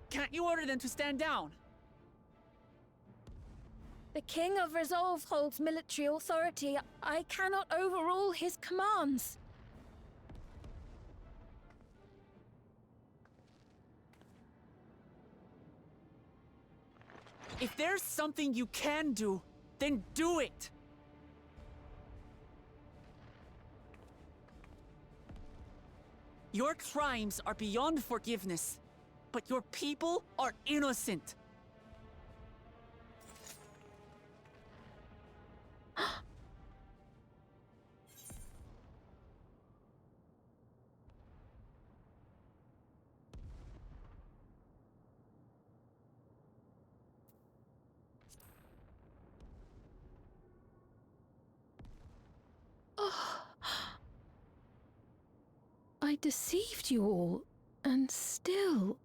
can't you order them to stand down? The King of Resolve holds military authority. I cannot overrule his commands. If there's something you can do, then do it! Your crimes are beyond forgiveness, but your people are innocent. I deceived you all, and still...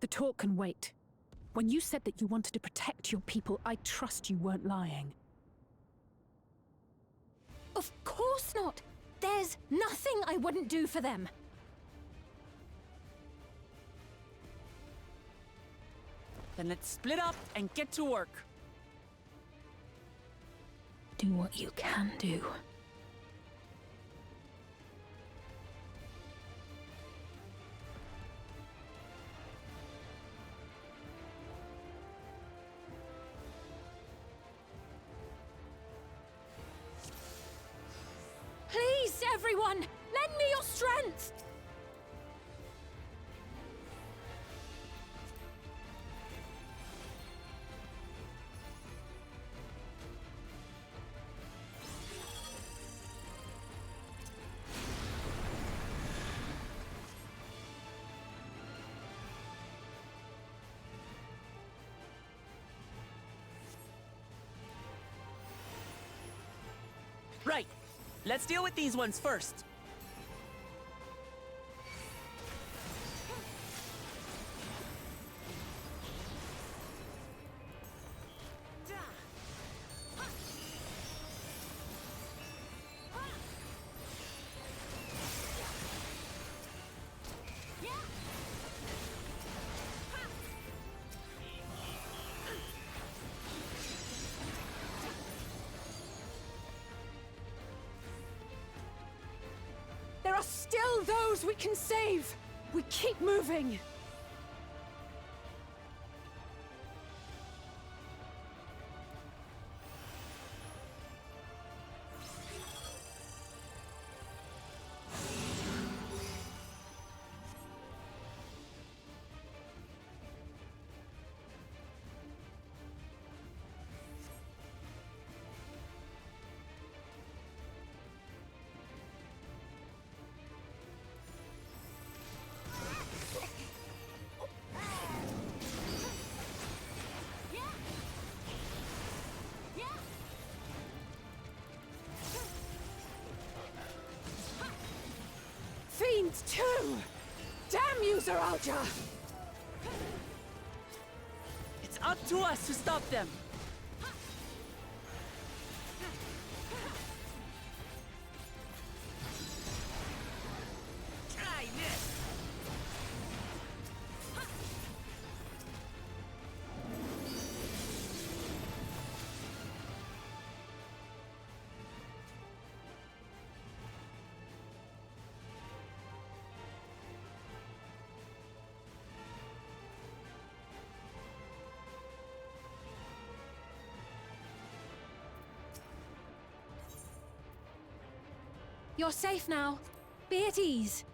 The talk can wait. When you said that you wanted to protect your people, I trust you weren't lying. Of course not! There's nothing I wouldn't do for them! Then let's split up and get to work. Do what you can do. everyone! Lend me your strength! Right. Let's deal with these ones first. There are still those we can save! We keep moving! Fiends too! Damn you, Zeralja! It's up to us to stop them. I missed. You're safe now. Be at ease.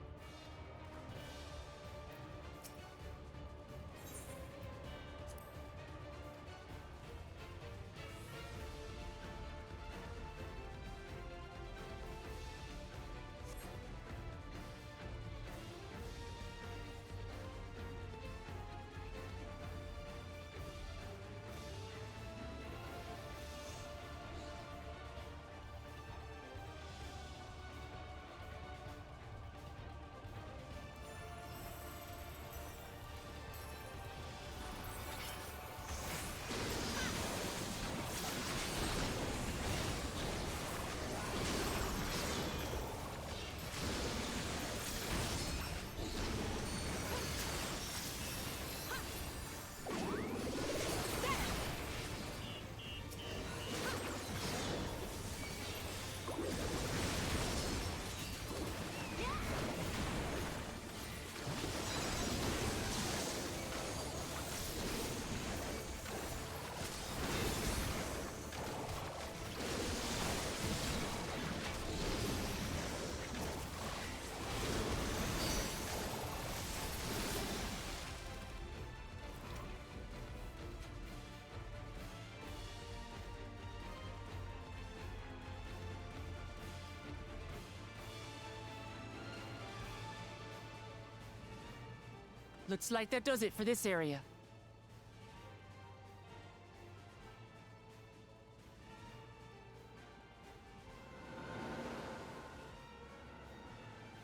Looks like that does it for this area.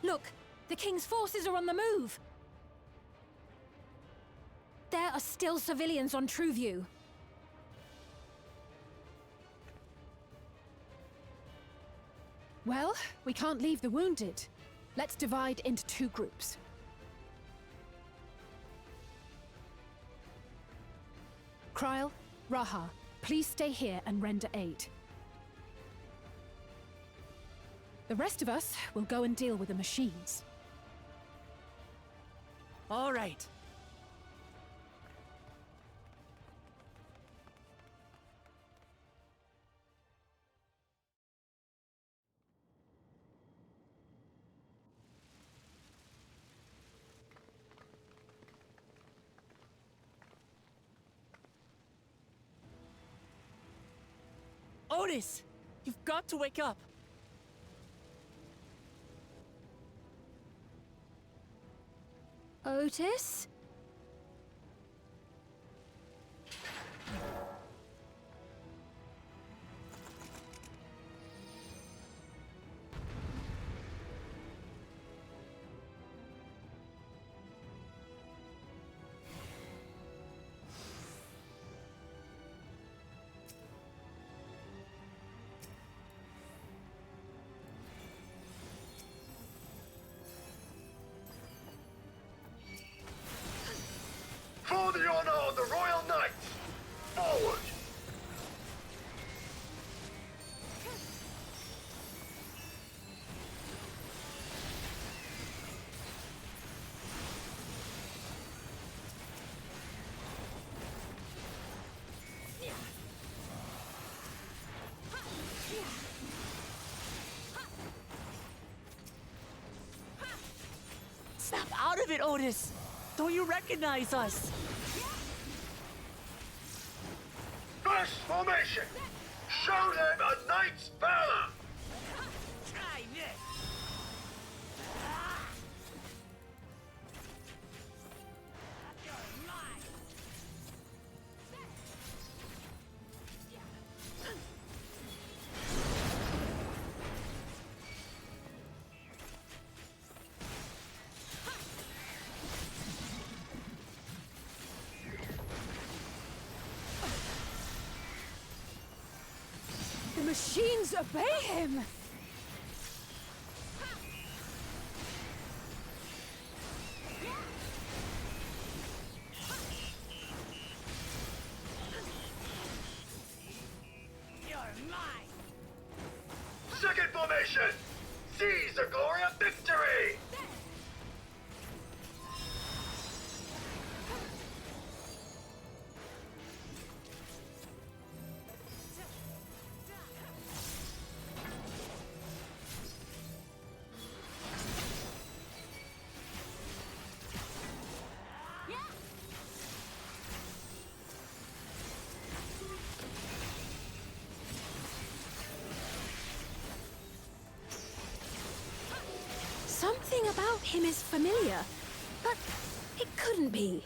Look, the King's forces are on the move. There are still civilians on Trueview. Well, we can't leave the wounded. Let's divide into two groups. Kryl, Raha, please stay here and render aid. The rest of us will go and deal with the machines. All right. Otis! You've got to wake up! Otis? For the honor of the Royal Knights! Forward! Snap out of it, Otis! Don't you recognize us? First formation! Show them a knight's valor! Try this! The machines obey him! Second formation! Seize the glory of victory! Something about him is familiar, but it couldn't be.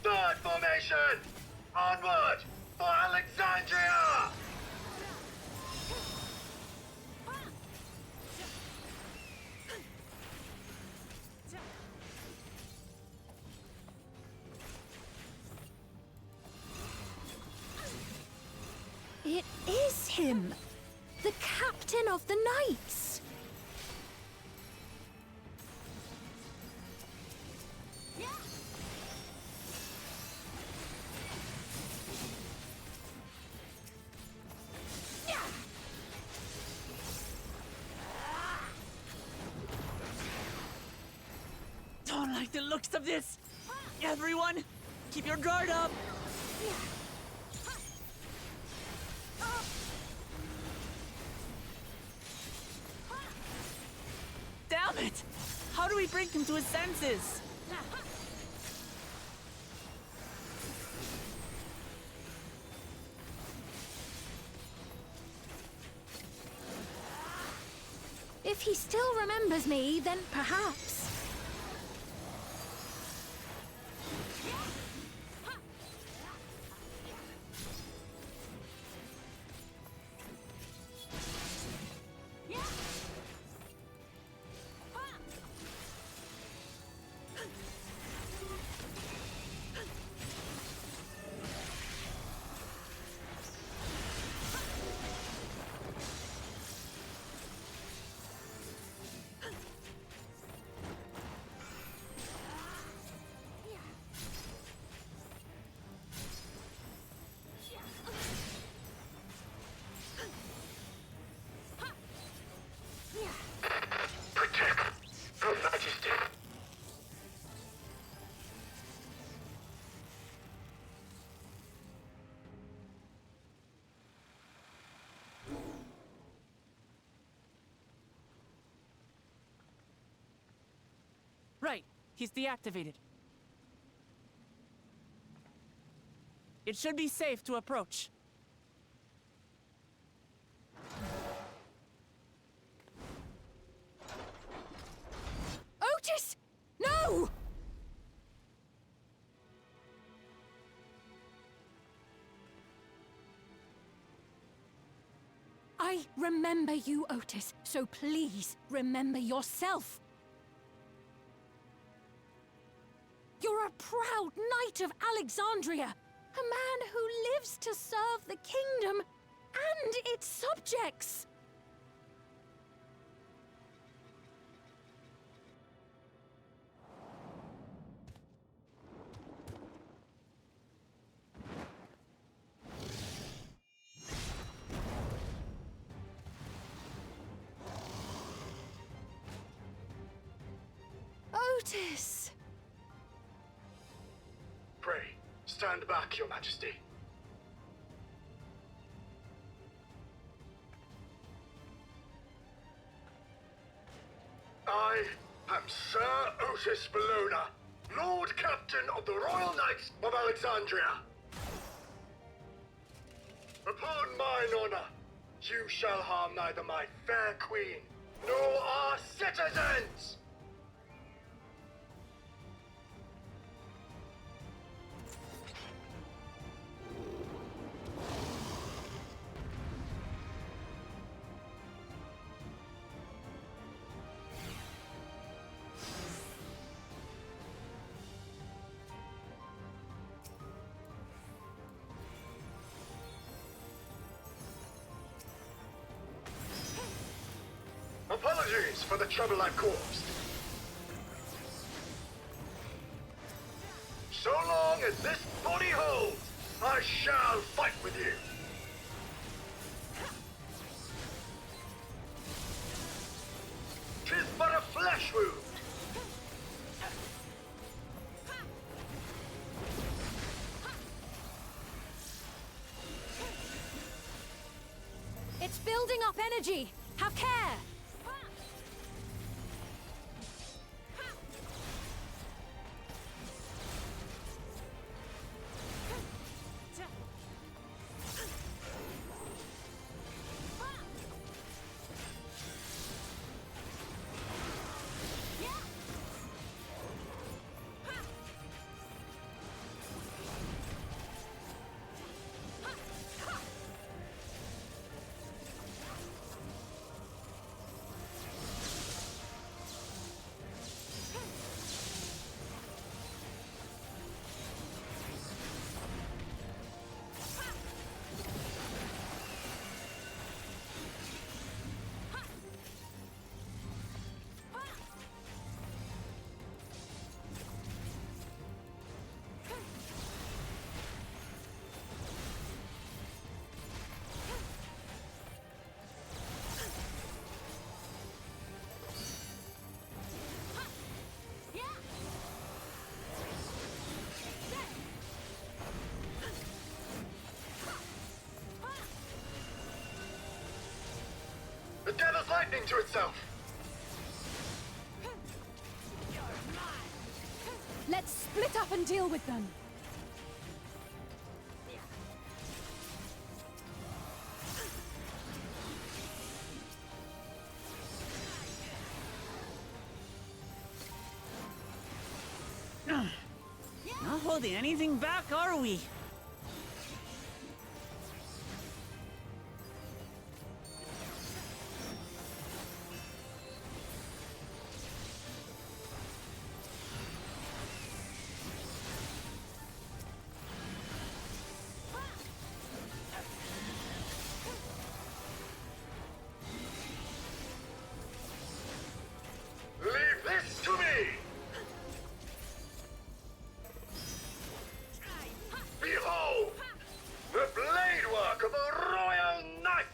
Third formation! Onward! For Alexandria! It is him! The captain of the knights! Don't like the looks of this! Everyone, keep your guard up! Damn it! How do we bring him to his senses? If he still remembers me, then perhaps. Right, he's deactivated. It should be safe to approach. Otis! No! I remember you, Otis, so please remember yourself. You're a proud knight of Alexandria, a man who lives to serve the kingdom and its subjects. Otis! Pray, stand back, Your Majesty. I am Sir Otis Bologna, Lord Captain of the Royal Knights of Alexandria. Upon mine honor, you shall harm neither my fair queen nor our citizens! Apologies for the trouble I've caused. So long as this body holds, I shall fight with you. Tis but a flesh wound. It's building up energy. Have care. It gathers lightning to itself. Let's split up and deal with them. Not holding anything back, are we? Leave this to me! Behold! The blade work of a royal knight!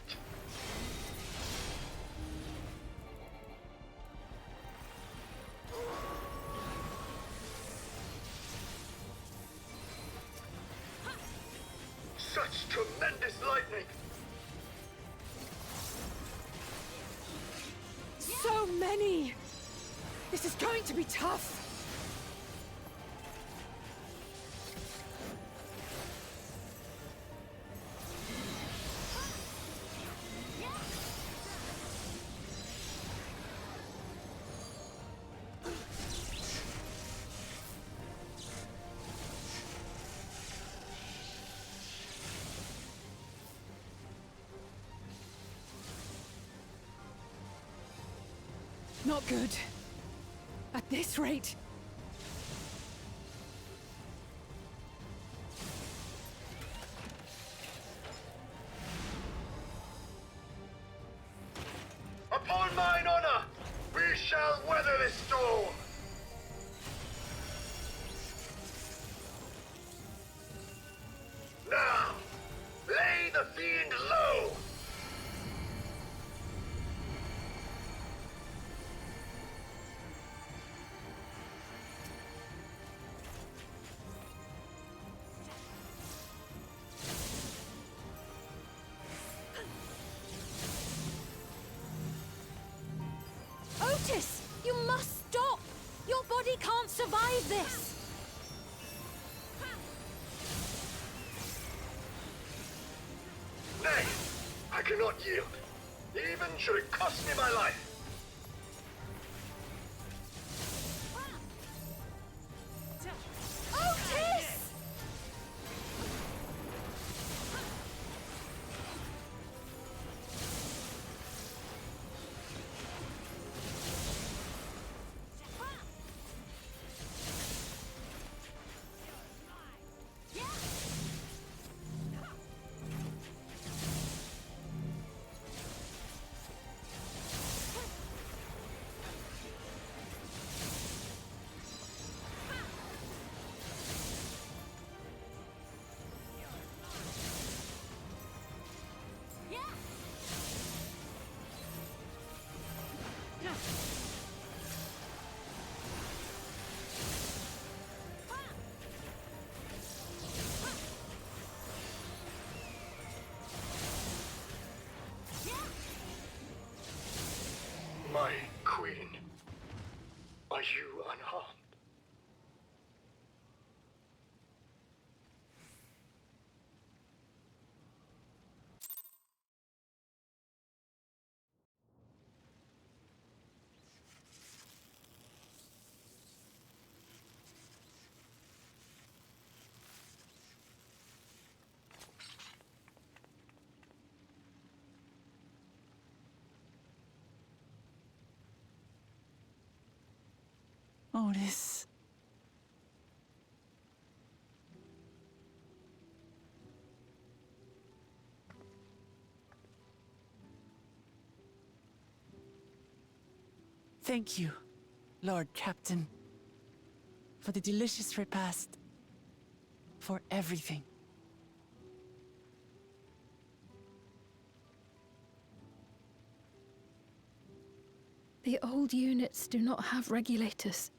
Such tremendous lightning! So many! This is going to be tough! Not good. At this rate. Upon mine honor, we shall weather this storm! Now, lay the fiend low! Otis! You must stop! Your body can't survive this! Nay, I cannot yield, even should it cost me my life. Otis! My queen, are you unharmed? Otis. Thank you, Lord Captain, for the delicious repast, for everything. The old units do not have regulators.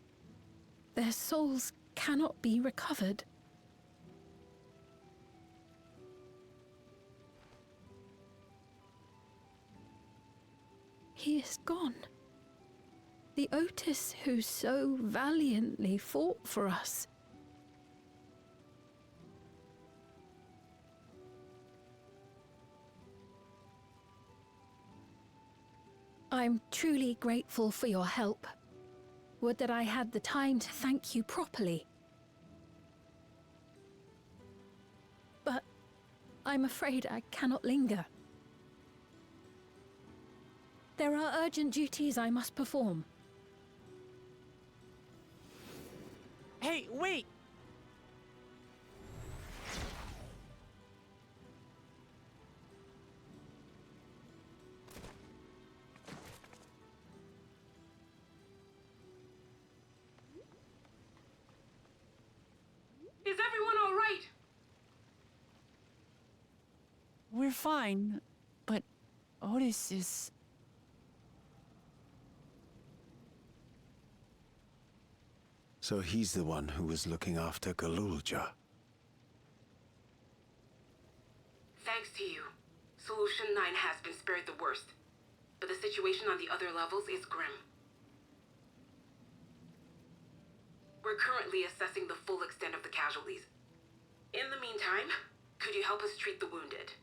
Their souls cannot be recovered. He is gone. The Otis who so valiantly fought for us. I'm truly grateful for your help. Would that I had the time to thank you properly. But I'm afraid I cannot linger. There are urgent duties I must perform. Hey, wait! Is everyone all right? We're fine, but Otis is... So he's the one who was looking after Galulja. Thanks to you, Solution 9 has been spared the worst. But the situation on the other levels is grim. We're currently assessing the full extent of the casualties. In the meantime, could you help us treat the wounded?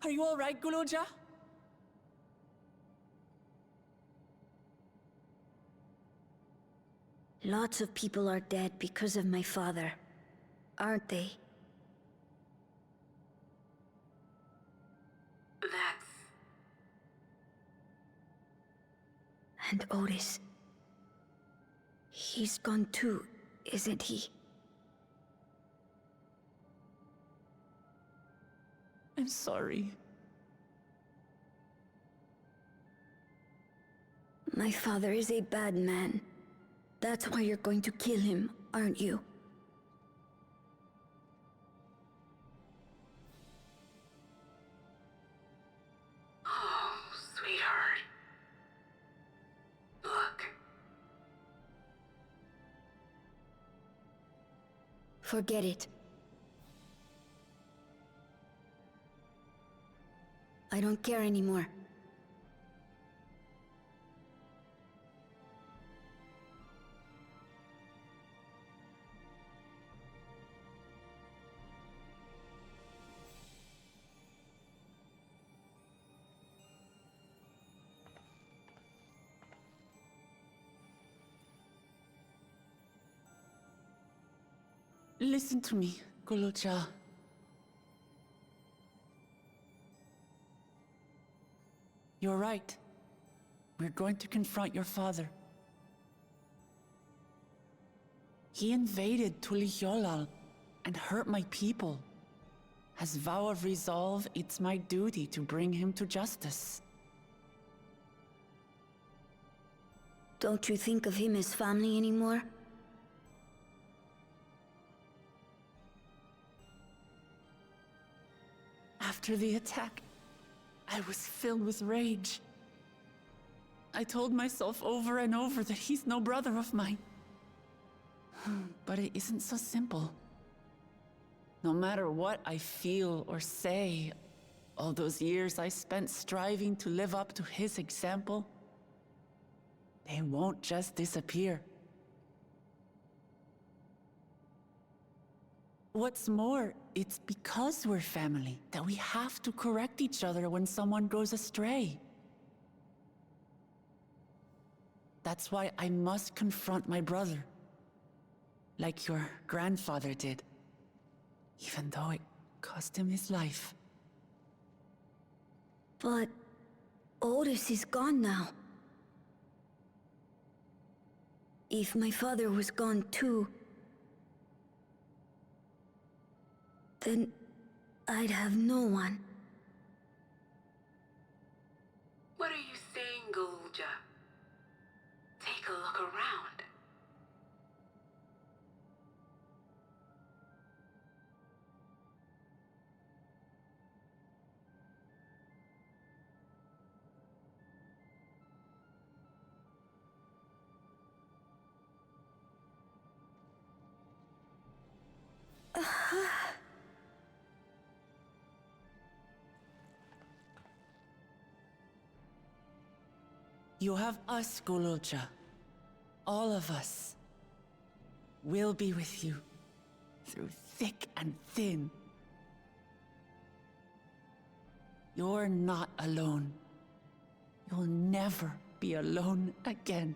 Are you all right, Gululja? Lots of people are dead because of my father, aren't they? That's... And Otis. He's gone too, isn't he? I'm sorry. My father is a bad man. That's why you're going to kill him, aren't you? Oh, sweetheart. Look. Forget it. I don't care anymore. Listen to me, Gululja. You're right. We're going to confront your father. He invaded Tulihyolal and hurt my people. As vow of resolve, it's my duty to bring him to justice. Don't you think of him as family anymore? After the attack, I was filled with rage. I told myself over and over that he's no brother of mine. But it isn't so simple. No matter what I feel or say, all those years I spent striving to live up to his example, they won't just disappear. What's more, it's because we're family that we have to correct each other when someone goes astray. That's why I must confront my brother, like your grandfather did, even though it cost him his life. But Otis is gone now. If my father was gone too, then I'd have no one. What are you saying, Gululja? Take a look around. You have us, Gululja. All of us. We'll be with you, through thick and thin. You're not alone. You'll never be alone again.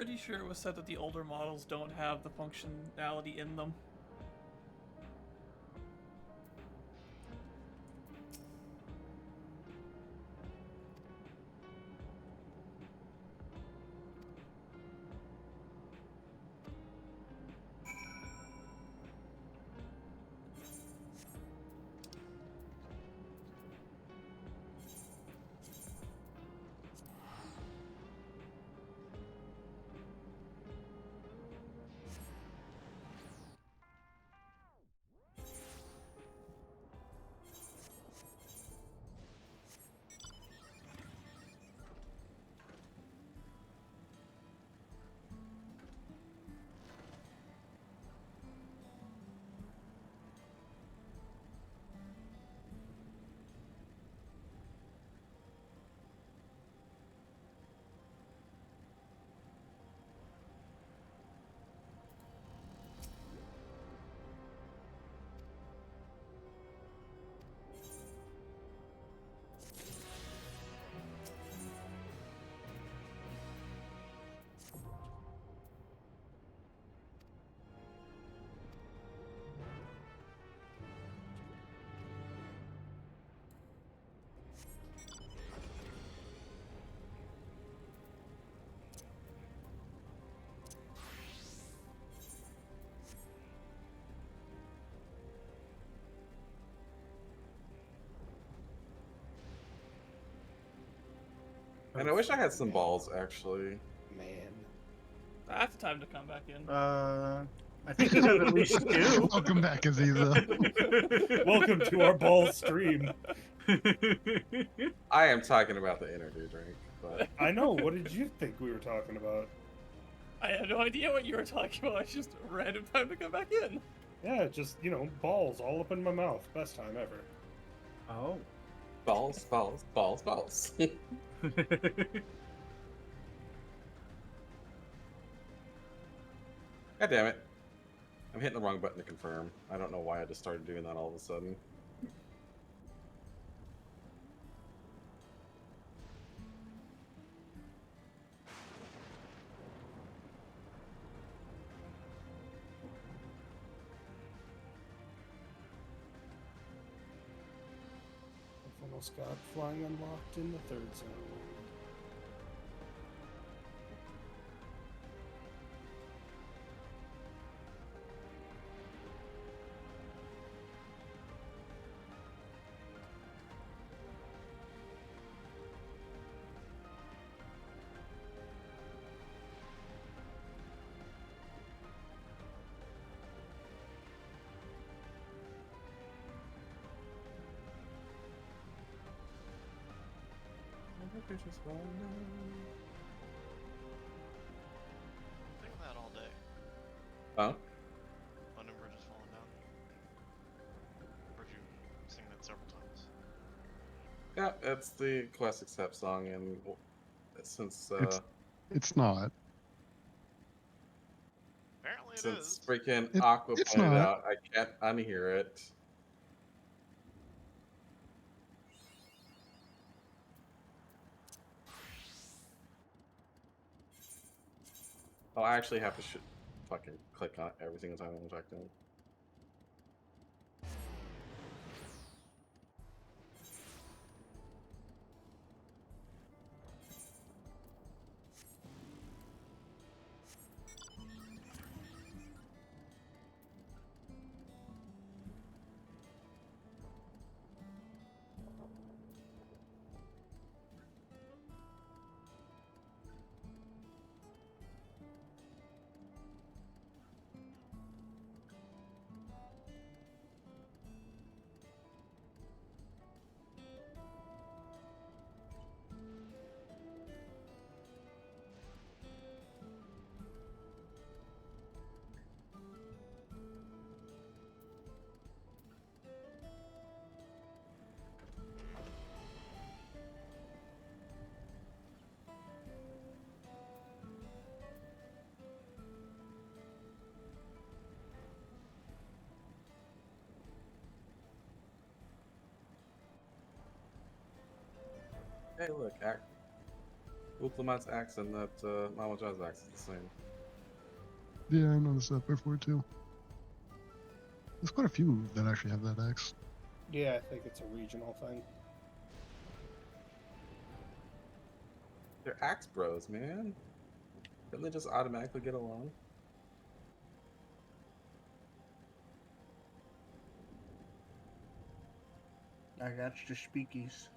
pretty sure it was said that the older models don't have the functionality in them. And I wish I had some balls, actually. Man. I have the time to come back in. I think you have at least two. Welcome back, Aziza. Welcome to our ball stream. I am talking about the energy drink, but I know. What did you think we were talking about? I had no idea what you were talking about. It's just a random time to come back in. Yeah, just, balls all up in my mouth. Best time ever. Oh. balls, balls, balls, balls. God damn it. I'm hitting the wrong button to confirm. I don't know why I just started doing that all of a sudden. Funnel Scott flying unlocked in the third zone. Think that all day. Huh? London Bridge is falling down. I've heard you sing that several times. Yeah, it's the classic step song, and since It's not. Apparently it since is. freaking It- Aqua it's pointed not. out, I can't unhear it. Oh, I actually have to fucking click on every single time I'm talking. Hey, look, Uklamat's axe and that Mama Ja's axe is the same. Yeah, I noticed that before too. There's quite a few that actually have that axe. Yeah, I think it's a regional thing. They're axe bros, man. Didn't they just automatically get along? I got the speakies.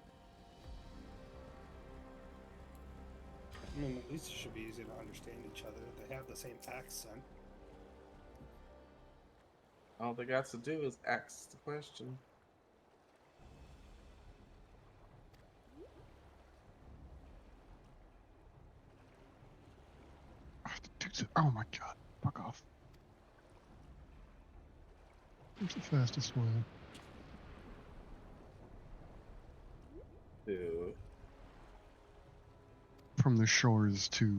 I mean, at least it should be easy to understand each other. They have the same accent. All they got to do is ask the question. Oh my god, fuck off. Where's the fastest way? Ew. From the shores to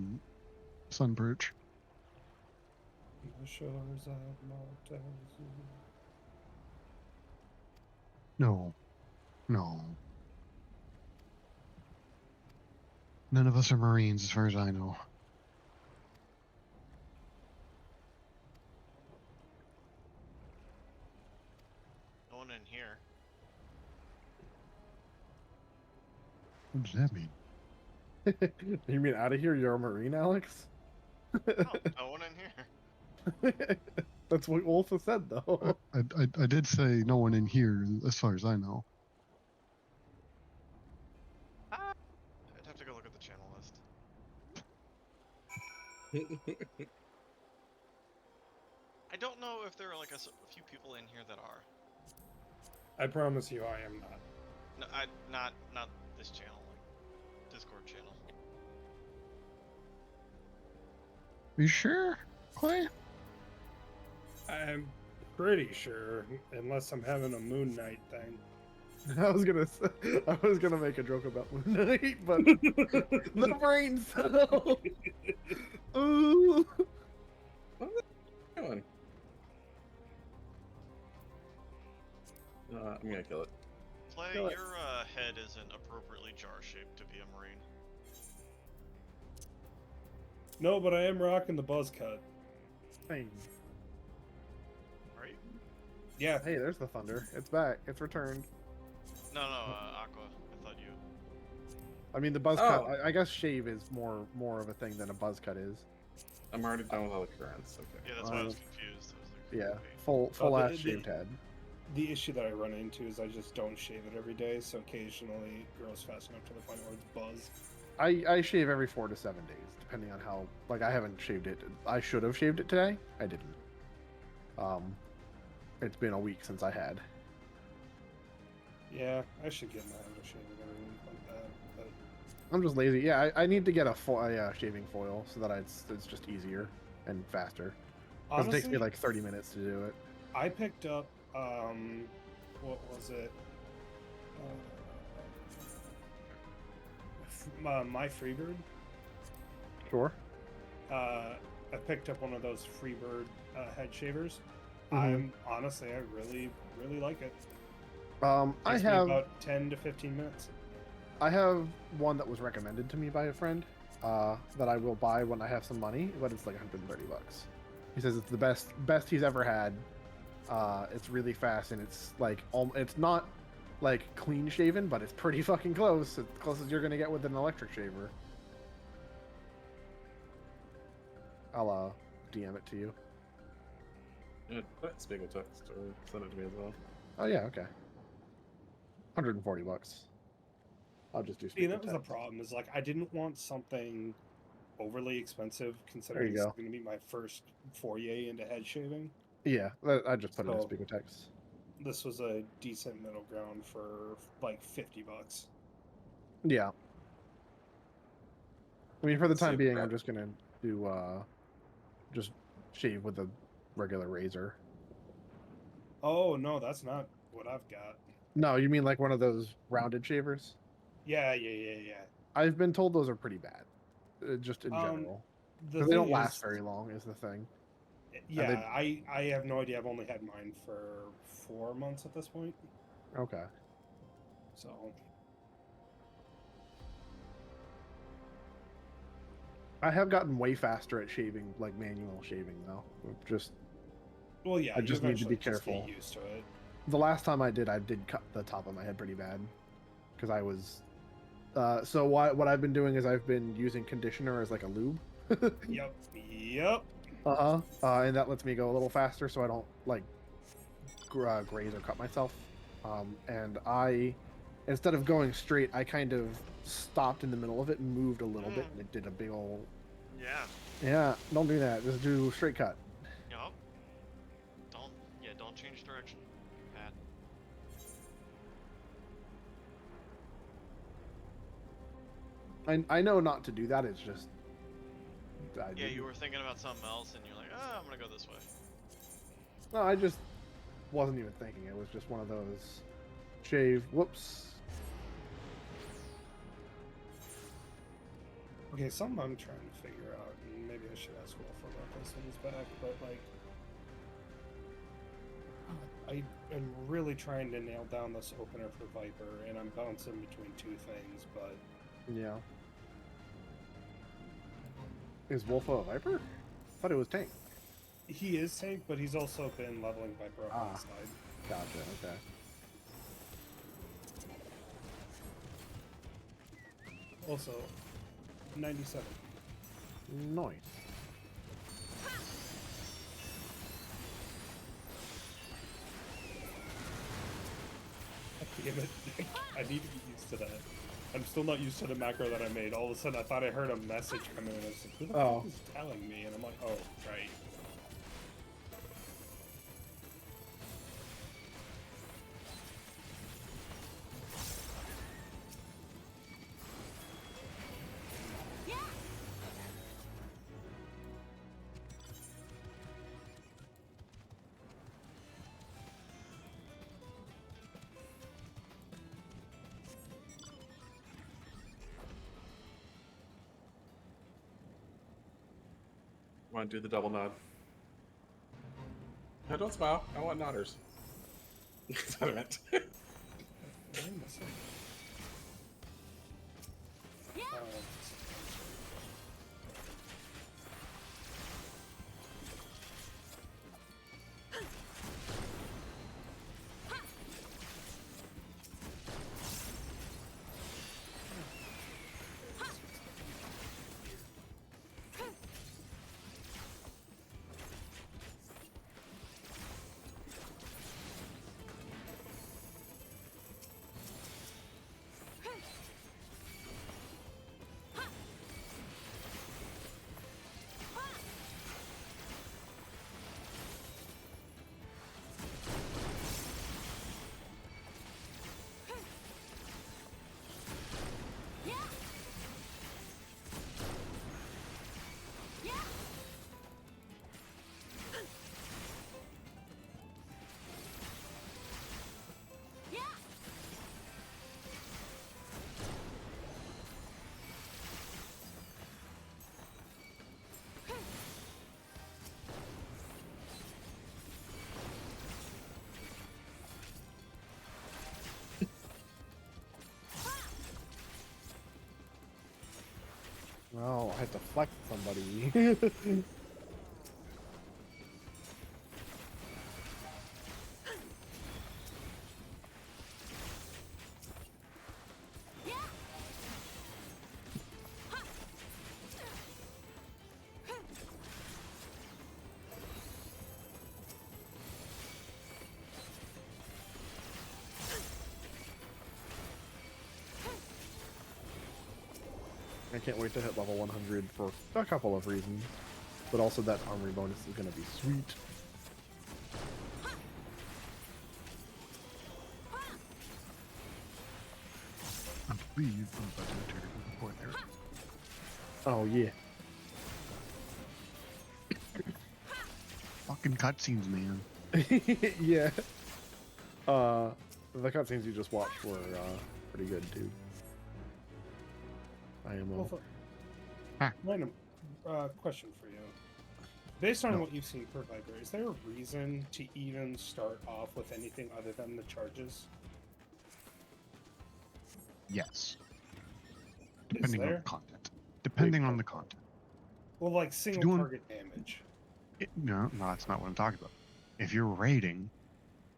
Sunperch. The shores of Montezuma. No. No. None of us are Marines as far as I know. No one in here. What does that mean? You mean out of here? You're a Marine, Alex? No one in here. That's what Wolf said, though. I did say no one in here as far as I know. I'd have to go look at the channel list. I don't know if there are like a few people in here that are. I promise you, I am not. No, not this channel, like Discord channel. Are you sure, Clay? I'm pretty sure, unless I'm having a Moon Knight thing. I was gonna make a joke about Moon Knight, but the brain cell. Ooh. What are they doing? I'm gonna kill it. Clay, Kill it. your head isn't appropriately jar-shaped to be a Marine. No, but I am rocking the buzz cut. Hey. Are you? Yeah. Hey, there's the thunder. It's back. It's returned. No, Aqua. I thought you. I mean, the buzz cut. I guess shave is more of a thing than a buzz cut is. I'm already done with all the currents. Okay. Yeah, that's why I was confused. I was like, Yeah, wait. full ass shaved head. The issue that I run into is I just don't shave it every day, so occasionally it grows fast enough to the point where it's buzz. I shave every 4 to 7 days, depending on how. Like, I haven't shaved it. I should have shaved it today. I didn't. It's been a week since I had. Yeah, I should get in the habit of shaving every week like that. But I'm just lazy. Yeah, I need to get a shaving foil so that it's just easier and faster. Because it takes me honestly, like 30 minutes to do it. I picked up, what was it? My Freebird. Sure. I picked up one of those Freebird head shavers. Mhm. Honestly, I really like it. I Takes me have about 10 to 15 minutes. I have one that was recommended to me by a friend that I will buy when I have some money, but it's like 130 bucks. He says it's the best he's ever had. It's really fast and it's like it's not like clean shaven, but it's pretty fucking close. It's as close as you're gonna get with an electric shaver. I'll DM it to you. Yeah, put Spiegel text or send it to me as well. Oh yeah, okay. 140 bucks. I'll just do See, Spiegel that was the text. problem. Is like I didn't want something overly expensive, considering There you it's go. going to be my first foray into head shaving. Yeah, I just put it in So- Spiegel text. This was a decent middle ground for like 50 bucks. Yeah. I mean, for the time Super being, I'm rapid. just gonna do just shave with a regular razor. Oh no, that's not what I've got. No, you mean like one of those rounded shavers? Yeah. I've been told those are pretty bad, just in Um, general. the Because they don't thing last is- very long, is the thing. Yeah, I have no idea. I've only had mine for 4 months at this point. Okay. So I have gotten way faster at shaving, like manual shaving, though. Just Well, yeah, I just you need to be eventually just careful. get used to it. The last time I did cut the top of my head pretty bad because I was. So what I've been doing is I've been using conditioner as like a lube. Yep. Yep. And that lets me go a little faster, so I don't like graze or cut myself. And I, instead of going straight, I kind of stopped in the middle of it and moved a little bit, and it did a big old. Yeah. Yeah, don't do that. Just do straight cut. Yup. Don't change direction, Pat. I know not to do that. It's just. Yeah, you were thinking about something else, and you're like, I'm gonna go this way. No, I just wasn't even thinking. It was just one of those shave. Whoops. Okay, something I'm trying to figure out, and maybe I should ask Wolf about this when he's back, but like, I am really trying to nail down this opener for Viper, and I'm bouncing between two things, but. Yeah. Is Wolf a Viper? I thought it was tank. He is tank, but he's also been leveling Viper up on the side. Gotcha, okay. Also, 97. Nice. Damn it. I need to get used to that. I'm still not used to the macro that I made. All of a sudden, I thought I heard a message come in, and I was like, who the fuck is telling me? And I'm like, oh, right. Want to do the double nod? No, don't smile. I want nodders. That's what I meant. Oh, I had to flex somebody. I can't wait to hit level 100 for a couple of reasons, but also that armory bonus is going to be sweet. I believe I'm about to enter the point there. Oh yeah. Fucking cutscenes, man. Yeah. The cutscenes you just watched were pretty good too. IMO. Random question for you. Based on what you've seen for Viper, is there a reason to even start off with anything other than the charges? Yes. Depending on there? the content. Depending on the content. Well, like single doing- target damage. No, that's not what I'm talking about. If you're raiding,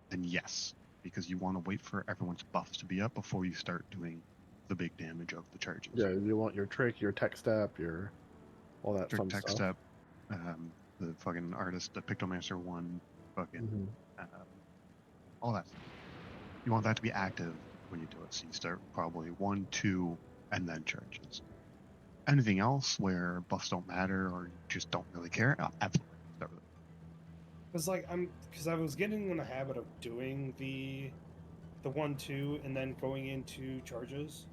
then yes, because you want to wait for everyone's buffs to be up before you start doing the big damage of the charges. Yeah, you want your trick, your tech step, your all that fun Tech stuff. step, the fucking artist, the Pictomancer one, fucking all that stuff. You want that to be active when you do it. So you start probably 1, 2, and then charges. Anything else where buffs don't matter or you just don't really care, absolutely start with it. Because I was getting in the habit of doing the 1, 2, and then going into charges.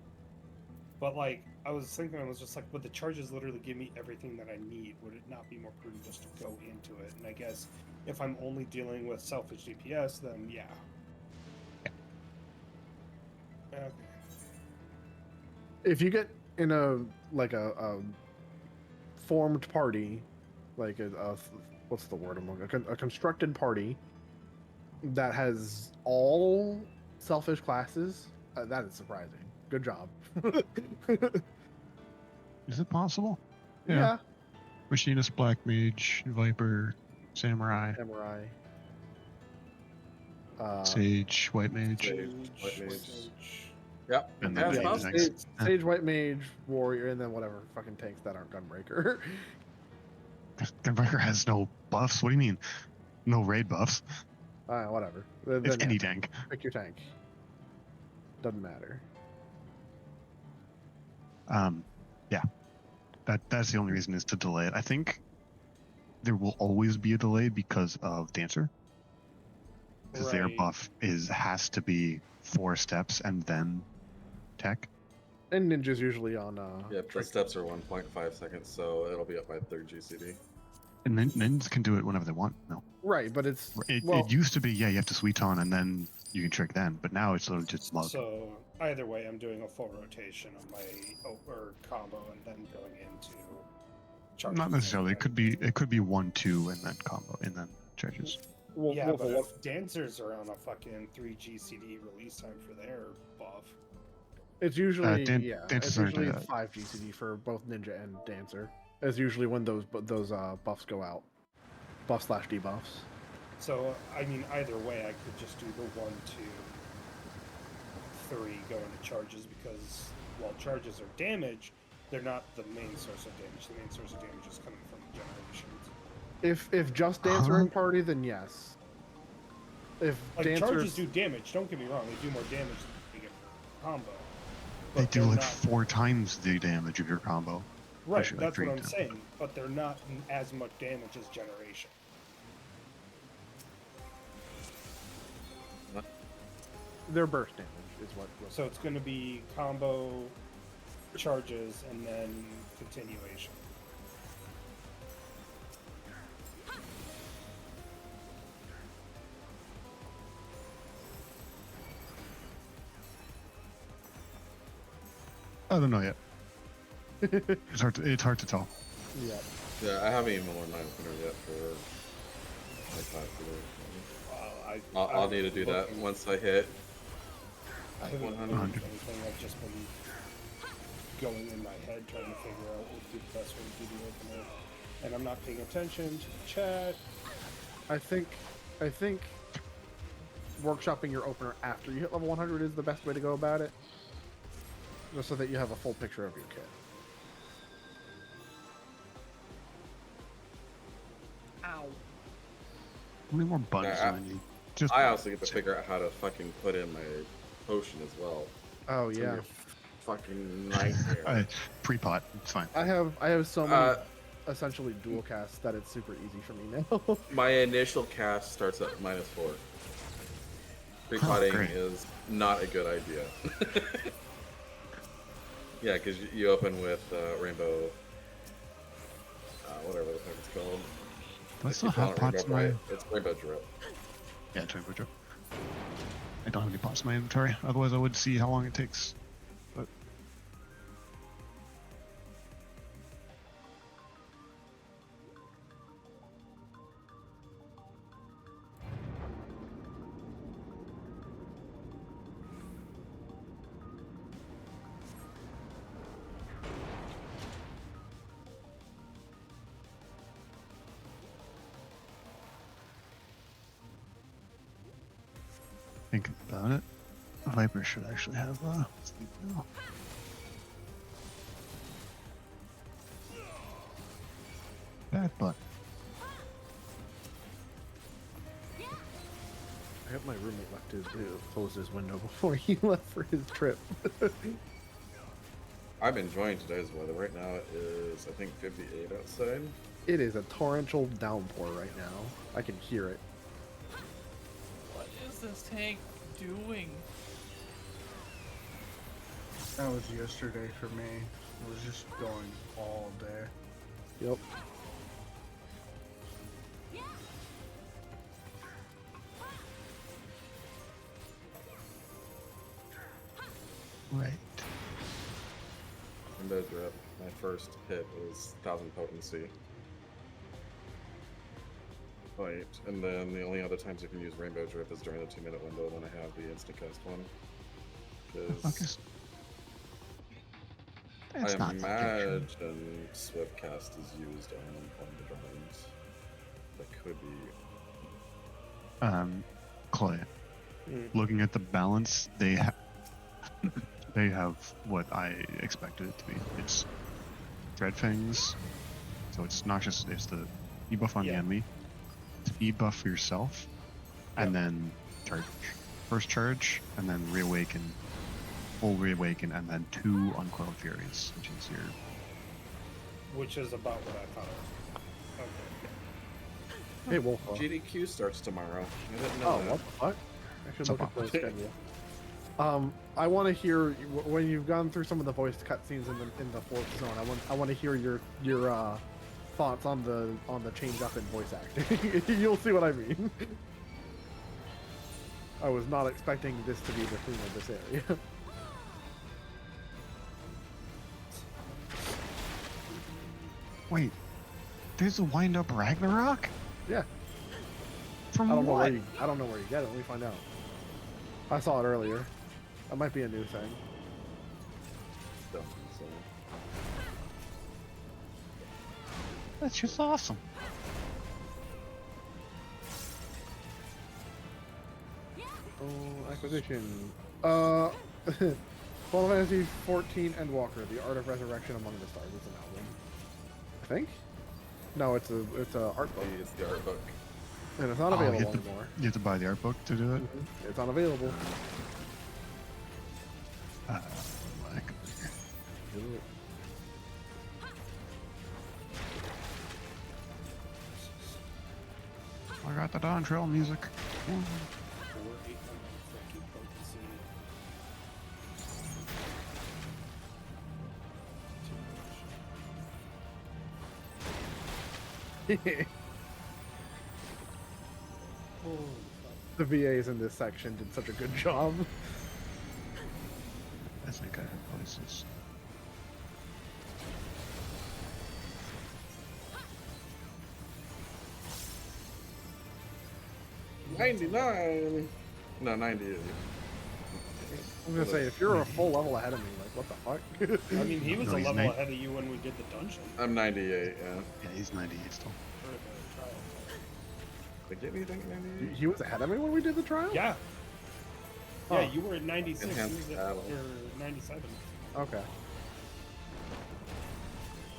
But like I was thinking, I was just like, would the charges literally give me everything that I need? Would it not be more prudent just to go into it? And I guess if I'm only dealing with selfish DPS, then yeah. Okay. If you get in a formed party, like what's the word I'm looking? A constructed party that has all selfish classes, that is surprising. Good job. Is it possible? Yeah. Machinist, Black Mage, Viper, Samurai, Sage, White Mage. White Mage. Yep. And Yeah, then it's Mage. Sage, White Mage, Warrior, and then whatever fucking tanks that aren't Gunbreaker. Gunbreaker has no buffs. What do you mean? No raid buffs. Whatever. It's Then, any tank. Pick your tank. Doesn't matter. Yeah. That's the only reason is to delay it. I think there will always be a delay because of Dancer. Because their buff has to be 4 steps and then tech. And Ninja's usually on Yeah, the steps are 1.5 seconds, so it'll be up by 3rd GCD. And then ninjas can do it whenever they want. No. Right, but it used to be, you have to sweet on and then you can trick then, but now it's literally just love. So either way, I'm doing a full rotation of my combo and then going into charges. Not necessarily. It could be 1, 2, and then combo, and then charges. Yeah, but if Dancers are on a fucking 3 GCD release time for their buff. It's usually Dancers it's aren't usually that. 5 GCD for both Ninja and Dancer. It's usually when those buffs go out, buff/debuffs. So I mean, either way, I could just do the 1, 2, 3 go into charges because while charges are damage, they're not the main source of damage. The main source of damage is coming from generations. If just Dancer in party, then yes. If charges do damage, don't get me wrong, they do more damage than they get for combo. They do like 4 times the damage of your combo. Right, Actually, like that's what 3 I'm times. saying, but they're not as much damage as generation. Their burst damage is what. So it's going to be combo, charges, and then continuation. I don't know yet. It's hard to tell. Yeah. Yeah, I haven't even worn my opener yet for like 5 today. I'll need to do that once I hit. I haven't 100. done anything. I've just been going in my head trying to figure out what would be the best way to do the opener, and I'm not paying attention to the chat. I think workshopping your opener after you hit level 100 is the best way to go about it, just so that you have a full picture of your kit. Ow. How many more buttons do I need? I also get to figure out how to fucking put in my potion as well. Oh It's yeah. gonna be a fucking nightmare. Pre-pot, it's fine. I have so many essentially dual casts that it's super easy for me now. My initial cast starts at -4. Pre-potting great. is not a good idea. Yeah, because you open with Rainbow, whatever the fuck it's called. Do I I still keep have calling it pots in Rainbow my... Bright. It's Rainbow Drip. Yeah, it's Rainbow Drip. I don't have any pots in my inventory, otherwise I would see how long it takes. But think about it, Viper should actually have sleep now. Bad butt. I hope my roommate left to close his window before he left for his trip. I'm enjoying today's weather. Right now it is, I think, 58 outside. It is a torrential downpour right now. I can hear it. What is this tank doing? That was yesterday for me. It was just going all day. Yep. Right. Rainbow Drip, my first hit was 1000 potency. Right, and then the only other times you can use Rainbow Drip is during the 2-minute window when I have the instant cast one. Because I imagine Swift Cast is used on the drawings. That could be. Clay. Looking at the balance, they have what I expected it to be. It's Dreadfangs, so it's not just the debuff on the enemy, it's debuff for yourself, and then charge. First charge, and then reawaken, full reawaken, and then 2 Uncoiled Furies, which is about what I thought it was. Okay. Hey, Wolf. GDQ starts tomorrow. I didn't know Oh, that. what the fuck? I should look at the schedule. I want to hear when you've gone through some of the voiced cutscenes in the 4th zone. I want to hear your thoughts on the change up in voice acting. You'll see what I mean. I was not expecting this to be the theme of this area. Wait, there's a wind-up Ragnarok? Yeah. From I don't what? know I don't know where you get it. Let me find out. I saw it earlier. That might be a new thing. That's just awesome. Oh, acquisition. Final Fantasy 14 Endwalker, The Art of Resurrection Among the Stars. It's an album. I think? No, it's a art book. It's the art book. And it's not available anymore. You have to buy the art book to do it? It's unavailable. I got the Dawntrail music. The VAs in this section did such a good job. I think I have voices. $99. No, 98. I'm gonna say, if you're a full level ahead of me, like, what the fuck? I mean, he was a level ahead of you when we did the dungeon. I'm 98, yeah. Yeah, he's 98 still. Did I get anything at 98? He was ahead of me when we did the trial? Yeah. Huh. Yeah, you were at 96, he Enhanced was battle. at 97. Okay.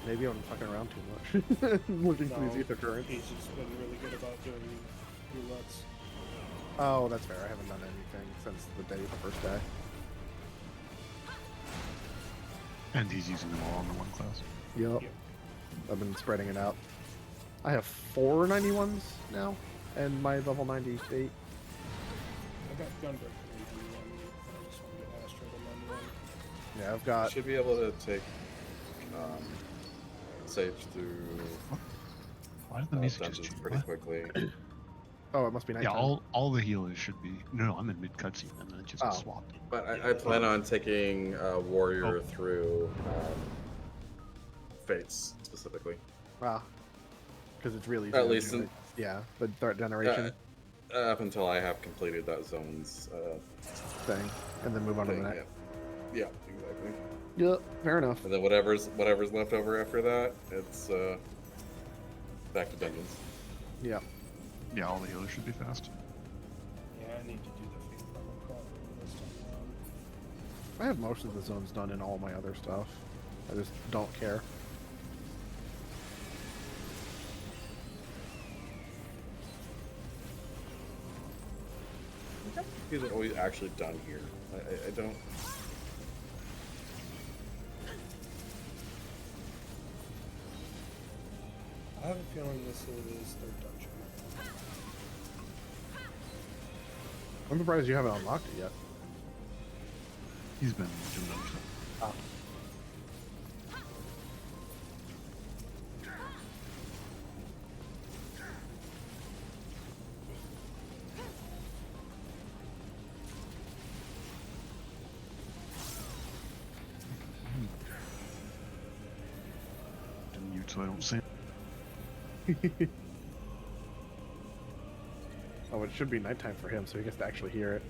Maybe I'm fucking around too much. Looking for these ether currents. He's just been really good about doing roulettes. Oh, that's fair. I haven't done anything since the first day. And he's using them all on the one class. Yep. I've been spreading it out. I have 4 91s now, and my level 98. I got Gunbreaker 91. I just want to get Astro to 91. Yeah, I've got. Should be able to take Sage through Why did the music just dungeons change? pretty quickly. Oh, it must be nighttime. Yeah, all the healers should be. No, I'm in mid cutscene and then it just swapped. But I plan on taking Warrior through Fates specifically. Wow. Because it's really easy At to least do it. Yeah, the third generation up until I have completed that zone's thing, and then move on to the thing, next. Yeah, exactly. Yep, fair enough. And then whatever's left over after that, it's back to dungeons. Yeah. Yeah, all the healers should be fast. Yeah, I need to do the thing probably. I have most of the zones done in all my other stuff. I just don't care. Is it always actually done here? I don't. I have a feeling this is their dungeon. I'm surprised you haven't unlocked it yet. He's been doing other stuff. Ah. Mute so I don't say. Oh, it should be nighttime for him, so he gets to actually hear it.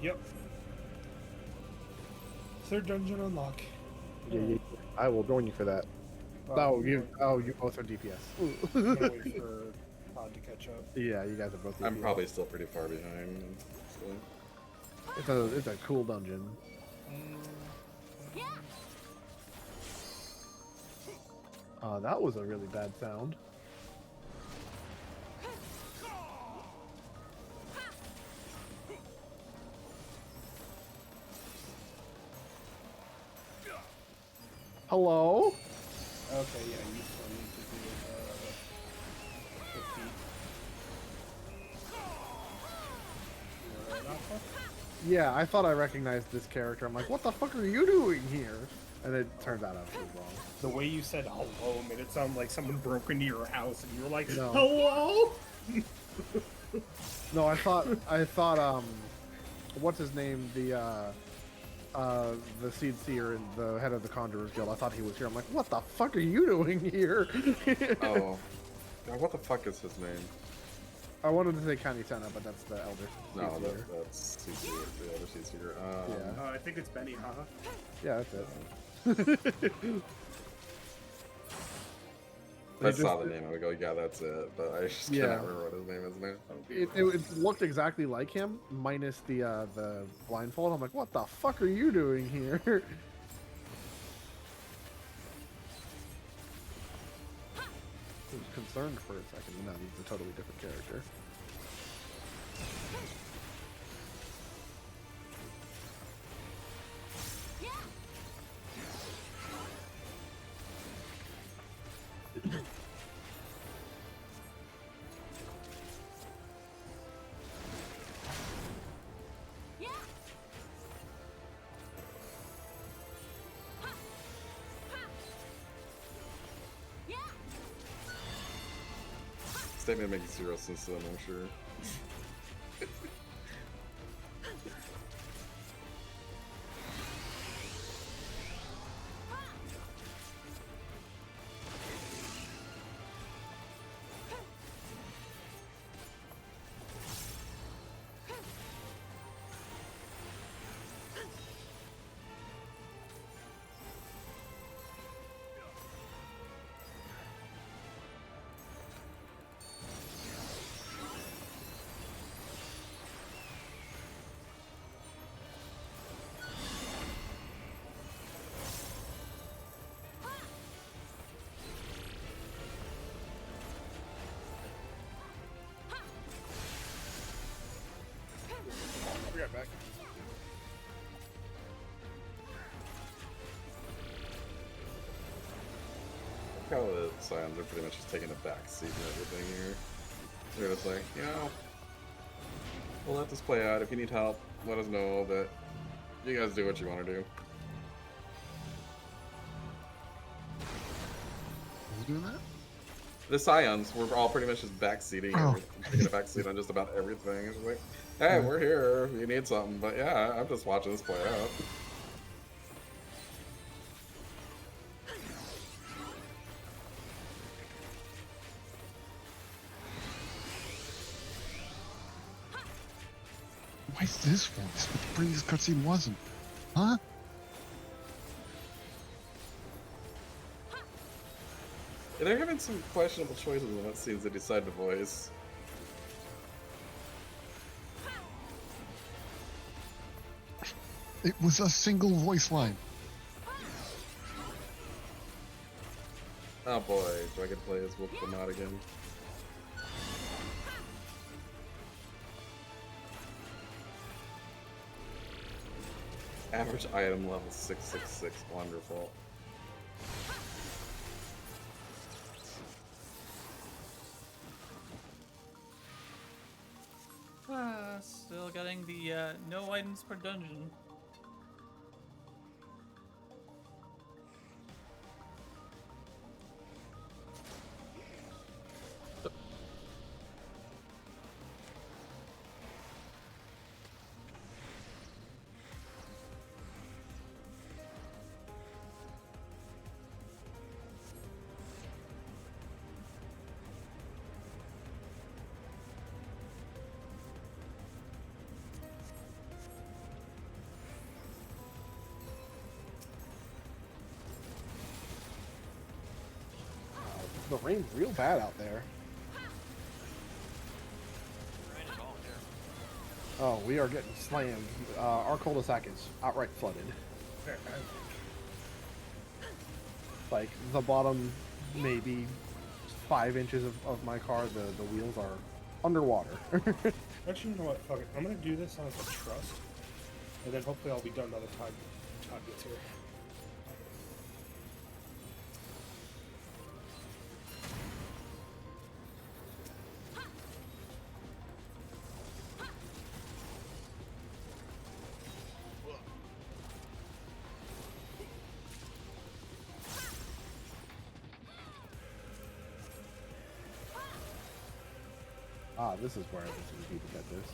Yep. Third dungeon unlock. Yeah. I will join you for that. You both are DPS. I'm gonna wait for Pod to catch up. Yeah, you guys are both DPS. I'm probably still pretty far behind. It's a cool dungeon. That was a really bad sound. Hello? Okay, yeah, you still need to do the feet. Yeah, I thought I recognized this character. I'm like, what the fuck are you doing here? And it turns out I was wrong. The way you said hello made it sound like someone broke into your house and you were like, No. hello? No, I thought, what's his name? The Seed Seer and the head of the Conjurers Guild. I thought he was here. I'm like, what the fuck are you doing here? Oh. Now, what the fuck is his name? I wanted to say County Senna, but that's the Elder. No, that's CC, the Elder CC. Yeah. I think it's Benny, haha. Yeah, that's it. I saw the name, I would go, yeah, that's it, but I just cannot remember what his name is now. It looked exactly like him, minus the blindfold. I'm like, what the fuck are you doing here? I was concerned for a second, and now he's a totally different character. Statement makes zero sense to them, I'm sure. We got back. How the Scions are pretty much just taking a back seat and everything here. They're just like, you know, we'll let this play out. If you need help, let us know, but you guys do what you want to do. Who's doing that? The Scions, we're all pretty much just backseating, taking a backseat on just about everything. It's like, hey, we're here if you need something, but yeah, I'm just watching this play out. Why is this voice? But the previous cutscene wasn't. Huh? There have been some questionable choices in that scenes they decided to voice. It was a single voice line. Oh boy, do I get to play as Wolf Lamont again? Average item level 666, wonderful. Still getting the no items per dungeon. The rain's real bad out there. Rain is all here. Oh, we are getting slammed. Our cul-de-sac is outright flooded. Like, the bottom, maybe 5 inches of my car, the wheels are underwater. Actually, you know what? Fuck it. I'm gonna do this on a trust, and then hopefully I'll be done by the time Todd gets here. Ah, this is where this would be to get this.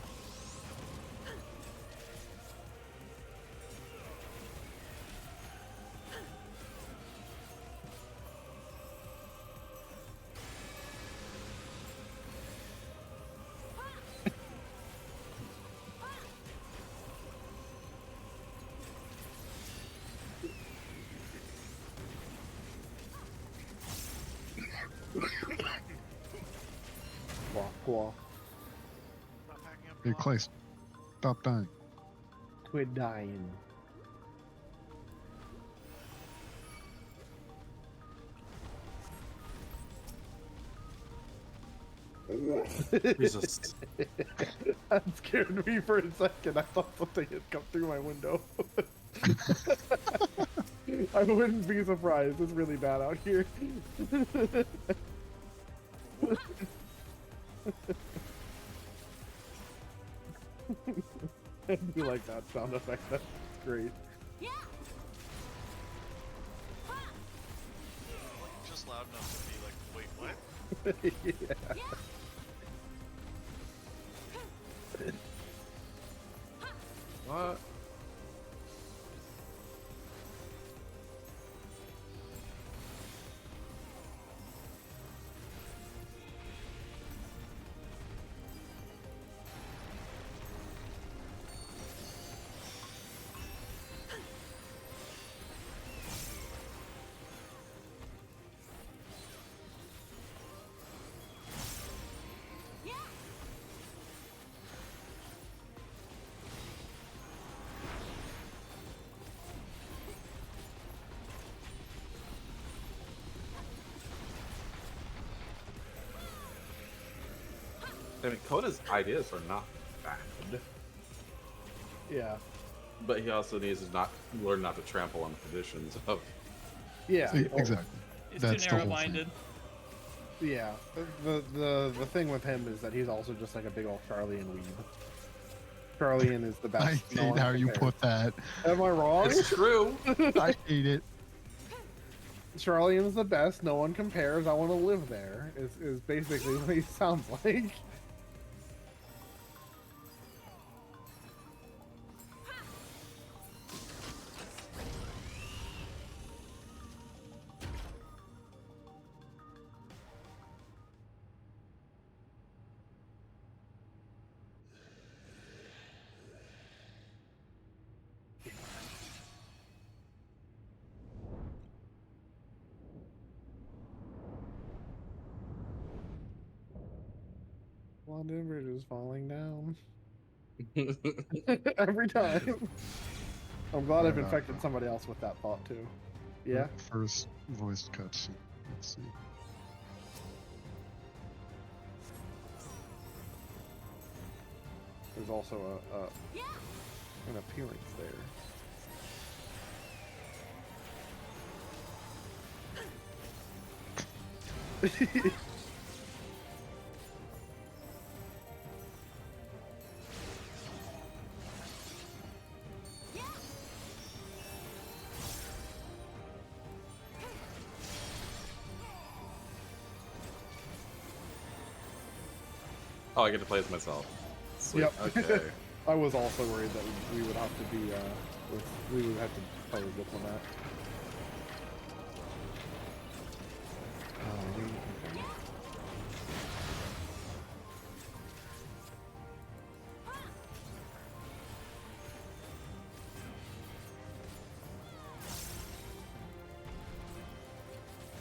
Cool. Hey, Clay, stop dying. Quit dying. Jesus. That scared me for a second. I thought something had come through my window. I wouldn't be surprised. It's really bad out here. I do like that sound effect. That's great. Just loud enough to be like, wait, what? Yeah. What? I mean, Koda's ideas are not bad. Yeah. But he also needs to learn not to trample on the traditions of. Yeah. See, exactly. It's That's too the whole narrow-minded. Yeah. The thing with him is that he's also just like a big old Charlian weeb. Charlian is the best. I hate how you put that. Am I wrong? It's true. I hate it. Charlian's the best. No one compares. I want to live there. Is basically what he sounds like. London Bridge is falling down. Every time. I'm glad I've infected somebody else with that thought too. Yeah. First voiced cutscene. Let's see. There's also an appearance there. Oh, I get to play as myself. Sweet. Yep. Okay. I was also worried that we would have to be we would have to play with Diplomat. Okay.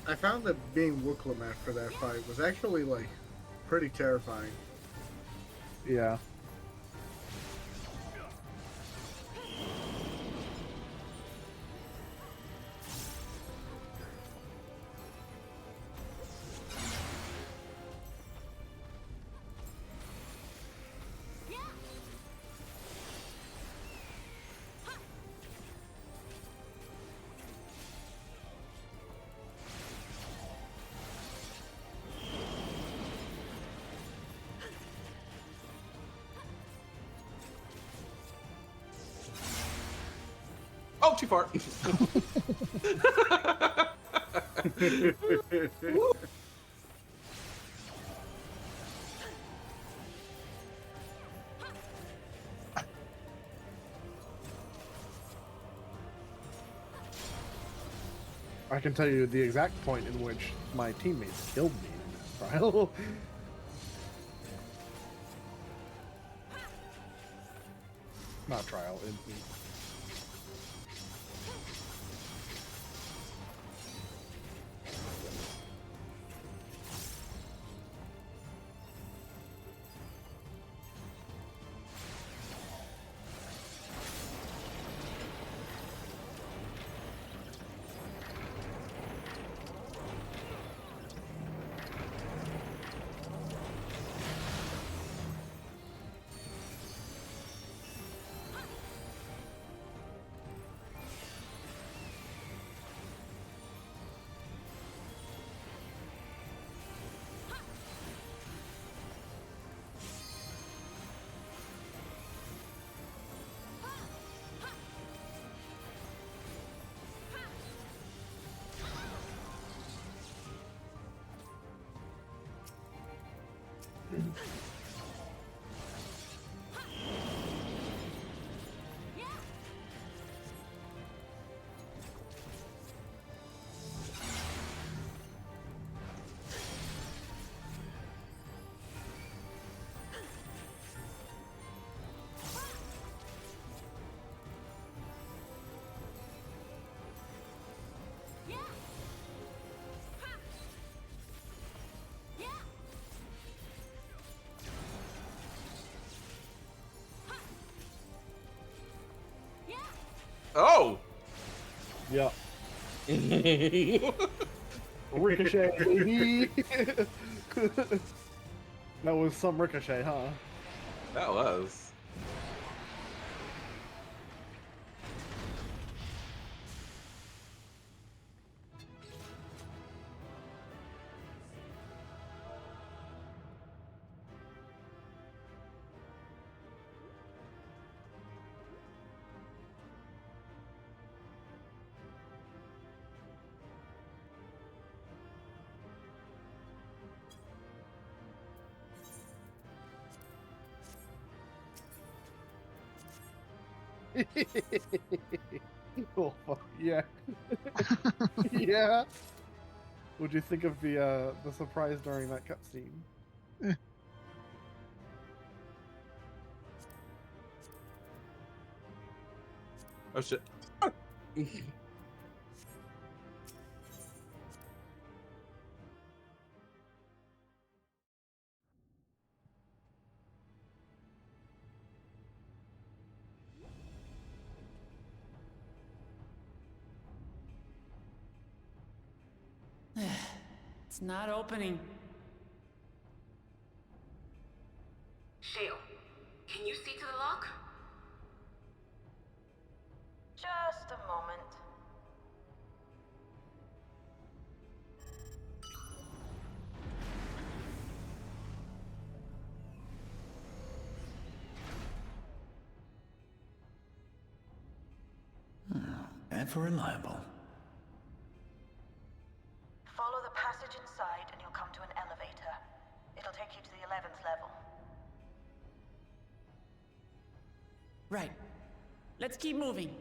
I found that being Wooklamat for that fight was actually like pretty terrifying. Yeah. Oh, too far. I can tell you the exact point in which my teammates killed me in this trial. Not trial, in Oh! Yeah. Ricochet, baby! That was some ricochet, huh? That was. Oh fuck yeah. Yeah. What'd you think of the surprise during that cutscene? Oh shit. It's not opening. Shale, can you see to the lock? Just a moment. Ever reliable. Follow the passage inside and you'll come to an elevator. It'll take you to the 11th level. Right. Let's keep moving.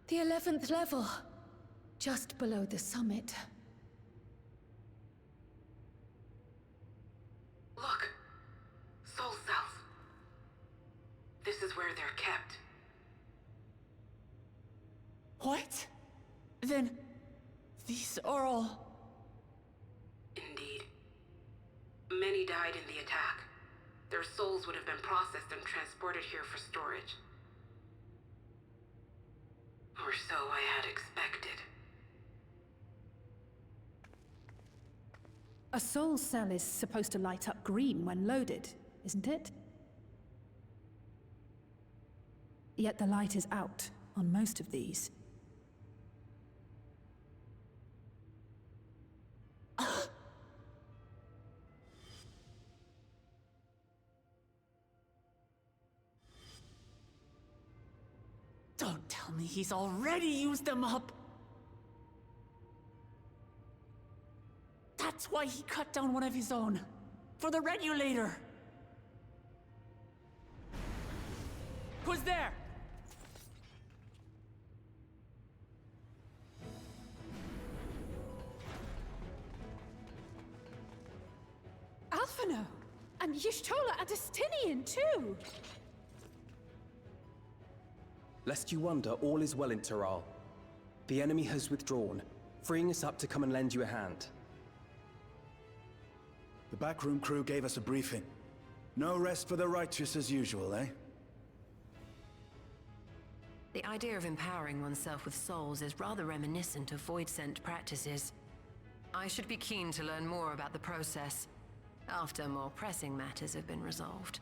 The 11th level. Just below the summit. Look. Soul cells. This is where they're kept. What? Then... these are all... Indeed. Many died in the attack. Their souls would have been processed and transported here for storage. Or so I had expected. A soul cell is supposed to light up green when loaded, isn't it? Yet the light is out on most of these. Don't tell me he's already used them up! That's why he cut down one of his own. For the regulator! Who's there? Alphino! And Y'shtola Adestinian too! Lest you wonder, all is well in Taral. The enemy has withdrawn, freeing us up to come and lend you a hand. The backroom crew gave us a briefing. No rest for the righteous as usual, eh? The idea of empowering oneself with souls is rather reminiscent of void-sent practices. I should be keen to learn more about the process, after more pressing matters have been resolved.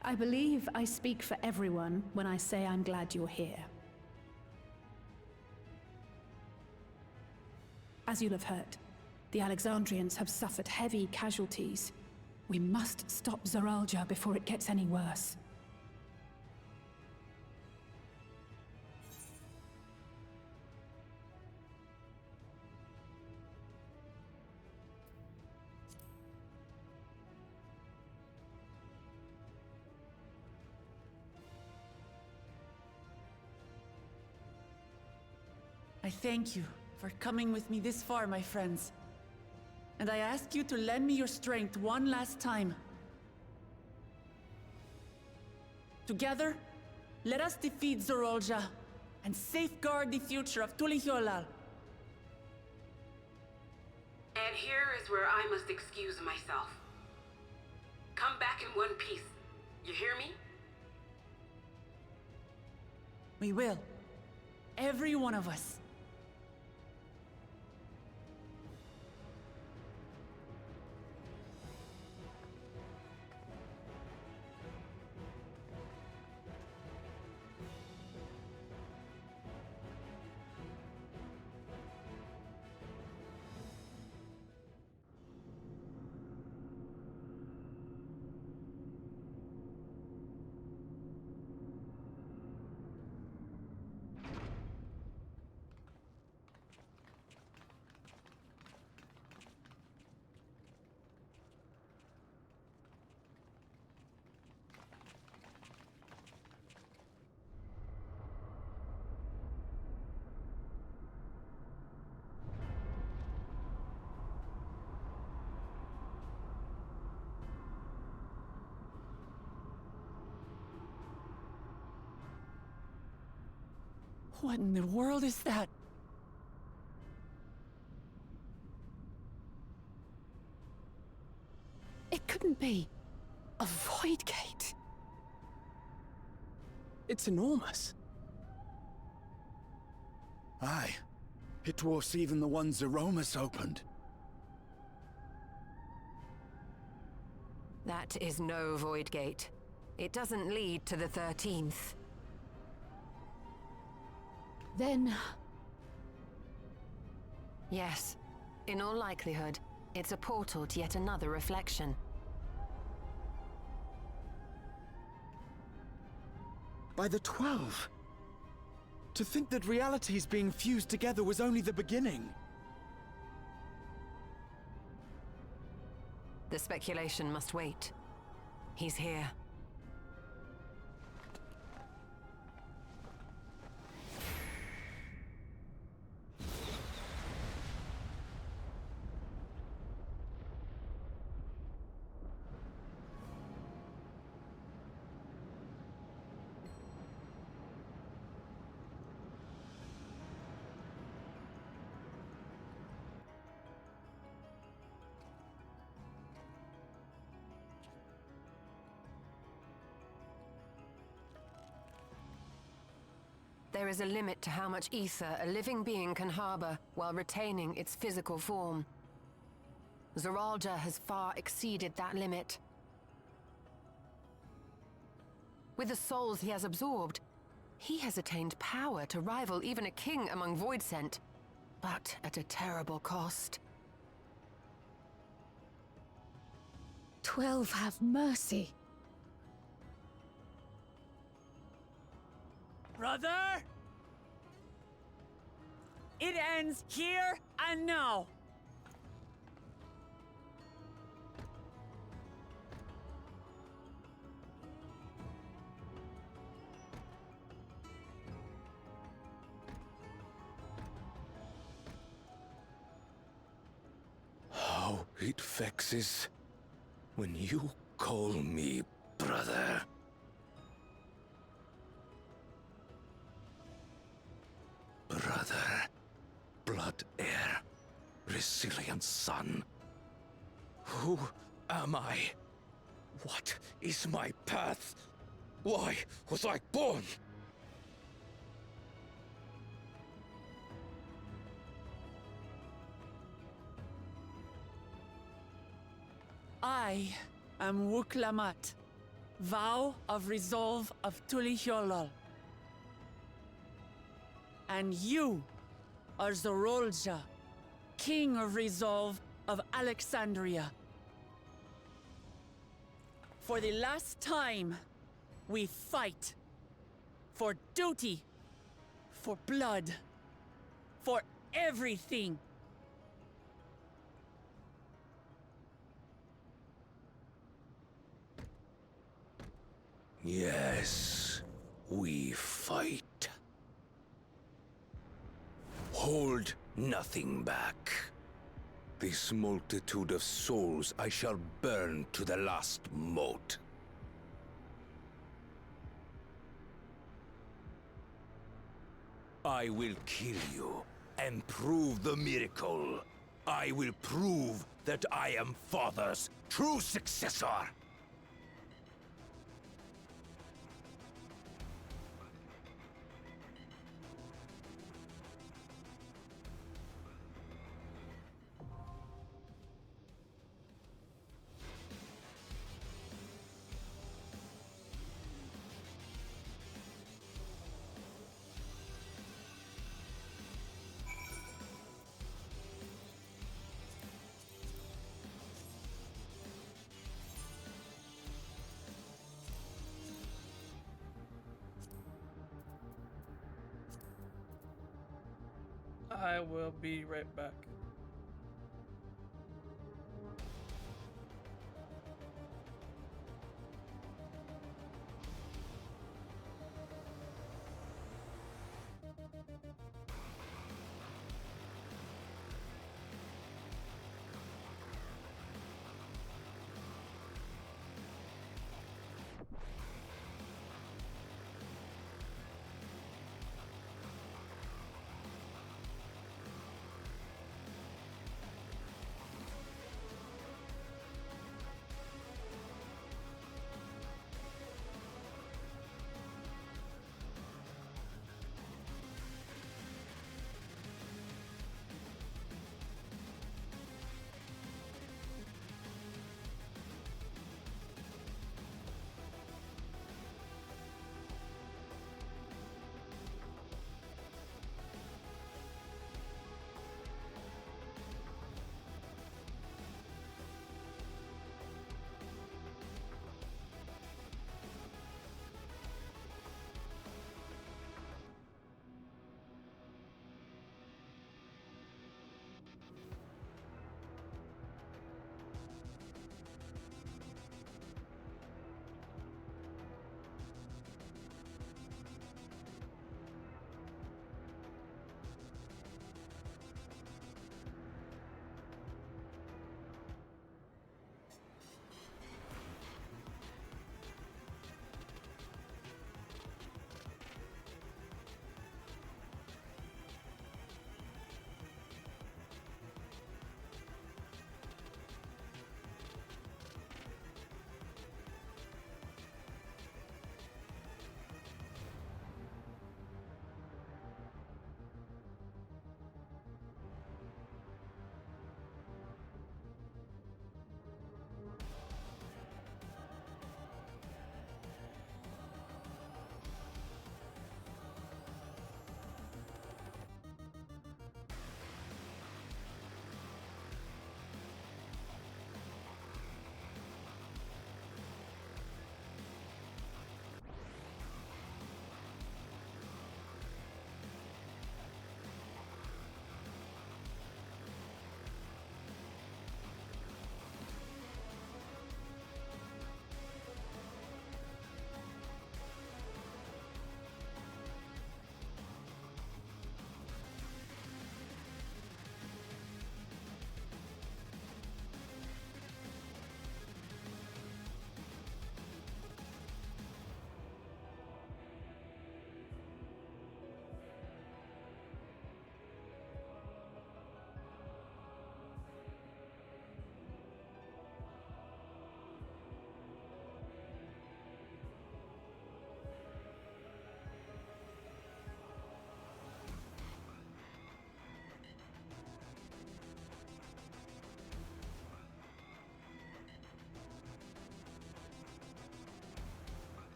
I believe I speak for everyone when I say I'm glad you're here. As you'll have heard, the Alexandrians have suffered heavy casualties. We must stop Zoralja before it gets any worse. I thank you for coming with me this far, my friends. And I ask you to lend me your strength one last time. Together, let us defeat Zoralja and safeguard the future of Tulihyolal. And here is where I must excuse myself. Come back in one piece. You hear me? We will. Every one of us. What in the world is that? It couldn't be a void gate. It's enormous. Aye. It dwarfs even the one Zeromus opened. That is no void gate. It doesn't lead to the 13th. Then... Yes. In all likelihood, it's a portal to yet another reflection. By the 12. To think that realities being fused together was only the beginning. The speculation must wait. He's here. There is a limit to how much ether a living being can harbor while retaining its physical form. Zoralja has far exceeded that limit. With the souls he has absorbed, he has attained power to rival even a king among Voidsent, but at a terrible cost. 12 have mercy. Brother? It ends here and now. How it vexes when you call me brother. Brother, blood heir, resilient son. Who am I? What is my path? Why was I born? I am Wuklamat, vow of resolve of Tulihyolol. And you are Zorolja, king of resolve of Alexandria. For the last time, we fight. For duty. For blood. For everything. Yes, we fight. Hold nothing back. This multitude of souls I shall burn to the last mote. I will kill you and prove the miracle. I will prove that I am Father's true successor. I will be right back.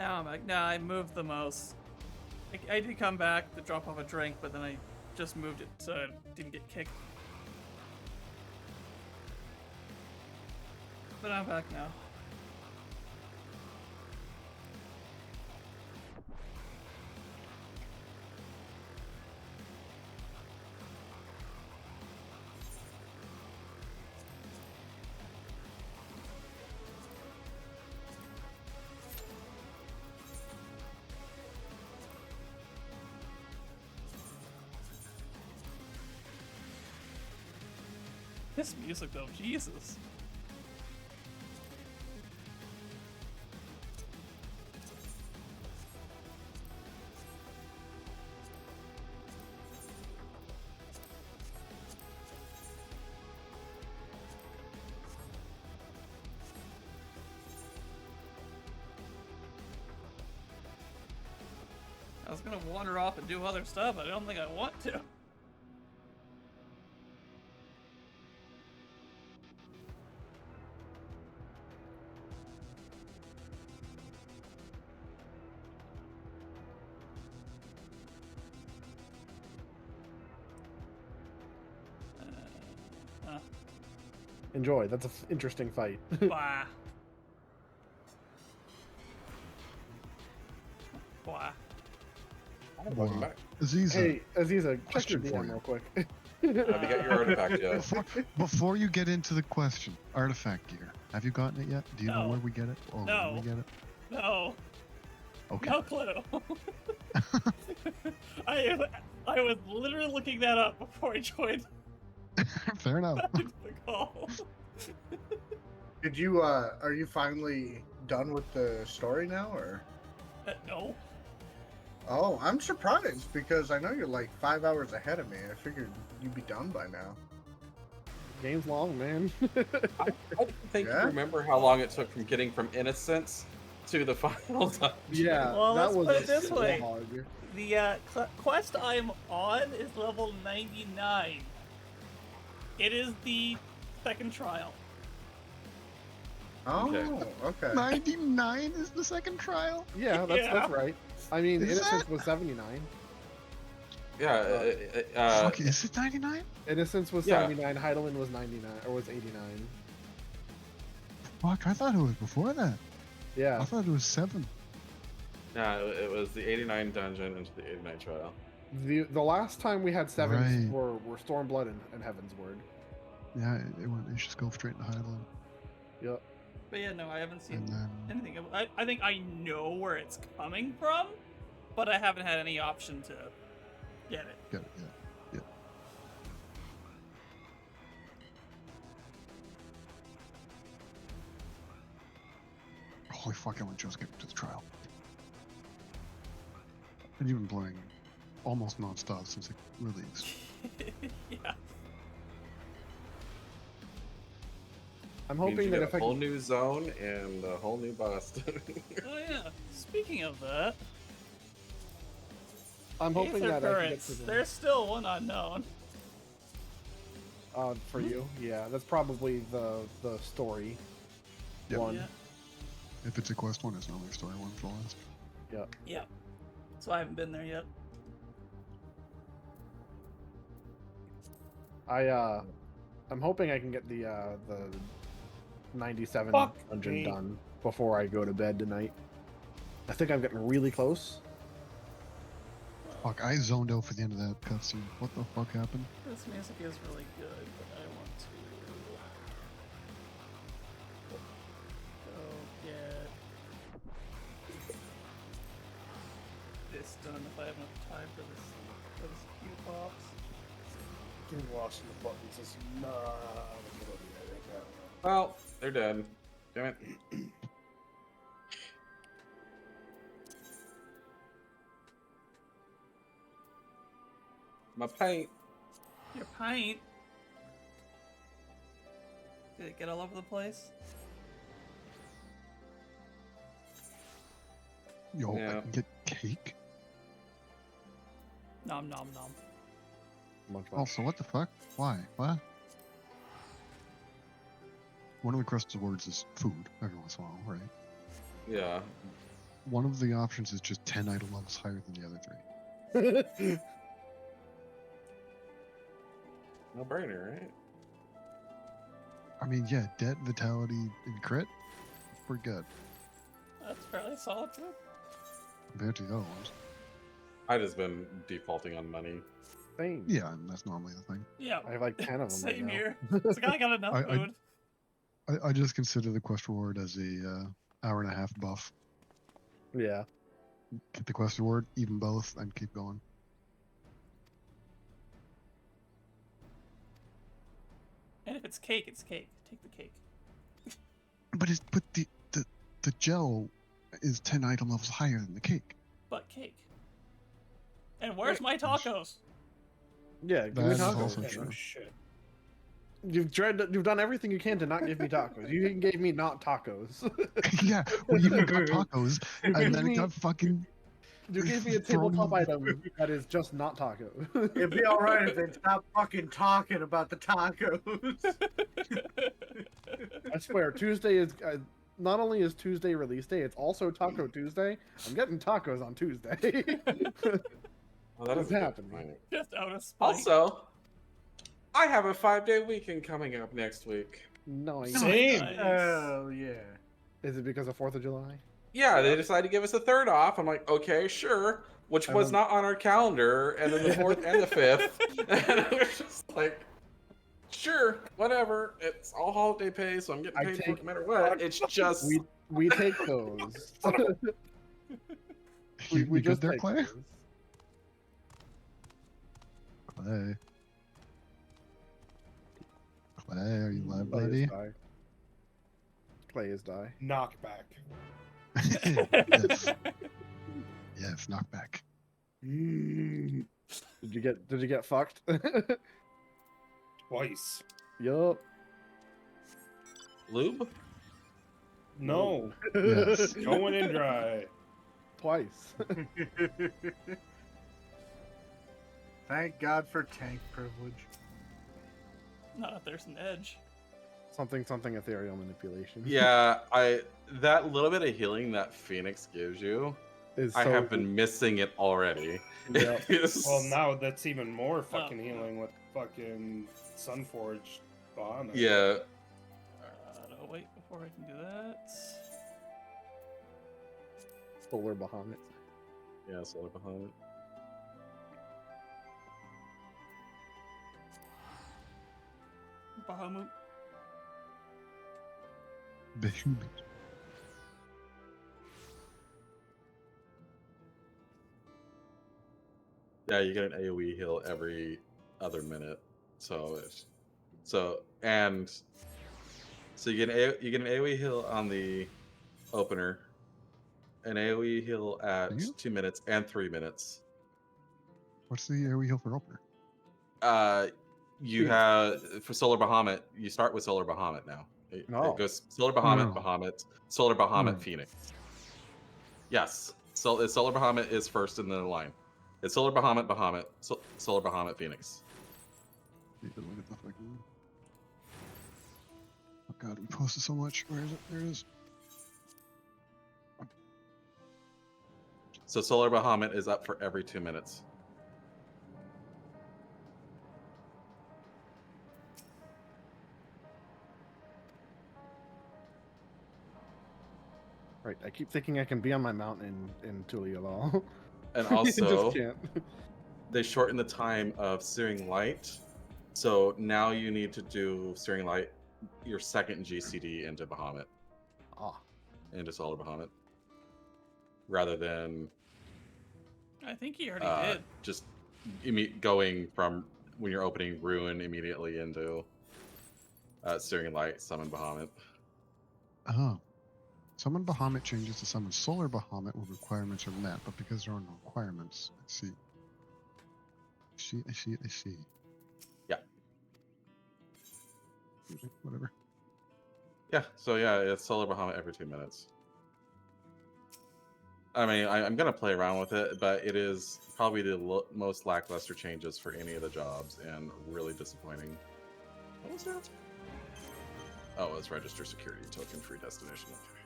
Now I'm back. Nah, I moved the mouse. I did come back to drop off a drink, but then I just moved it so I didn't get kicked. But I'm back now. This music though, Jesus. I was gonna wander off and do other stuff, but I don't think I want to. Enjoy. That's an interesting fight. Blah. Blah. Welcome back. Aziza, Hey, Aziza, check your question for DM you. real quick. Have you got your artifact yet? Before you get into the question, artifact gear. Have you gotten it yet? Do you know No. where we get it? Or No. when we get it? No. Okay. No clue. I was literally looking that up before I joined Fair enough. the call. Did you, are you finally done with the story now, or? No. Oh, I'm surprised, because I know you're like 5 hours ahead of me. I figured you'd be done by now. Game's long, man. I didn't think you remember how long it took from getting from Innocence to the final dungeon. Yeah, Well, that let's was put it this so way. hard. The quest I'm on is level 99. It is the second trial. Oh, okay. 99 is the second trial? Yeah, that's right. I mean, Is Innocence that- was 79. Yeah. Fuck, is it 99? Innocence was Yeah. 79. Heidelin was 99, or was 89. Fuck, I thought it was before that. Yeah. I thought it was 7. Yeah, it was the 89 dungeon into the 89 trial. The last time we had sevens Right. were Stormblood and Heaven's Word. Yeah, it went. It just go straight into Heidelin. Yep. But yeah, no, I haven't seen And then- anything. I think I know where it's coming from, but I haven't had any option to get it. Got it, yeah. Holy fuck, I went just get to the trial. And you've been playing almost non-stop since it released. Yeah. I'm Means hoping you that get if a I whole can... new zone and a whole new boss. Oh yeah. Speaking of that, I'm hoping Aether that I can get Currents, to the... there's still one unknown. For you, yeah. That's probably the story Yep. one. Yeah. If it's a quest one, it's normally a story one for the last. Yeah. Yeah. So I haven't been there yet. I'm hoping I can get the 97 Fuck dungeon me. done before I go to bed tonight. I think I'm getting really close. Fuck, I zoned out for the end of that cutscene. What the fuck happened? This music is really good, but I want to go get this done if I have enough time for this Q pops. Getting lost in the buttons is not a good idea right now. Well, they're dead. Damn it. My paint. Your paint. Did it get all over the place? Yo, I Yeah. can get cake? Nom nom nom. Also, what the fuck? Why? What? One of the crusted words is food every once in a while, right? Yeah. one of the options is just 10 item levels higher than the other 3. No brainer, right? I mean, yeah, debt, vitality, and crit, pretty good That's fairly solid too. compared to the other ones. I just been defaulting on money. Same. Yeah, and that's normally the thing. Yeah. I have like 10 of them right Same now. here. It's like I got enough I- food. I just consider the quest reward as a hour and a half buff. Yeah. Get the quest reward, even both, and keep going. And if it's cake, it's cake. Take the cake. But the gel is 10 item levels higher than the cake. But cake. And where's my tacos? Yeah, give me That is tacos. also Yeah, true. no shit. You've done everything you can to not give me tacos. You even gave me not tacos. Yeah, we even got tacos, You and gave then it me- got fucking. You gave me a thrown tabletop in- item that is just not taco. It'd be alright if they stopped fucking talking about the tacos. I swear, Tuesday is not only is Tuesday release day, it's also Taco Tuesday. I'm getting tacos on Tuesday. Well, that What's is a good happening? point. Just out of spite. Also, I have a 5-day weekend coming up next week. Nice. Same. Nice. Oh yeah. Is it because of 4th of July? Yeah, they decided to give us a 3rd off. I'm like, okay, sure. Which And was then- not on our calendar, and then the 4th and the 5th. And it was just like, sure, whatever. It's all holiday pay, so I'm getting I paid for take- it no matter what. It's just We take those. You we good just there, take Clay? those. Clay. Clay, are you live, Clay buddy? is die. Clay is die. Knockback. Yes. Yes, knockback. Did you get fucked? Twice. Yup. lube. No. Yes. Going in dry. Twice. Thank God for tank privilege. Not if there's an edge. something ethereal manipulation. Yeah, that little bit of healing that Phoenix gives you, Is I so have been missing it already. Yep. It's- Well, now that's even more fucking healing with fucking Sunforge Bahamut. yeah. No, wait before I can do that. Solar Bahamut. Yeah, Solar Bahamut. Bahamut. Behemoth. Yeah, you get an AoE heal every other minute. So you get an AoE heal on the opener, an AoE heal at 2 minutes and 3 minutes. What's the AoE heal for opener? You have for Solar Bahamut, you start with Solar Bahamut now. It Oh. goes Solar Bahamut, No. Bahamut, Solar Bahamut, No. Phoenix. Yes, so Solar Bahamut is first in the line. It's Solar Bahamut, Bahamut, Solar Bahamut, Phoenix. Need to look at the fucking. Oh god, we posted so much. Where is it? There it is. So Solar Bahamut is up for every 2 minutes. Right. I keep thinking I can be on my mountain in Tulialal. And I also, just can't. they shorten the time of Searing Light. So now you need to do Searing Light, your second GCD into Bahamut. Ah. Into Solar Bahamut. Rather than I think he already did. just going from when you're opening Ruin immediately into Searing Light, Summon Bahamut. Oh. Summon Bahamut changes to summon Solar Bahamut when requirements are met, but because there are no requirements, I see. I see. Yeah. Whatever. Yeah, so yeah, it's Solar Bahamut every 2 minutes. I mean, I'm going to play around with it, but it is probably the most lackluster changes for any of the jobs and really disappointing. What was that? Oh, it's register security token free destination. Okay.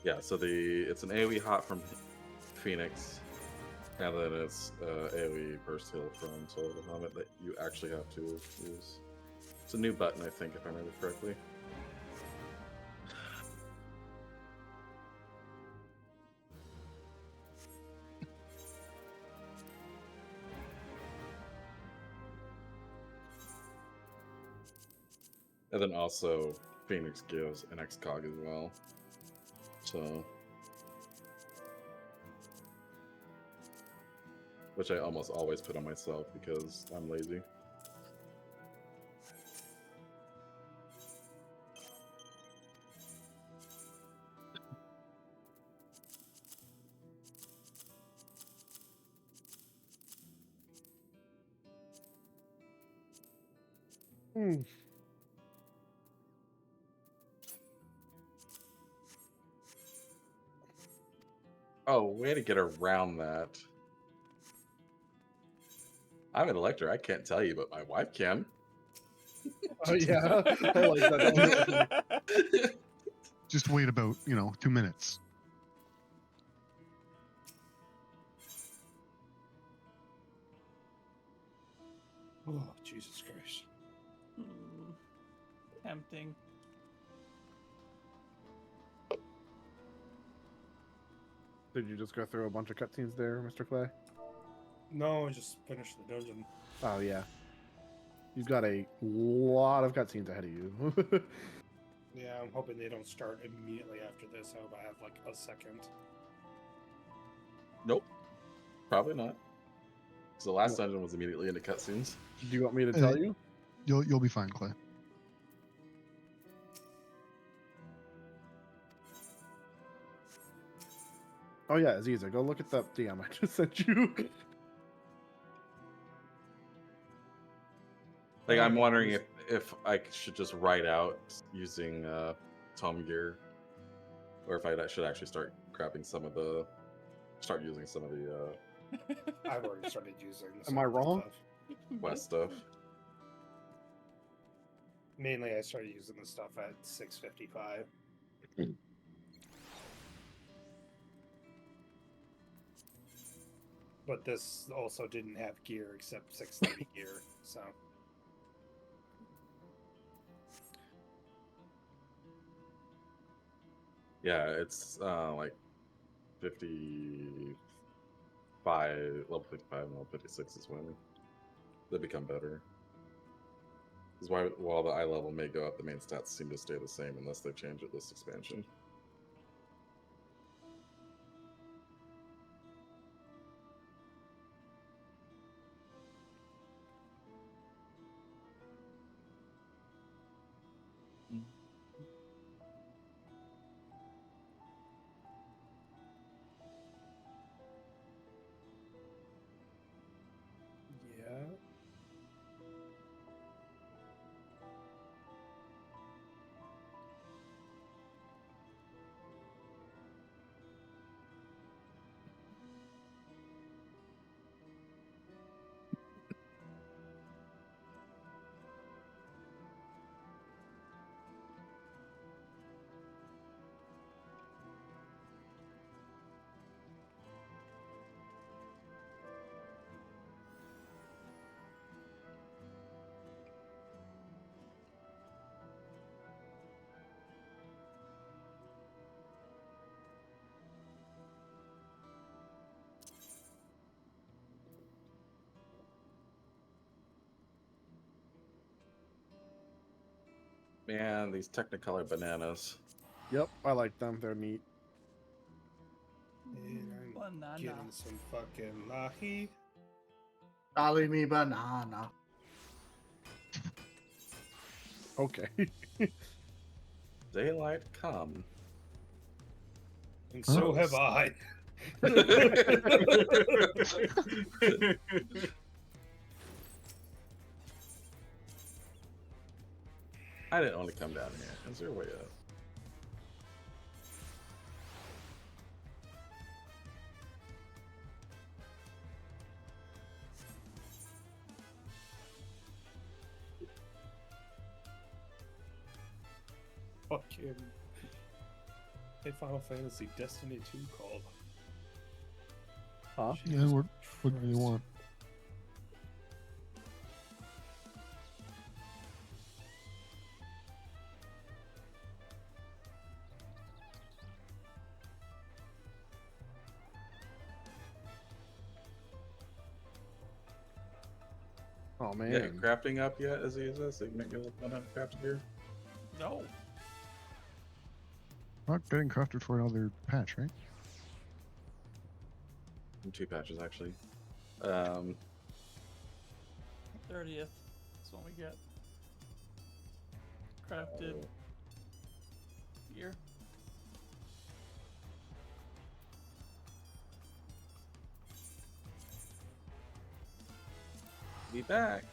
Yeah, so it's an AoE hot from Phoenix, and then it's AoE burst heal from Soul of the Helmet that you actually have to use. It's a new button, I think, if I remember correctly. And then also, Phoenix gives an XCOG as well. So, which I almost always put on myself because I'm lazy. Oh, way to get around that. I'm an elector. I can't tell you, but my wife can. Oh yeah, I like that. Just wait about 2 minutes. Oh, Jesus Christ. Tempting. Did you just go through a bunch of cutscenes there, Mr. Clay? No, I just finished the dungeon. Oh yeah. You've got a lot of cutscenes ahead of you. Yeah, I'm hoping they don't start immediately after this. I hope I have like a second. Nope. Probably not. So the last dungeon was immediately into cutscenes. Do you want me to tell you? You'll be fine, Clay. Oh yeah, Aziza, go look at the DM I just sent you. Like, I'm wondering if I should just write out using Tome Gear, or if I should actually start grabbing using some of the I've already started using. Am I wrong? Quest stuff. Mainly, I started using the stuff at 6:55. But this also didn't have gear except 630 gear, so. Yeah, it's like 55, level 55 and level 56 is when they become better. Because while the eye level may go up, the main stats seem to stay the same unless they change it this expansion. Yeah. Man, these Technicolor bananas. Yep, I like them. They're neat. And I'm getting some fucking lahi. Dolly me banana. Okay. Daylight come. And so have I. I didn't want to come down here. Is there a way up? Fucking. Hey, Final Fantasy Destiny 2 called. Huh? Yeah, what do you want? Oh man. Yeah, crafting up yet as he is this? So you can make it 100 crafted gear? No. Not getting crafted for another patch, right? 2 patches actually. 30th. That's when we get crafted gear. Be back.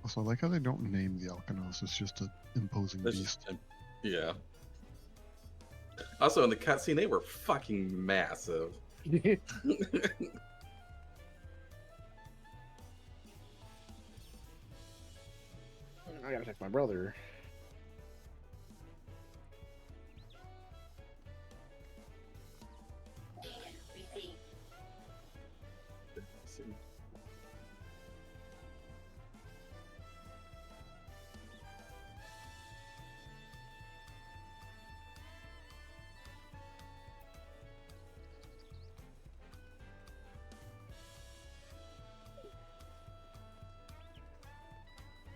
Also, I like how they don't name the Alkanos. It's just an imposing That's beast. just, yeah. Also, in the cutscene, they were fucking massive. I gotta text my brother.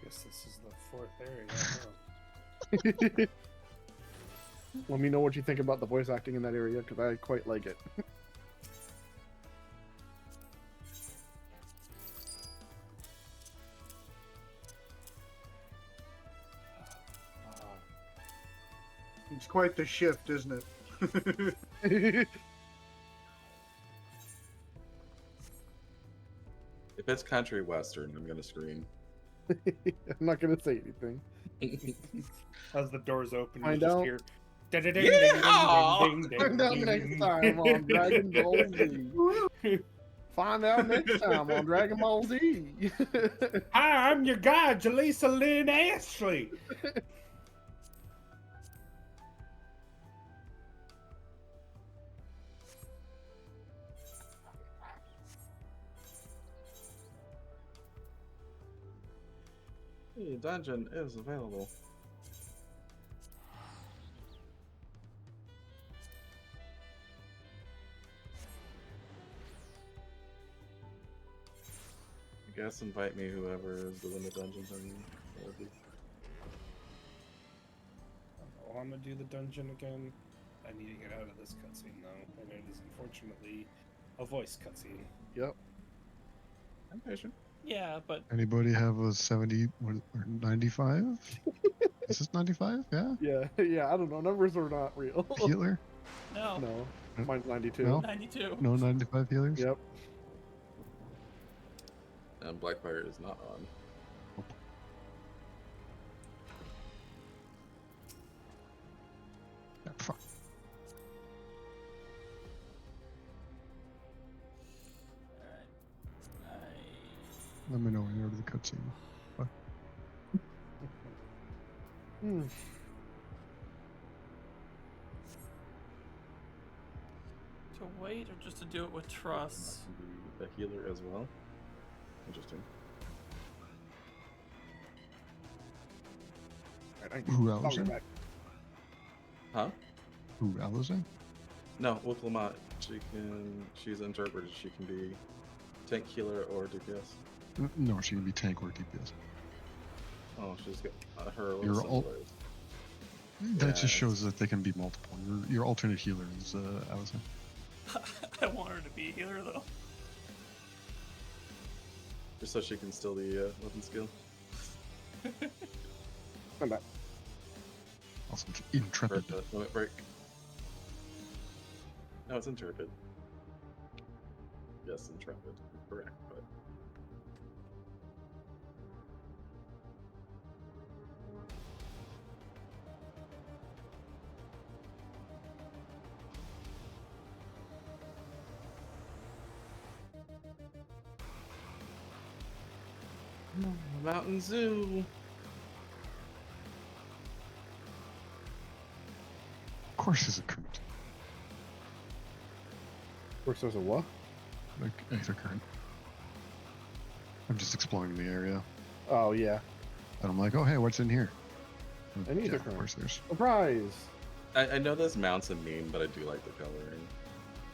Guess this is the 4th area. Huh? Let me know what you think about the voice acting in that area, because I quite like it. It's quite the shift, isn't it? If it's country western, I'm gonna scream. I'm not gonna say anything. As the doors open, Find you just out. hear. Find out next time on Dragon Ball Z. Find out next time on Dragon Ball Z. Hi, I'm your guide, Jaleesa Lynn Ashley. The dungeon is available. I guess invite me whoever is doing the dungeon thing. Oh, I'm gonna do the dungeon again. I need to get out of this cutscene though, and it is unfortunately a voice cutscene. Yep. I'm patient. Yeah, but Anybody have a 70 or 95? Is this 95? Yeah? Yeah, I don't know. Numbers are not real. Healer? no. No. Mine's 92. No? 92. No 95 healers? Yep. And Blackfire is not on. Yeah, fuck. Let me know when you're out of the cutscene. Fuck. To wait or just to do it with trust? The healer as well. Interesting. Who Allison? Huh? Who Allison? No, Wuklamat. She's interpreted. She can be tank, healer, or DPS. No, she can be tank or DPS. Oh, she's got her Your little That just shows that they can be multiple. Your alternate healer is Allison. I want her to be a healer though. Just so she can steal the weapon skill. I'm back. Also, intrepid. Limit break. No, it's intrepid. Yes, intrepid. Correct, but. Mountain Zoo. course there's a current. Of course there's a what? Like ether current. I'm just exploring the area. Oh, yeah. And I'm like, oh, hey, what's in here? An ether Of current. course there's. Surprise! I know this mounts a meme, but I do like the coloring.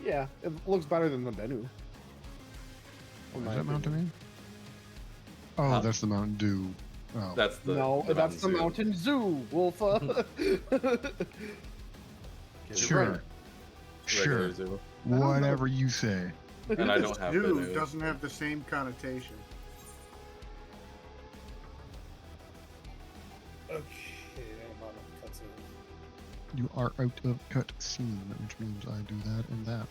Yeah, it looks better than the Bennu. Is that Mountain Dew? Oh, that's the Mountain Dew. Oh. That's the No, that's the Mountain Zoo, Wolf. Sure. Sure. Whatever you say. And I don't have Zoo Bennu. doesn't have the same connotation. Okay, I'm on a cutscene. You are out of cutscene, which means I do that and that.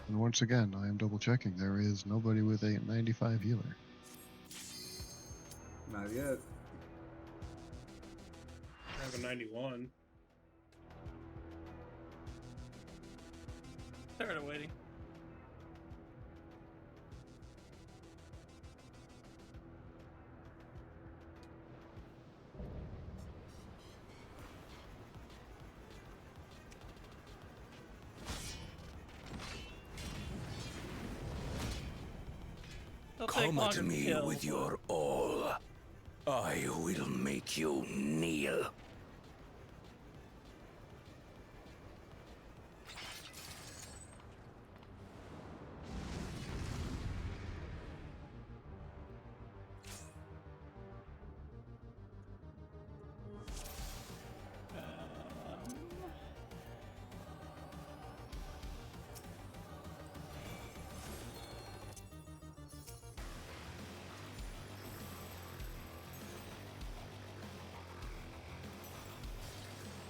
And once again, I am double checking. There is nobody with a 95 healer. Not yet. I have a 91. Tired of waiting. Come at me with your all. I will make you kneel.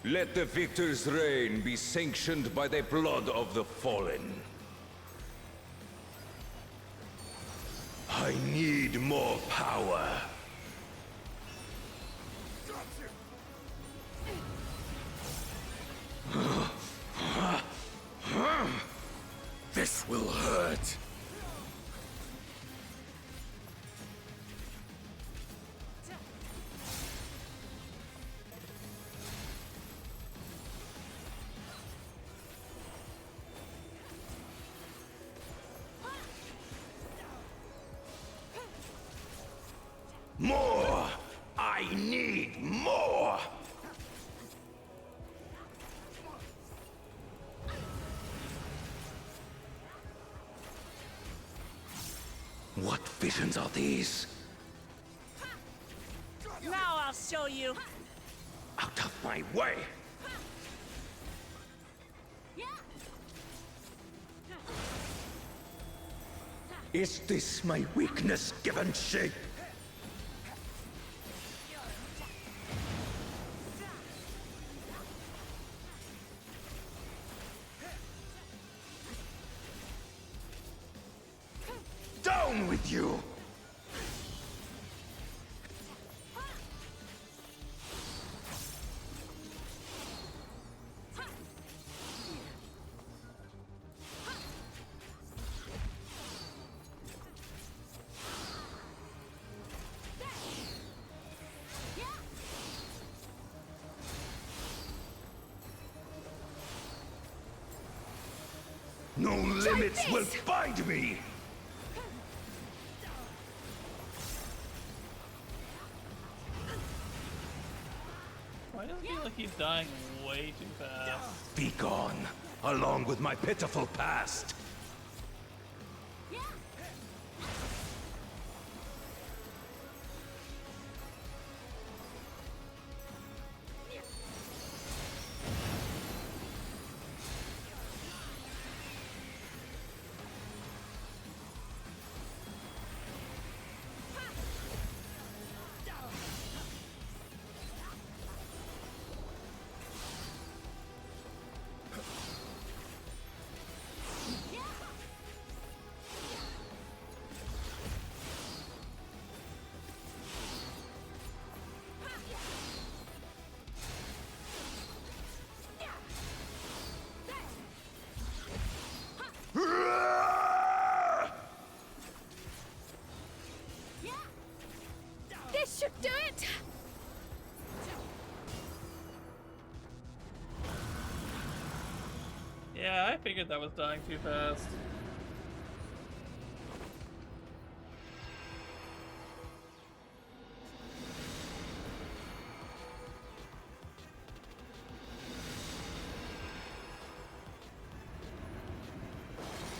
Let the victor's reign be sanctioned by the blood of the fallen. I need more power. This will hurt. More! I need more! What visions are these? Now I'll show you. Out of my way! Is this my weakness given shape? Down with you! No limits will bind me! Why does it feel like he's dying way too fast? Be gone, along with my pitiful past. This should do it. Yeah, I figured that was dying too fast.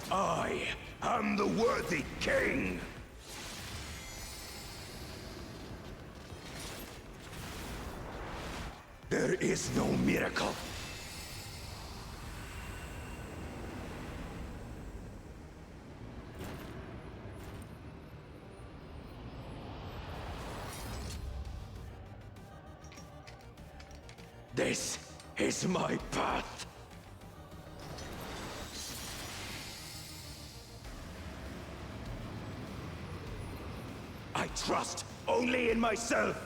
I am the worthy king! There is no miracle. This is my path. I trust only in myself.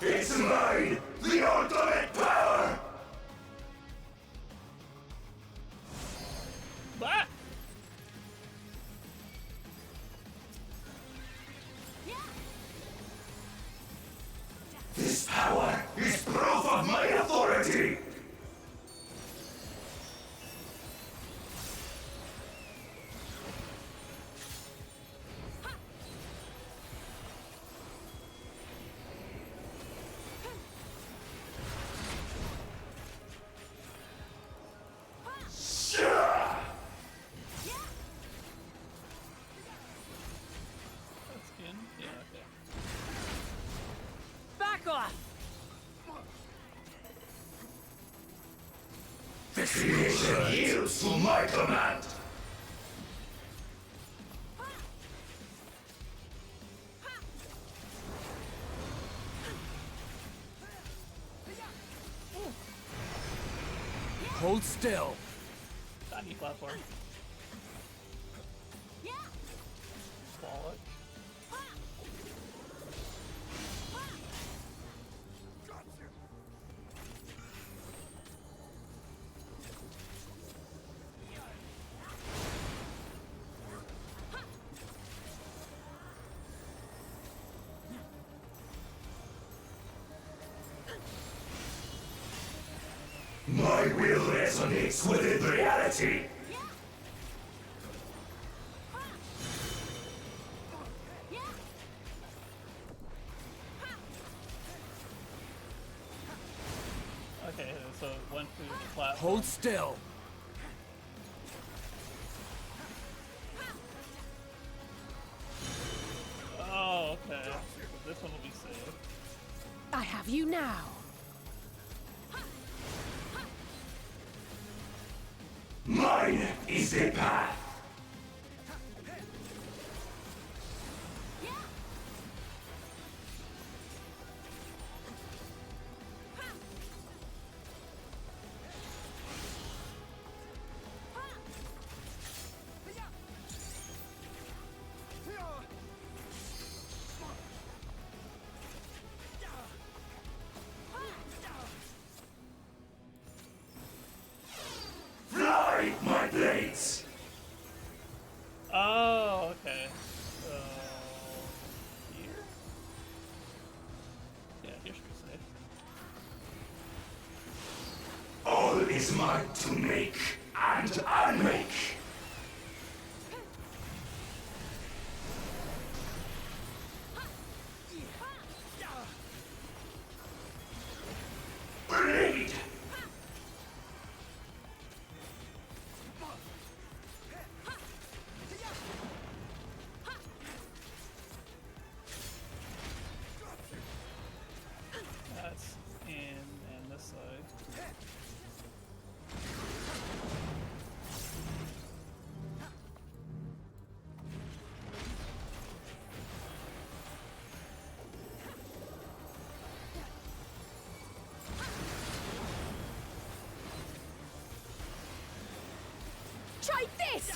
It's mine! The ultimate power! Ah! This power is proof of my authority! Skin? Yeah, okay. Back off! The creation yields to my command! Hold still. Tiny platform. Ball it. My will resonates within reality! Okay, so it went through the platform. Hold still. Oh, okay. So this one will be safe. I have you now. Mine is the path! Fly, my blades! Oh, okay. So here? Yeah, here should be safe. All is mine to make and unmake! Blade! That's in and this side. Try this!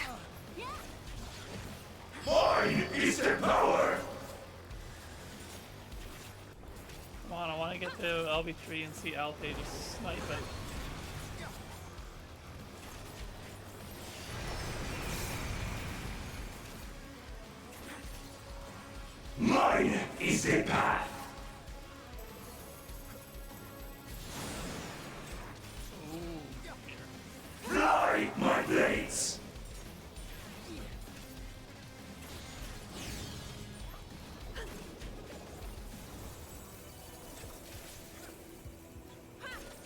Mine is the power! Come on, I want to get to LB3 and see Alpay just snipe it. is the path. Fly, my blades!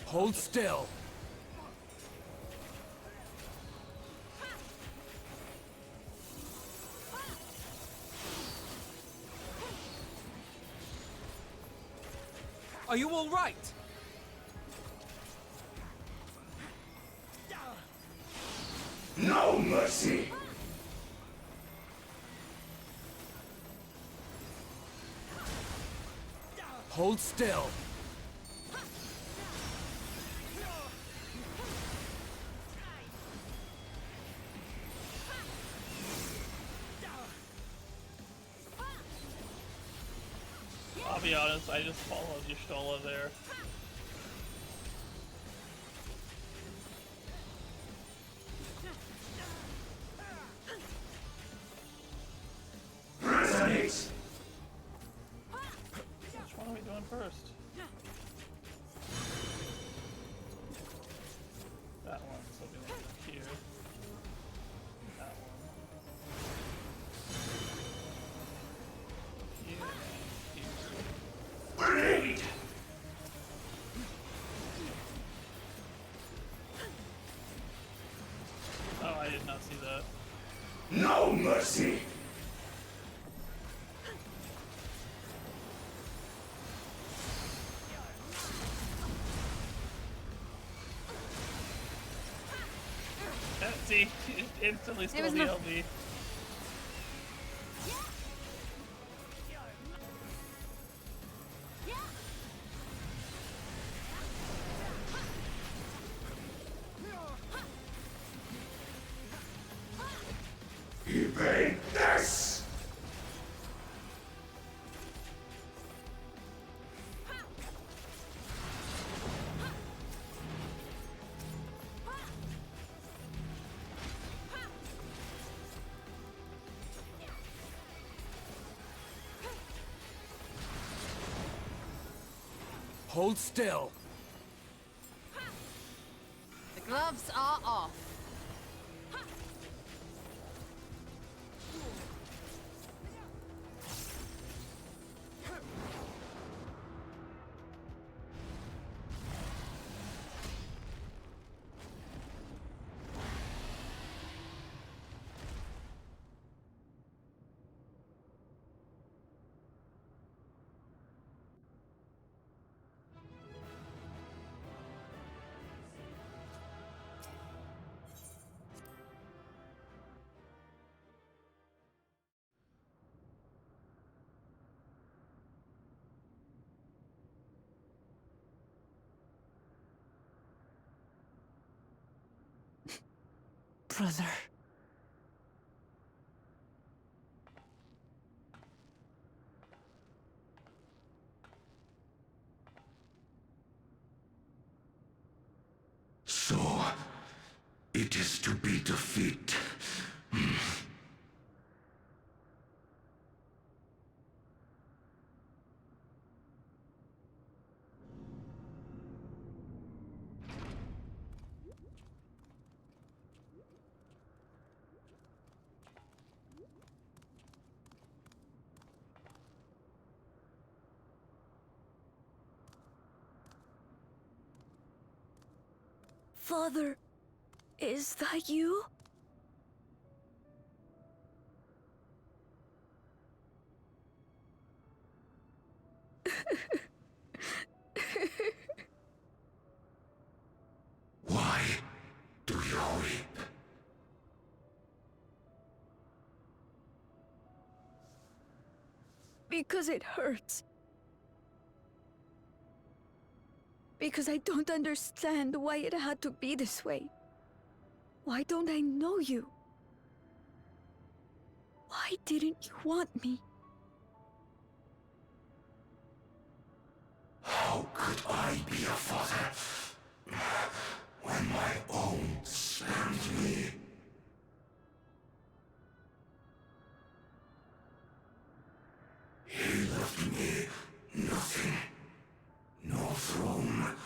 Hold still. Are you all right? No mercy! Hold still. I'll be honest, I just followed Y'shtola there. Resonate! Which one are we doing first? That one, so we went here. That one. Here and here. Blade! Oh, I did not see that. No mercy! See, she instantly stole the LB. Evade this! Hold still. The gloves are off. Brother. So, it is to be defeat. Father, is that you? Why do you weep? Because it hurts. Because I don't understand why it had to be this way. Why don't I know you? Why didn't you want me? How could I be a father when my own spurned me? He left me nothing. No throne.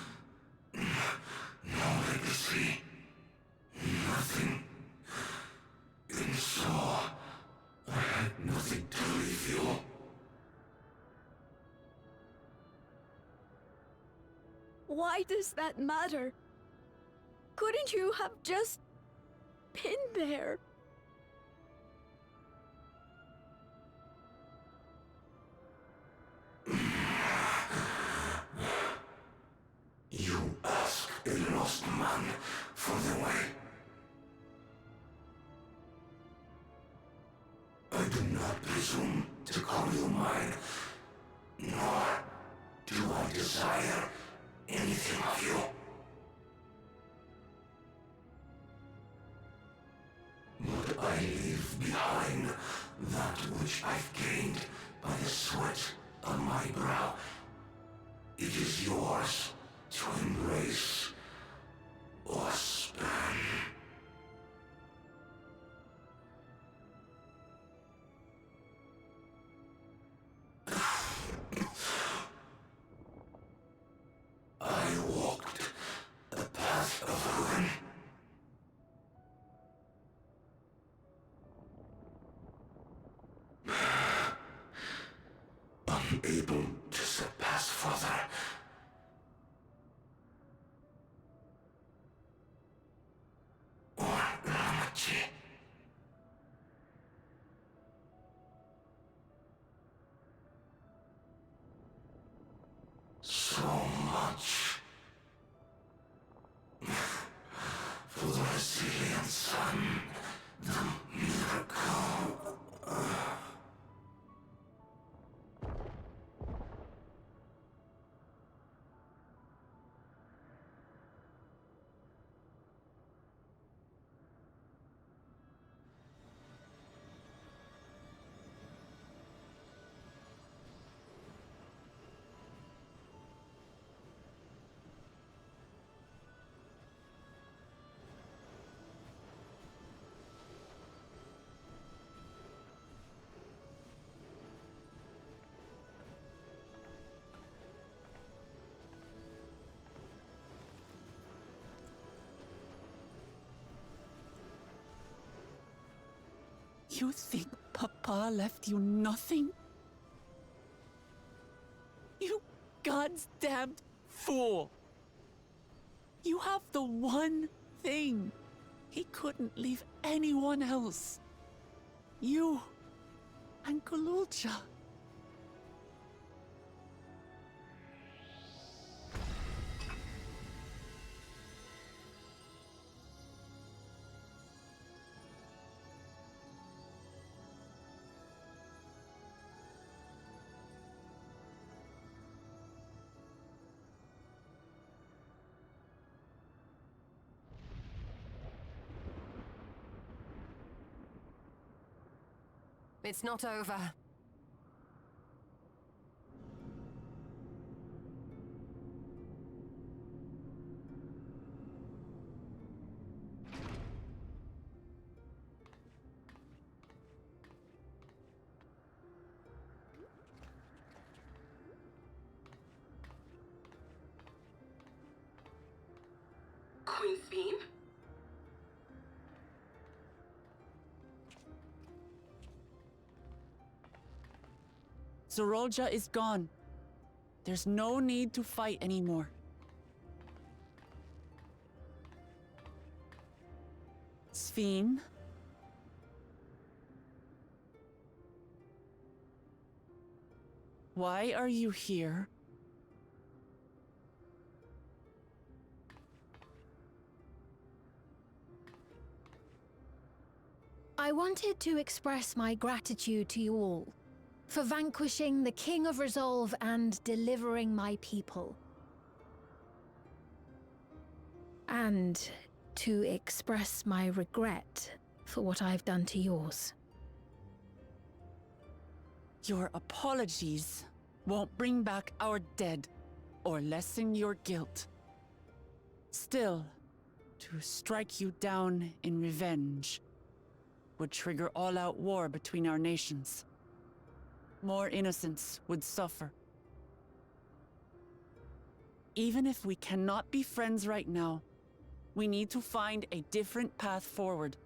No legacy. Nothing. And so, I had nothing to leave you. Why does that matter? Couldn't you have just been there? You ask a lost man for the way. I do not presume to call you mine, nor do I desire anything of you. But I leave behind that which I've gained by the sweat on my brow. It is yours to embrace or spurn. I walked the path of ruin. Unable to surpass further. Or Ramachi. So much for the resilient sun, the miracle. You think Papa left you nothing? You God's damned fool! You have the one thing he couldn't leave anyone else. You and Galulja. It's not over. Queen's Beam? Zorolja is gone. There's no need to fight anymore. Sphene? Why are you here? I wanted to express my gratitude to you all for vanquishing the King of Resolve and delivering my people. And to express my regret for what I've done to yours. Your apologies won't bring back our dead or lessen your guilt. Still, to strike you down in revenge would trigger all-out war between our nations. more innocents would suffer. Even if we cannot be friends right now, we need to find a different path forward.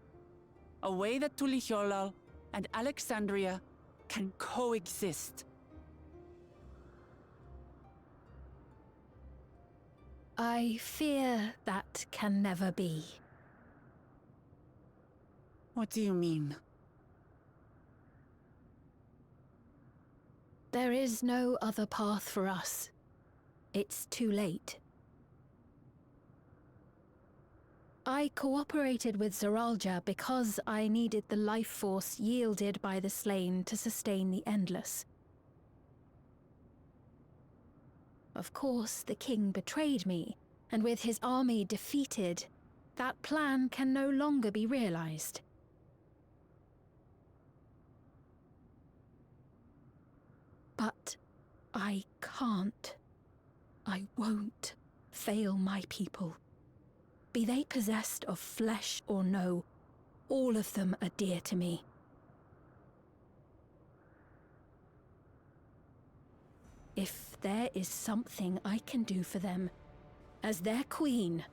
A way that Tuliholal and Alexandria can coexist. I fear that can never be. What do you mean? There is no other path for us. It's too late. I cooperated with Zoralja because I needed the life force yielded by the slain to sustain the Endless. Of course, the king betrayed me, and with his army defeated, that plan can no longer be realized. But I can't. I won't fail my people. Be they possessed of flesh or no, all of them are dear to me. If there is something I can do for them, as their queen,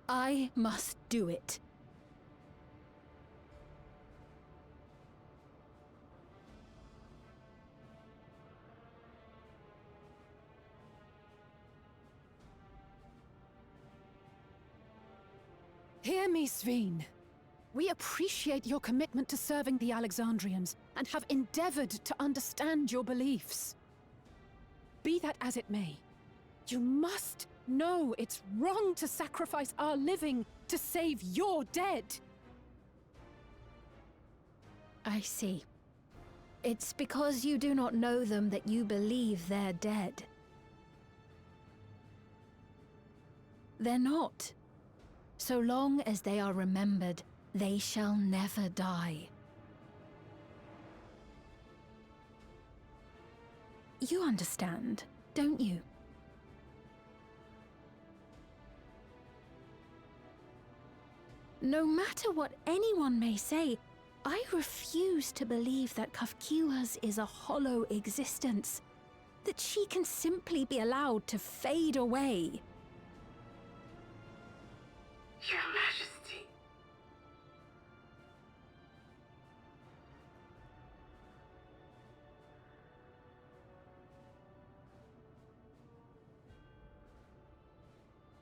I must do it. Hear me, Sveen. We appreciate your commitment to serving the Alexandrians and have endeavored to understand your beliefs. Be that as it may, you must know it's wrong to sacrifice our living to save your dead. I see. It's because you do not know them that you believe they're dead. They're not. So long as they are remembered, they shall never die. You understand, don't you? No matter what anyone may say, I refuse to believe that Kafkilas is a hollow existence, that she can simply be allowed to fade away. Your Majesty.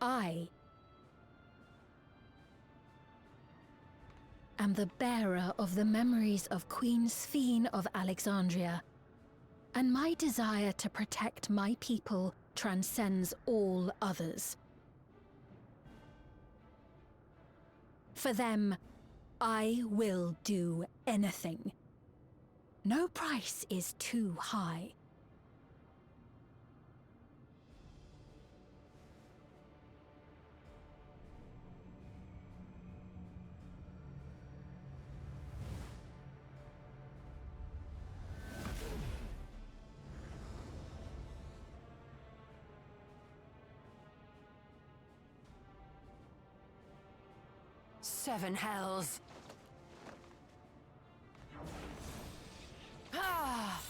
I am the bearer of the memories of Queen Sveen of Alexandria, and my desire to protect my people transcends all others. For them, I will do anything. No price is too high. Seven hells. Ah!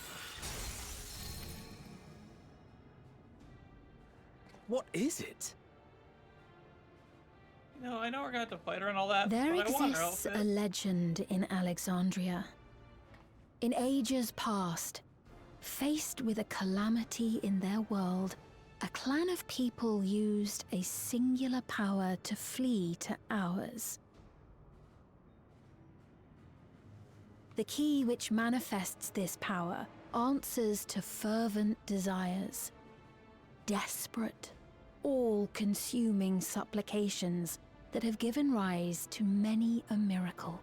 What is it? You know, I know we're gonna have to fight her and all that, There but I want her exists outfit. a legend in Alexandria. In ages past, faced with a calamity in their world, a clan of people used a singular power to flee to ours. The key which manifests this power answers to fervent desires. Desperate, all-consuming supplications that have given rise to many a miracle.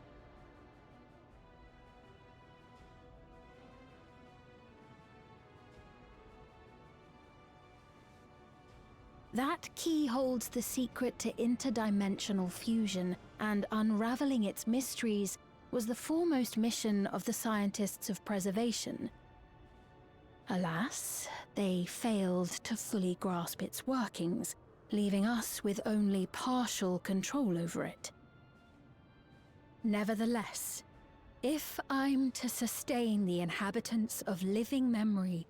That key holds the secret to interdimensional fusion, and unraveling its mysteries was the foremost mission of the scientists of preservation. Alas, they failed to fully grasp its workings, leaving us with only partial control over it. Nevertheless, If I'm to sustain the inhabitants of living memory,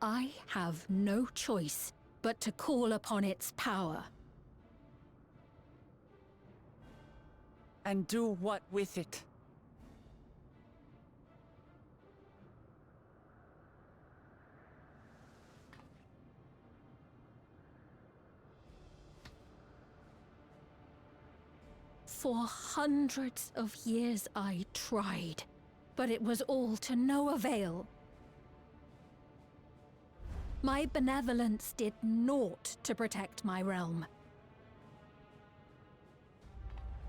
I have no choice but to call upon its power. And do what with it? For hundreds of years I tried, but it was all to no avail. My benevolence did naught to protect my realm.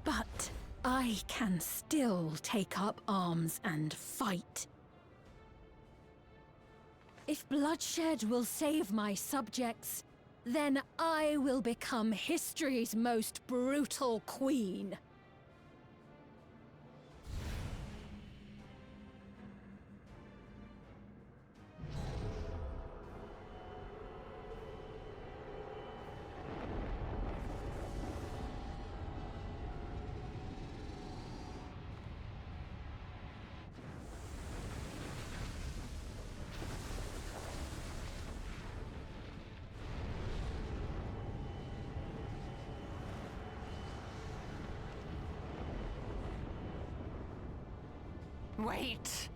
But I can still take up arms and fight. If bloodshed will save my subjects, then I will become history's most brutal queen. Wait!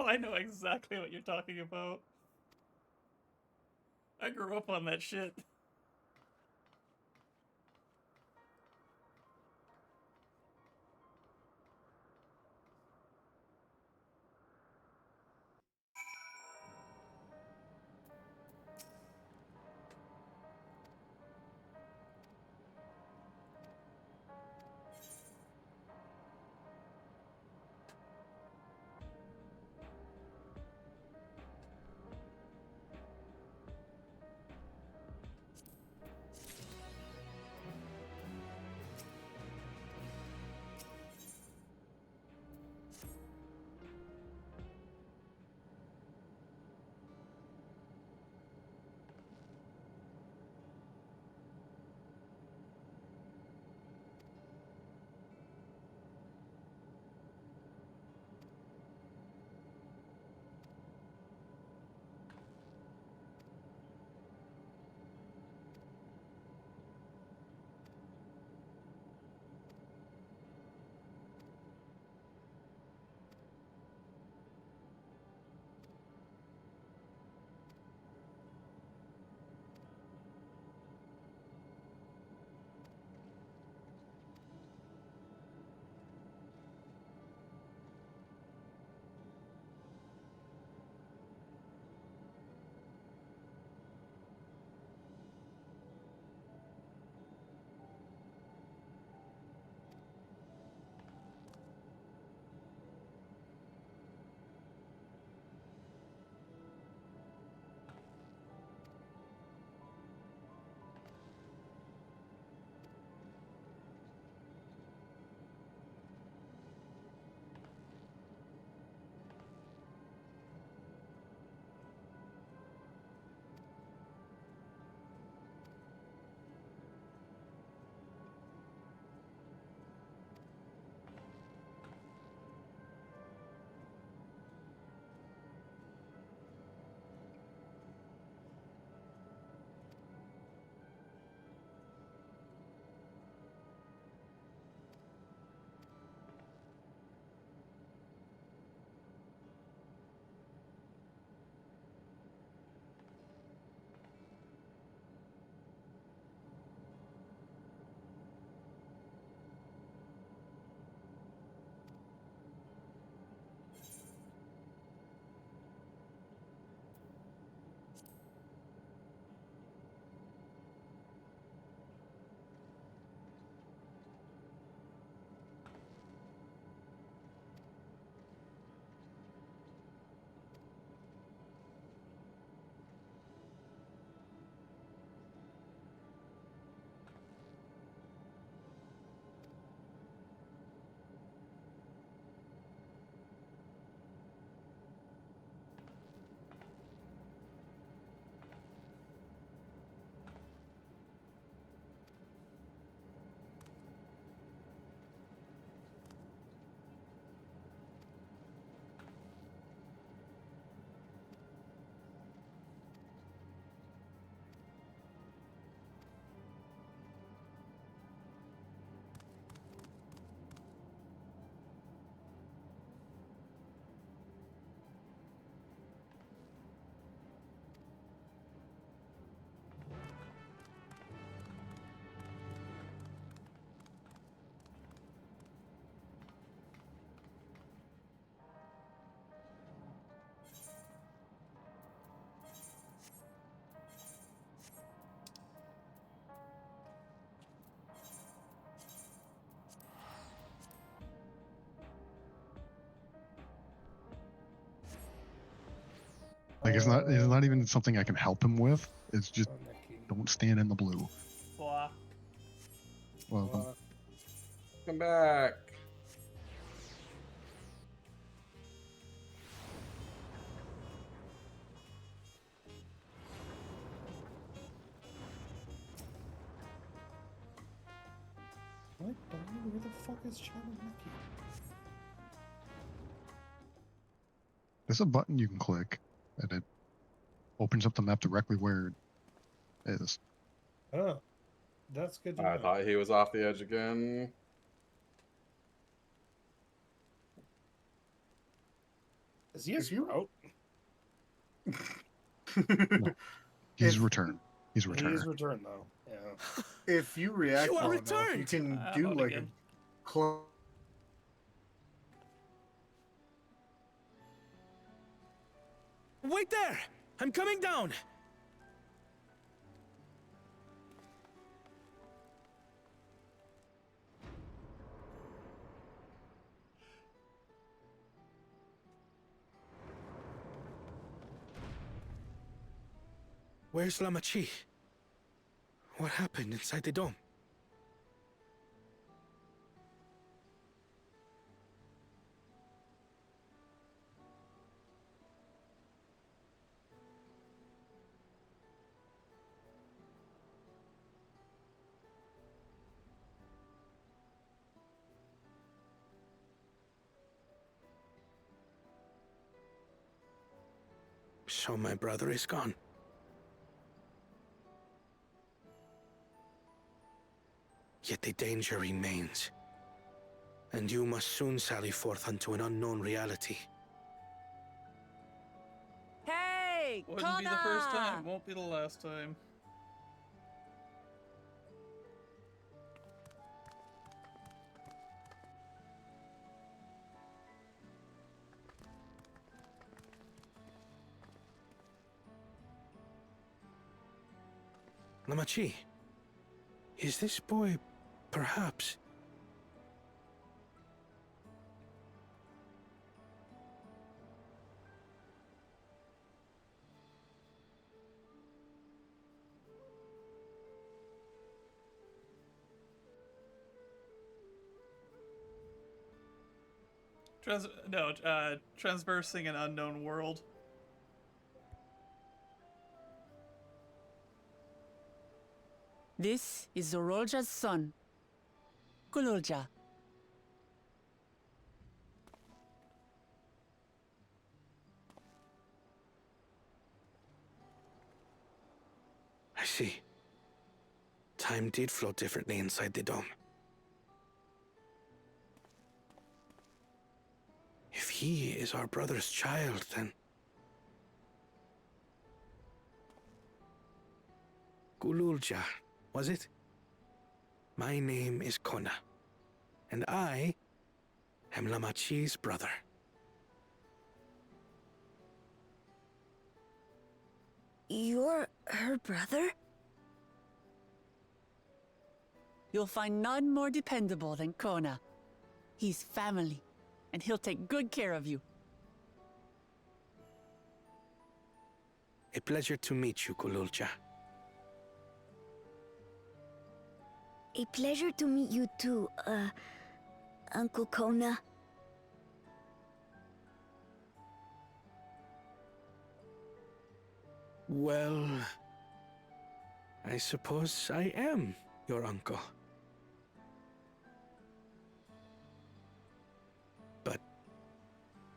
Oh, I know exactly what you're talking about. I grew up on that shit. Like it's not even something I can help him with. It's just don't stand in the blue. Blah. Welcome. Come back. What? Where the fuck is China Mickey? There's a button you can click, and it opens up the map directly where it is. Oh, that's good to I know. thought he was off the edge again. Is he a sprout? He's returned. He's He returned. is returned though. Yeah. If you react You are well enough, you returned! can Ah, do vote like again. a clone. Wait there! I'm coming down! Where's Lamachi? What happened inside the dome? So my brother is gone. Yet the danger remains. And you must soon sally forth unto an unknown reality. Hey, Wouldn't be the first time, won't be the last time. Lamachi, is this boy, perhaps? Transversing an unknown world. This is Zorolja's son, Gululja. I see. Time did flow differently inside the dome. If he is our brother's child, then... Gululja, was it? My name is Kona, and I am Lamachi's brother. You're her brother? You'll find none more dependable than Kona. He's family, and he'll take good care of you. A pleasure to meet you, Gululja. A pleasure to meet you too, Uncle Kona. Well, I suppose I am your uncle. But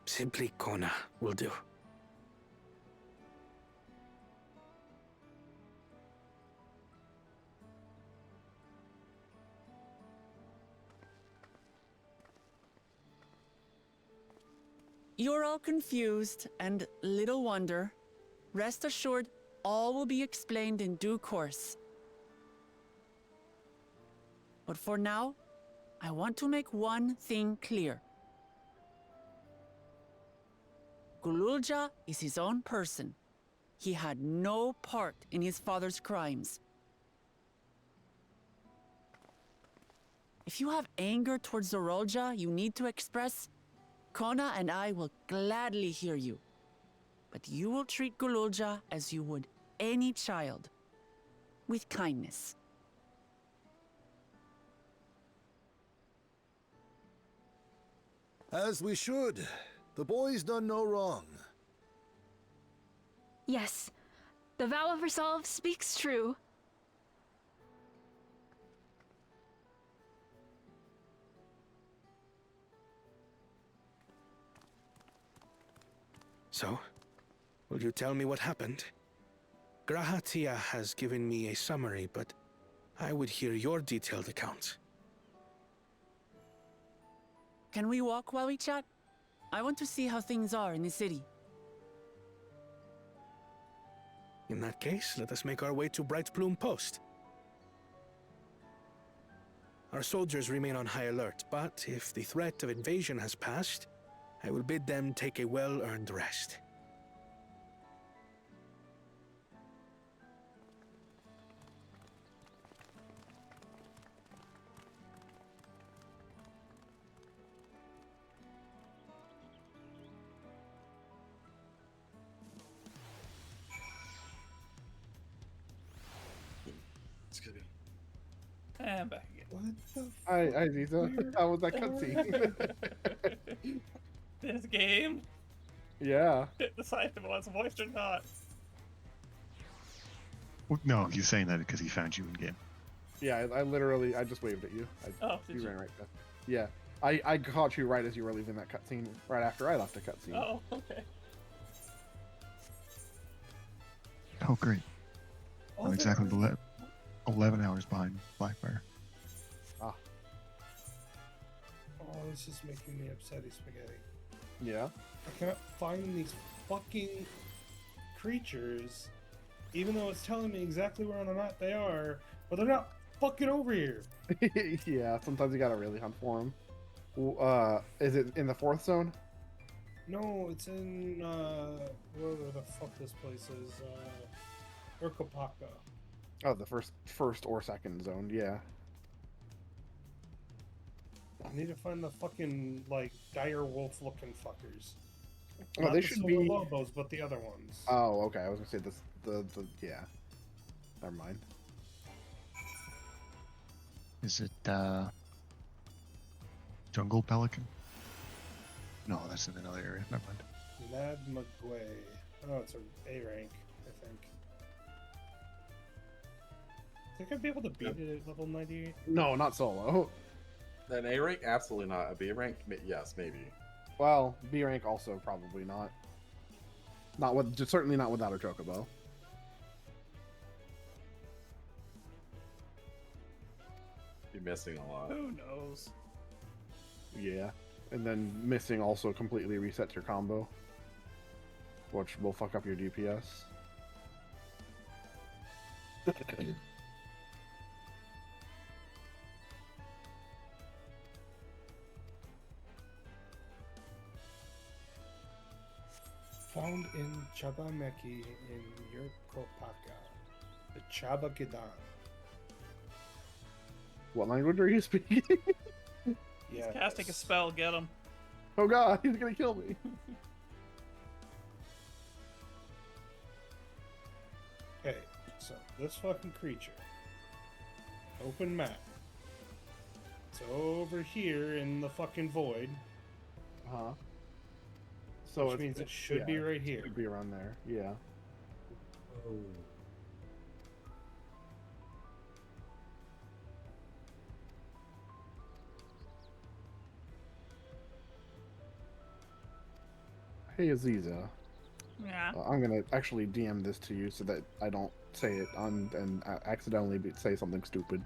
simply Kona will do. You're all confused, and little wonder. Rest assured, all will be explained in due course. But for now, I want to make one thing clear. Gululja is his own person. He had no part in his father's crimes. If you have anger towards Zorolja you need to express, Kona and I will gladly hear you. But you will treat Gululja as you would any child, with kindness. As we should. The boy's done no wrong. Yes, the vow of resolve speaks true. So, will you tell me what happened? Grahatia has given me a summary, but I would hear your detailed account. Can we walk while we chat? I want to see how things are in the city. In that case, let us make our way to Bright Plume Post. Our soldiers remain on high alert, but if the threat of invasion has passed, I will bid them take a well-earned rest. It's good. And back again. What the Hi, Ziza. How was that cutscene? This game. Yeah. Decide if it wants voiced or not. Well, no, he's saying that because he found you in game. Yeah, I literally, I just waved at you. Did you? ran right past. Yeah, I caught you right as you were leaving that cutscene, right after I left the cutscene. Oh, okay. Oh, great. Oh, I'm exactly 11 hours behind Blackfire. Ah. Oh, this is making me upsetty spaghetti. Yeah? I cannot find these fucking creatures, even though it's telling me exactly where on the map they are, but they're not fucking over here. Yeah, sometimes you gotta really hunt for them. Is it in the 4th zone? No, it's in, wherever the fuck this place is, Urkopaka. Oh, the first or 2nd zone, yeah. I need to find the fucking, like, dire wolf looking fuckers. Oh, Not they the should silver be lobos, but the other ones. Oh, okay. I was gonna say this. Yeah. Never mind. Is it, Jungle Pelican? No, that's in another area. Never mind. Mad McGuay. Oh, it's A rank, I think. Think I'd be able to beat it at level 98? No, not solo. An A rank? Absolutely not. A B rank? Yes, maybe. Well, B rank also probably not. Not with, just certainly not without a chocobo. Be missing a lot. Who knows? Yeah, and then missing also completely resets your combo, which will fuck up your DPS. Found in Chabameki in Yurkopaka. The Chabakidan. What language are you speaking? Yeah. He's casting a spell, get him. Oh god, he's gonna kill me. Okay, so this fucking creature. Open map. It's over here in the fucking void. Uh-huh. So Which means it should be right here. It should be around there, yeah. Oh. Hey Aziza. Yeah. I'm gonna actually DM this to you so that I don't say it on and accidentally say something stupid.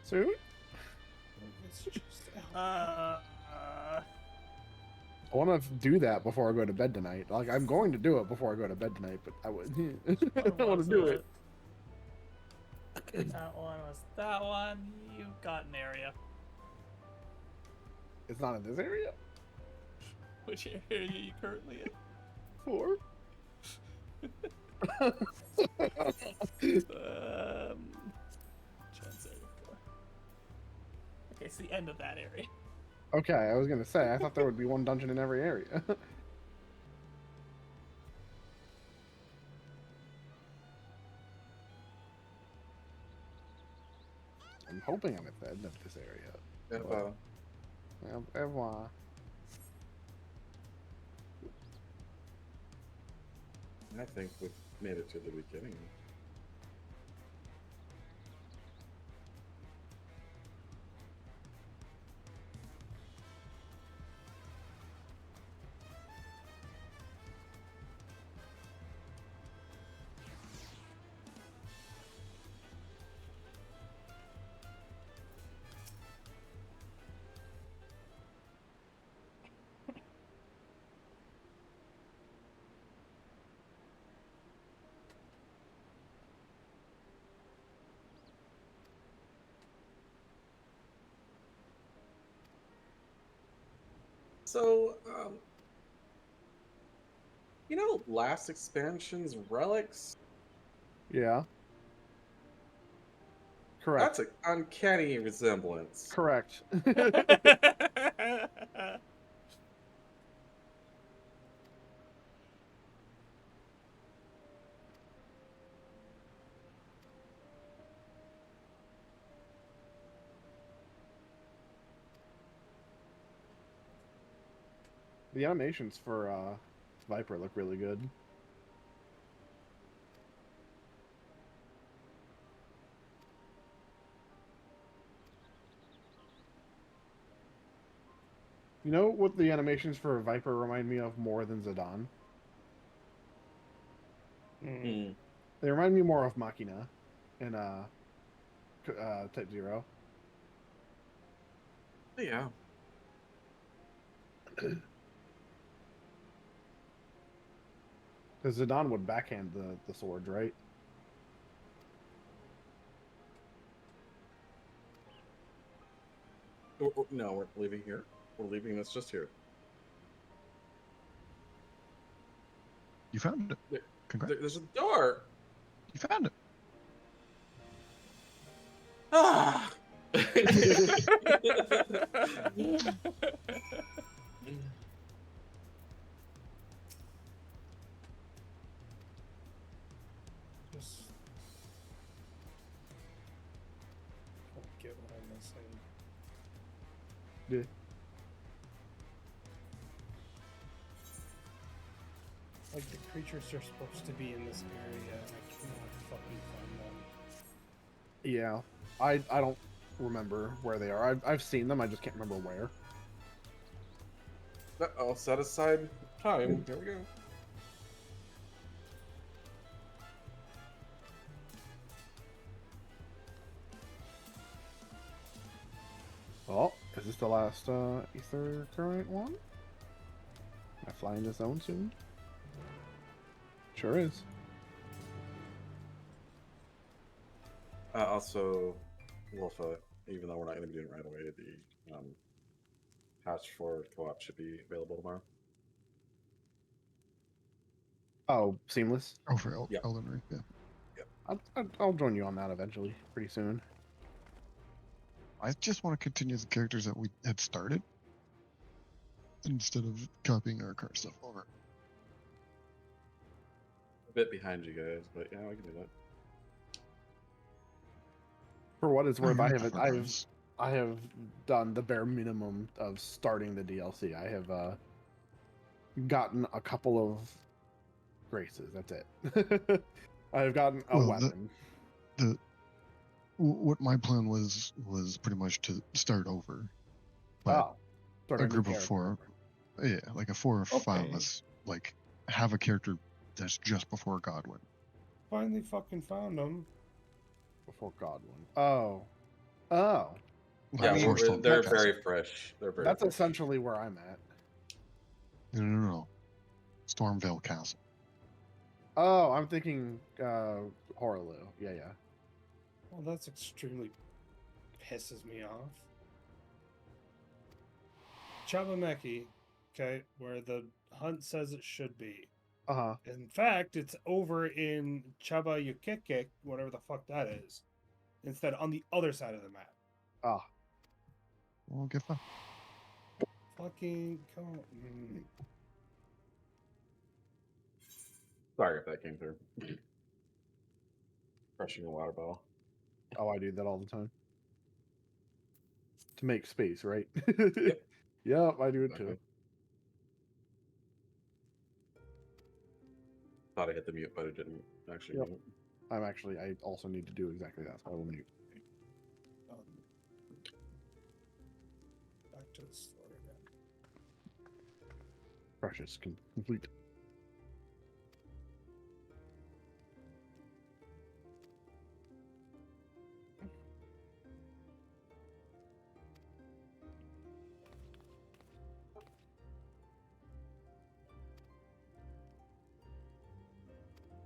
Soon? It's just I want to do that before I go to bed tonight. Like, I'm going to do it before I go to bed tonight, but I would. I want to do it. That one was that one. You got an area. It's not in this area? Which area are you currently in? 4. Okay, it's the end of that area. Okay, I was gonna say, I thought there would be one dungeon in every area. I'm hoping I'm at the end of this area. Eva. Eva. I think we've made it to the beginning. So, you know, last expansion's relics? Yeah. Correct. That's an uncanny resemblance. Correct. The animations for Viper look really good. You know what the animations for Viper remind me of more than Zidane? Mm. They remind me more of Machina in Type 0. Yeah. Because Zidane would backhand the swords, right? No, we're leaving here. We're leaving this just here. You found it. Congrats. There's a door. You found it. Ah. Just don't get what I'm missing. Yeah. Like the creatures are supposed to be in this area, and I cannot fucking find them. Yeah. I don't remember where they are. I've seen them, I just can't remember where. I'll set aside time. Here we go. Oh, is this the last Ether current one? Am I flying this zone soon? Sure is. Also, Wolfa, even though we're not going to be doing it right away, the patch for co-op should be available tomorrow. Oh, Seamless? Oh, for Yep. Elden Ring, yeah. I'll join you on that eventually, pretty soon. I just want to continue the characters that we had started instead of copying our car stuff over. A bit behind you guys, but yeah, I can do that. For what it's worth, Alright, I have done the bare minimum of starting the DLC. I have gotten a couple of graces. That's it. I have gotten a weapon. What my plan was pretty much to start over. But start a a new group of character. 4, yeah, like a 4 or 5 of us, like have a character that's just before Godwin. Finally fucking found them. Before Godwin. Oh. Oh. Yeah, I mean, they're very fresh. They're very That's fresh. essentially where I'm at. No. Stormvale Castle. Oh, I'm thinking Horaloo. Yeah. Well, that's extremely pisses me off. Chabameki, okay, where the hunt says it should be. Uh-huh. In fact, it's over in Chabayukeke, whatever the fuck that is. Instead, on the other side of the map. Ah. Well, get fun. Fucking come on. Sorry if that came through. Crushing a water bottle. Oh, I do that all the time. To make space, right? Yep. Yep, I do it too. Exactly. Thought I hit the mute, but it didn't actually Yep. mute. I also need to do exactly that, so I will mute. Back to the store again. Precious, complete.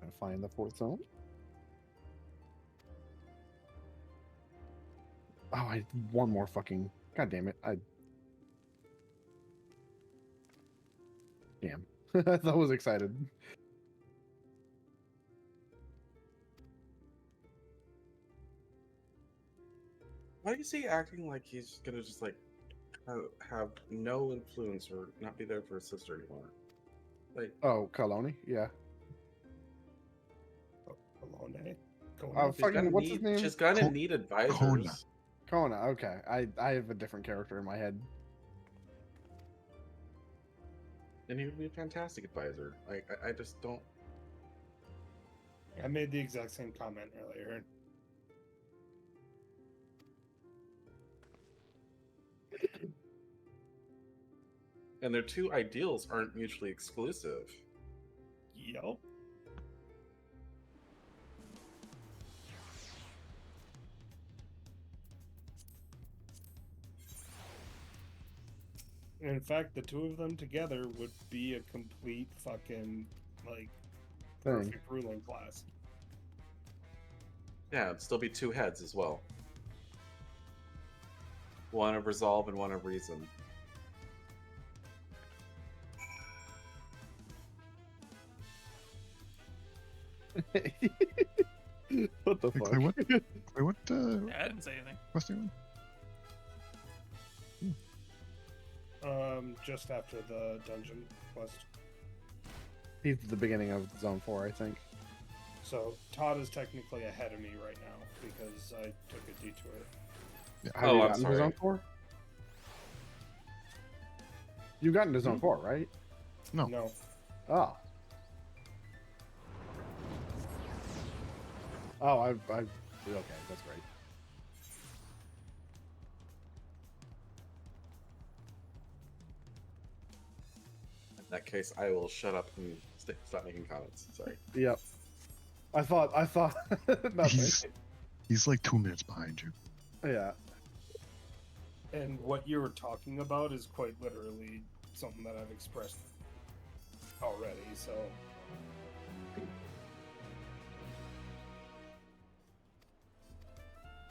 Gonna find the fourth zone. Oh, I one more fucking. God damn it! Damn. I was excited. Why is he acting like he's gonna just like have no influence or not be there for his sister anymore? Like, Oh, Kaloni? Yeah. Alone. Fucking, what's his name? she's gonna need advisors. Kona, okay. I have a different character in my head. And he would be a fantastic advisor. Like, I just don't. I made the exact same comment earlier. And their two ideals aren't mutually exclusive. Yup. In fact, the two of them together would be a complete fucking, like, perfect ruling class. Yeah, it'd still be two heads as well. One of resolve and one of reason. What the fuck? Wait, what? Wait, what? Yeah, I didn't say anything. What's the one? Just after the dungeon quest. He's at the beginning of Zone 4, I think. So Todd is technically ahead of me right now because I took a detour. Yeah. Have you gotten to Zone 4? You've gotten to Zone 4, right? No. No. Oh. Oh, okay, that's great. In that case, I will shut up and stop making comments. Sorry. Yep. I thought nothing. He's like 2 minutes behind you. Yeah. And what you were talking about is quite literally something that I've expressed already, so...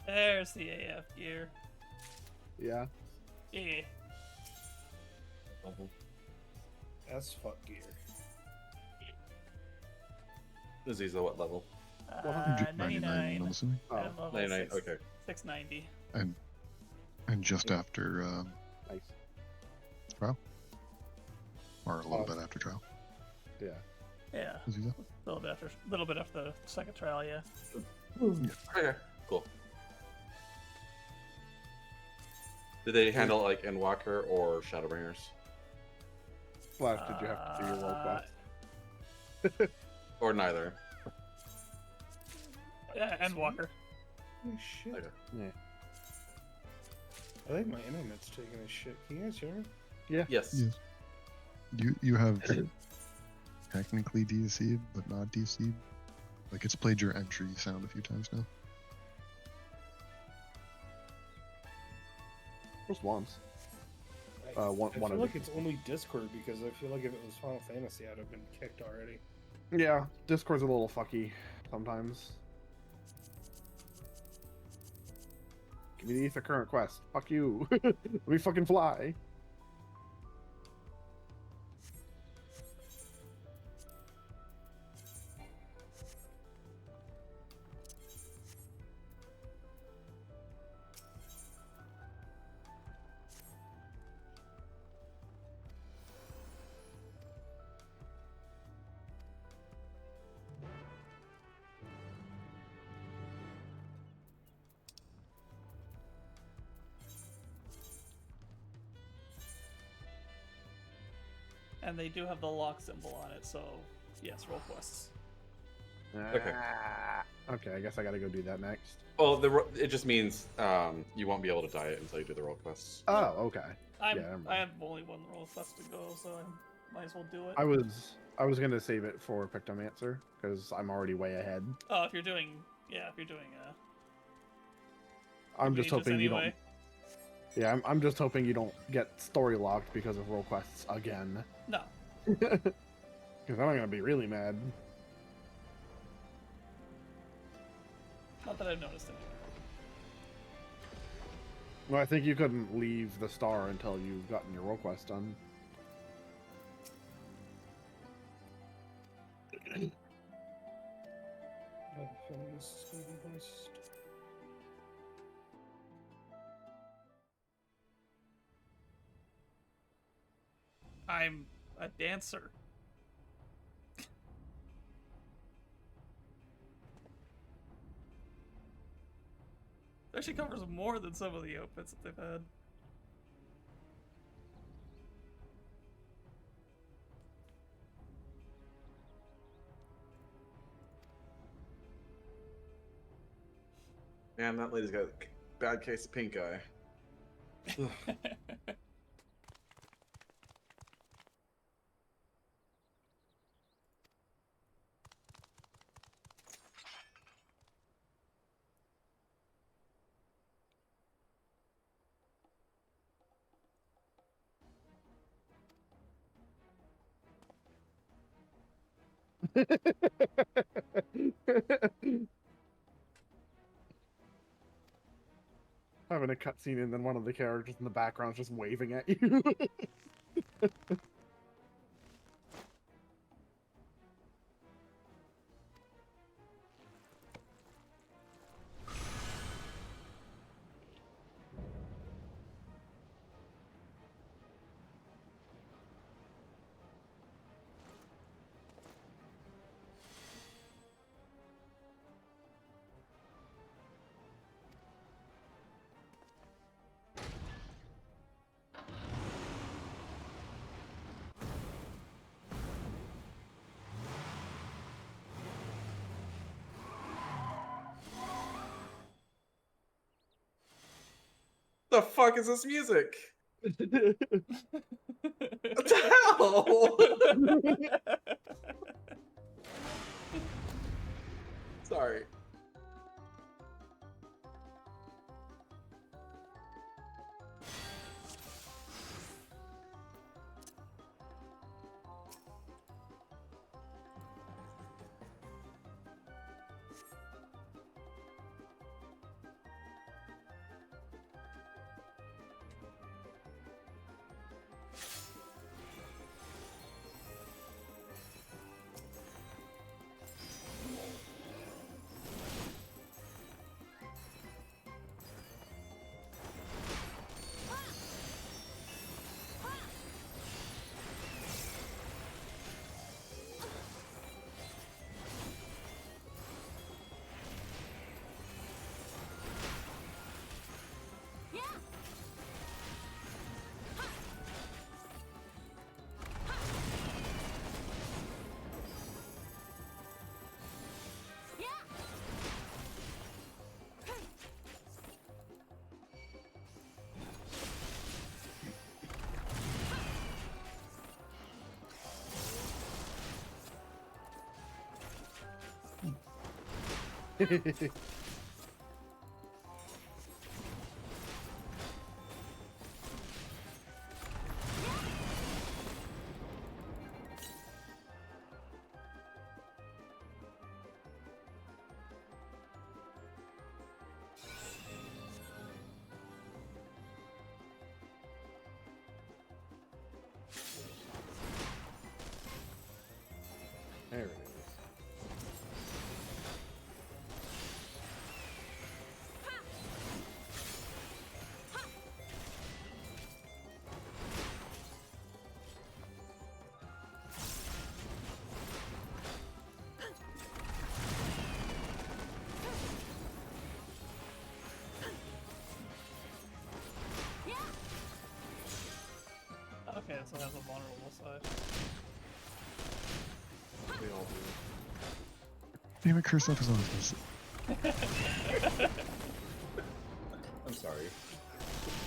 There's the AF gear. Yeah. Yeah. As fuck gear. Aziza, what level? 99. I'm assuming. I'm level 99, okay. 690. And just after Nice. trial? Or a little bit after trial? Yeah. Yeah. Aziza? A little bit after the second trial, yeah. Okay, cool. Did they handle like Endwalker or Shadowbringers? Flash, did you have to do your world quest? Or neither? Yeah, and Walker. Holy shit. Okay. Yeah. I think my internet's taking a shit. Can you guys hear me? Yeah. Yes. You have technically DC'd, but not DC'd. Like, it's played your entry sound a few times now. Just once. I One feel of like it's only Discord because I feel like if it was Final Fantasy, I'd have been kicked already. Yeah, Discord's a little fucky sometimes. Give me the Ether Current quest. Fuck you. Let me fucking fly. and they do have the lock symbol on it, so yes, roll quests. Okay. Okay, I guess I gotta go do that next. Well, it just means you won't be able to die it until you do the roll quests. Oh, okay. I Yeah, have only one roll quest to go, so I might as well do it. I was gonna save it for Pictomancer because I'm already way ahead. Oh, if you're doing I'm just mages hoping you anyway. don't. Yeah, I'm just hoping you don't get story locked because of roll quests again. No. Because I'm gonna be really mad. Not that I've noticed anyway. Well, I think you couldn't leave the star until you've gotten your roll quest done. I'm a dancer. It actually covers more than some of the outfits that they've had. Man, that lady's got a bad case of pink eye. Having a cutscene and then one of the characters in the background just waving at you. The fuck is this music? What the hell? Sorry. There it is. Okay, so it has a vulnerable side. Damn it, cursed episodes. I'm sorry.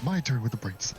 My turn with the brains.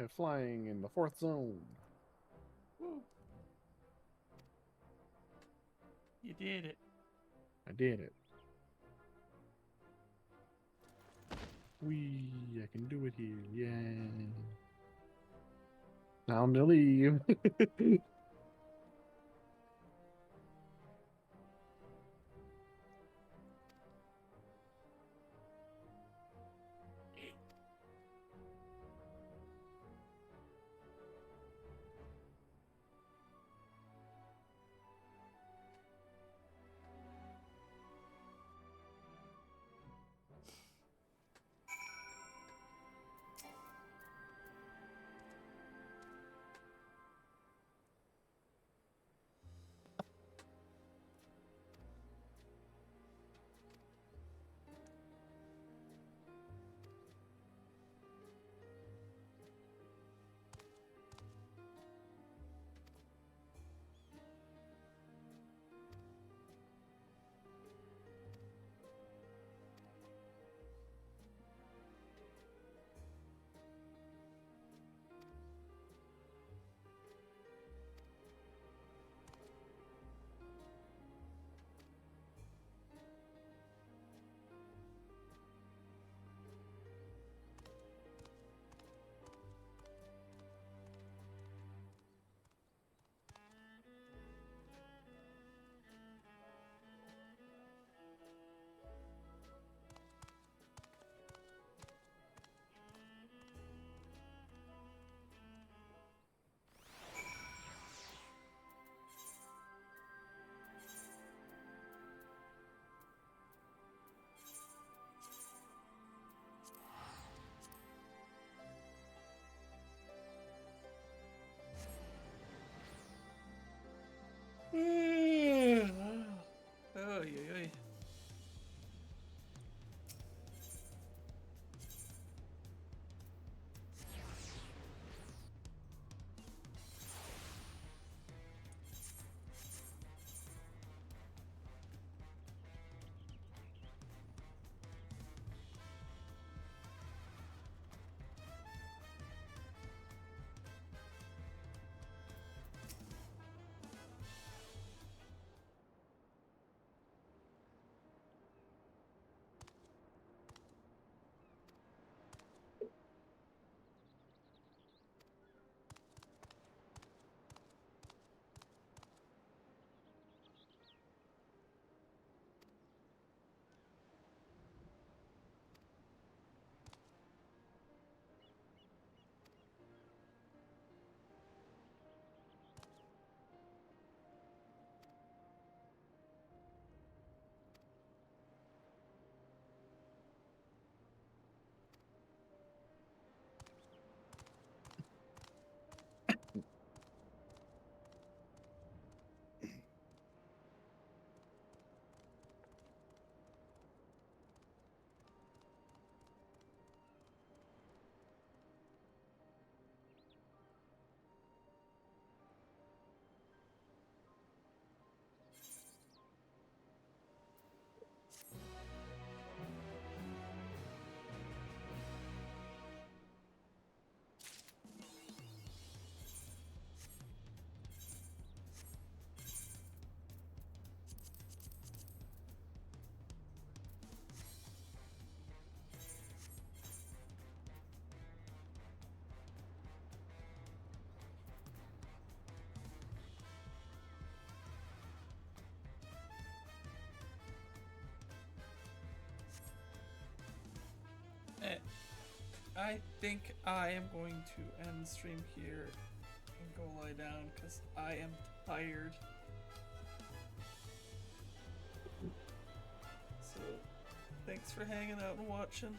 flying in the 4th zone. Woo. You did it. I did it. I can do it here. Yeah. Time to leave. Oh, yeah. I think I am going to end the stream here and go lie down because I am tired. So, thanks for hanging out and watching.